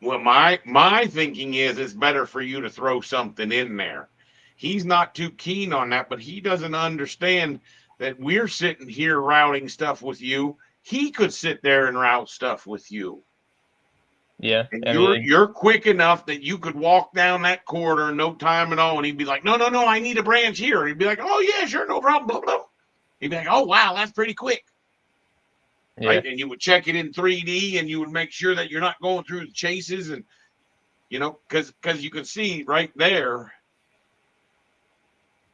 Well, my thinking is it's better for you to throw something in there. He's not too keen on that, but he doesn't understand that we're sitting here routing stuff with you. He could sit there and route stuff with you. Yeah, And I mean, you're quick enough that you could walk down that corridor in no time at all. And he'd be like, no, I need a branch here. He'd be like, oh yeah, sure, no problem, blah, blah. He'd be like, oh wow, that's pretty quick. yeah, Right? And you would check it in 3D and you would make sure that you're not going through the chases and because you can see right there.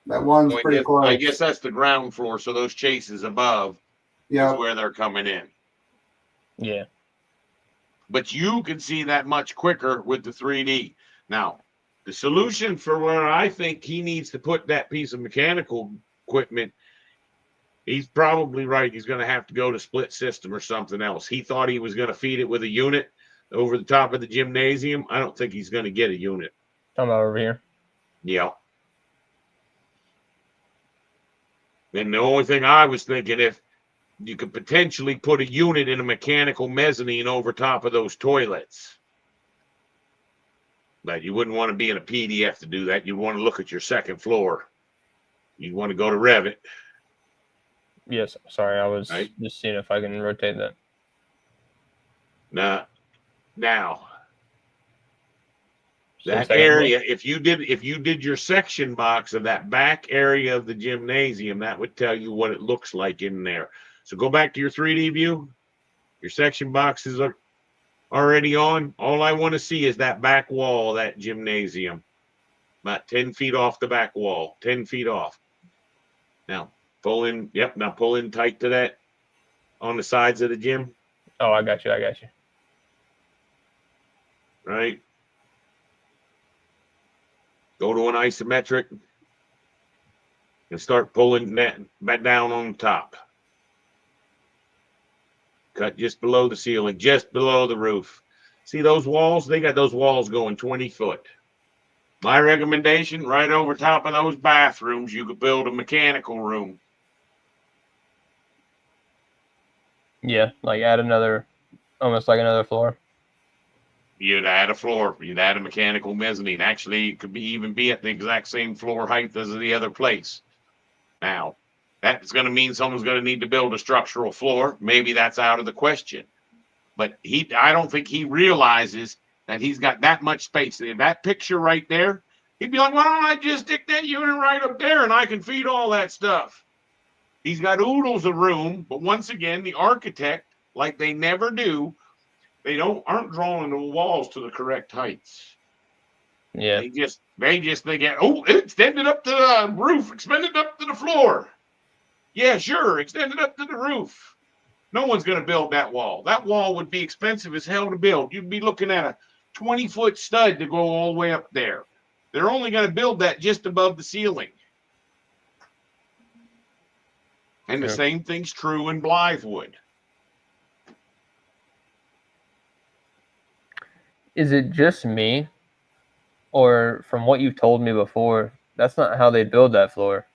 That one's So pretty close. I guess that's the ground floor. So those chases above is where they're coming in. yeah. But you can see that much quicker with the 3D. Now, the solution for where I think he needs to put that piece of mechanical equipment, he's probably right. He's going to have to go to split system or something else. He thought he was going to feed it with a unit over the top of the gymnasium. I don't think he's going to get a unit. Talking about over here. Yeah. And the only thing I was thinking, if you could potentially put a unit in a mechanical mezzanine over top of those toilets. But you wouldn't want to be in a PDF to do that. You'd want to look at your second floor. You'd want to go to Revit. Yes, sorry, I was Right. just seeing if I can rotate that. Now, So that second area, if you did your section box of that back area of the gymnasium, that would tell you what it looks like in there. So go back to your 3D view. Your section boxes are already on. All I want to see is that back wall of that gymnasium. About 10 feet off the back wall. 10 feet off. Now, pull in. Yep, now pull in tight to that on the sides of the gym. Oh, I got you. Right? Go to an isometric and start pulling that back down on the top. Cut just below the ceiling, just below the roof. See those walls? They got those walls going 20 foot. My recommendation, right over top of those bathrooms, you could build a mechanical room. Yeah, like add almost like another floor. You'd add a floor. You'd add a mechanical mezzanine. Actually, it could even be at the exact same floor height as the other place. Now, that's going to mean someone's going to need to build a structural floor. Maybe that's out of the question. But I don't think he realizes that he's got that much space. In that picture right there, he'd be like, why don't I just stick that unit right up there and I can feed all that stuff? He's got oodles of room, but once again, the architect, like they never do, they aren't drawing the walls to the correct heights. Yeah. They just think, oh, it extended up to the roof, extended up to the floor. Yeah, sure, extended up to the roof. No one's going to build that wall. That wall would be expensive as hell to build. You'd be looking at a 20-foot stud to go all the way up there. They're only going to build that just above the ceiling. And the same thing's true in Blythewood. Is it just me, or from what you've told me before, that's not how they build that floor?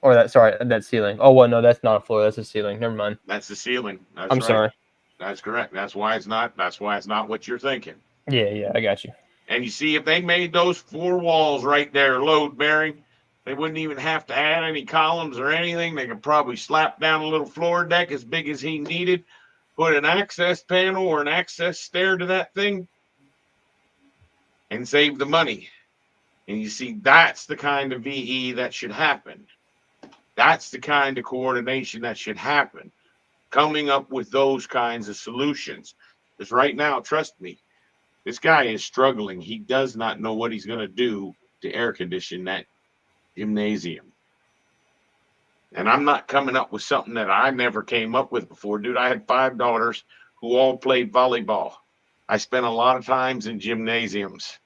Or that ceiling. Oh, well, no, that's not a floor. That's a ceiling. Never mind. That's the ceiling. That's I'm right. sorry. That's correct. That's why it's not what you're thinking. Yeah, I got you. And you see, if they made those 4 walls right there load bearing, they wouldn't even have to add any columns or anything. They could probably slap down a little floor deck as big as he needed, put an access panel or an access stair to that thing, and save the money. And you see, that's the kind of VE that should happen. That's the kind of coordination that should happen. Coming up with those kinds of solutions. Because right now, trust me, this guy is struggling. He does not know what he's going to do to air condition that gymnasium. And I'm not coming up with something that I never came up with before. Dude, I had 5 daughters who all played volleyball. I spent a lot of times in gymnasiums.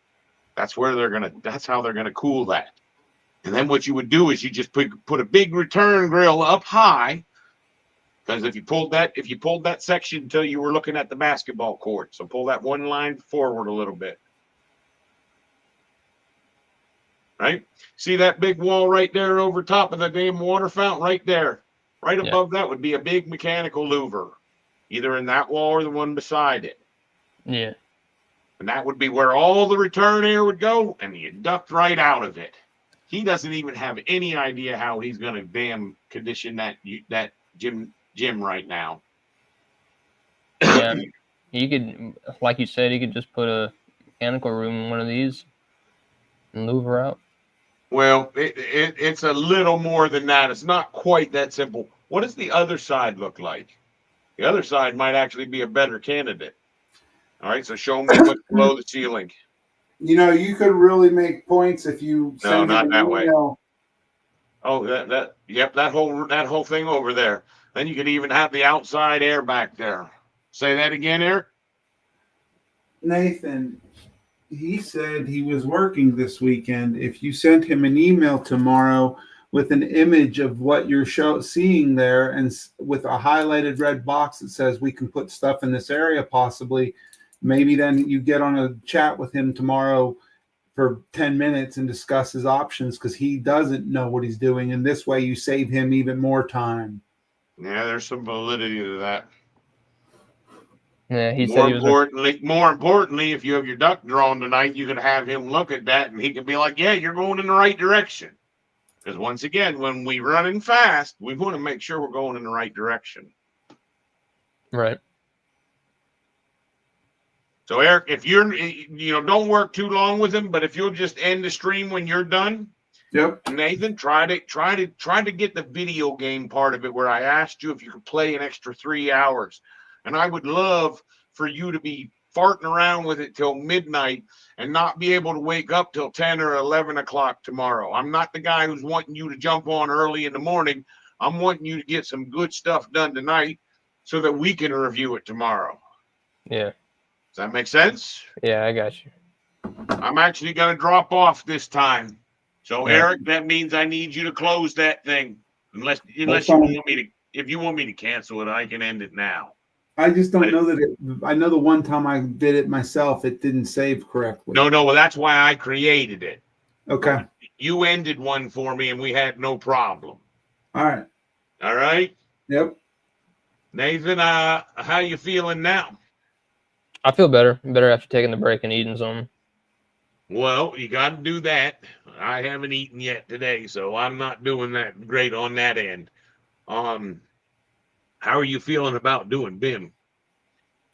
That's how they're going to cool that. And then what you would do is you just put a big return grill up high. Because if you pulled that section until you were looking at the basketball court, so pull that one line forward a little bit. Right? See that big wall right there over top of the damn water fountain right there. Right above that would be a big mechanical louver, either in that wall or the one beside it. Yeah. And that would be where all the return air would go, and you duct right out of it. He doesn't even have any idea how he's going to damn condition that gym right now. Yeah. You could, like you said, you could just put a mechanical room in one of these and louver out. Well, it's a little more than that. It's not quite that simple. What does the other side look like? The other side might actually be a better candidate. All right, so show me what's below the ceiling. You know, you could really make points if you No, not that way. Email. Oh, that whole thing over there. Then you could even have the outside air back there. Say that again, Eric. Nathan, he said he was working this weekend. If you sent him an email tomorrow with an image of what you're seeing there, and with a highlighted red box that says we can put stuff in this area possibly, maybe then you get on a chat with him tomorrow for 10 minutes and discuss his options, because he doesn't know what he's doing. And this way you save him even more time. Yeah, there's some validity to that. Yeah, he said he was. More importantly, if you have your duct drawn tonight, you can have him look at that and he can be like, yeah, you're going in the right direction. Because once again, when we running fast, we want to make sure we're going in the right direction. Right. So Eric, if don't work too long with him, but if you'll just end the stream when you're done. Yep. Nathan, try to get the video game part of it, where I asked you if you could play an extra 3 hours. And I would love for you to be farting around with it till midnight and not be able to wake up till 10 or 11 o'clock tomorrow. I'm not the guy who's wanting you to jump on early in the morning. I'm wanting you to get some good stuff done tonight so that we can review it tomorrow. Yeah. Does that make sense? Yeah, I got you. I'm actually going to drop off this time. So, Yeah. Eric, that means I need you to close that thing. Unless you want me to, if you want me to cancel it, I can end it now. I just don't know that I know the one time I did it myself, it didn't save correctly. No, well, that's why I created it. Okay. You ended one for me and we had no problem. All right. All right. Yep. Nathan, how you feeling now? I feel better. Better after taking the break and eating something. Well, you got to do that. I haven't eaten yet today, so I'm not doing that great on that end. How are you feeling about doing BIM?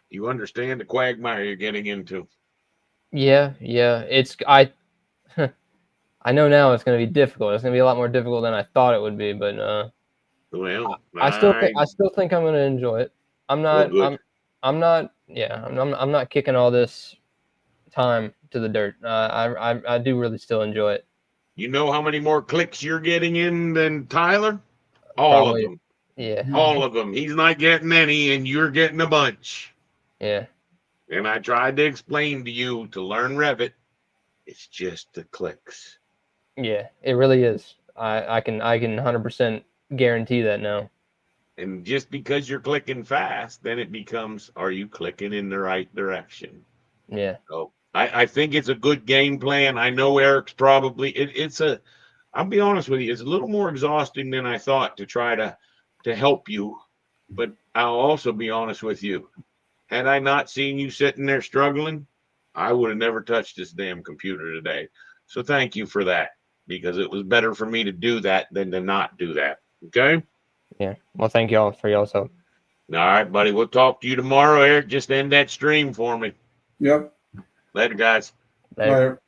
You understand the quagmire you're getting into? Yeah. I know now it's going to be difficult. It's going to be a lot more difficult than I thought it would be, but well, I still think I'm going to enjoy it. I'm not. Well, I'm not. Yeah. I'm not kicking all this time to the dirt. I do really still enjoy it. You know how many more clicks you're getting in than Tyler? All Probably, of them. Yeah. All of them. He's not getting any, and you're getting a bunch. Yeah. And I tried to explain to you to learn Revit. It's just the clicks. Yeah, it really is. I can 100% guarantee that now. And just because you're clicking fast, then it becomes, are you clicking in the right direction? Yeah. So I think it's a good game plan. I know Eric's probably it's a I'll be honest with you, it's a little more exhausting than I thought to try to help you. But I'll also be honest with you. Had I not seen you sitting there struggling, I would have never touched this damn computer today. So thank you for that, because it was better for me to do that than to not do that. Okay? Yeah. Well, thank y'all for y'all's help. All right, buddy. We'll talk to you tomorrow, Eric. Just end that stream for me. Yep. Later, guys. Later.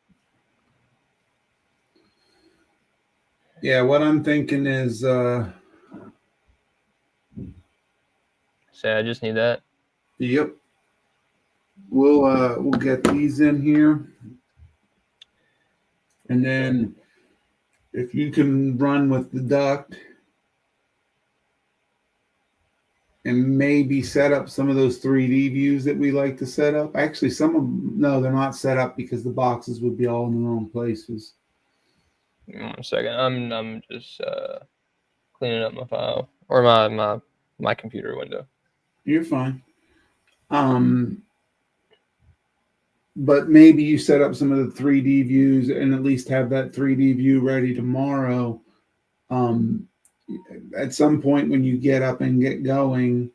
Yeah, what I'm thinking is So I just need that. yep. We'll get these in here. And then if you can run with the duct and maybe set up some of those 3D views that we like to set up. Actually, some of them, no, they're not set up because the boxes would be all in the wrong places. Give me 1 second. I'm just cleaning up my file or my computer window. You're fine. But maybe you set up some of the 3D views and at least have that 3D view ready tomorrow. At some point when you get up and get going,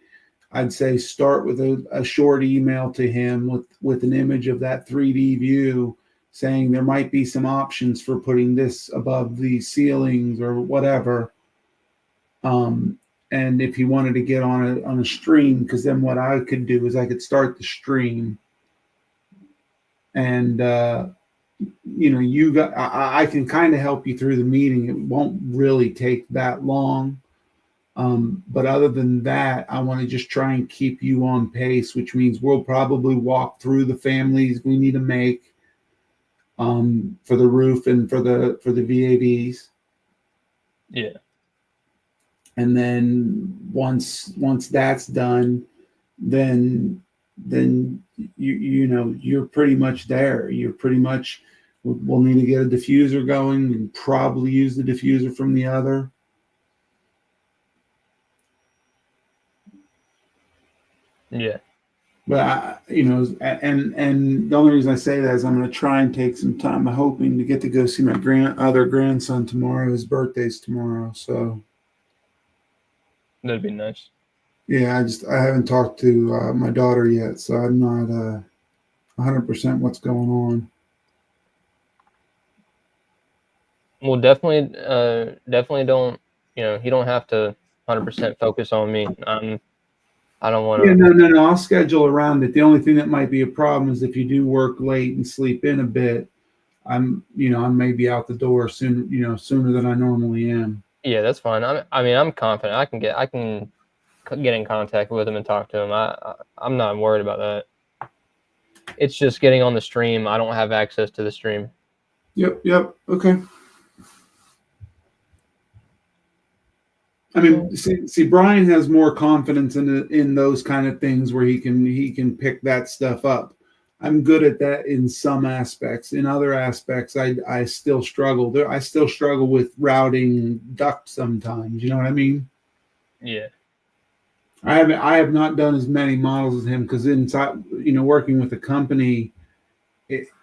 I'd say start with a short email to him with an image of that 3D view saying there might be some options for putting this above the ceilings or whatever. And if he wanted to get on a stream, because then what I could do is I could start the stream and I can kind of help you through the meeting. It won't really take that long. But other than that, I want to just try and keep you on pace, which means we'll probably walk through the families we need to make for the roof and for the VAVs. Yeah. And then once that's done, then you're pretty much there. You're pretty much, we'll need to get a diffuser going and probably use the diffuser from the other. Yeah. But and the only reason I say that is I'm going to try and take some time. I'm hoping to get to go see my other grandson tomorrow. His birthday's tomorrow, so That'd be nice. yeah. I haven't talked to my daughter yet, so I'm not 100% what's going on. Well, definitely don't, you don't have to 100% focus on me. I don't want to. Yeah, no. I'll schedule around it. The only thing that might be a problem is if you do work late and sleep in a bit. I may be out the door soon, sooner than I normally am. Yeah, that's fine. I'm confident. I can get in contact with him and talk to him. I'm not worried about that. It's just getting on the stream. I don't have access to the stream. Yep. Okay. I mean, see, Brian has more confidence in those kind of things where he can pick that stuff up. I'm good at that in some aspects. In other aspects, I still struggle. I still struggle with routing duct sometimes. You know what I mean? Yeah. I have not done as many models as him because inside, working with a company,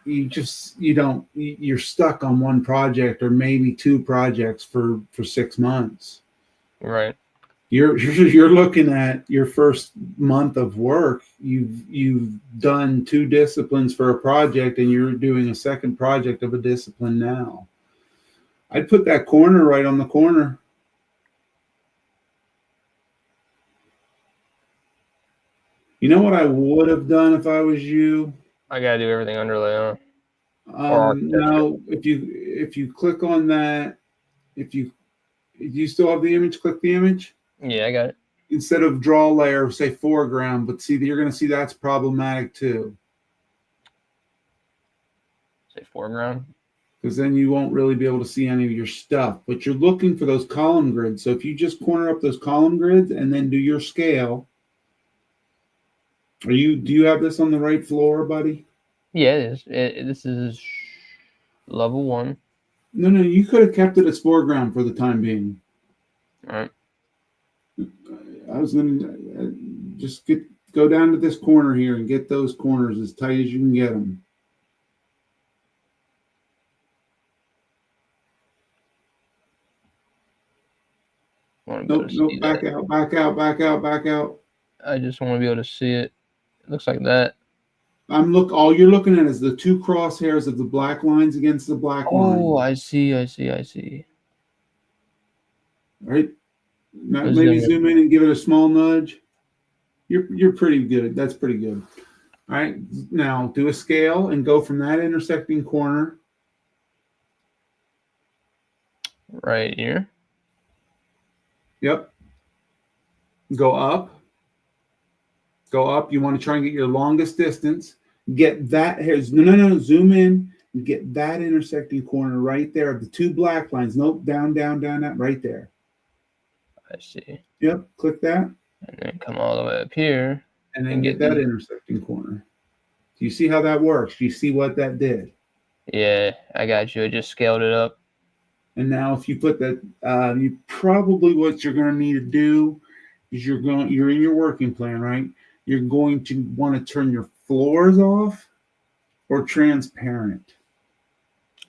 you're stuck on one project or maybe two projects for 6 months. Right. You're looking at your first month of work. You've done 2 disciplines for a project, and you're doing a second project of a discipline now. I'd put that corner right on the corner. You know what I would have done if I was you? I gotta do everything underlay, huh? No. If you click on that, if you still have the image, click the image. Yeah, I got it. Instead of draw layer, say foreground, but see, you're going to see that's problematic too. Say foreground. Because then you won't really be able to see any of your stuff. But you're looking for those column grids. So if you just corner up those column grids and then do your scale. Do you have this on the right floor, buddy? Yeah, it is. This is level 1. No, you could have kept it as foreground for the time being. All right. I was going to just go down to this corner here and get those corners as tight as you can get them. want to be able Nope, to nope. see Back that. out, back out, back out, back out. I just want to be able to see it. It looks like that. All you're looking at is the two crosshairs of the black lines against the black Oh, line. I see. I see. I see. Right? Now, Let's maybe zoom in. zoom in and give it a small nudge. You're pretty good. That's pretty good. All right. Now do a scale and go from that intersecting corner. Right here. Yep. Go up. Go up. You want to try and get your longest distance. Get that. Here's no. Zoom in. And get that intersecting corner right there of the two black lines. Nope. Down. Right there. I see. Yep. Click that. And then come all the way up here. And then And get get that these. intersecting corner. Do you see how that works? Do you see what that did? Yeah, I got you. I just scaled it up. And now, if you put that, you probably what you're going to need to do is you're in your working plan, right? You're going to want to turn your floors off or transparent.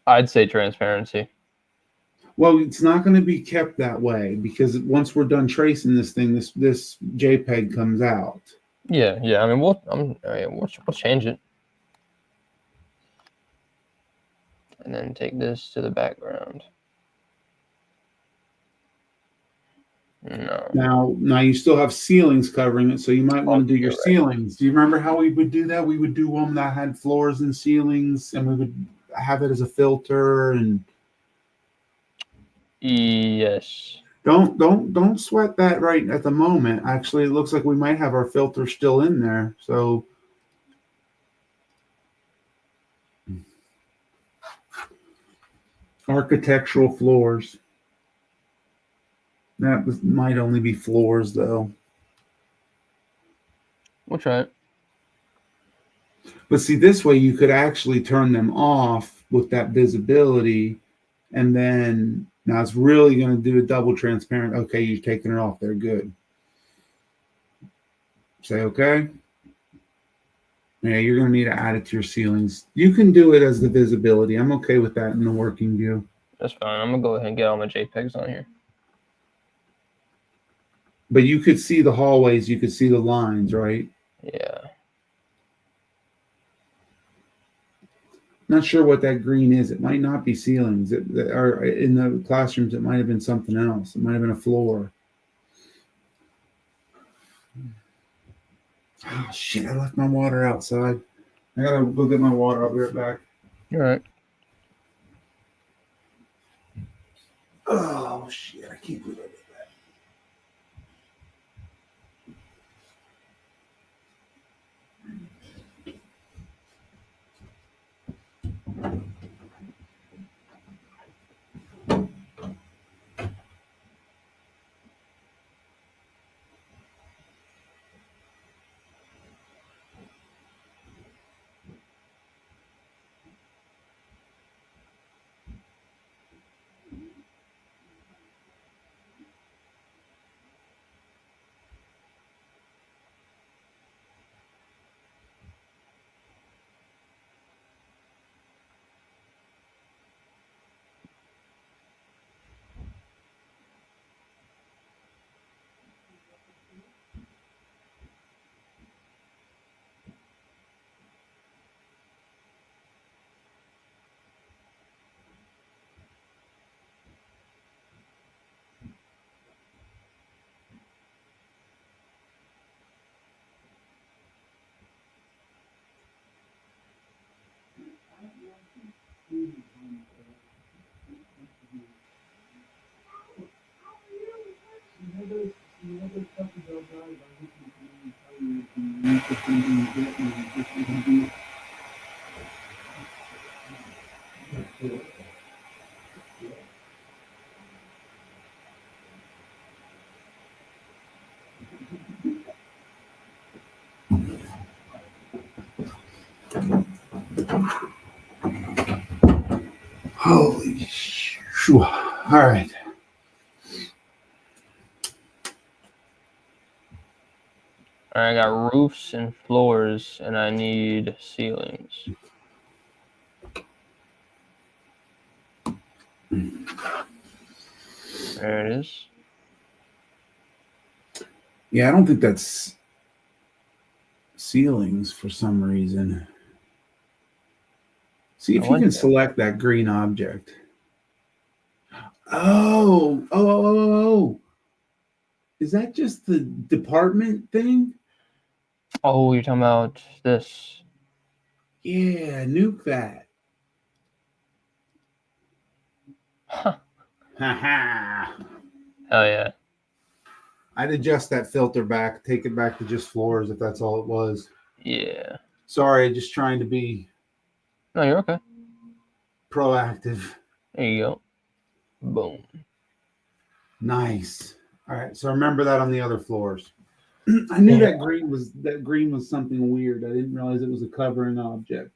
I'd say transparency. Well, it's not going to be kept that way because once we're done tracing this thing, this JPEG comes out. Yeah. I mean, we'll change it. And then take this to the background. No. Now you still have ceilings covering it, so you might want to do your Right. ceilings. Do you remember how we would do that? We would do one that had floors and ceilings, and we would have it as a filter. And Yes. don't sweat that right at the moment. Actually, it looks like we might have our filter still in there. So architectural floors. Might only be floors, though. We'll try it. But see, this way you could actually turn them off with that visibility, and then now it's really going to do a double transparent. Okay, you're taking it off there. Good. Say okay. Yeah, you're going to need to add it to your ceilings. You can do it as the visibility. I'm okay with that in the working view. That's fine. I'm gonna go ahead and get all my JPEGs on here. But you could see the hallways. You could see the lines, right? Yeah. Not sure what that green is. It might not be ceilings. Or in the classrooms, it might have been something else. It might have been a floor. Oh, shit. I left my water outside. I got to go get my water. I'll be right back. All right. Oh, shit. I can't believe I did that. Holy shit. All right. All right. I got roofs and floors, and I need ceilings. There it is. Yeah, I don't think that's ceilings for some reason. See if I you like can that. select that green object. Oh. Is that just the department thing? Oh, you're talking about this. Yeah, nuke that. Huh. Haha. Hell yeah. I'd adjust that filter back, take it back to just floors if that's all it was. Yeah. Sorry, just trying to be No, you're okay. proactive. There you go. Boom. Nice. All right, so remember that on the other floors. I knew Yeah. that green was something weird. I didn't realize it was a covering object.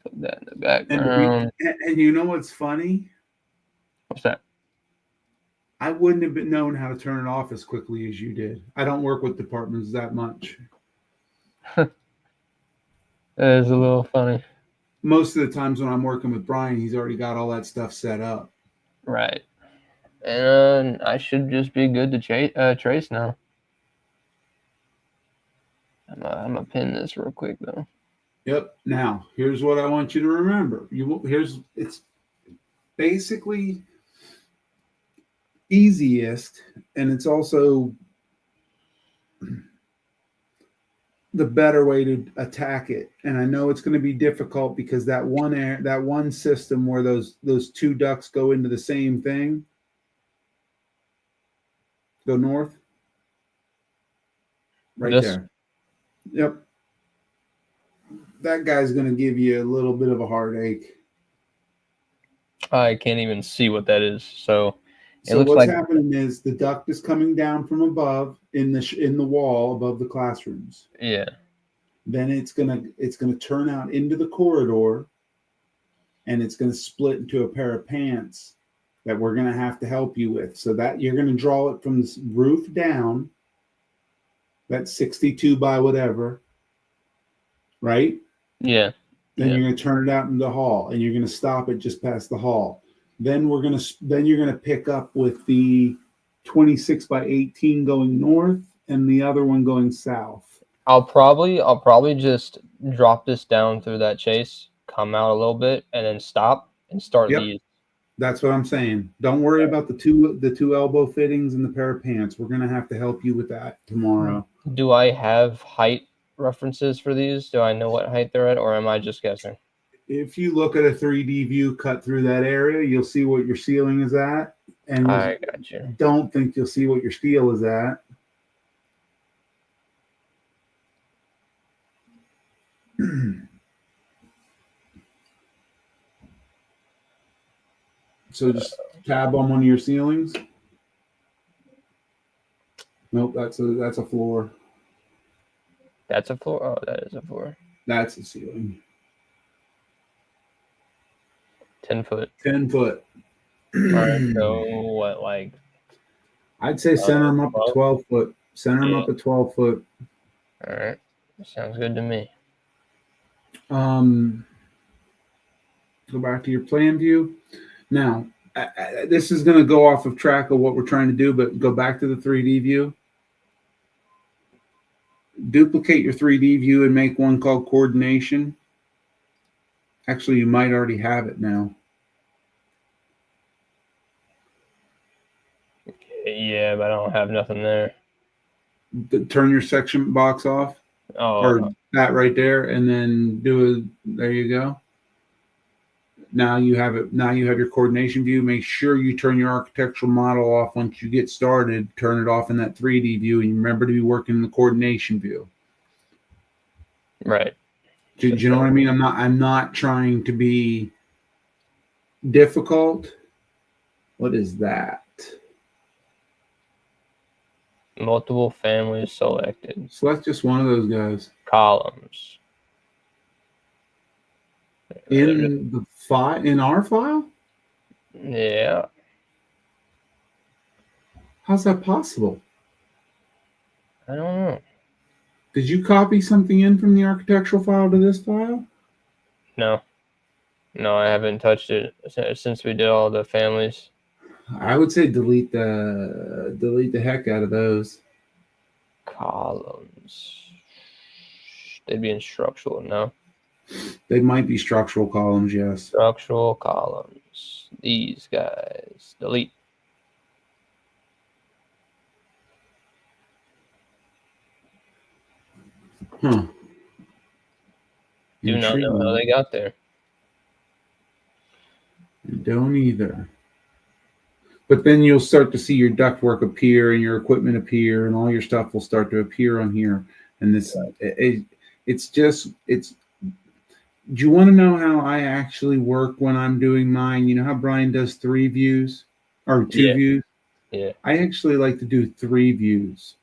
Put that in the And, background. and you know what's funny? What's that? I wouldn't have been known how to turn it off as quickly as you did. I don't work with departments that much. That is a little funny. Most of the times when I'm working with Brian, he's already got all that stuff set up. Right. And I should just be good to trace now. I'm gonna pin this real quick though. Yep. Now, here's what I want you to remember. It's basically easiest, and it's also the better way to attack it. And I know it's going to be difficult because that one system where those two ducts go into the same thing, go north, right This? there. Yep. That guy's going to give you a little bit of a heartache. I can't even see what that is. So So looks what's like happening is the duct is coming down from above in the wall above the classrooms. yeah. Then it's gonna turn out into the corridor, and it's gonna split into a pair of pants that we're gonna have to help you with. So that you're gonna draw it from the roof down. That's 62 by whatever, right? Yeah. Then Yeah. you're gonna turn it out in the hall, and you're gonna stop it just past the hall. Then you're gonna pick up with the 26 by 18 going north and the other one going south. I'll probably just drop this down through that chase, come out a little bit, and then stop and start Yep. these. That's what I'm saying. Don't worry about the two elbow fittings and the pair of pants. We're gonna have to help you with that tomorrow. Do I have height references for these? Do I know what height they're at, or am I just guessing? If you look at a 3D view cut through that area, you'll see what your ceiling is at, and I got you. don't think you'll see what your steel is at. So just tab on one of your ceilings. Nope, that's a floor. That's a floor. Oh, that is a floor. That's a ceiling. 10 foot. 10 foot. All right. So what, like? I'd say center them up at 12 foot. Center them Yeah. up at 12 foot. All right. Sounds good to me. Go back to your plan view. Now, this is going to go off of track of what we're trying to do, but go back to the 3D view. Duplicate your 3D view and make one called coordination. Actually, you might already have it now. Yeah, but I don't have nothing there. Turn your section box off, or that right there, and then there you go. Now you have it. Now you have your coordination view. Make sure you turn your architectural model off once you get started. Turn it off in that 3D view, and remember to be working in the coordination view. Right. Do you know what I mean? I'm not trying to be difficult. What is that? Multiple families selected. Select just one of those guys. Columns. In the file, in our file? Yeah. How's that possible? I don't know. Did you copy something in from the architectural file to this file? No, I haven't touched it since we did all the families. I would say delete the heck out of those. Columns. They'd be in structural, no? They might be structural columns, yes. Structural columns. These guys. Delete. Huh. Do not know how they got there. Don't either. But then you'll start to see your ductwork appear and your equipment appear, and all your stuff will start to appear on here. And this, it's just, it's. Do you want to know how I actually work when I'm doing mine? You know how Brian does 3 views or 2 Yeah. views? Yeah. I actually like to do 3 views.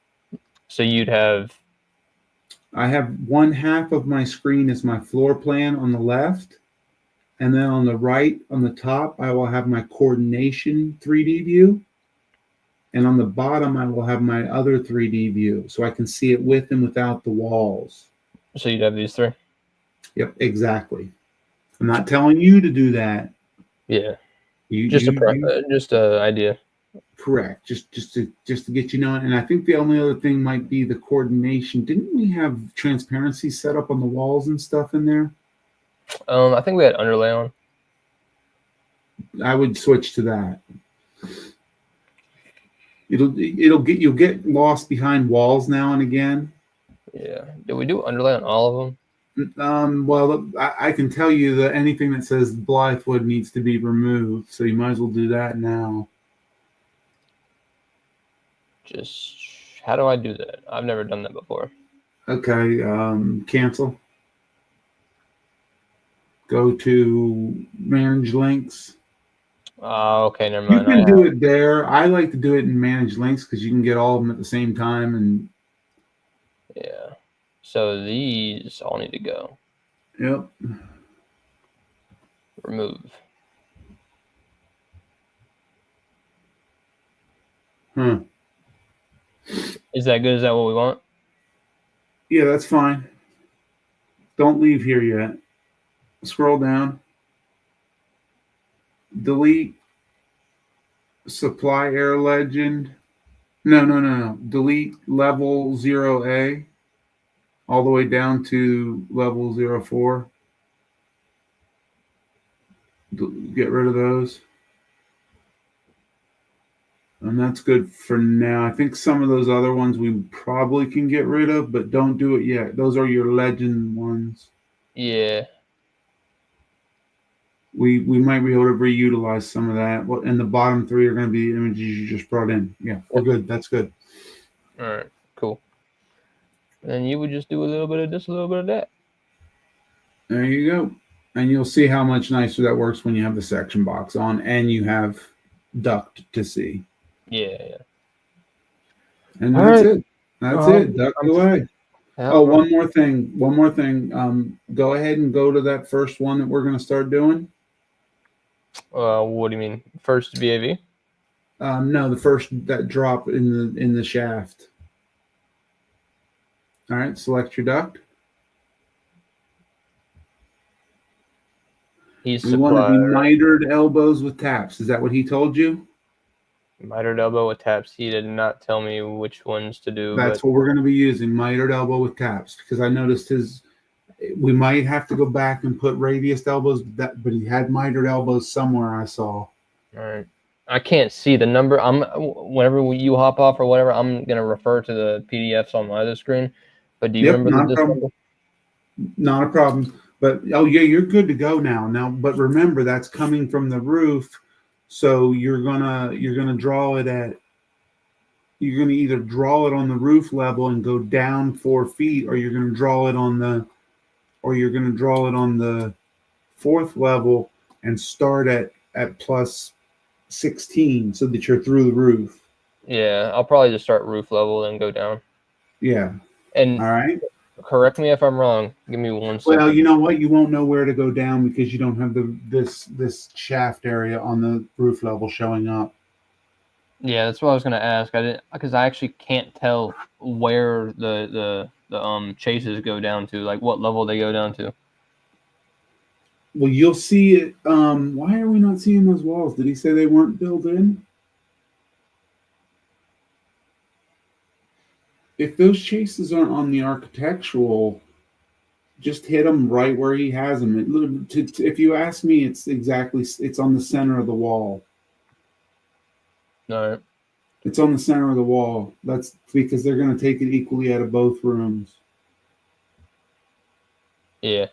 So you'd have. I have one half of my screen is my floor plan on the left. And then on the right, on the top, I will have my coordination 3D view. And on the bottom, I will have my other 3D view. So I can see it with and without the walls. So you'd have these 3. Yep, exactly. I'm not telling you to do that. Yeah. You Just a idea. correct. Just to get you knowing. And I think the only other thing might be the coordination. Didn't we have transparency set up on the walls and stuff in there? I think we had underlay on. I would switch to that. You'll get lost behind walls now and again. Yeah. Did we do underlay on all of them? Well, I can tell you that anything that says Blythewood needs to be removed, so you might as well do that now. Just how do I do that? I've never done that before. Okay, cancel. Go to manage links. Okay, never You mind. can do it there. I like to do it in manage links because you can get all of them at the same time. And yeah, so these all need to go. yep. Remove. Huh. Is that good? Is that what we want? Yeah, that's fine. Don't leave here yet. Scroll down. Delete supply air legend. No. Delete level 0A all the way down to level 04. Get rid of those. And that's good for now. I think some of those other ones we probably can get rid of, but don't do it yet. Those are your legend ones. Yeah. We might be able to reutilize some of that. And the bottom 3 are going to be images you just brought in. Yeah, we're good. That's good. All right, cool. And you would just do a little bit of this, a little bit of that. There you go. And you'll see how much nicer that works when you have the section box on and you have duct to see. Yeah. And All that's right. it. That's it. Duct away. Oh, one more thing. Go ahead and go to that first one that we're going to start doing. What do you mean? First VAV? No, the first that drop in the shaft. All right, select your duct. We want to be mitered elbows with taps. Is that what he told you? Mitered elbow with taps. He did not tell me which ones to do. That's what we're going to be using, mitered elbow with taps, because I noticed we might have to go back and put radius elbows, but he had mitered elbows somewhere I saw. All right. I can't see the number. Whenever you hop off or whatever, I'm going to refer to the PDFs on my other screen. But do you remember this number? Not a problem. But oh yeah, you're good to go now. But remember, that's coming from the roof, so you're gonna draw it at. You're gonna either draw it on the roof level and go down 4 feet, or you're gonna draw it on the 4th level and start at plus 16, so that you're through the roof. Yeah, I'll probably just start roof level and go down. Yeah. And all right. Correct me if I'm wrong. Give me 1 second. Well, you know what? You won't know where to go down because you don't have this shaft area on the roof level showing up. Yeah, that's what I was going to ask. I didn't, because I actually can't tell where the chases go down to, like what level they go down to. Well, you'll see it. Why are we not seeing those walls? Did he say they weren't built in? if those chases aren't on the architectural, just hit them right where he has them. If you ask me, it's on the center of the wall. All right. It's on the center of the wall. That's because they're going to take it equally out of both rooms. Yeah.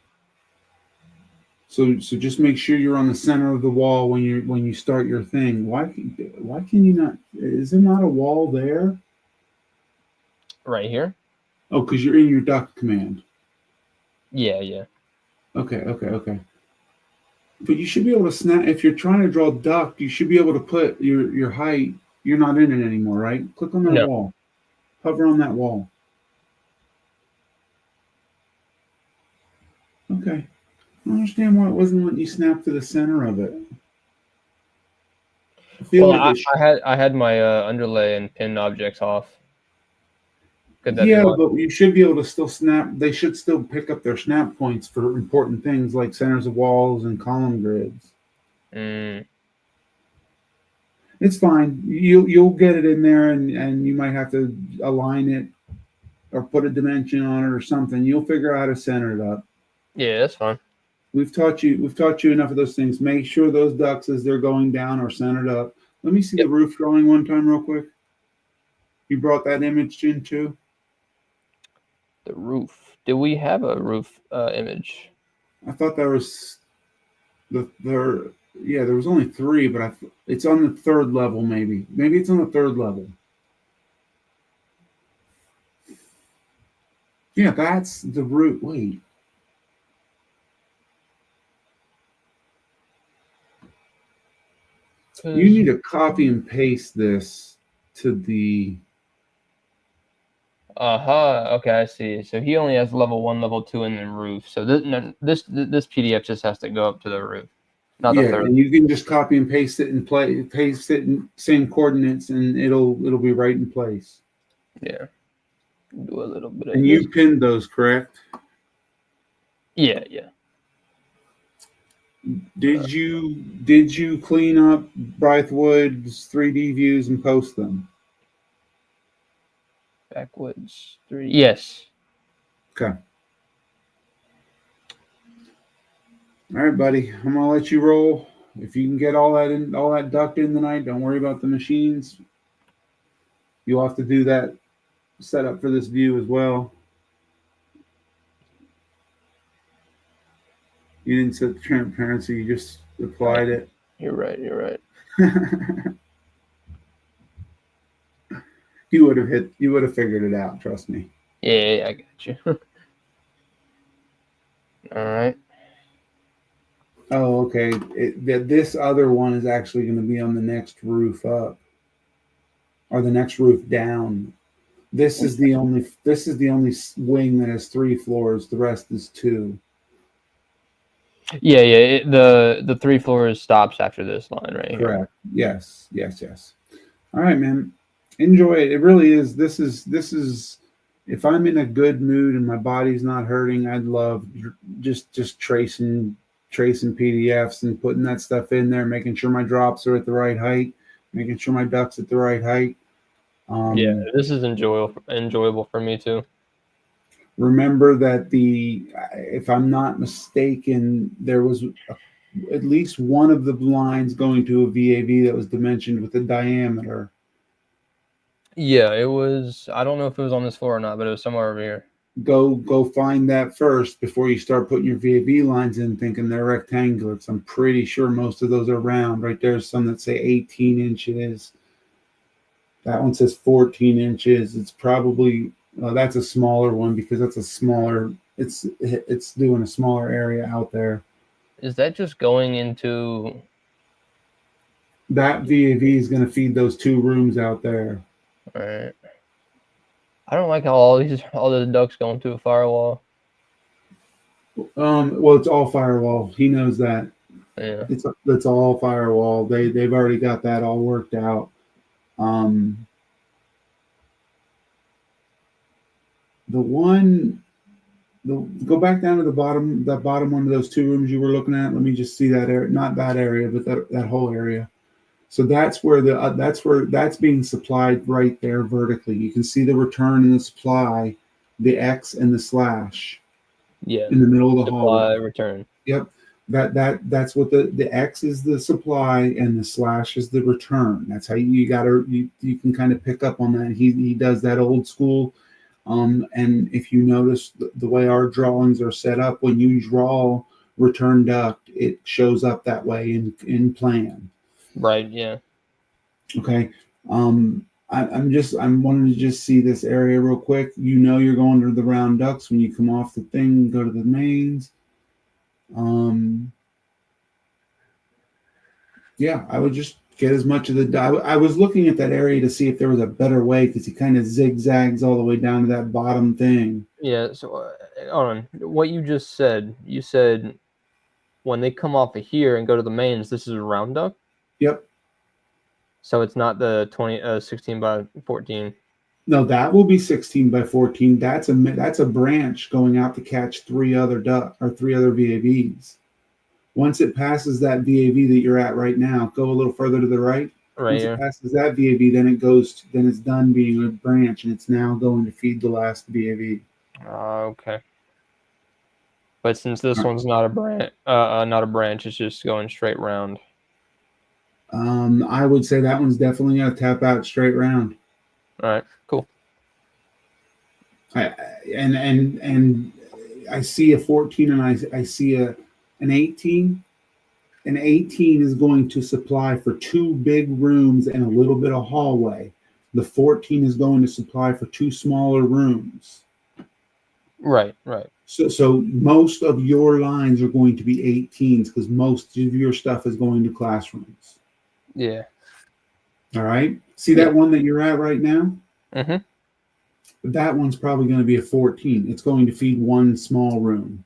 So just make sure you're on the center of the wall when you start your thing. Why can you not? Is there not a wall there? Right here. Oh, because you're in your duct command. Yeah, yeah. Okay. But you should be able to snap if you're trying to draw duct. You should be able to put your height. You're not in it anymore, right? Click on that No. wall. Hover on that wall. Okay. I don't understand why it wasn't letting you snap to the center of it. I feel Well, like I had my underlay and pin objects off. Could that be yeah, why? but you should be able to still snap. They should still pick up their snap points for important things like centers of walls and column grids. Mm, It's fine. You'll get it in there, and you might have to align it or put a dimension on it or something. You'll figure out how to center it up. yeah, that's fine. We've taught you enough of those things. Make sure those ducts as they're going down are centered up. Let me see Yep. the roof drawing one time real quick. You brought that image in too? The roof. Do we have a roof image? I thought there was there was only 3, but it's on the 3rd level maybe. Maybe it's on the 3rd level. Yeah, that's the roof. Wait. You need to copy and paste this to the. Okay, I see. So he only has level 1, level 2, and then roof. So this PDF just has to go up to the roof, not the Yeah, 3rd. and you can just copy and paste it and paste it in same coordinates, and it'll be right in place. Yeah. Do a little bit of And this. you pinned those, correct? Yeah. Did you clean up Brythwood's 3D views and post them? Backwoods 3. Yes. Okay. All right, buddy. I'm gonna let you roll. If you can get all that duct in tonight, don't worry about the machines. You'll have to do that setup for this view as well. You didn't set the transparency, you just applied it. You're right. You would have figured it out, trust me. Yeah, I got you. All right. Oh, okay. This other one is actually going to be on the next roof up, or the next roof down. This is the only wing that has 3 floors. The rest is 2. Yeah. The 3 floors stops after this line right here. Correct. Yes. All right, man. Enjoy it. It really is. This is. If I'm in a good mood and my body's not hurting, I'd love just tracing PDFs and putting that stuff in there, making sure my drops are at the right height, making sure my duct's at the right height. Yeah, this is enjoyable for me too. Remember that if I'm not mistaken, there was at least one of the lines going to a VAV that was dimensioned with a diameter. Yeah, it was. I don't know if it was on this floor or not, but it was somewhere over here. Go find that first before you start putting your VAV lines in thinking they're rectangular. I'm pretty sure most of those are round. Right there's some that say 18 inches. That one says 14 inches. It's probably that's a smaller one because that's a smaller. It's doing a smaller area out there. Is that just going into? That VAV is going to feed those 2 rooms out there. All right. I don't like how all the ducts going to a firewall. Well, it's all firewall. He knows that. Yeah. It's all firewall. They've already got that all worked out. Go back down to the bottom one of those 2 rooms you were looking at. Let me just see that area, not that area, but that whole area. So that's where that's being supplied right there vertically. You can see the return and the supply, the X and the slash Yeah. in the middle of the Supply hallway. return. Yep. That's what the X is, the supply, and the slash is the return. That's how you can kind of pick up on that. He does that old school. And if you notice the way our drawings are set up, when you draw return duct, it shows up that way in plan. Right. Yeah. Okay. I'm wanting to just see this area real quick. You're going to the round ducts when you come off the thing, go to the mains. Yeah, I would just get as much of the. I was looking at that area to see if there was a better way because he kind of zigzags all the way down to that bottom thing. Yeah. So, hold on. What you said when they come off of here and go to the mains, this is a round duct. Yep. So it's not the 16 by 14. No, that will be 16 by 14. That's a branch going out to catch three other VAVs. Once it passes that VAV that you're at right now, go a little further to the right. Right Once here. it passes that VAV, then it's done being a branch, and it's now going to feed the last VAV. Okay. But since this one's not a branch, it's just going straight round. I would say that one's definitely going to tap out straight round. All right. Cool. And I see a 14 and I see an 18. An 18 is going to supply for two big rooms and a little bit of hallway. The 14 is going to supply for two smaller rooms. Right. Right. So most of your lines are going to be 18s because most of your stuff is going to classrooms. Yeah. All right. See that one that you're at right now? Mm-hmm. That one's probably going to be a 14. It's going to feed one small room.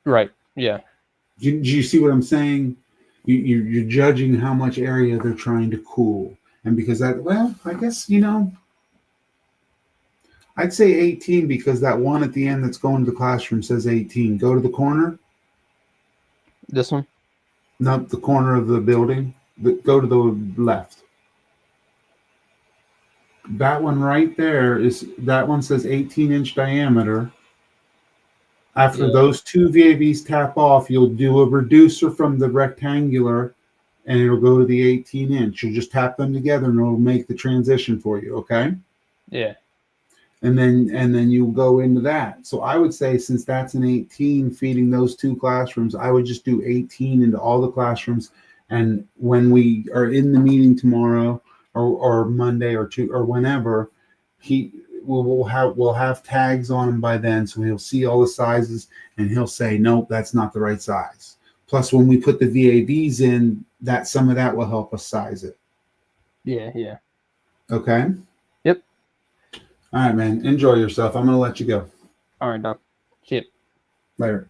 Right. Yeah. Do you see what I'm saying? You're judging how much area they're trying to cool. And because I guess, I'd say 18 because that one at the end that's going to the classroom says 18. Go to the corner. This one? No, the corner of the building. Go to the left. That one right there that one says 18-inch diameter. After those two VAVs tap off, you'll do a reducer from the rectangular and it'll go to the 18-inch. You'll just tap them together and it'll make the transition for you, okay? Yeah. And then you'll go into that. So I would say since that's an 18 feeding those two classrooms, I would just do 18 into all the classrooms. And when we are in the meeting tomorrow or Monday or whenever, we'll have tags on him by then, so he'll see all the sizes and he'll say, nope, that's not the right size. Plus, when we put the VAVs in, that some of that will help us size it. Yeah. Yeah. Okay. Yep. All right, man. Enjoy yourself. I'm gonna let you go. All right, Doc. See ya. Later.